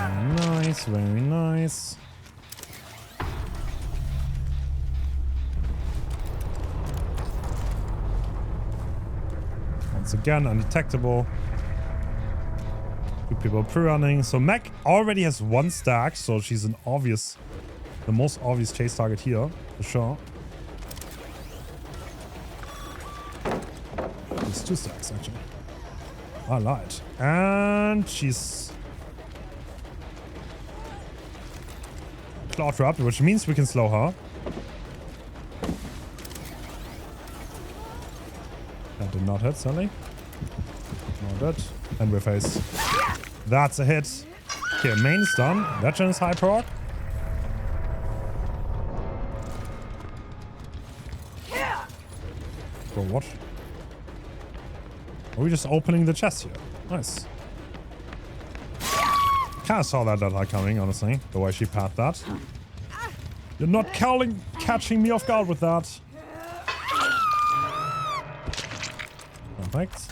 Very nice, very nice. Once again, undetectable. 2 people pre-running. So Meg already has 1 stack, so she's the most obvious chase target here, for sure. It's 2 stacks, actually. I lied. And she's claw trapped, which means we can slow her. That did not hit, sadly. Not it. And we're face. That's a hit. Okay, main is done. That gen is high proc. Bro, what? Are we just opening the chest here? Nice. Kinda saw that deadline coming, honestly. The way she pathed that. You're not catching me off guard with that. Perfect.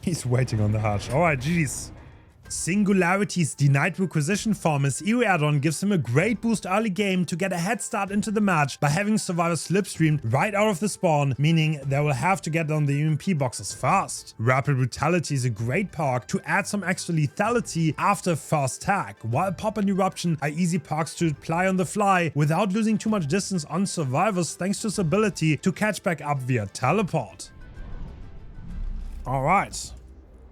He's waiting on the hatch. Alright, GG's. Singularity's Denied Requisition from his Eerie add-on gives him a great boost early game to get a head start into the match by having survivors slipstreamed right out of the spawn, meaning they will have to get on the UMP boxes fast. Rapid Brutality is a great perk to add some extra lethality after first tag, while Pop and Eruption are easy perks to apply on the fly without losing too much distance on survivors thanks to his ability to catch back up via teleport. Alright.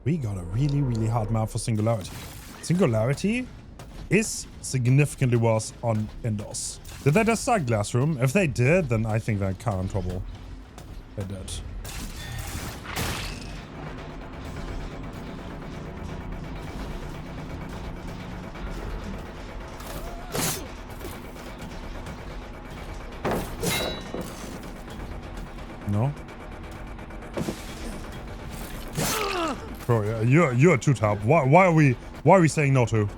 We got a really, really hard map for Singularity. Singularity is significantly worse on indoors. Did they just start Glass Room? If they did, then I think they're kind of in trouble. They did. No? Bro, you're too top. Why are we saying no to?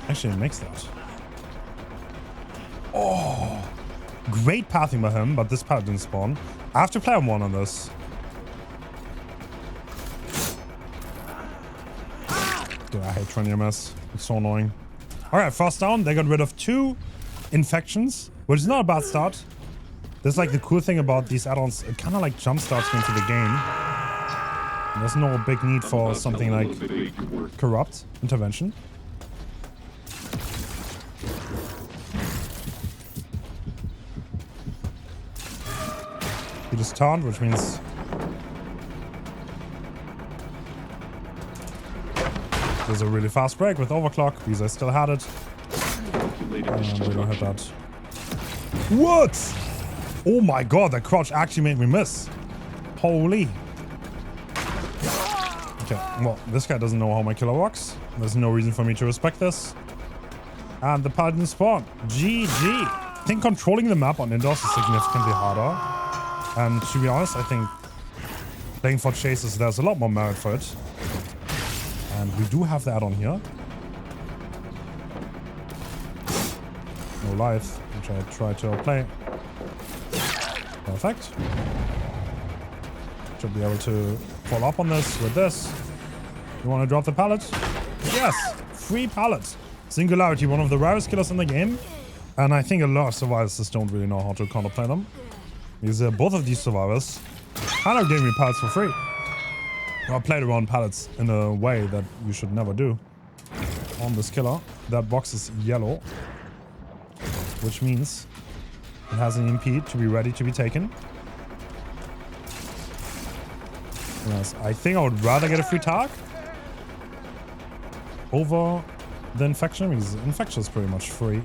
Actually, it makes that. Oh, great pathing by him, but this path didn't spawn. I have to play on 1 on this. Dude, I hate 20 MS. It's so annoying. All right, first down. They got rid of 2 infections, which is not a bad start. That's like the cool thing about these add-ons. It kind of like jumpstarts you into the game. There's no big need for something like corrupt intervention. He just turned, which means there's a really fast break with overclock because I still had it. And we don't hit that. What? Oh my god, that crouch actually made me miss. Holy. Okay, well, this guy doesn't know how my killer works. There's no reason for me to respect this. And the paladin spawn. GG. I think controlling the map on indoors is significantly harder. And to be honest, I think playing for chases, there's a lot more merit for it. And we do have the add-on here. No life, which I try to play. Perfect. Should be able to follow up on this with this. You want to drop the pallet? Yes, free pallet. Singularity, one of the rarest killers in the game. And I think a lot of survivors just don't really know how to counterplay them. Because both of these survivors kind of gave me pallets for free. I played around pallets in a way that you should never do. On this killer, that box is yellow. Which means it has an EMP to be ready to be taken. Yes, I think I would rather get a free tag over the infection, because infection is pretty much free.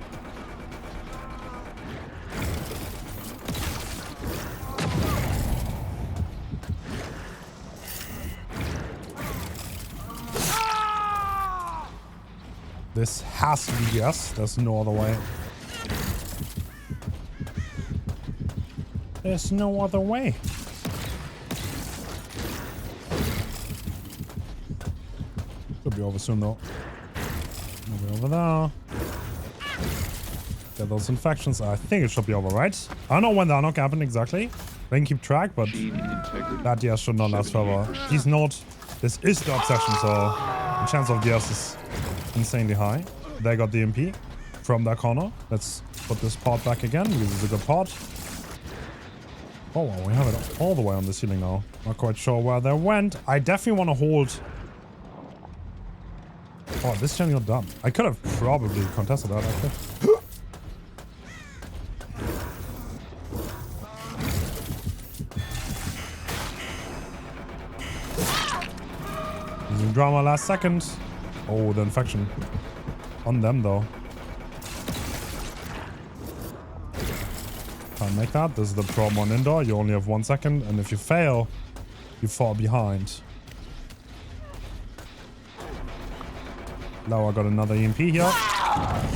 This has to be yes. There's no other way. There's no other way. Should be over soon though. Move over there. Get those infections. I think it should be over, right? I don't know when the unlock happened exactly. They can keep track, but that DS should not last forever. Please note, this is the obsession, so the chance of DS is insanely high. They got the MP from that corner. Let's put this part back again because it's a good part. Oh, well, we have it all the way on the ceiling now. Not quite sure where they went. I definitely want to hold. Oh, this channel done. I could have probably contested that actually. Using drama last second. Oh, the infection. On them though. Can't make that. This is the problem on indoor. You only have 1 second, and if you fail, you fall behind. Laura got another EMP here.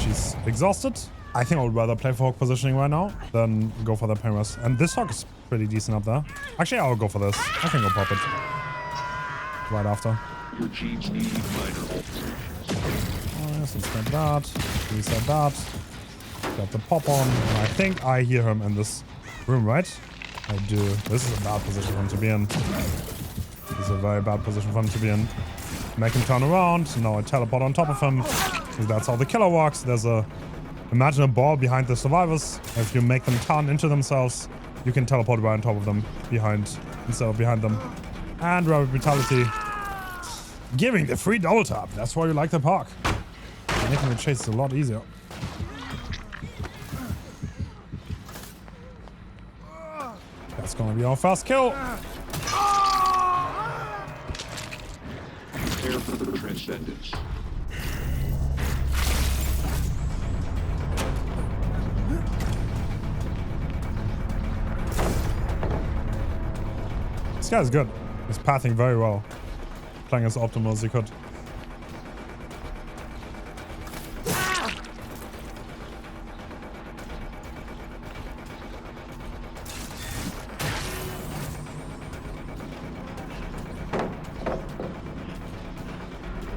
She's exhausted. I think I would rather play for hog positioning right now than go for the pain rest. And this hog is pretty decent up there. Actually, I'll go for this. I can go pop it right after. Your genes need minor alterations. Oh, yes, let's get that. Reset that. Got the pop on. And I think I hear him in this room, right? I do. This is a bad position for him to be in. This is a very bad position for him to be in. Make him turn around. Now I teleport on top of him. Because that's how the killer works. There's a... Imagine a ball behind the survivors. If you make them turn into themselves, you can teleport right on top of them. Instead of behind them. And Rapid Brutality. Giving the free double tap. That's why you like the park. Making the chase a lot easier. That's gonna be our first kill. Prepare for the transcendence. This guy's good. He's pathing very well. Playing as optimal as he could.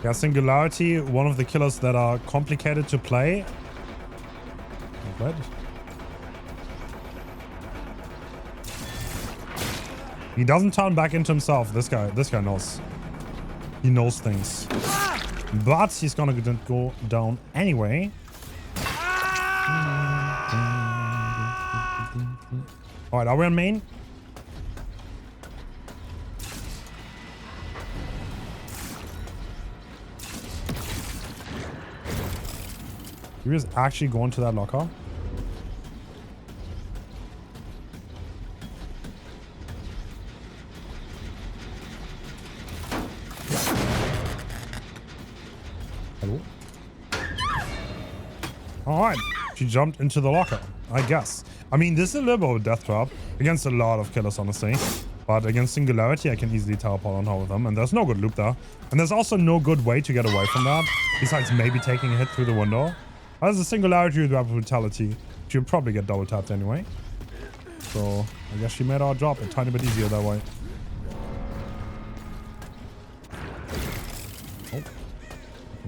Yeah, Singularity, one of the killers that are complicated to play. Right. He doesn't turn back into himself. This guy knows. He knows things. But he's gonna go down anyway. Alright, are we on main? He was actually going to that locker. Hello? Alright, she jumped into the locker, I guess. I mean, this is a little bit of a death trap against a lot of killers, honestly. But against Singularity, I can easily teleport on top of them. And there's no good loop there. And there's also no good way to get away from that. Besides maybe taking a hit through the window. As a Singularity with Rapid Brutality, she'll probably get double tapped anyway. So, I guess she made our job a tiny bit easier that way. Oh.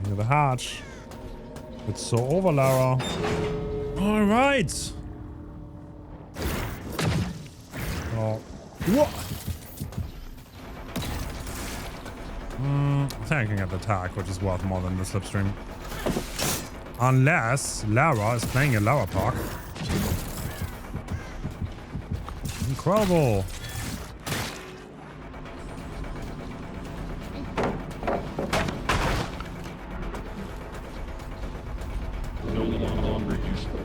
Near the hatch. It's so over, Lara. Alright. Oh. What? I think tanking at the attack, which is worth more than the slipstream. Unless Lara is playing a Lara Park. Incredible. No longer useful.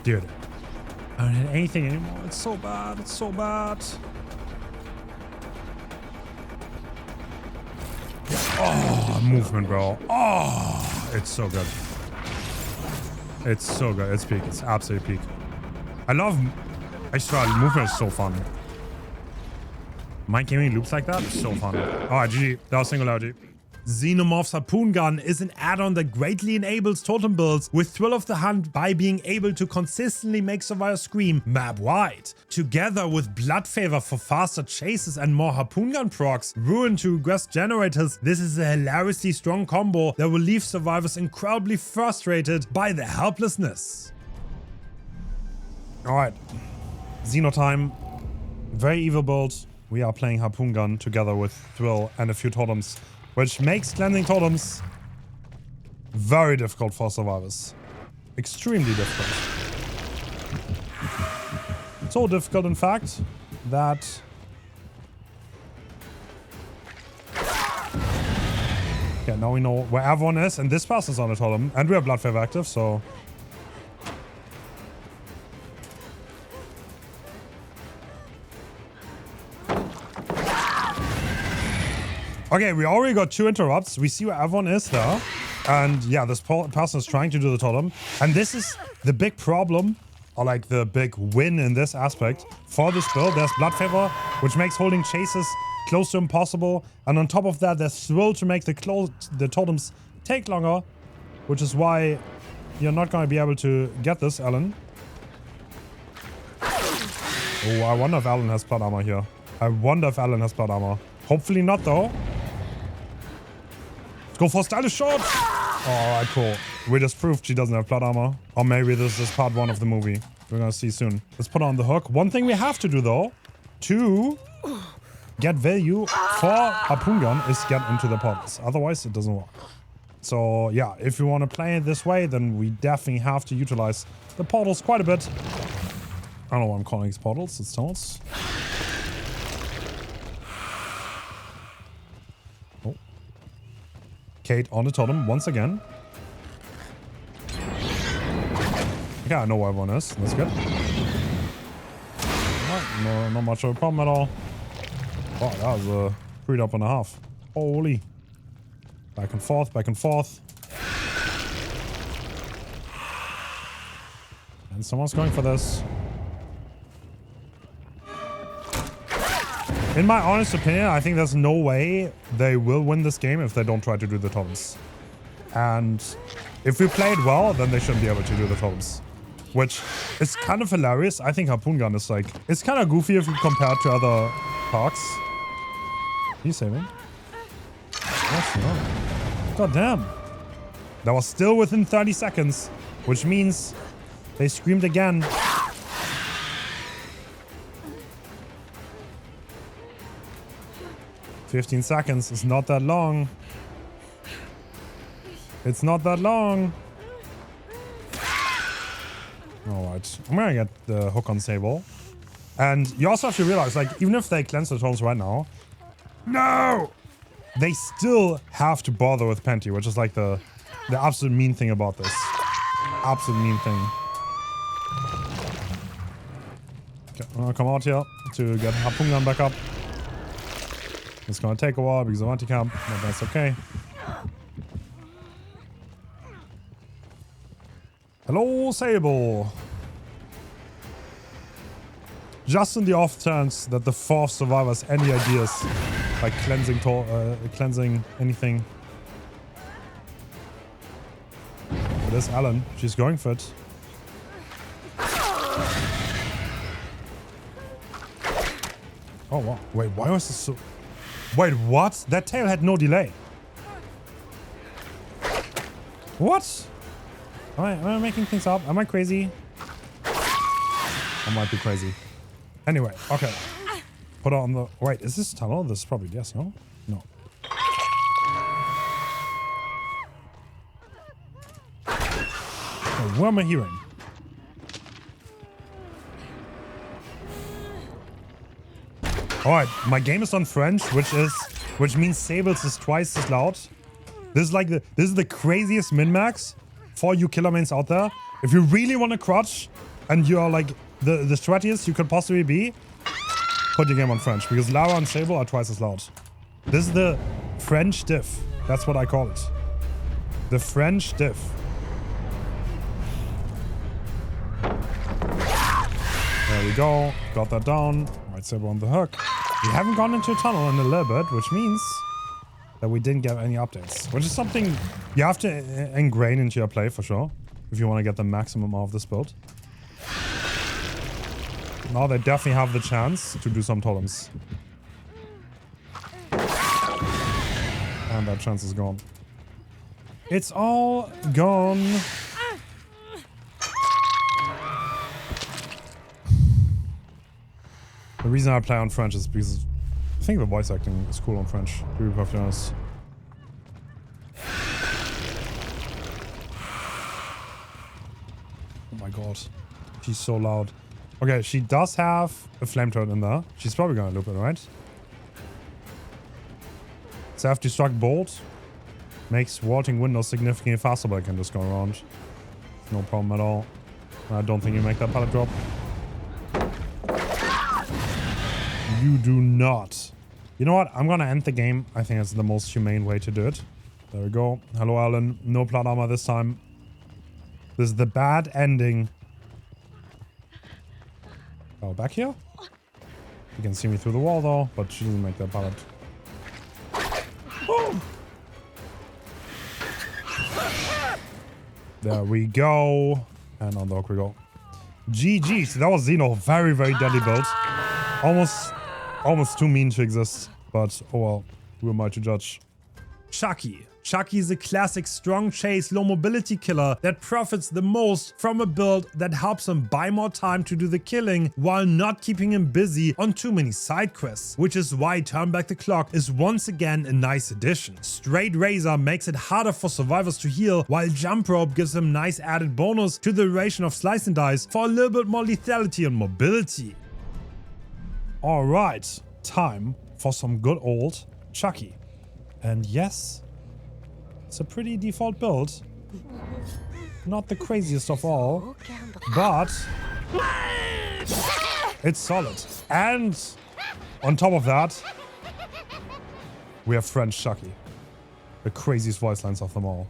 Dude. I don't hit anything anymore. It's so bad. It's so bad. Oh, movement, bro. Oh, it's so good. It's so good. It's peak. It's absolute peak. I love... I swear, movement is so fun. Mind gaming loops like that is so fun. Alright, GG. That was Singularity. Xenomorph's Harpoon Gun is an add-on that greatly enables totem builds with Thrill of the Hunt by being able to consistently make survivors scream map-wide. Together with Blood Favor for faster chases and more Harpoon Gun procs, Ruin to regress generators, this is a hilariously strong combo that will leave survivors incredibly frustrated by their helplessness. Alright, Xeno time. Very evil build. We are playing Harpoon Gun together with Thrill and a few totems, which makes cleansing totems very difficult for survivors. Extremely difficult. So difficult, in fact, that... Okay, now we know where everyone is, and this person's on a totem, and we have Blood Favor active, so... Okay, we already got 2 interrupts. We see where everyone is there. And yeah, this person is trying to do the totem. And this is the big problem, or like the big win in this aspect. For this build, there's Blood Favor, which makes holding chases close to impossible. And on top of that, there's Thrill to make the totems take longer, which is why you're not going to be able to get this, Alan. Oh, I wonder if Alan has plot armor here. I wonder if Alan has plot armor. Hopefully not, though. Go for a stylish shot! Alright, cool. We just proved she doesn't have plot armor. Or maybe this is part 1 of the movie. We're gonna see soon. Let's put her on the hook. One thing we have to do, though, to get value for Harpoon Gun is get into the portals. Otherwise, it doesn't work. So, yeah, if you want to play it this way, then we definitely have to utilize the portals quite a bit. I don't know what I'm calling these portals. It's tunnels. Kate on the totem once again. Okay, I know where everyone is. That's good. No, not much of a problem at all. Wow, that was a 3.5. Holy. Back and forth, back and forth. And someone's going for this. In my honest opinion, I think there's no way they will win this game if they don't try to do the totems. And if we play it well, then they shouldn't be able to do the totems. Which is kind of hilarious. I think Harpoon Gun is like... It's kind of goofy if you compare it to other parks. He's saving. Yes, no. God damn. That was still within 30 seconds. Which means they screamed again. "15 seconds is not that long. It's not that long." Alright, I'm gonna get the hook on Sable. And you also have to realize, like, even if they cleanse the totems right now, no! They still have to bother with Penty, which is like the absolute mean thing about this. Absolute mean thing. Okay, I'm gonna come out here to get Harpoon Gun back up. It's gonna take a while because of anti-camp, but that's okay. Hello, Sable. Just in the off chance that the 4th survivor has any ideas, like cleansing anything. It is Alan. She's going for it. Oh wow! Wait, why was this so? Wait, what? That tail had no delay. What? Am I making things up? Am I crazy? I might be crazy. Anyway, okay. Put her on the... Wait, is this tunnel? This is probably yes, no? Where am I hearing? Alright, my game is on French, which means Sables is twice as loud. This is the craziest min-max for you killer mains out there. If you really want to crutch and you are like the sweatiest you could possibly be, put your game on French, because Lara and Sable are twice as loud. This is the French diff. That's what I call it. The French diff. There we go. Got that down. Right, Sable on the hook. We haven't gone into a tunnel in a little bit, which means that we didn't get any updates, which is something you have to ingrain into your play for sure, if you want to get the maximum out of this build. Now they definitely have the chance to do some totems. And that chance is gone. It's all gone. The reason I play on French is because I think the voice acting is cool on French, to be perfectly honest. Oh my god. She's so loud. Okay, she does have a flame turret in there. She's probably gonna loop it, right? Self-destruct bolt makes vaulting windows significantly faster, but I can just go around. No problem at all. I don't think you make that pallet drop. You do not. You know what? I'm gonna end the game. I think it's the most humane way to do it. There we go. Hello, Alan. No plot armor this time. This is the bad ending. Oh, back here? You can see me through the wall though, but she doesn't make that pallet. Oh. There we go. And on the hook we go. GG. So that was Xeno. Very, very deadly build. Almost too mean to exist, but oh well, who am I to judge? Chucky. Chucky is a classic strong chase, low mobility killer that profits the most from a build that helps him buy more time to do the killing while not keeping him busy on too many side quests, which is why Turn Back the Clock is once again a nice addition. Straight Razor makes it harder for survivors to heal, while Jump Rope gives him nice added bonus to the duration of Slice and Dice for a little bit more lethality and mobility. Alright, time for some good old Chucky. And yes, it's a pretty default build. Not the craziest of all, but it's solid. And on top of that, we have French Chucky. The craziest voice lines of them all.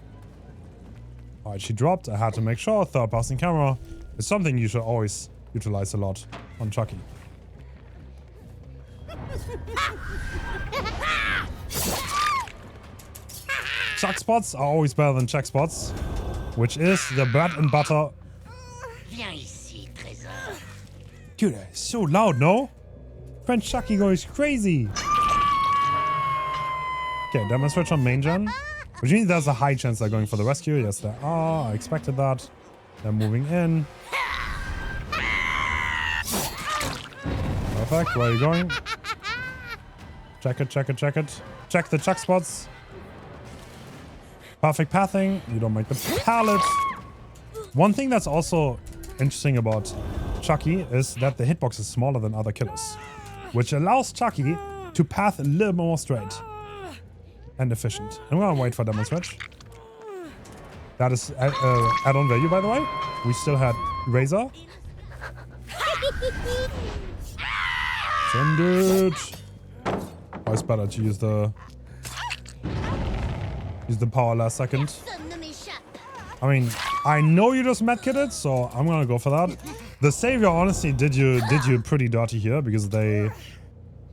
Alright, she dropped. I had to make sure. Third person camera is something you should always utilize a lot on Chucky. Chuck spots are always better than check spots, which is the bread and butter. Dude, it's so loud, no? French Chucky goes crazy. Okay, damage switch on main gen, which means there's a high chance they're going for the rescue. Yes, they are. I expected that. They're moving in. Perfect. Where are you going? Check it, check it, check it. Check the chuck spots. Perfect pathing. You don't make the pallet. One thing that's also interesting about Chucky is that the hitbox is smaller than other killers, which allows Chucky to path a little more straight and efficient. I'm gonna wait for Demon Switch. That is add-on value, by the way. We still had Razor. Send it. Oh, it's better to use the power last second. I mean, I know you just medkitted, so I'm gonna go for that. The Savior honestly did you pretty dirty here, because they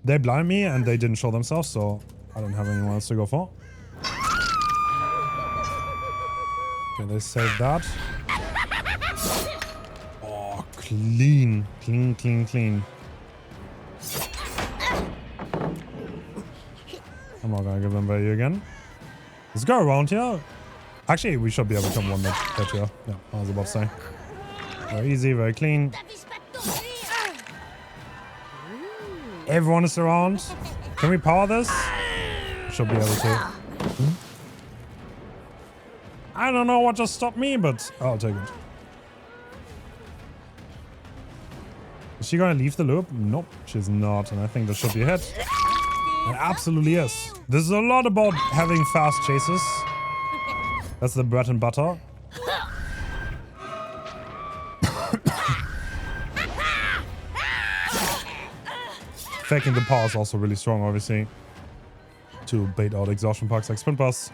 blind me and they didn't show themselves, so I don't have anyone else to go for. Okay, they saved that. Oh, clean. Clean, clean, clean. I'm not gonna give them value again. Let's go around here. Actually, we should be able to come one that here. Yeah, I was about to say. Very easy, very clean. Everyone is around. Can we power this? Should be able to. I don't know what just stopped me, but I'll take it. Is she gonna leave the loop? Nope, she's not. And I think that should be a hit. It absolutely is. This is a lot about having fast chases. That's the bread and butter. Faking the power is also really strong, obviously, to bait out exhaustion packs like Sprint Bus.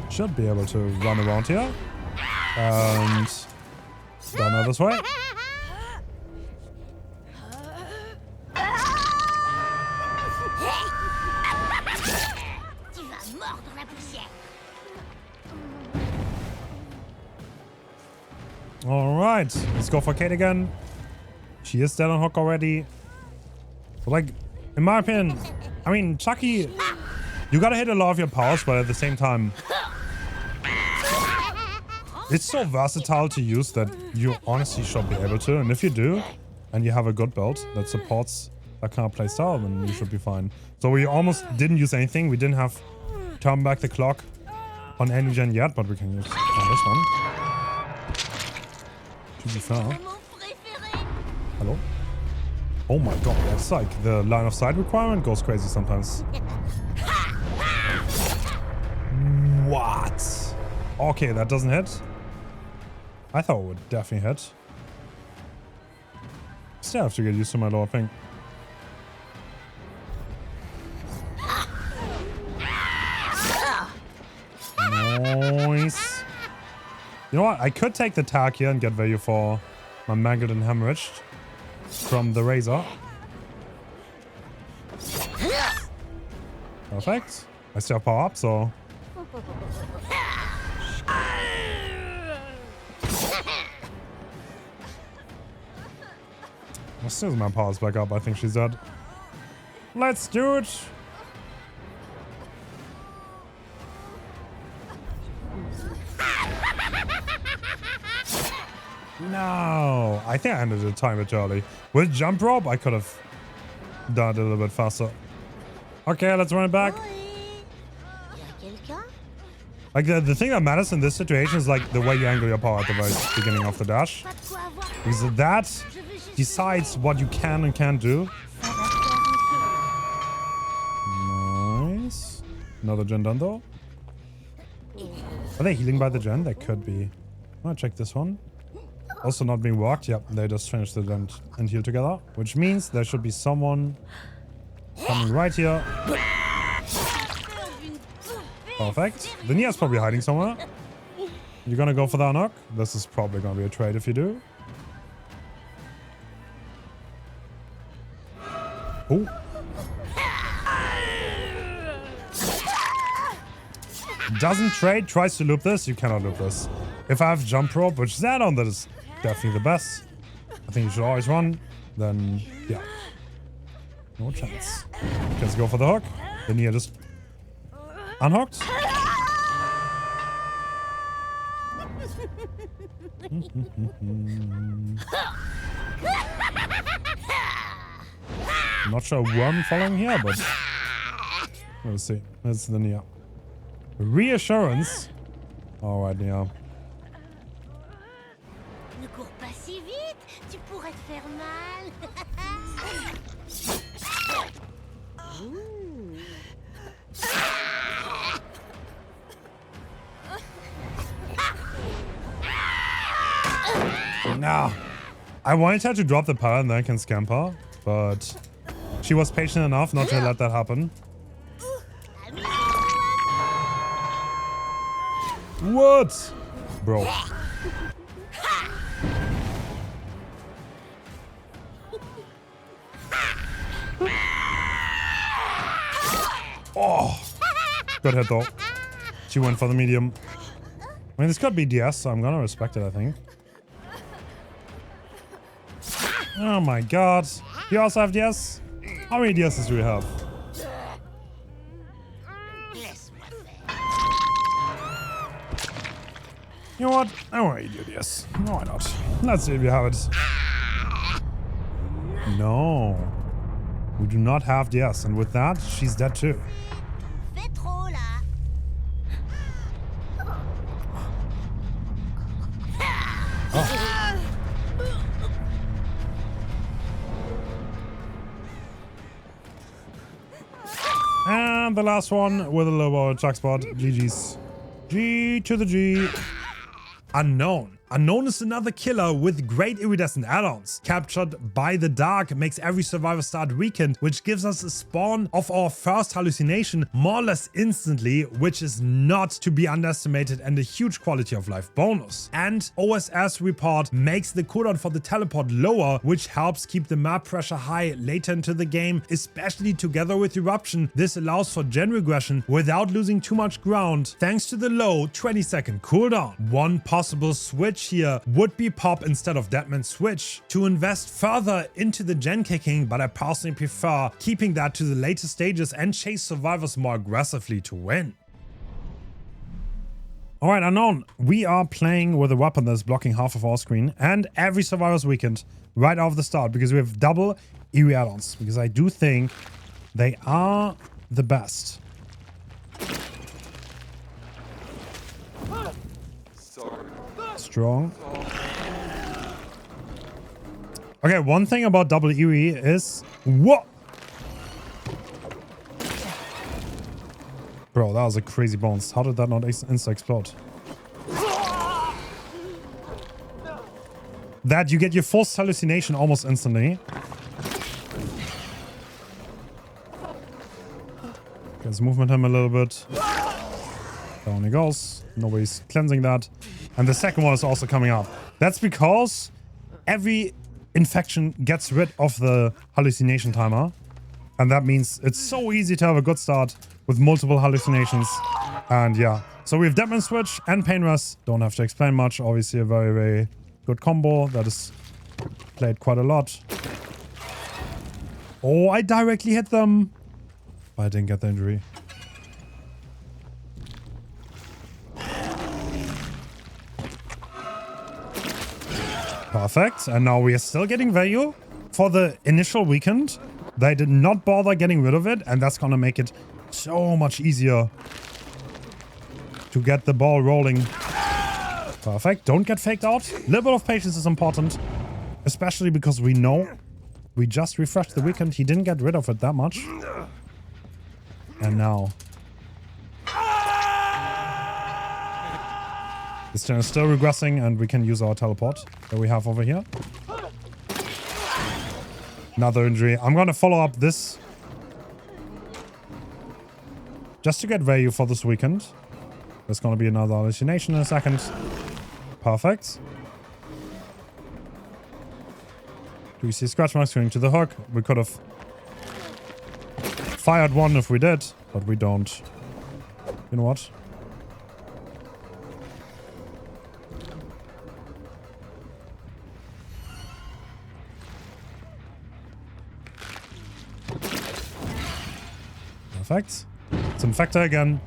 Should be able to run around here. And down this way. Alright, let's go for Kate again. She is dead on hook already. But like, in my opinion, I mean, Chucky, you gotta hit a lot of your powers, but at the same time, it's so versatile to use that you honestly should be able to. And if you do, and you have a good build that supports that kind of playstyle, then you should be fine. So we almost didn't use anything. We didn't have turn back the clock on any gen yet, but we can use this one. To be fair. Hello? Oh my god, that's like the line of sight requirement goes crazy sometimes. What? Okay, that doesn't hit. I thought it would definitely hit. Still have to get used to my lower ping. Nice. You know what? I could take the tag here and get value for my mangled and hemorrhaged from the razor. Perfect. I still have power up, so. As soon as my power's back up, I think she's dead. Let's do it. No, I think I ended the time bit early. With jump rope, I could have done it a little bit faster. Okay, let's run it back. Like the thing that matters in this situation is like the way you angle your power at the very beginning of the dash. Because that decides what you can and can't do. Nice. Another gen done though. Are they healing by the gen? They could be. I'll check this one. Also not being walked. Yep, they just finished the gen and heal together. Which means there should be someone coming right here. Perfect. The Nia's probably hiding somewhere. You're gonna go for that knock? This is probably gonna be a trade if you do. Oh. Doesn't trade, tries to loop this. You cannot loop this. If I have jump rope, which is add-on, that is definitely the best. I think you should always run. Then, yeah. No chance. Let's go for the hook. The Nia just unhooked. Not sure who I'm following here, but let's see. It's the Nia. Reassurance. All right, Nia. Ne cours pas si vite, tu pourrais te faire mal. Nah. I wanted her to drop the power and then I can scamp her, but she was patient enough not to let that happen. What? Bro. Oh. Good hit though. She went for the medium. I mean, this could be DS, so I'm gonna respect it, I think. Oh my god. You also have DS? How many DSs do we have? You know what? I want to do this. No, why not? Let's see if you have it. No. We do not have DS, and with that, she's dead too. the last one with a little Chuck spot. GG's. G to the G. Unknown. Unknown is another killer with great iridescent add-ons. Captured by the dark makes every survivor start weakened, which gives us a spawn of our first hallucination more or less instantly, which is not to be underestimated and a huge quality of life bonus. And OSS report makes the cooldown for the teleport lower, which helps keep the map pressure high later into the game, especially together with eruption. This allows for gen regression without losing too much ground, thanks to the low 20-second cooldown. One possible switch here would be pop instead of Deadman switch to invest further into the gen kicking, but I personally prefer keeping that to the later stages and chase survivors more aggressively to win. Alright, Unknown, we are playing with a weapon that's blocking half of our screen and every survivor's weakened right off the start because we have double eerie add-ons, because I do think they are the best. Strong. Okay, one thing about double eerie is... What? Bro, that was a crazy bounce. How did that not insta-explode? That you get your forced hallucination almost instantly. Let's movement him a little bit. Down he goes. Nobody's cleansing that. And the second one is also coming up. That's because every infection gets rid of the hallucination timer. And that means it's so easy to have a good start with multiple hallucinations. And yeah, so we have Deadman Switch and Pain Rest. Don't have to explain much. Obviously a very, very good combo that is played quite a lot. Oh, I directly hit them. But I didn't get the injury. Perfect. And now we are still getting value for the initial weekend. They did not bother getting rid of it, and that's gonna make it so much easier to get the ball rolling. Perfect. Don't get faked out. A little bit of patience is important, especially because we know we just refreshed the weekend. He didn't get rid of it that much. And now this gen is still regressing, and we can use our teleport that we have over here. Another injury. I'm gonna follow up this just to get value for this weekend. There's gonna be another hallucination in a second. Perfect. Do we see scratch marks going to the hook? We could have fired one if we did, but we don't. You know what? Perfect. It's Infector again.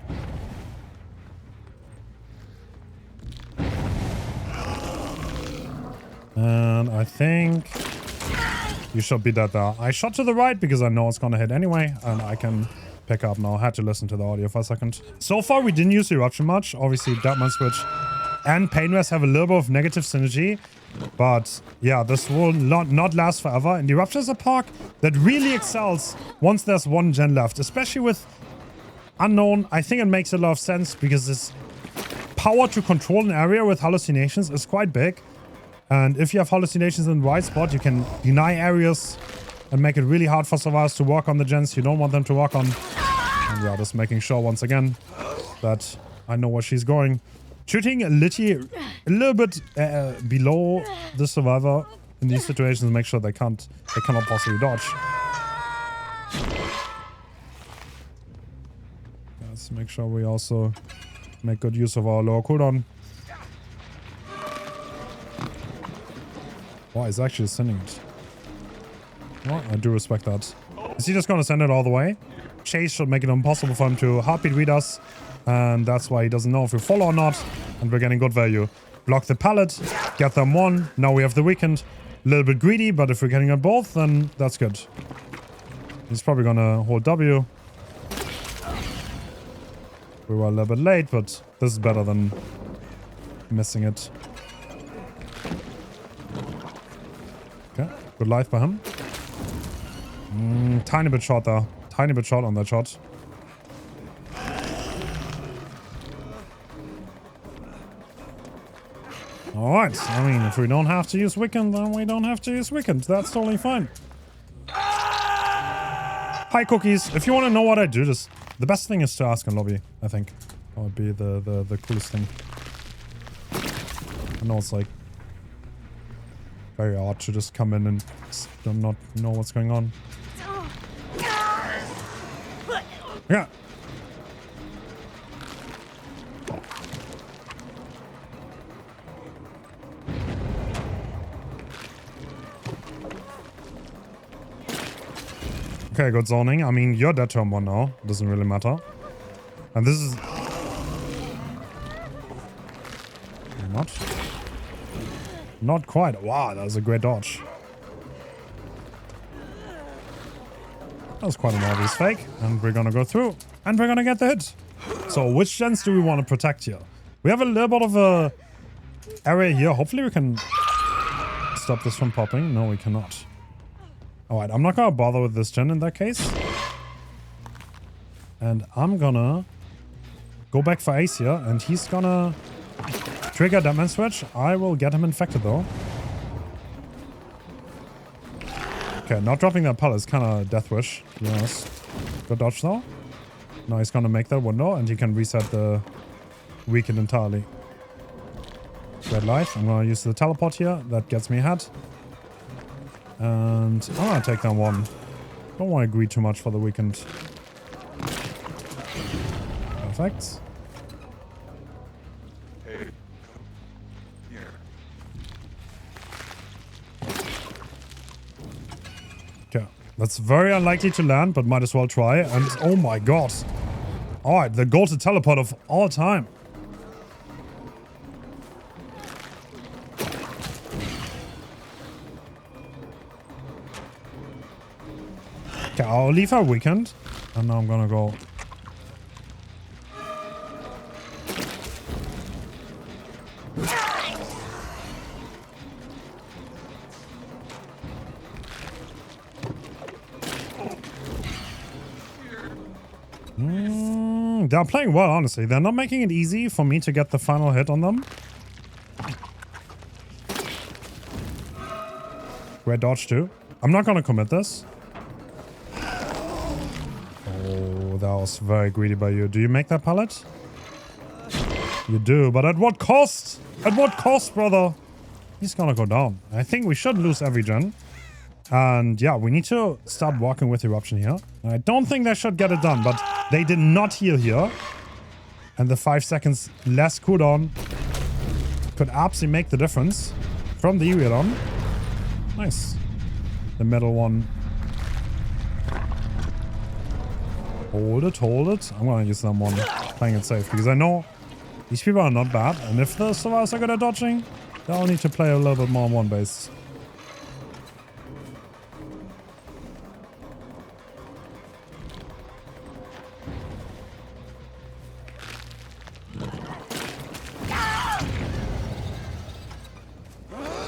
And I think you should be dead there. I shot to the right because I know it's gonna hit anyway, and I can pick up now. I had to listen to the audio for a second. So far, we didn't use Eruption much. Obviously, Deadman Switch and Pain Rest have a little bit of negative synergy. But yeah, this will not last forever. And Eruption is a perk that really excels once there's one gen left. Especially with Unknown, I think it makes a lot of sense because this power to control an area with hallucinations is quite big. And if you have hallucinations in the right spot, you can deny areas and make it really hard for survivors to work on the gens you don't want them to work on. And yeah, just making sure once again that I know where she's going. Shooting a little bit below the survivor in these situations, make sure they cannot possibly dodge. Let's make sure we also make good use of our lower cooldown. Oh, he's actually sending it. Well, I do respect that. Is he just going to send it all the way? Chase should make it impossible for him to heartbeat read us. And that's why he doesn't know if we follow or not. And we're getting good value. Block the pallet. Get them one. Now we have the weekend. A little bit greedy, but if we're getting it both, then that's good. He's probably going to hold W. We were a little bit late, but this is better than missing it. Okay, good life by him. Tiny bit short there. Tiny bit short on that shot. Alright, I mean, if we don't have to use Weekend, then we don't have to use Weekend. That's totally fine. Hi, Cookies. If you want to know what I do, just the best thing is to ask in lobby, I think. That would be the coolest thing. I know it's like very odd to just come in and not know what's going on. Yeah. Okay, good zoning. I mean, you're dead turn 1 now. Doesn't really matter. And this is... Not quite. Wow, that was a great dodge. That was quite an obvious fake. And we're gonna go through. And we're gonna get the hit. So, which gens do we want to protect here? We have a little bit of a area here. Hopefully we can stop this from popping. No, we cannot. Alright, I'm not gonna bother with this gen in that case. And I'm gonna go back for Ace here, and he's gonna trigger that man switch. I will get him infected though. Okay, not dropping that pallet is kinda death wish, to be honest. Good dodge though. Now he's gonna make that window, and he can reset the weekend entirely. Red light. I'm gonna use the teleport here. That gets me ahead. And I'm gonna take down 1. Don't want to greed too much for the weekend. Perfect. Okay, that's very unlikely to land, but might as well try. And oh my god. Alright, the go-to teleport of all time. Okay, I'll leave our weekend. And now I'm gonna go. They're playing well, honestly. They're not making it easy for me to get the final hit on them. Great dodge too. I'm not gonna commit this. Oh, that was very greedy by you. Do you make that pallet? You do, but at what cost? At what cost, brother? He's gonna go down. I think we should lose every gen. And yeah, we need to start walking with Eruption here. I don't think they should get it done, but they did not heal here. And the 5 seconds less cooldown could absolutely make the difference from the Irion. Nice. The middle one. Hold it, hold it. I'm gonna use them one, playing it safe, because I know these people are not bad. And if the survivors are good at dodging, they'll need to play a little bit more on one base.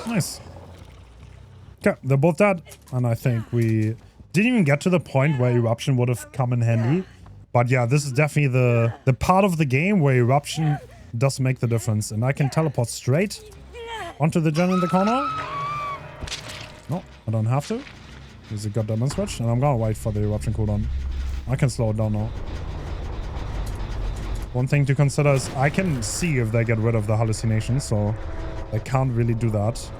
Nice. Okay, they're both dead. And I think we didn't even get to the point where Eruption would have come in handy. But yeah, this is definitely the part of the game where Eruption does make the difference. And I can teleport straight onto the gen in the corner. No, I don't have to. Use a goddamn switch. And I'm gonna wait for the Eruption cooldown. I can slow it down now. One thing to consider is I can see if they get rid of the hallucinations, so they can't really do that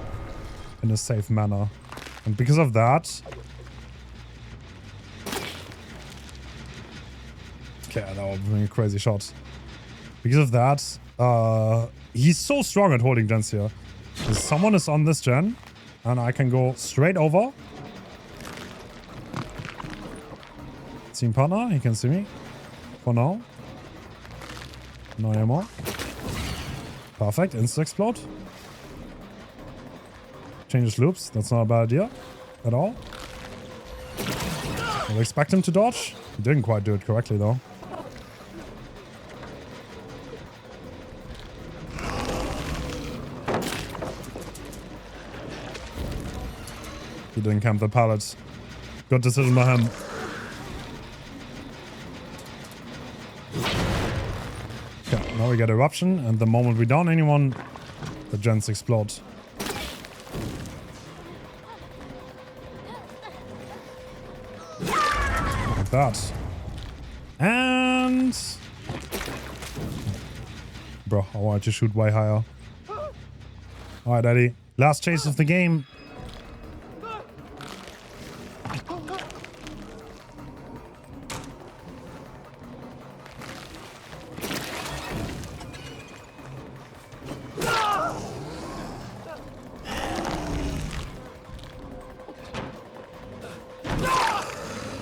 in a safe manner. And because of that... Okay, that would be a crazy shot. Because of that, he's so strong at holding gens here. Someone is on this gen, and I can go straight over. Team partner, he can see me. For now. No ammo. Perfect, insta-explode. Changes loops, that's not a bad idea at all. I'll expect him to dodge. He didn't quite do it correctly though. He didn't camp the pallets. Good decision by him. Okay, now we get Eruption, and the moment we down anyone the gens explode. Like that. And... Bro, I wanted to shoot way higher. Alright, Daddy. Last chase of the game.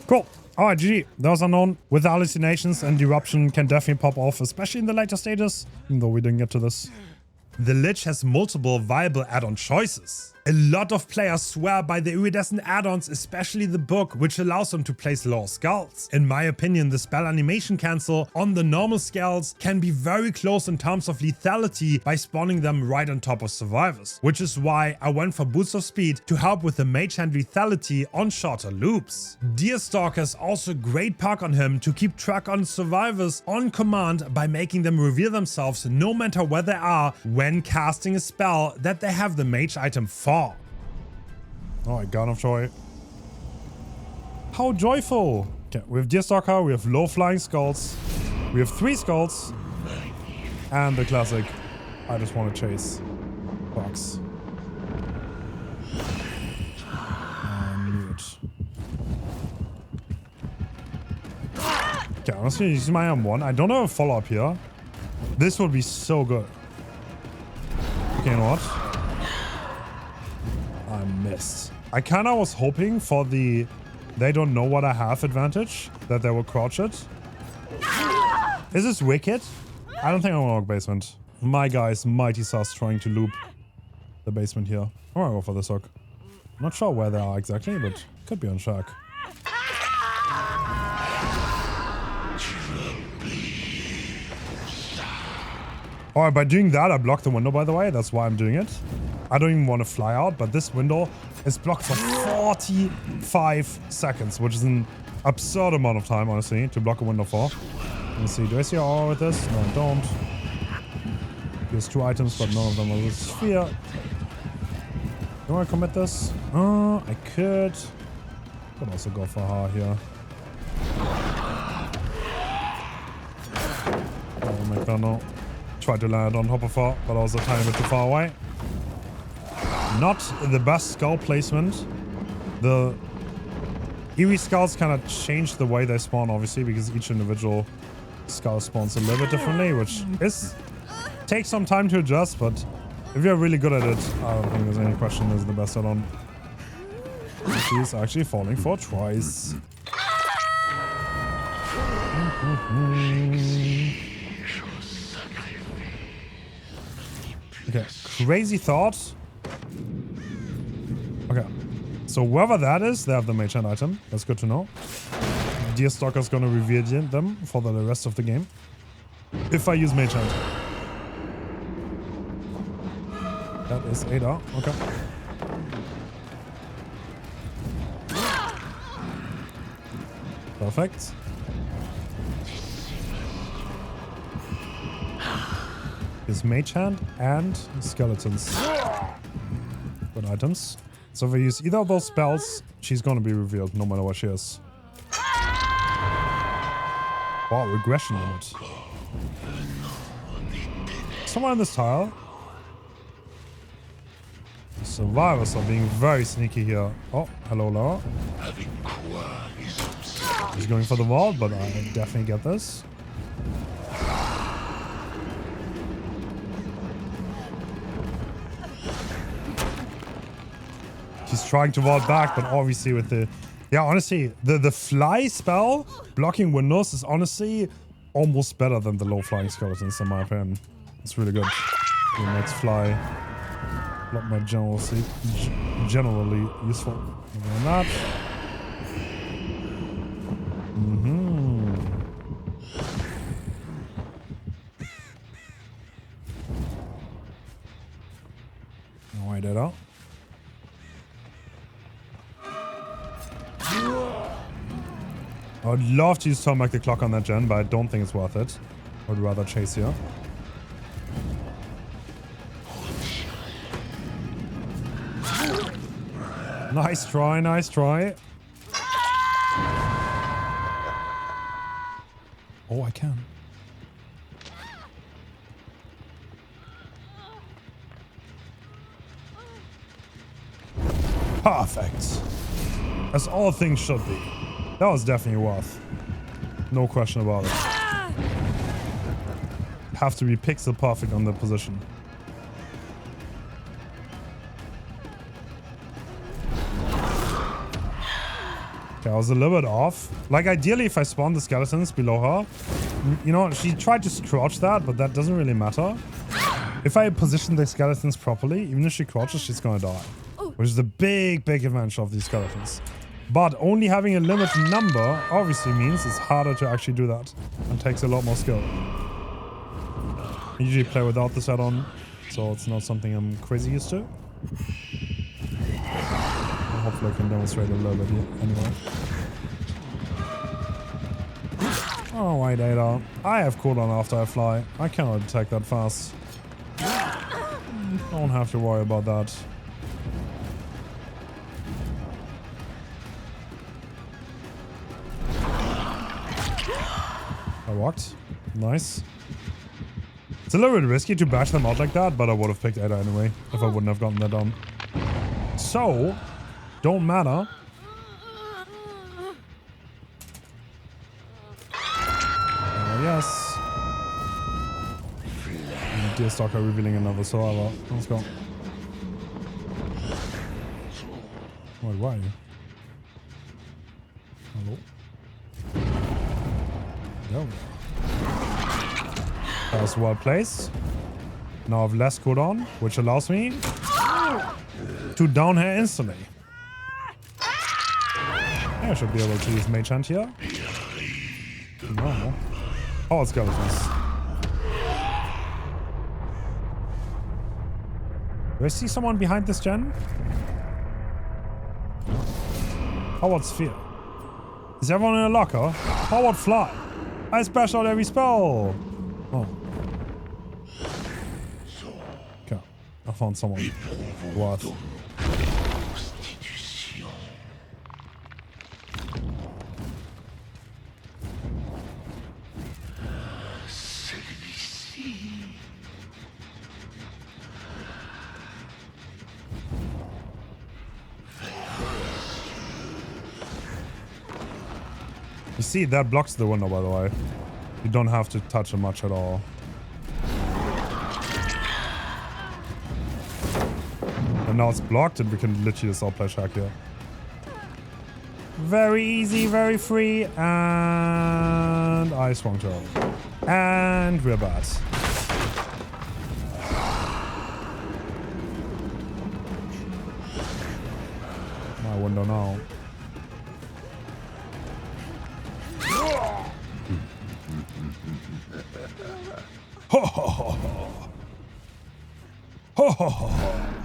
Cool. Alright, GG. That was unknown. With the hallucinations and eruption can definitely pop off, especially in the later stages, even though we didn't get to this. The Lich has multiple viable add-on choices. A lot of players swear by the iridescent add-ons, especially the book, which allows them to place lower skulls. In my opinion, the spell animation cancel on the normal skulls can be very close in terms of lethality by spawning them right on top of survivors, which is why I went for boost of speed to help with the mage hand lethality on shorter loops. Deerstalker is also a great perk on him to keep track on survivors on command by making them reveal themselves no matter where they are when casting a spell that they have the mage item for. Alright, Gun of Joy. How joyful! Okay, we have Deerstalker, we have low flying skulls, we have 3 skulls, and the classic I just want to chase box. Mute. Okay, I'm just gonna use my M1. I don't have a follow up here. This would be so good. Okay, you know what? I missed. I kind of was hoping for the they don't know what I have advantage, that they will crouch it. Is this wicked? I don't think I want to walk basement. My guy is mighty sus trying to loop the basement here. I want to go for this hook. I'm not sure where they are exactly, but could be on track. Alright, by doing that, I blocked the window, by the way. That's why I'm doing it. I don't even want to fly out, but this window is blocked for 45 seconds, which is an absurd amount of time, honestly, to block a window for. Let's see, do I see aura with this? No, I don't. There's 2 items, but none of them are with sphere. Do I commit this? I could. Could also go for her here. I'll make that now. Tried to land on top of her, but I was a tiny bit too far away. Not the best skull placement. The eerie skulls kind of change the way they spawn, obviously, because each individual skull spawns a little bit differently, which takes some time to adjust, but if you're really good at it, I don't think there's any question this is the best add-on. She's actually falling for twice. Okay, crazy thought. Okay, so whoever that is, they have the mage hand item. That's good to know. Deerstalker's gonna reveal them for the rest of the game. If I use mage hand. That is Ada. Okay. Perfect. Is mage hand and skeletons. Good items. So if I use either of those spells, she's gonna be revealed no matter what she is. Wow, regression limit. Somewhere in this tile. The survivors are being very sneaky here. Oh, hello, Laura. He's going for the wall, but I definitely get this. He's trying to vault back, but obviously with the... Yeah, honestly, the fly spell blocking windows is honestly almost better than the low flying skeletons in my opinion. It's really good. It makes fly a lot more generally useful. Than that. I'll wait it out. I would love to use Turn Back the Clock on that gen, but I don't think it's worth it. I would rather chase here. Nice try, nice try. Oh, I can. Perfect. As all things should be. That was definitely worth. No question about it. Have to be pixel perfect on the position. Okay, I was a little bit off. Like, ideally, if I spawn the skeletons below her, you know, she tried to crouch that, but that doesn't really matter. If I position the skeletons properly, even if she crouches, she's gonna die. Which is the big, big advantage of these skeletons. But only having a limited number obviously means it's harder to actually do that and takes a lot more skill. I usually play without this add-on, so it's not something I'm crazy used to. Hopefully I can demonstrate a little bit here anyway. Oh wait, Ada. I have cooldown after I fly. I cannot attack that fast. Don't have to worry about that. I walked. Nice. It's a little bit risky to bash them out like that, but I would have picked Ada anyway if I wouldn't have gotten that done. So, don't matter. Yes. And Deerstalker revealing another survivor. Let's go. Wait, why? Hello? There we go. That was well placed. Now I have less cooldown, which allows me to down her instantly. Yeah, I should be able to use Mage Hand here. No. Power skeletons. Do I see someone behind this gen? Powered Sphere. Is everyone in a locker? Powered Fly. I smashed out every spell. Oh. Okay. I found someone. What? You see, that blocks the window, by the way. You don't have to touch it much at all. And now it's blocked and we can literally just all play Shack here. Very easy, very free. And I swung to her. And we're bad. My window now. Ho ho ho ho. Ho ho ho ho.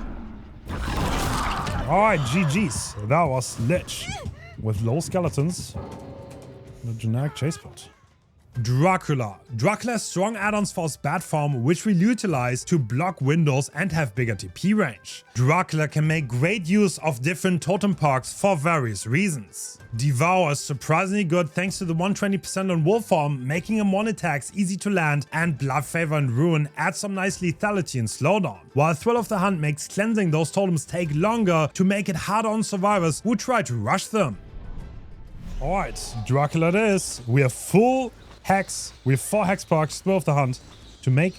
Alright, GG's. That was Lich. With low skeletons. The generic chase bot. Dracula. Dracula has strong add-ons for his bat form, which will utilize to block windows and have bigger TP range. Dracula can make great use of different totem perks for various reasons. Devour is surprisingly good thanks to the 120% on wolf form, making him one attacks easy to land, and Blood Favor and Ruin add some nice lethality and slowdown. While Thrill of the Hunt makes cleansing those totems take longer to make it harder on survivors who try to rush them. Alright, Dracula it is. We have full Hex. We have 4 Hex perks, Thrill of the Hunt, to make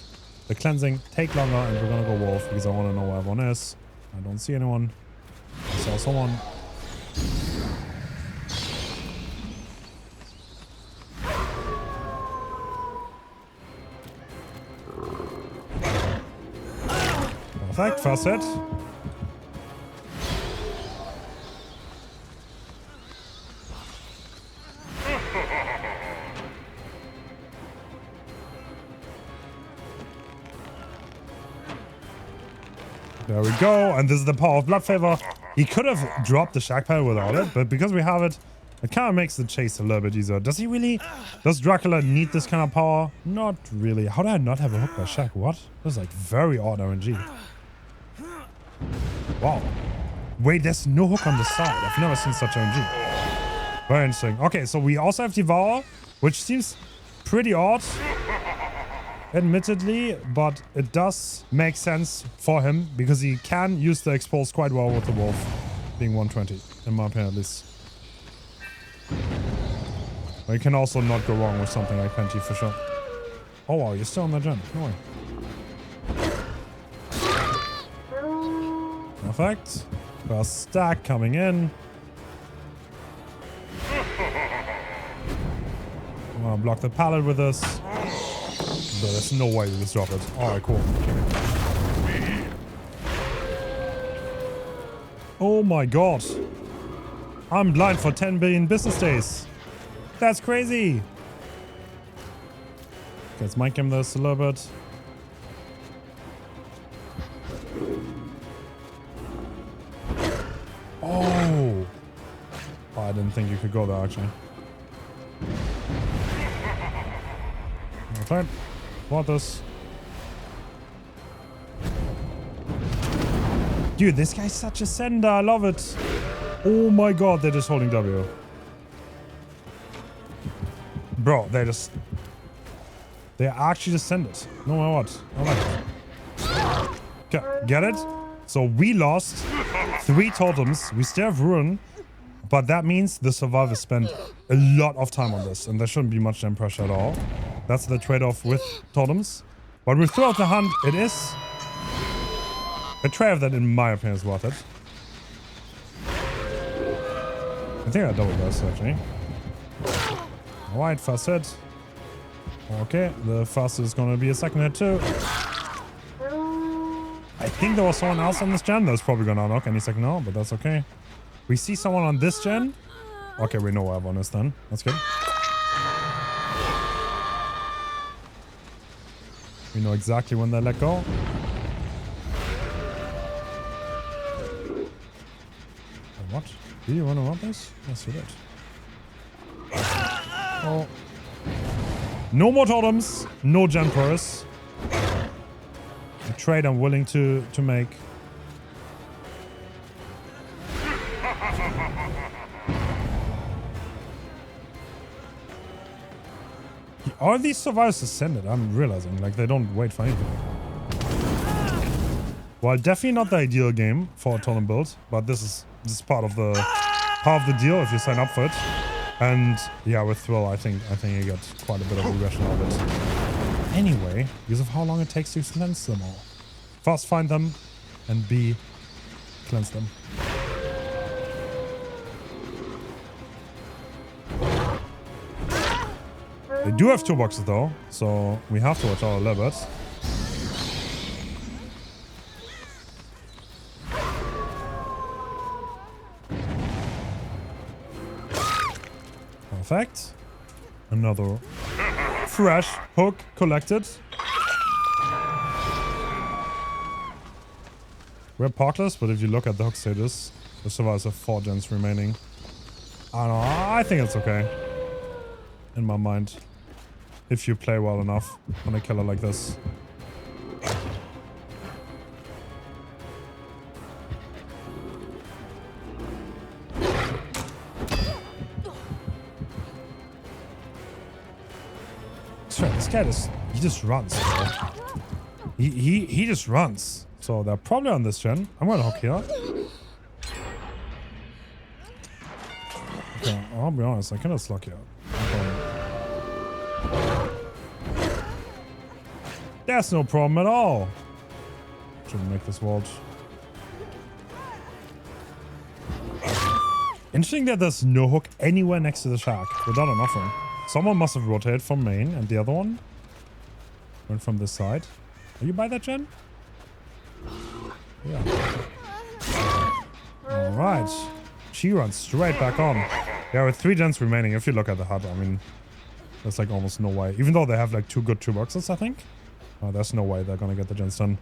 the cleansing take longer, and we're gonna go Wolf because I want to know where everyone is. I don't see anyone. I saw someone. Perfect, first hit. There we go, and this is the power of Blood Favor. He could have dropped the Shack Pile without it, but because we have it, it kind of makes the chase a little bit easier. Does he really? Does Dracula need this kind of power? Not really. How did I not have a hook by Shack? What? This is like very odd RNG. Wow. Wait, there's no hook on the side. I've never seen such RNG. Very interesting. Okay, so we also have Devour, which seems pretty odd, admittedly, but it does make sense for him because he can use the expose quite well with the wolf being 120, in my opinion at least. But you can also not go wrong with something like Penti for sure. Oh wow, you're still on the gen. No way. Perfect. First stack coming in. I'm gonna block the pallet with this. But there's no way you just drop it. Alright, cool. Oh my god. I'm blind for 10 billion business days. That's crazy. Okay, let's mic him this a little bit. Oh. Oh, I didn't think you could go there actually. Okay. Want this. Dude, this guy's such a sender. I love it. Oh my god, they're just holding W. Bro, they're actually just send it. No matter what. I like it. Okay, get it? So we lost 3 totems. We still have Ruin. But that means the survivors spent a lot of time on this. And there shouldn't be much damn pressure at all. That's the trade-off with totems. But with Throughout the Hunt, it is a trade-off that, in my opinion, is worth it. I think I doubled this, actually. Alright, first hit. Okay, the first is going to be a second hit, too. I think there was someone else on this gen that's probably going to unlock any second now, but that's okay. We see someone on this gen. Okay, we know where everyone is then. That's good. We know exactly when they let go. What? Do you want to want this? Yes, you did. Oh. No more totems. No gen purse. A trade I'm willing to make. Are these survivors ascended? I'm realizing, like, they don't wait for anything. Well, definitely not the ideal game for a totem build, but this is part of the deal if you sign up for it. And yeah, with Thrill, I think you get quite a bit of regression out of it. Anyway, because of how long it takes to cleanse them all. First, find them, and B, cleanse them. They do have toolboxes though, so we have to watch out a little bit. Perfect. Another fresh hook collected. We're parkless, but if you look at the hook status, the survivors have 4 gens remaining. I don't know, I think it's okay. In my mind. If you play well enough on a killer like this. This guy just runs. Bro. He just runs. So they're probably on this gen. I'm gonna hook here. Okay, I'll be honest, I kinda sluck here. That's no problem at all. Shouldn't make this watch. Interesting that there's no hook anywhere next to the shack without an offering. Someone must have rotated from main and the other one went from this side. Are you by that gen? Yeah. Alright. She runs straight back on. Yeah, with 3 gens remaining, if you look at the HUD, I mean, there's like almost no way. Even though they have like 2 good toolboxes, I think. There's no way they're gonna get the gens done.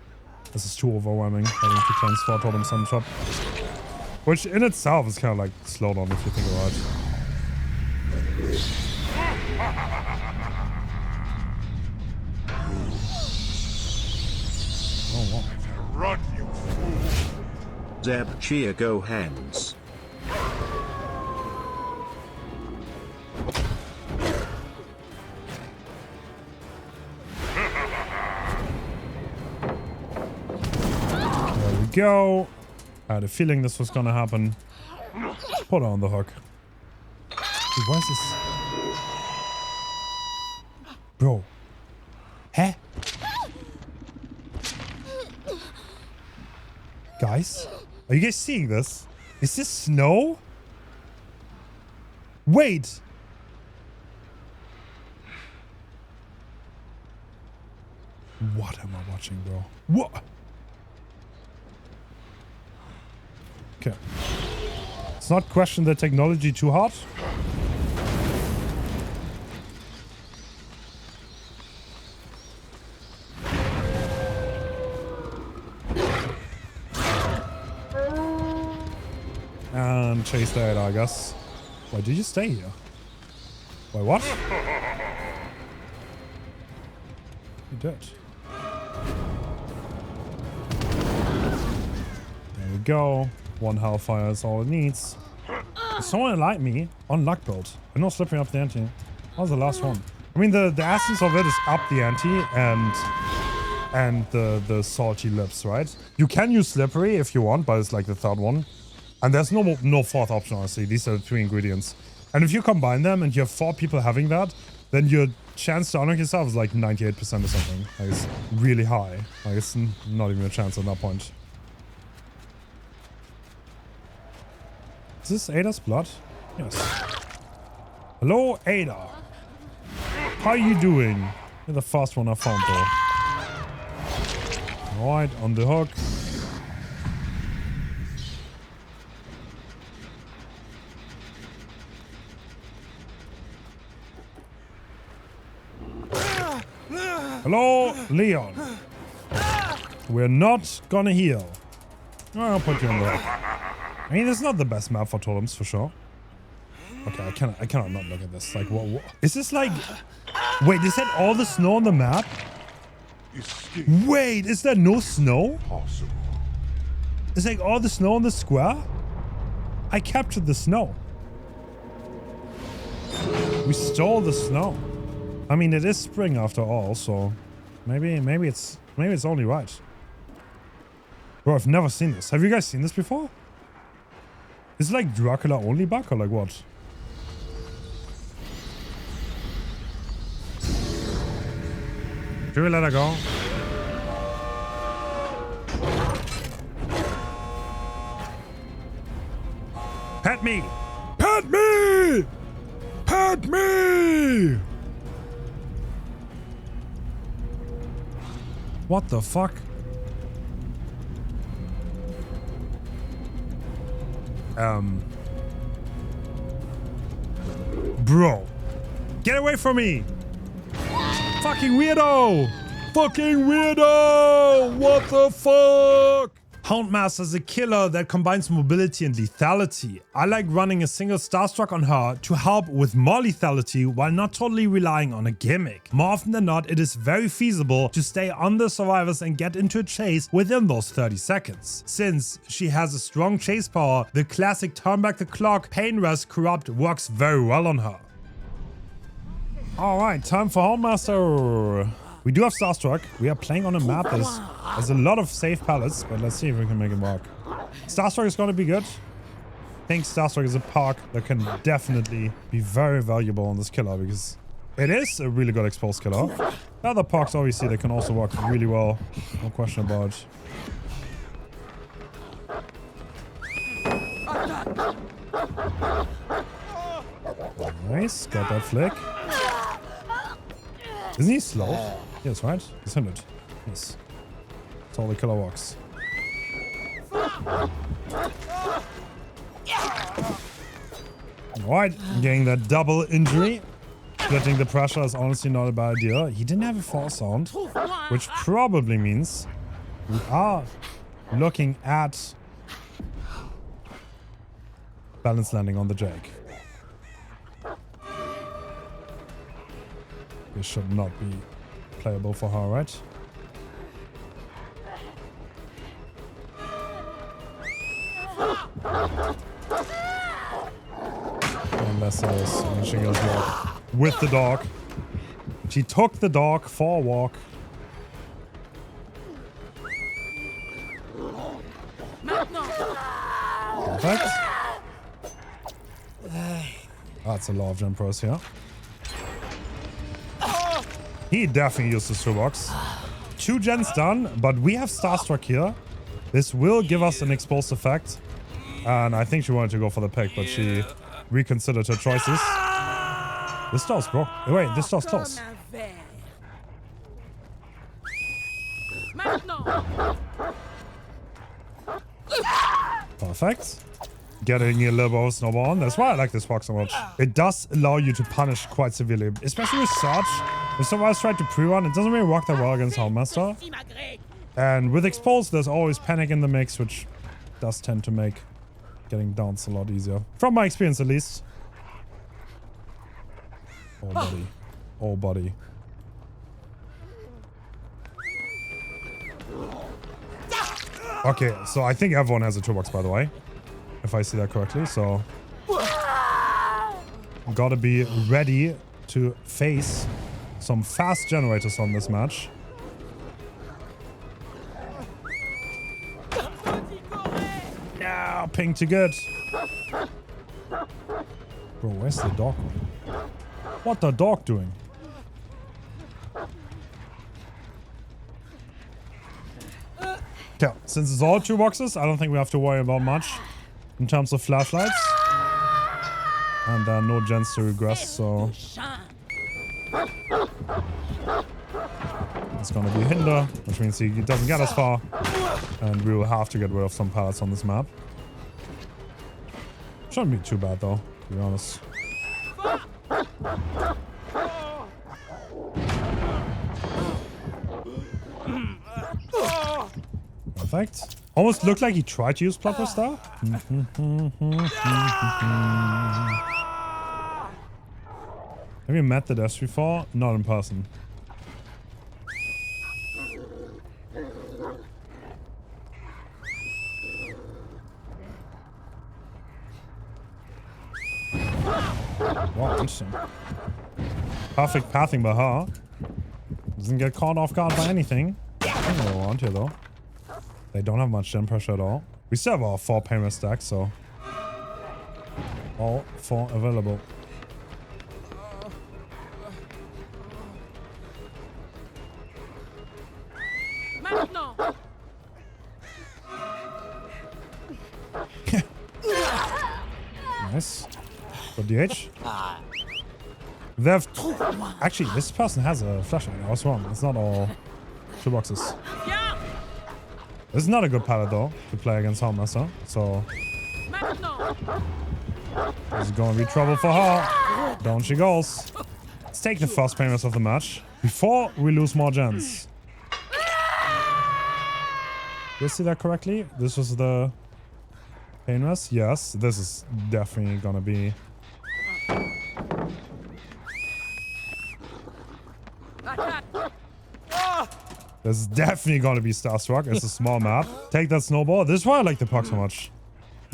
This is too overwhelming, having to cleanse 4 totems on top. Which in itself is kind of like slowed on if you think about it. Oh, wow. Run, you fool! Zeb cheer go hands. There we go. I had a feeling this was gonna happen. Put her on the hook. Dude, why is this? Bro. Huh? Guys? Are you guys seeing this? Is this snow? Wait. What am I watching, bro? What? Okay. Let's not question the technology too hard. And chase that, I guess. Why did you stay here? Wait, what? You did. There we go. One Hellfire is all it needs. Is someone like me on luck build? I'm not slipping up the ante. That was the last one. I mean, the essence of it is up the ante and the salty lips, right? You can use slippery if you want, but it's like the third one. And there's no fourth option, honestly. These are the 3 ingredients. And if you combine them and you have 4 people having that, then your chance to unlock yourself is like 98% or something. Like, it's really high. Like, it's not even a chance at that point. Is this Ada's blood? Yes. Hello, Ada. How are you doing? You're the first one I found, though. Alright, on the hook. Hello, Leon. We're not gonna heal. I'll put you on the hook. I mean, it's not the best map for totems, for sure. Okay, I cannot not look at this. Like, what? Is this like... Wait, is that all the snow on the map? Wait, is there no snow? It's like all the snow on the square? I captured the snow. We stole the snow. I mean, it is spring after all, so maybe it's only right. Bro, I've never seen this. Have you guys seen this before? Is it like Dracula only bug or like what? Should we let her go? Pet me! Pet me! Pet me! What the fuck? Bro. Get away from me! Fucking weirdo! Fucking weirdo! What the fuck? Houndmaster is a killer that combines mobility and lethality. I like running a single Starstruck on her to help with more lethality while not totally relying on a gimmick. More often than not, it is very feasible to stay on the survivors and get into a chase within those 30 seconds. Since she has a strong chase power, the classic turn back the clock Pain Rest Corrupt works very well on her. Alright, time for Houndmaster. We do have Starstruck. We are playing on a map that has a lot of safe pallets, but let's see if we can make it work. Starstruck is going to be good. I think Starstruck is a park that can definitely be very valuable on this killer because it is a really good exposed killer. The other parks, obviously, they can also work really well. No question about it. Nice, got that flick. Isn't he slow? Yes, right? He's 100. Yes. That's how the killer walks. Alright, getting that double injury. Splitting the pressure is honestly not a bad idea. He didn't have a fall sound, which probably means we are looking at balance landing on the Jake. This should not be playable for her, right? Unless there's when she goes walk with the dog. She took the dog for a walk. Perfect. That's a lot of jump pros here. He definitely used his toolbox. 2 gens done, but we have Starstruck here. This will give us an exposed effect. And I think she wanted to go for the pick, but she reconsidered her choices. This door's broke. Wait, this door's closed. Perfect. Getting a little bit of snowball on. That's why I like this box so much. It does allow you to punish quite severely, especially with Sarge. If someone else tried to pre-run, it doesn't really work that well against Houndmaster. And with Exposed, there's always panic in the mix, which does tend to make getting downs a lot easier. From my experience, at least. Oh, buddy. Oh, buddy. Okay, so I think everyone has a toolbox, by the way. If I see that correctly, so... Gotta be ready to face some fast generators on this match. No, ping too good. Bro, where's the dog? What the dog doing? Yeah, since it's all 2 boxes, I don't think we have to worry about much in terms of flashlights. And there are no gens to regress, so... It's gonna be a hinder, which means he doesn't get as far. And we will have to get rid of some pallets on this map. Shouldn't be too bad though, to be honest. Perfect. Almost looked like he tried to use Plopper Star. Have you met the devs before? Not in person. Wow, interesting. Perfect pathing by her. Doesn't get caught off guard by anything. Nothing around here though. They don't have much gen pressure at all. We still have our 4 payment stacks, so all 4 available. Nice. Good DH. They have... Actually, this person has a flashlight. I was wrong. It's not all 2 boxes. This is not a good palette though to play against Houndmaster, so this is gonna be trouble for her. Down she goes. Let's take the first payments of the match before we lose more gens. Did you see that correctly? This was the painless? Yes, this is definitely gonna be... This is definitely going to be Starstruck. It's a small map. Take that snowball. This is why I like the puck so much.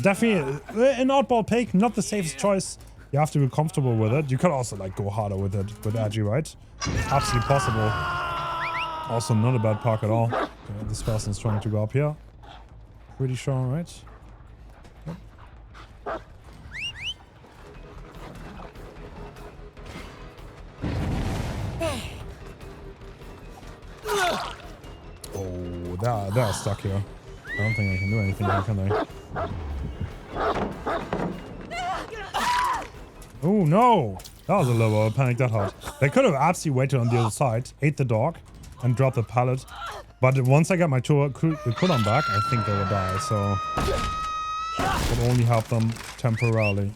Definitely an oddball pick. Not the safest choice. You have to be comfortable with it. You could also like go harder with it with Agi, right? Absolutely possible. Also not a bad puck at all. Okay, this person's trying to go up here. Pretty sure, right? Yep. Oh, they're stuck here. I don't think I can do anything here, can I? Oh no! That was a little bit of a panic that hard. They could have absolutely waited on the other side, ate the dog, and dropped the pallet. But once I get my cooldown back, I think they will die, so... It would only help them temporarily.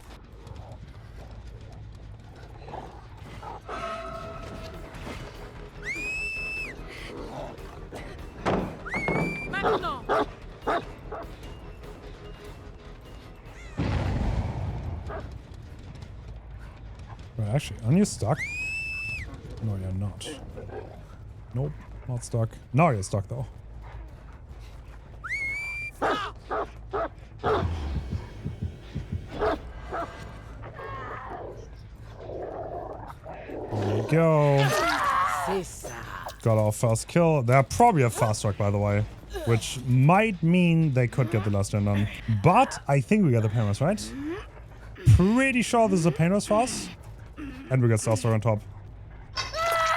Actually, aren't you stuck? No, you're not. Nope, not stuck. Now you're stuck, though. go. Got our first kill. They're probably a fast track, by the way. Which might mean they could get the last gen done. But I think we got the painless, right? Pretty sure this is a painless for us. And we got Starstruck on top.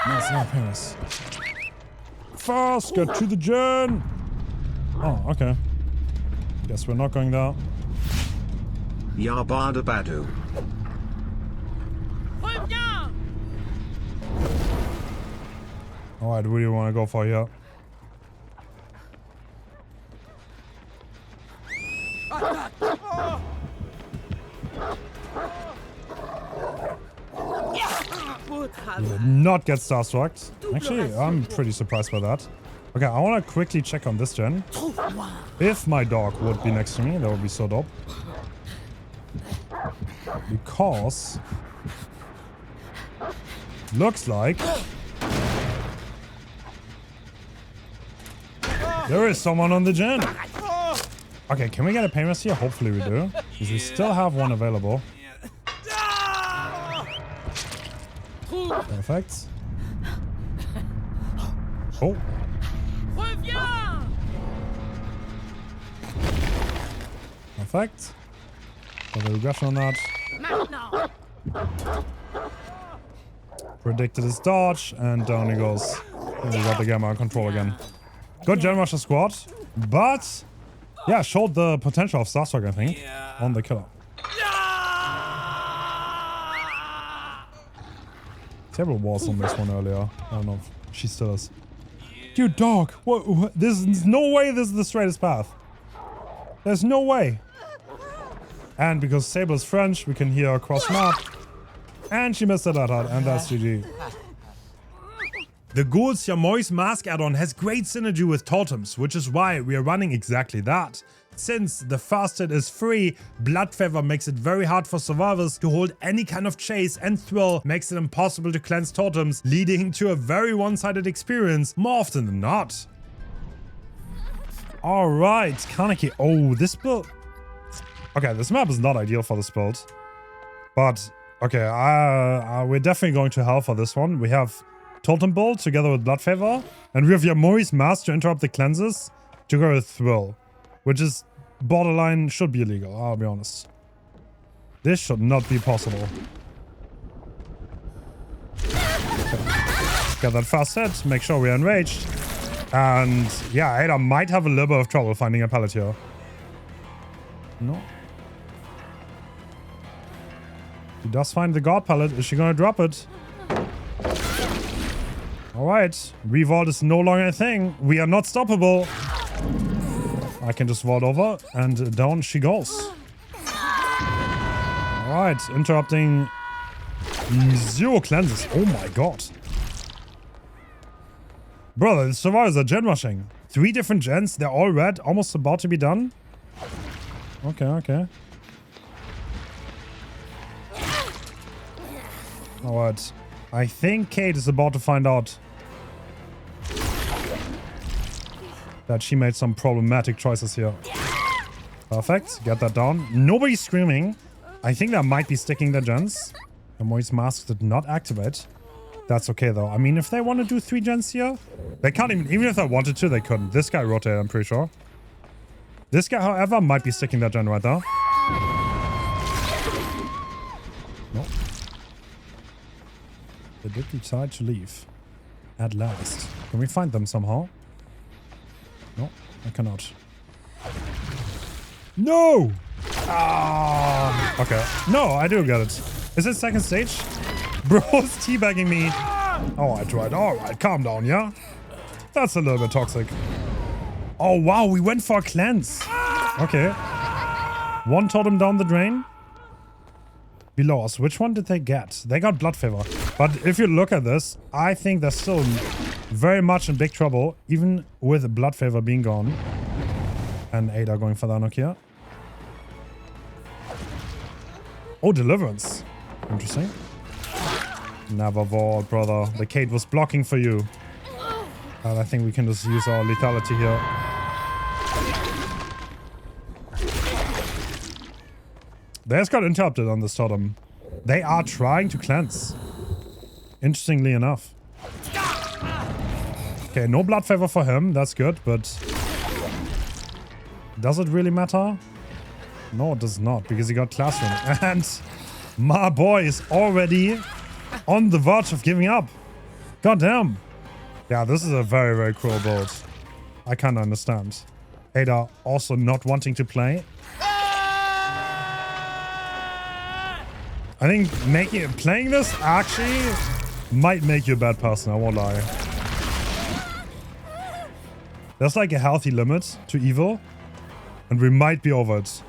No, it's not painless. First, get to the gen! Oh, okay. Guess we're not going there. Yabada Badu. Alright, what do you want to go for here? You did not get starstruck. Actually, I'm pretty surprised by that. Okay, I want to quickly check on this gen. If my dog would be next to me, that would be so dope. Because... looks like... there is someone on the gen. Okay, can we get a painless here? Hopefully we do. Because we still have one available. Perfect. Oh. Perfect. Got the regression on that. Predicted his dodge, and down he goes. And we got the gamma control again. Good Gen Rusher squad, but yeah, showed the potential of Starstruck, I think, on the killer. Terrible walls on this one earlier. I don't know if she still is. Dude, dog! What? There's no way this is the straightest path. There's no way. And because Sable is French, we can hear her cross map. And she missed it at heart, and that's GG. The Ghoul's Yamoy's Mask add-on has great synergy with totems, which is why we are running exactly that. Since the first hit is free, Blood Feather makes it very hard for survivors to hold any kind of chase, and Thrill makes it impossible to cleanse totems, leading to a very one-sided experience more often than not. Alright, Kaneki. Oh, this build... okay, this map is not ideal for this build. But, okay, we're definitely going to hell for this one. We have Totem Bolt together with Blood Feather, and we have Yamoy's Mask to interrupt the cleanses to go with Thrill. Which is borderline should be illegal, I'll be honest. This should not be possible. Okay. Get that fast hit, make sure we're enraged. And yeah, Ada might have a little bit of trouble finding a pallet here. No. She does find the guard pallet. Is she gonna drop it? Alright. Revolt is no longer a thing. We are not stoppable. I can just vault over, and down she goes. Alright, interrupting 0 cleanses. Oh my god. Brother, the survivors are gen rushing. 3 different gens, they're all red, almost about to be done. Okay, okay. Alright. I think Kate is about to find out that she made some problematic choices here. Perfect. Get that down. Nobody's screaming. I think that might be sticking their gens. Yamoy's Mask did not activate. That's okay, though. I mean, if they want to do 3 gens here, they can't even if they wanted to, they couldn't. This guy rotated, I'm pretty sure. This guy, however, might be sticking that gen right there. Nope. They did decide to leave. At last. Can we find them somehow? No, I cannot. No! Ah, okay. No, I do get it. Is it second stage? Bro's teabagging me. Oh, I tried. Alright, calm down, yeah? That's a little bit toxic. Oh, wow, we went for a cleanse. Okay. 1 totem down the drain. Below us. Which one did they get? They got Blood Feather. But if you look at this, I think they're still very much in big trouble, even with Blood Feather being gone. And Ada going for the knock here. Oh, Deliverance. Interesting. Never vault, brother. The Kate was blocking for you. And I think we can just use our lethality here. They just got interrupted on this totem. They are trying to cleanse. Interestingly enough. Okay, no blood favor for him. That's good, but... does it really matter? No, it does not, because he got Classroom. And my boy is already on the verge of giving up. God damn. Yeah, this is a very, very cruel build. I can't understand. Ada also not wanting to play. I think playing this actually might make you a bad person, I won't lie. There's like a healthy limit to evil, and we might be over it.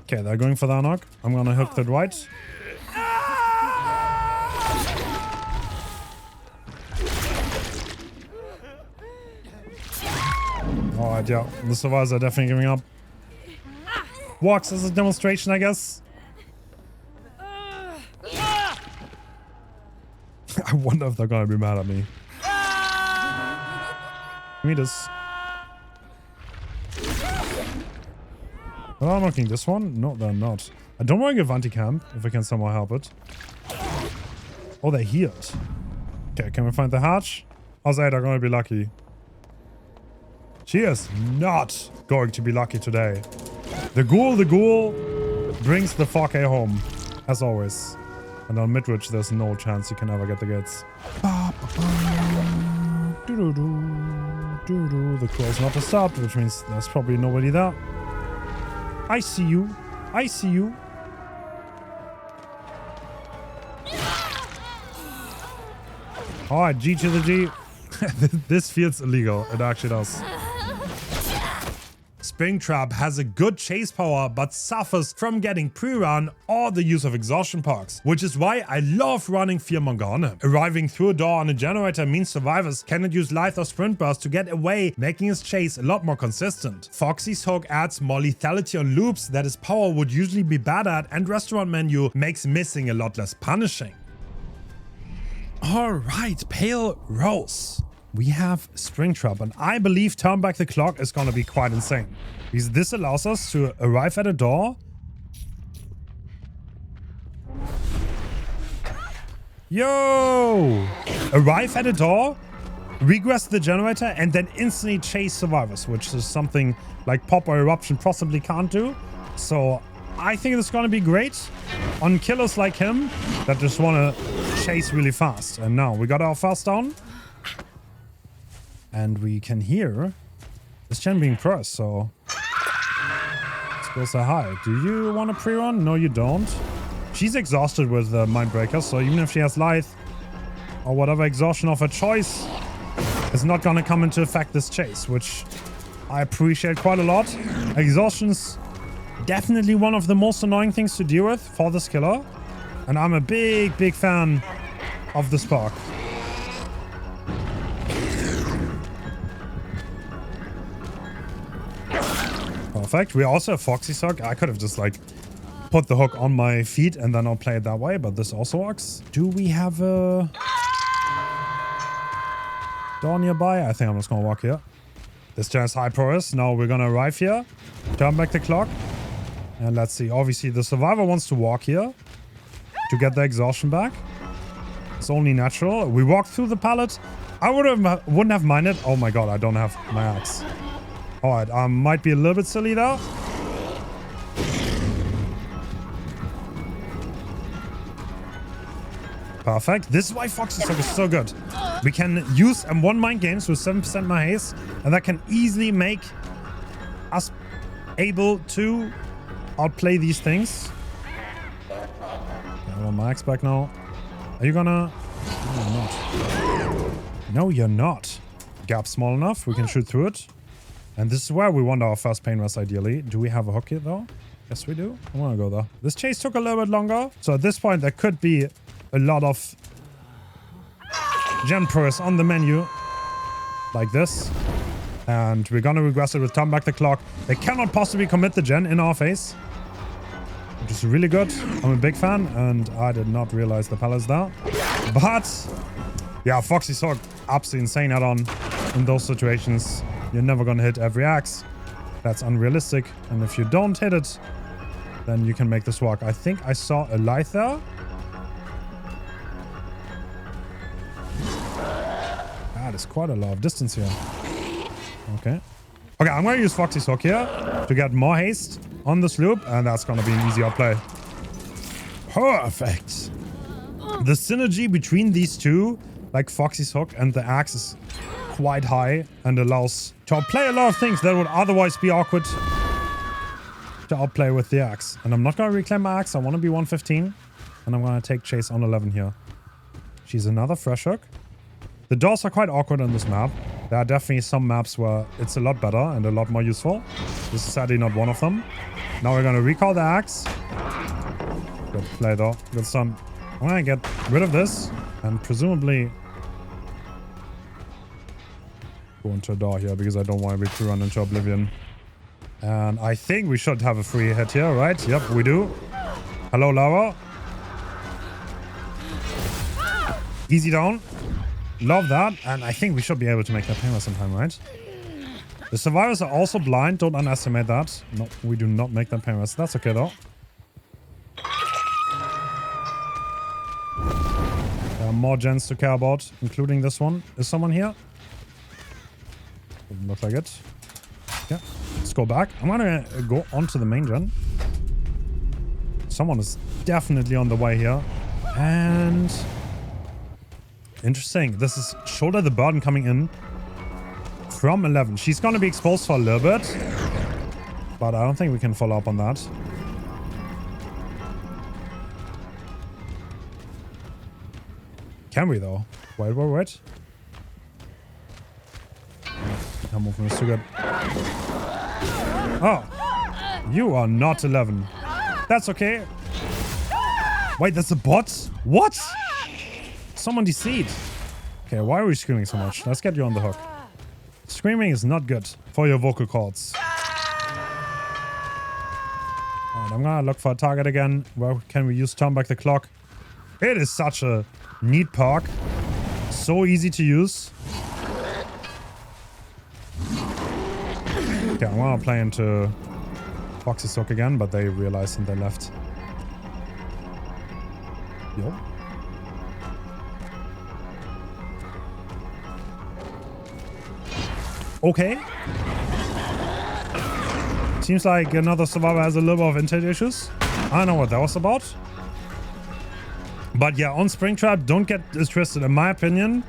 Okay, they're going for that knock. I'm gonna hook that right. Alright, yeah. The survivors are definitely giving up. Walks as a demonstration, I guess. I wonder if they're gonna be mad at me. Give me this. Are they knocking this one? No, they're not. I don't want to give anti-camp if I can somehow help it. Oh, they healed. Okay, can we find the hatch? How's Ada gonna be lucky? She is not going to be lucky today. The Ghoul brings the 4K home, as always. And on Midwich, there's no chance you can ever get the gates. The crow's not disturbed, which means there's probably nobody there. I see you. I see you. Alright, G to the G. This feels illegal. It actually does. Springtrap has a good chase power but suffers from getting pre-run or the use of exhaustion perks, which is why I love running Fearmonger on him. Arriving through a door on a generator means survivors cannot use Lithe or Sprint Burst to get away, making his chase a lot more consistent. Foxy's hook adds more lethality on loops that his power would usually be bad at, and Restaurant Menu makes missing a lot less punishing. Alright, Pale Rose. We have Springtrap, and I believe Turn Back the Clock is going to be quite insane. Because this allows us to arrive at a door. Yo! Arrive at a door, regress the generator, and then instantly chase survivors, which is something like Pop or Eruption possibly can't do. So I think it's going to be great on killers like him that just want to chase really fast. And now we got our first down. And we can hear this gen being pressed, so let's go say hi. Do you want to pre-run? No, you don't. She's exhausted with the Mindbreaker, so even if she has Lithe or whatever exhaustion of her choice, it's not going to come into effect this chase, which I appreciate quite a lot. Exhaustion's definitely one of the most annoying things to deal with for this killer, and I'm a big, big fan of the Spark. Perfect. We also have Foxy's hook. I could have just like put the hook on my feet and then I'll play it that way, but this also works. Do we have a door nearby? I think I'm just gonna walk here. This gen is high progress. Now we're gonna arrive here, turn back the clock, and let's see. Obviously the survivor wants to walk here to get the exhaustion back. It's only natural. We walked through the pallet. I wouldn't have minded. Oh my god, I don't have my axe. Alright, might be a little bit silly though. Perfect. This is why Foxy's hook is so good. We can use M1 mind games with 7% my haste, and that can easily make us able to outplay these things. I want my axe back now. Are you gonna... No, you're not. No, you're not. Gap small enough. We can shoot through it. And this is where we want our first pain rest ideally. Do we have a hook here though? Yes, we do. I want to go there. This chase took a little bit longer. So at this point, there could be a lot of gen purrs on the menu. Like this. And we're going to regress it with Turn Back the Clock. They cannot possibly commit the gen in our face. Which is really good. I'm a big fan. And I did not realize the palace there. But yeah, Foxy's hook. Absolutely insane add-on in those situations. You're never gonna hit every axe. That's unrealistic. And if you don't hit it, then you can make this work. I think I saw a light there. Ah, there's quite a lot of distance here. Okay. Okay, I'm going to use Foxy's Hook here to get more haste on this loop, and that's going to be an easy outplay. Perfect. The synergy between these two, like Foxy's Hook and the axe, is quite high and allows to outplay a lot of things that would otherwise be awkward to outplay with the axe. And I'm not going to reclaim my axe. I want to be 115, and I'm going to take chase on 11 here. She's another fresh hook. The doors are quite awkward on this map. There are definitely some maps where it's a lot better and a lot more useful. This is sadly not one of them. Now we're going to recall the axe. Good play though. Good stun. I'm going to get rid of this and presumably go into a door here because I don't want to be run into oblivion. And I think we should have a free hit here, right? Yep, we do. Hello, Lara. Easy down. Love that. And I think we should be able to make that payment sometime, right? The survivors are also blind. Don't underestimate that. No, we do not make that payment. That's okay, though. There are more gens to care about, including this one. Is someone here? Doesn't look like it. Yeah. Let's go back. I'm gonna go onto the main gen. Someone is definitely on the way here. And... interesting. This is Shoulder the Burden coming in from 11. She's going to be exposed for a little bit, but I don't think we can follow up on that. Can we, though? Wait. Her movement is too good. Oh. You are not 11. That's okay. Wait, that's a bot? What? Someone deceived. Okay, why are we screaming so much? Let's get you on the hook. Screaming is not good for your vocal cords. Alright, I'm gonna look for a target again. Where can we use Turn Back the Clock? It is such a neat perk. So easy to use. Okay, I'm gonna play into Foxy's Hook again, but they realized and they left. Yo. Okay. Seems like another survivor has a little bit of intent issues. I don't know what that was about. But yeah, on Springtrap, don't get this twisted. In my opinion,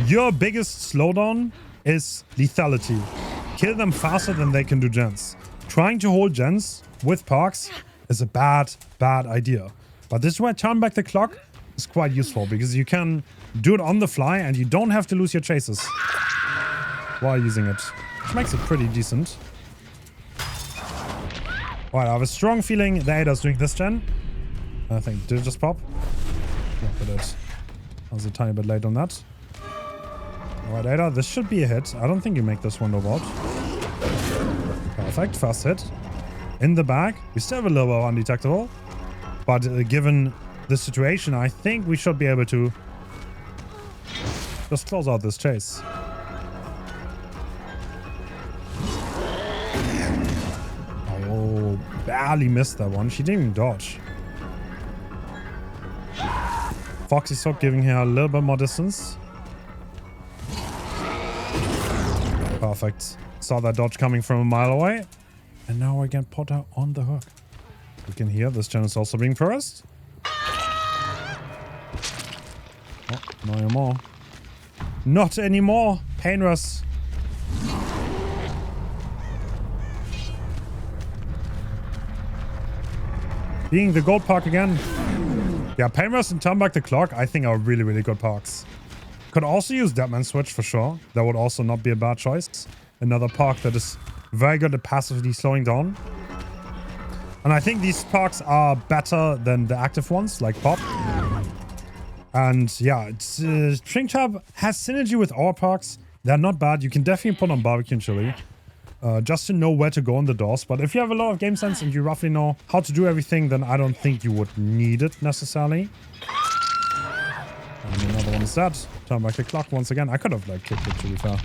your biggest slowdown is lethality. Kill them faster than they can do gens. Trying to hold gens with perks is a bad idea. But this is where Turn Back the Clock is quite useful because you can do it on the fly and you don't have to lose your chases while using it, which makes it pretty decent. Alright, I have a strong feeling the Ada's doing this gen. I think, did it just pop? Yeah, it did. I was a tiny bit late on that. Alright, Ada, this should be a hit. I don't think you make this window out. Perfect, first hit. In the bag. We still have a little bit of undetectable. But given the situation, I think we should be able to just close out this chase. Oh, barely missed that one. She didn't even dodge. Foxy's Hook giving her a little bit more distance. Perfect. Saw that dodge coming from a mile away. And now we can put her on the hook. You can hear this gen is also being pressed. Oh, not anymore. Not anymore. Painless. Being the gold park again. Yeah, Painless and Turn Back the Clock I think are really, really good parks. Could also use Deadman Switch for sure. That would also not be a bad choice. Another park that is very good at passively slowing down. And I think these parks are better than the active ones, like Pop. And yeah, Springtrap has synergy with our parks. They're not bad. You can definitely put on Barbecue and Chili. Just to know where to go on the doors. But if you have a lot of game sense and you roughly know how to do everything, then I don't think you would need it necessarily. And another one is that. Turn Back the Clock once again. I could have like kicked it, to be fair.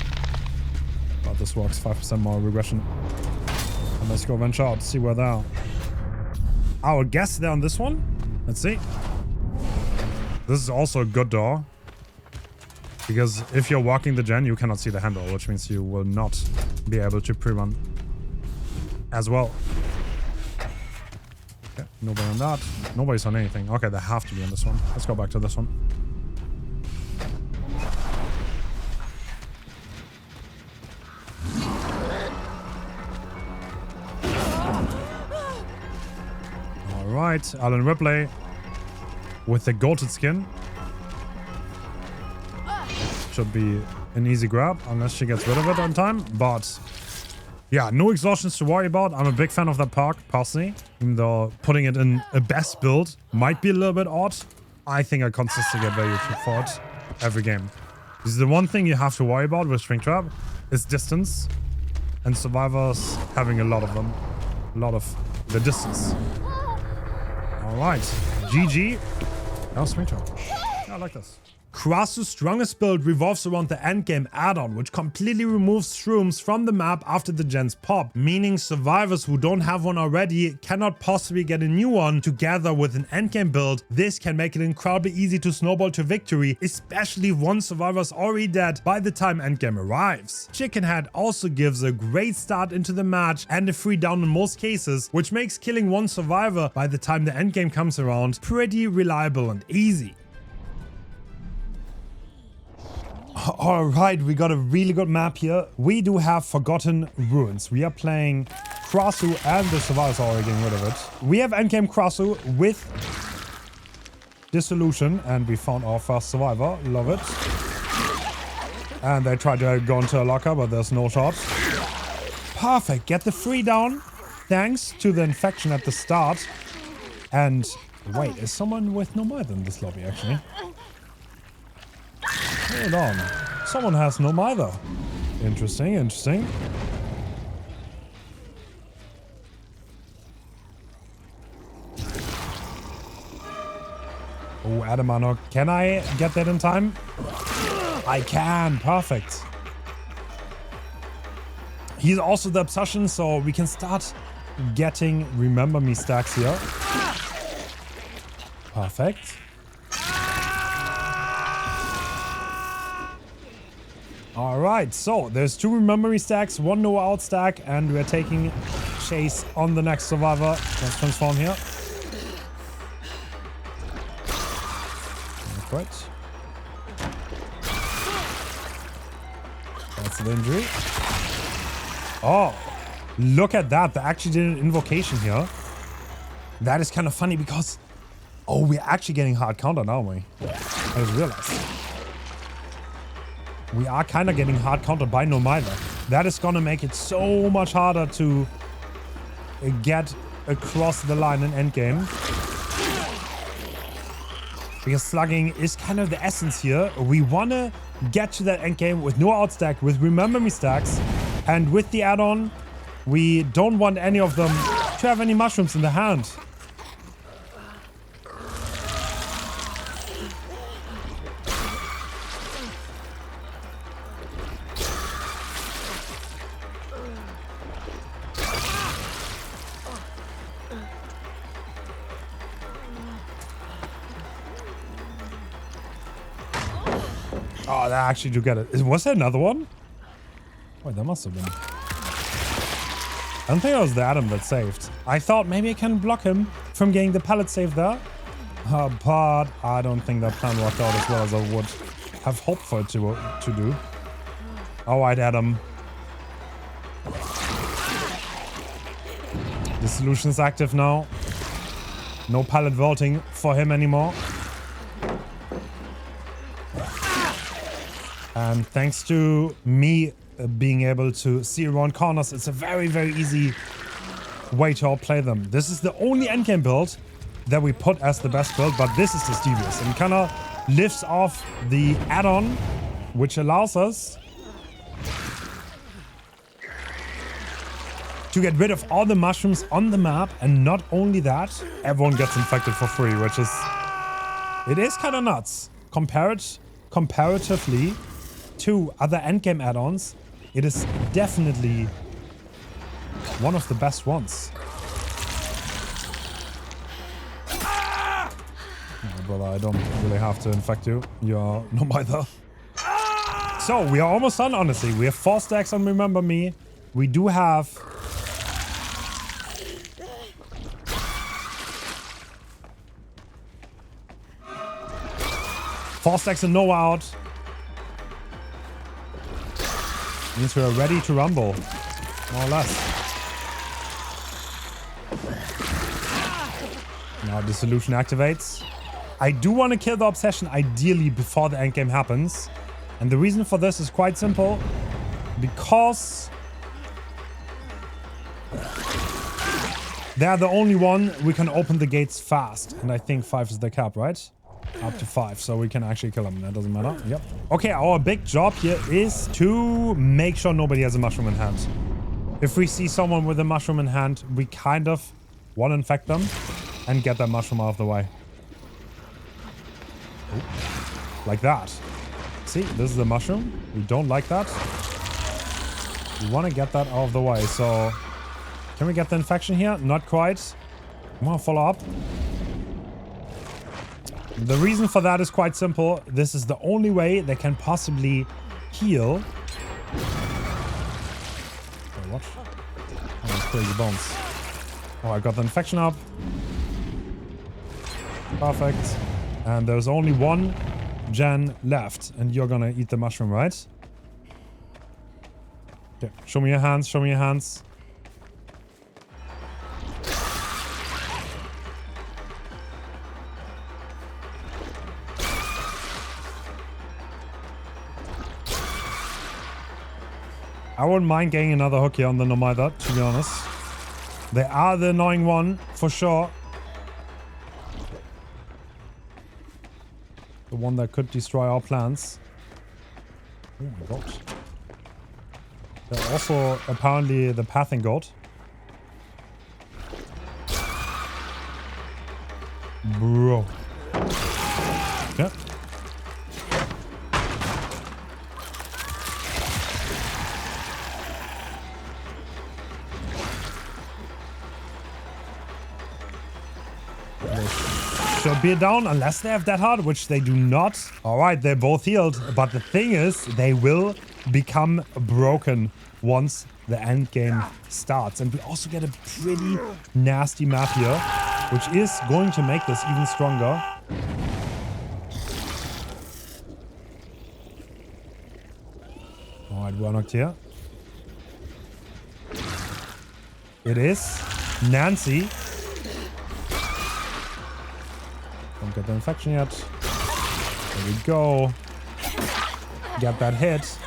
But this works. 5% more regression. And let's go venture out, see where they are. I would guess they're on this one. Let's see. This is also a good door. Because if you're walking the gen, you cannot see the handle, which means you will not be able to pre-run as well. Okay, nobody on that. Nobody's on anything. Okay, they have to be on this one. Let's go back to this one. Alright, Alan Ripley with the goated skin. Should be an easy grab, unless she gets rid of it on time. But yeah, no exhaustions to worry about. I'm a big fan of that perk, personally. Even though putting it in a best build might be a little bit odd, I think I consistently get value for it every game. This is the one thing you have to worry about with Springtrap is distance. And survivors having a lot of them. A lot of the distance. Alright, GG. That was Springtrap. I like this. Krasue's strongest build revolves around the endgame add-on, which completely removes shrooms from the map after the gens pop, meaning survivors who don't have one already cannot possibly get a new one. Together with an endgame build, this can make it incredibly easy to snowball to victory, especially if one survivor is already dead by the time endgame arrives. Chickenhead also gives a great start into the match and a free down in most cases, which makes killing one survivor by the time the endgame comes around pretty reliable and easy. Alright, we got a really good map here. We do have Forgotten Ruins. We are playing Krasue and the survivors are already getting rid of it. We have endgame Krasue with Dissolution and we found our first survivor. Love it. And they tried to go into a locker, but there's no shot. Perfect. Get the free down thanks to the infection at the start. And wait, is someone with no mither in this lobby actually? Hold on. Someone has no mither. Interesting, interesting. Oh, Adamano. Can I get that in time? I can. Perfect. He's also the obsession, so we can start getting Remember Me stacks here. Perfect. Alright, so there's 2 Remember Me stacks, 1 No Out stack, and we're taking chase on the next survivor. Let's transform here. Right. That's an injury. Oh, look at that. They actually did an invocation here. That is kind of funny because... Oh, we're actually getting hard counter now, aren't we? I just realized. We are kind of getting hard countered by no mither. That is gonna make it so much harder to get across the line in endgame. Because slugging is kind of the essence here. We want to get to that endgame with no out stack, with Remember Me stacks. And with the add-on, we don't want any of them to have any mushrooms in the hand. Oh, that actually do get it. Was there another one? Wait, that must have been. I don't think it was the Adam that saved. I thought maybe I can block him from getting the pallet save there. But I don't think that plan worked out as well as I would have hoped for it to do. Alright, Adam. The solution is active now. No pallet vaulting for him anymore. And thanks to me being able to see around corners, it's a very, very easy way to outplay them. This is the only endgame build that we put as the best build, but this is just devious and kind of lifts off the add-on, which allows us to get rid of all the mushrooms on the map. And not only that, everyone gets infected for free, which is... It is kind of nuts. Comparatively to other endgame add-ons, it is definitely one of the best ones. brother, I don't really have to infect you. You're no either. So, we are almost done, honestly. We have 4 stacks on Remember Me. We do have... 4 stacks and no out. Means we are ready to rumble. More or less. Now Dissolution activates. I do want to kill the Obsession ideally before the endgame happens. And the reason for this is quite simple. Because they're the only one we can open the gates fast. And I think 5 is the cap, right? Up to 5, so we can actually kill them. That doesn't matter. Yep. Okay, our big job here is to make sure nobody has a mushroom in hand. If we see someone with a mushroom in hand, we kind of want to infect them and get that mushroom out of the way. Ooh. Like that. See, this is the mushroom. We don't like that. We want to get that out of the way. So, can we get the infection here? Not quite. Come on, follow up. The reason for that is quite simple. This is the only way they can possibly heal. Oh, what? Oh, those crazy bones. Oh, I got the infection up. Perfect. And there's only 1 gen left. And you're gonna eat the mushroom, right? Okay, show me your hands, show me your hands. I wouldn't mind getting another hook here on the Nomada, to be honest. They are the annoying one, for sure. The one that could destroy our plans. Oh my god. They're also apparently the pathing goat. Bro. Yeah. Should be down unless they have that hard, which they do not. All right, they're both healed. But the thing is, they will become broken once the end game starts. And we also get a pretty nasty map here, which is going to make this even stronger. All right, we're knocked here. It is Nancy. Don't get the infection yet. There we go. Get that hit.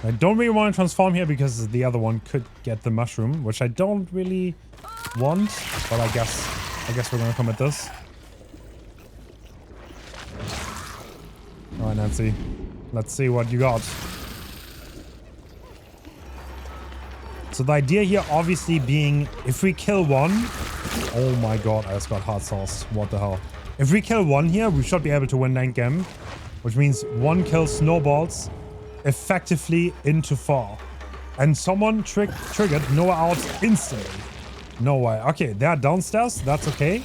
I don't really want to transform here because the other one could get the mushroom, which I don't really want. But I guess we're gonna commit this. All right, Nancy. Let's see what you got. So the idea here obviously being if we kill one... Oh my god, I just got hot sauce. What the hell? If we kill one here, we should be able to win the endgame. Which means 1 kill snowballs effectively into 4. And someone triggered Noah out instantly. No way. Okay, they're downstairs. That's okay.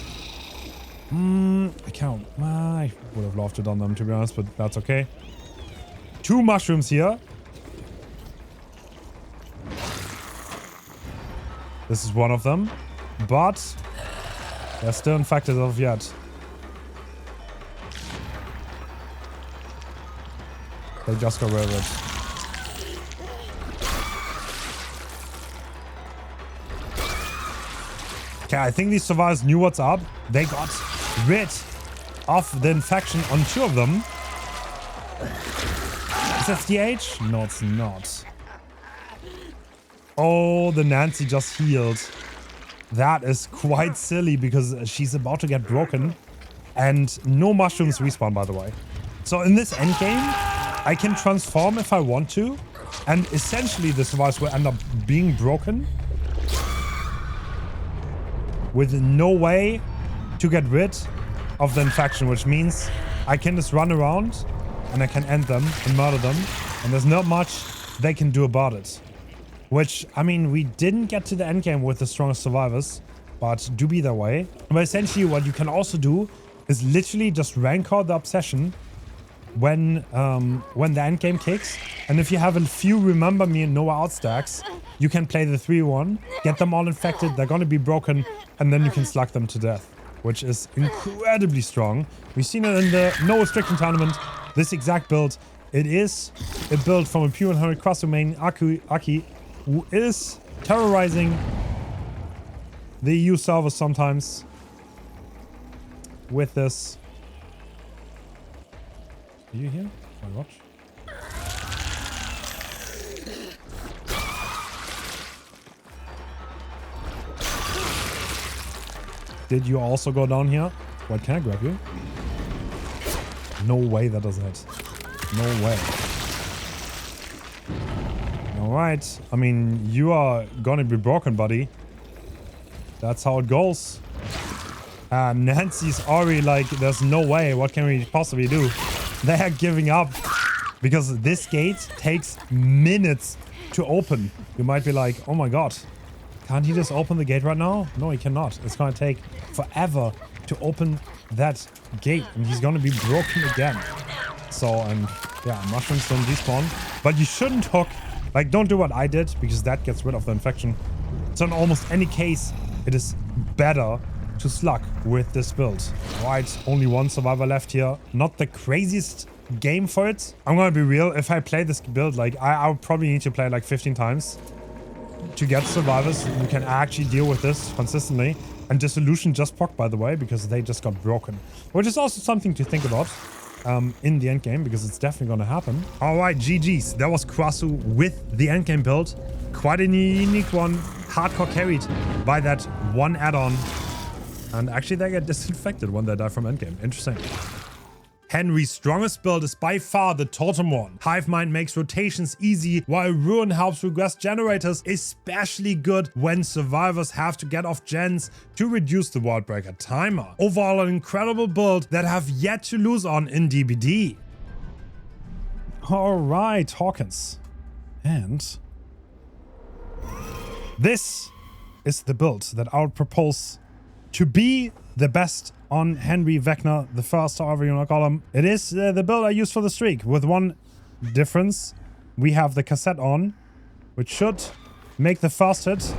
I can't. I would have loved to done them, to be honest, but that's okay. 2 mushrooms here. This is one of them. But they're still infected as of yet. They just got rid of it. Okay, I think these survivors knew what's up. They got rid of the infection on 2 of them. Is that DH? No, it's not. Oh, the Nancy just healed. That is quite silly because she's about to get broken. And no mushrooms respawn, by the way. So in this endgame, I can transform if I want to. And essentially the survivors will end up being broken. With no way to get rid of the infection. Which means I can just run around and I can end them and murder them. And there's not much they can do about it. Which, I mean, we didn't get to the endgame with the strongest survivors. But do be that way. But essentially what you can also do is literally just Rancor the Obsession when the end game kicks. And if you have a few Remember Me and No Out stacks, you can play the 3-1, get them all infected, they're gonna be broken, and then you can slug them to death, which is incredibly strong. We've seen it in the No Restriction tournament, this exact build. It is a build from a pure 100 Krasue main, Aki, who is terrorizing the EU servers sometimes with this. Are you here? My watch. Did you also go down here? What, can I grab you? No way that does hit. No way. Alright. I mean, you are gonna be broken, buddy. That's how it goes. Nancy's already like, there's no way. What can we possibly do? They are giving up because this gate takes minutes to open. You might be like, oh my god. Can't he just open the gate right now? No, he cannot. It's gonna take forever to open that gate. And he's gonna be broken again. So, and yeah, mushrooms don't despawn. But you shouldn't hook. Like, don't do what I did, because that gets rid of the infection. So in almost any case, it is better to slug with this build. Right, only one survivor left here. Not the craziest game for it. I'm gonna be real. If I play this build, like, I would probably need to play like 15 times to get survivors who can actually deal with this consistently. And Dissolution just proc, by the way, because they just got broken. Which is also something to think about in the endgame, because it's definitely going to happen. Alright, GG's. That was Krasue with the endgame build. Quite a unique one. Hardcore carried by that one add-on. And actually they get disinfected when they die from endgame. Interesting. Henry's strongest build is by far the Totem one. Hivemind makes rotations easy, while Ruin helps regress generators, especially good when survivors have to get off gens to reduce the Worldbreaker timer. Overall, an incredible build that have yet to lose on in DBD. Alright, Hawkins. And this is the build that I would propose to be the best on Henry Vecna, the first, however you want to call him. It is the build I used for the streak, with one difference. We have the cassette on, which should make the first hit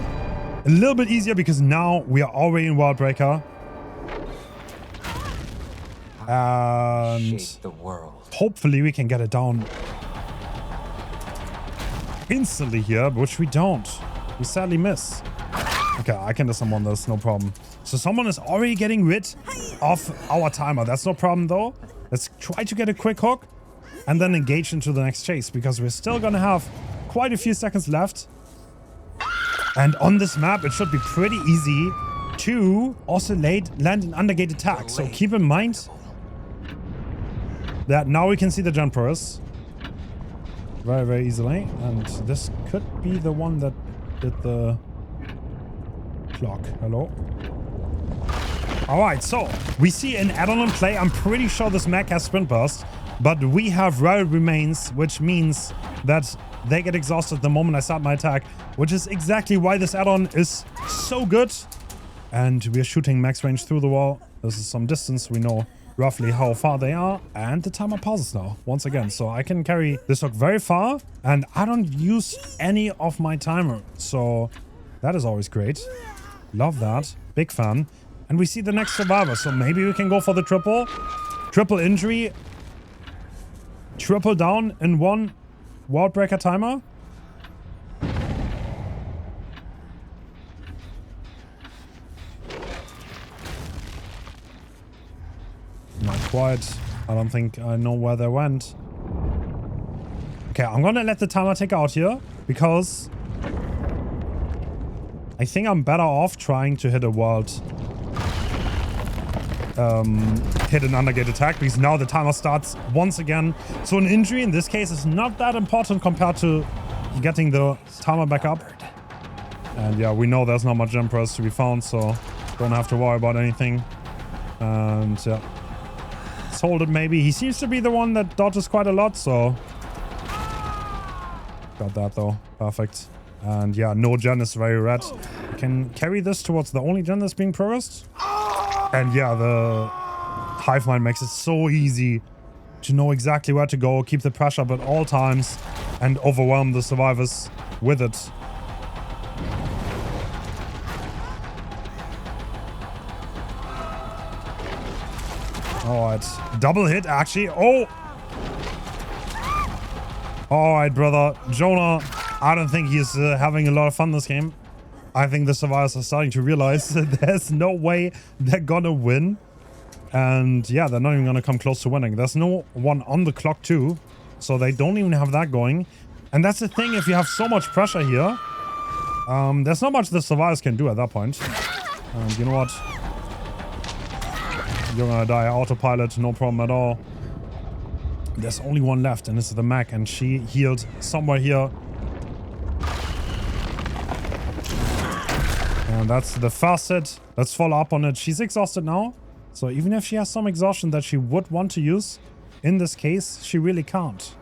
a little bit easier, because now we are already in Worldbreaker. And the world. Hopefully we can get it down instantly here, which we don't. We sadly miss. Okay, I can do someone this, no problem. So someone is already getting rid of our timer. That's no problem though. Let's try to get a quick hook and then engage into the next chase, because we're still gonna have quite a few seconds left. And on this map, it should be pretty easy to also land an undergate attack. So keep in mind that now we can see the jump press very, very easily. And this could be the one that did the clock. Hello? Alright, so we see an add-on in play. I'm pretty sure this mech has sprint burst, but we have rare remains, which means that they get exhausted the moment I start my attack, which is exactly why this add-on is so good. And we are shooting max range through the wall. This is some distance. We know roughly how far they are. And the timer pauses now, once again. So I can carry this hook very far, and I don't use any of my timer. So that is always great. Love that. Big fan. And we see the next survivor. So maybe we can go for the triple. Triple injury. Triple down in one Worldbreaker timer. Not quite. I don't think I know where they went. Okay, I'm gonna let the timer tick out here, because I think I'm better off trying to hit a hit an undergate attack, because now the timer starts once again. So an injury in this case is not that important compared to getting the timer back up. And yeah, we know there's not much jump press to be found, so don't have to worry about anything. And yeah, let's hold it maybe. He seems to be the one that dodges quite a lot, so got that though. Perfect. And yeah, no gen is very red. We can carry this towards the only gen that's being progressed. And yeah, the Hive Mind makes it so easy to know exactly where to go, keep the pressure up at all times, and overwhelm the survivors with it. Alright. Double hit, actually. Oh! Alright, brother. Jonah, I don't think he's having a lot of fun this game. I think the survivors are starting to realize that there's no way they're gonna win. And yeah, they're not even gonna come close to winning. There's no one on the clock too, so they don't even have that going. And that's the thing, if you have so much pressure here, there's not much the survivors can do at that point. And you know what? You're gonna die autopilot, no problem at all. There's only one left, and this is the mech, and she healed somewhere here. And that's the first hit. Let's follow up on it. She's exhausted now. So even if she has some exhaustion that she would want to use, in this case, she really can't.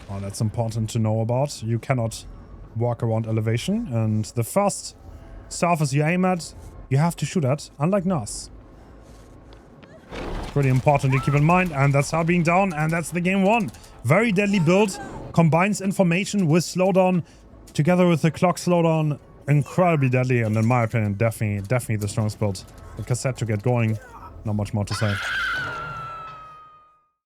Oh, that's important to know about. You cannot walk around elevation. And the first surface you aim at, you have to shoot at, unlike Nas. Pretty important to keep in mind. And that's her being down, and that's the game won. Very deadly build. Combines information with slowdown together with the clock slowdown. Incredibly deadly, and in my opinion, definitely the strongest build. The cassette to get going, not much more to say.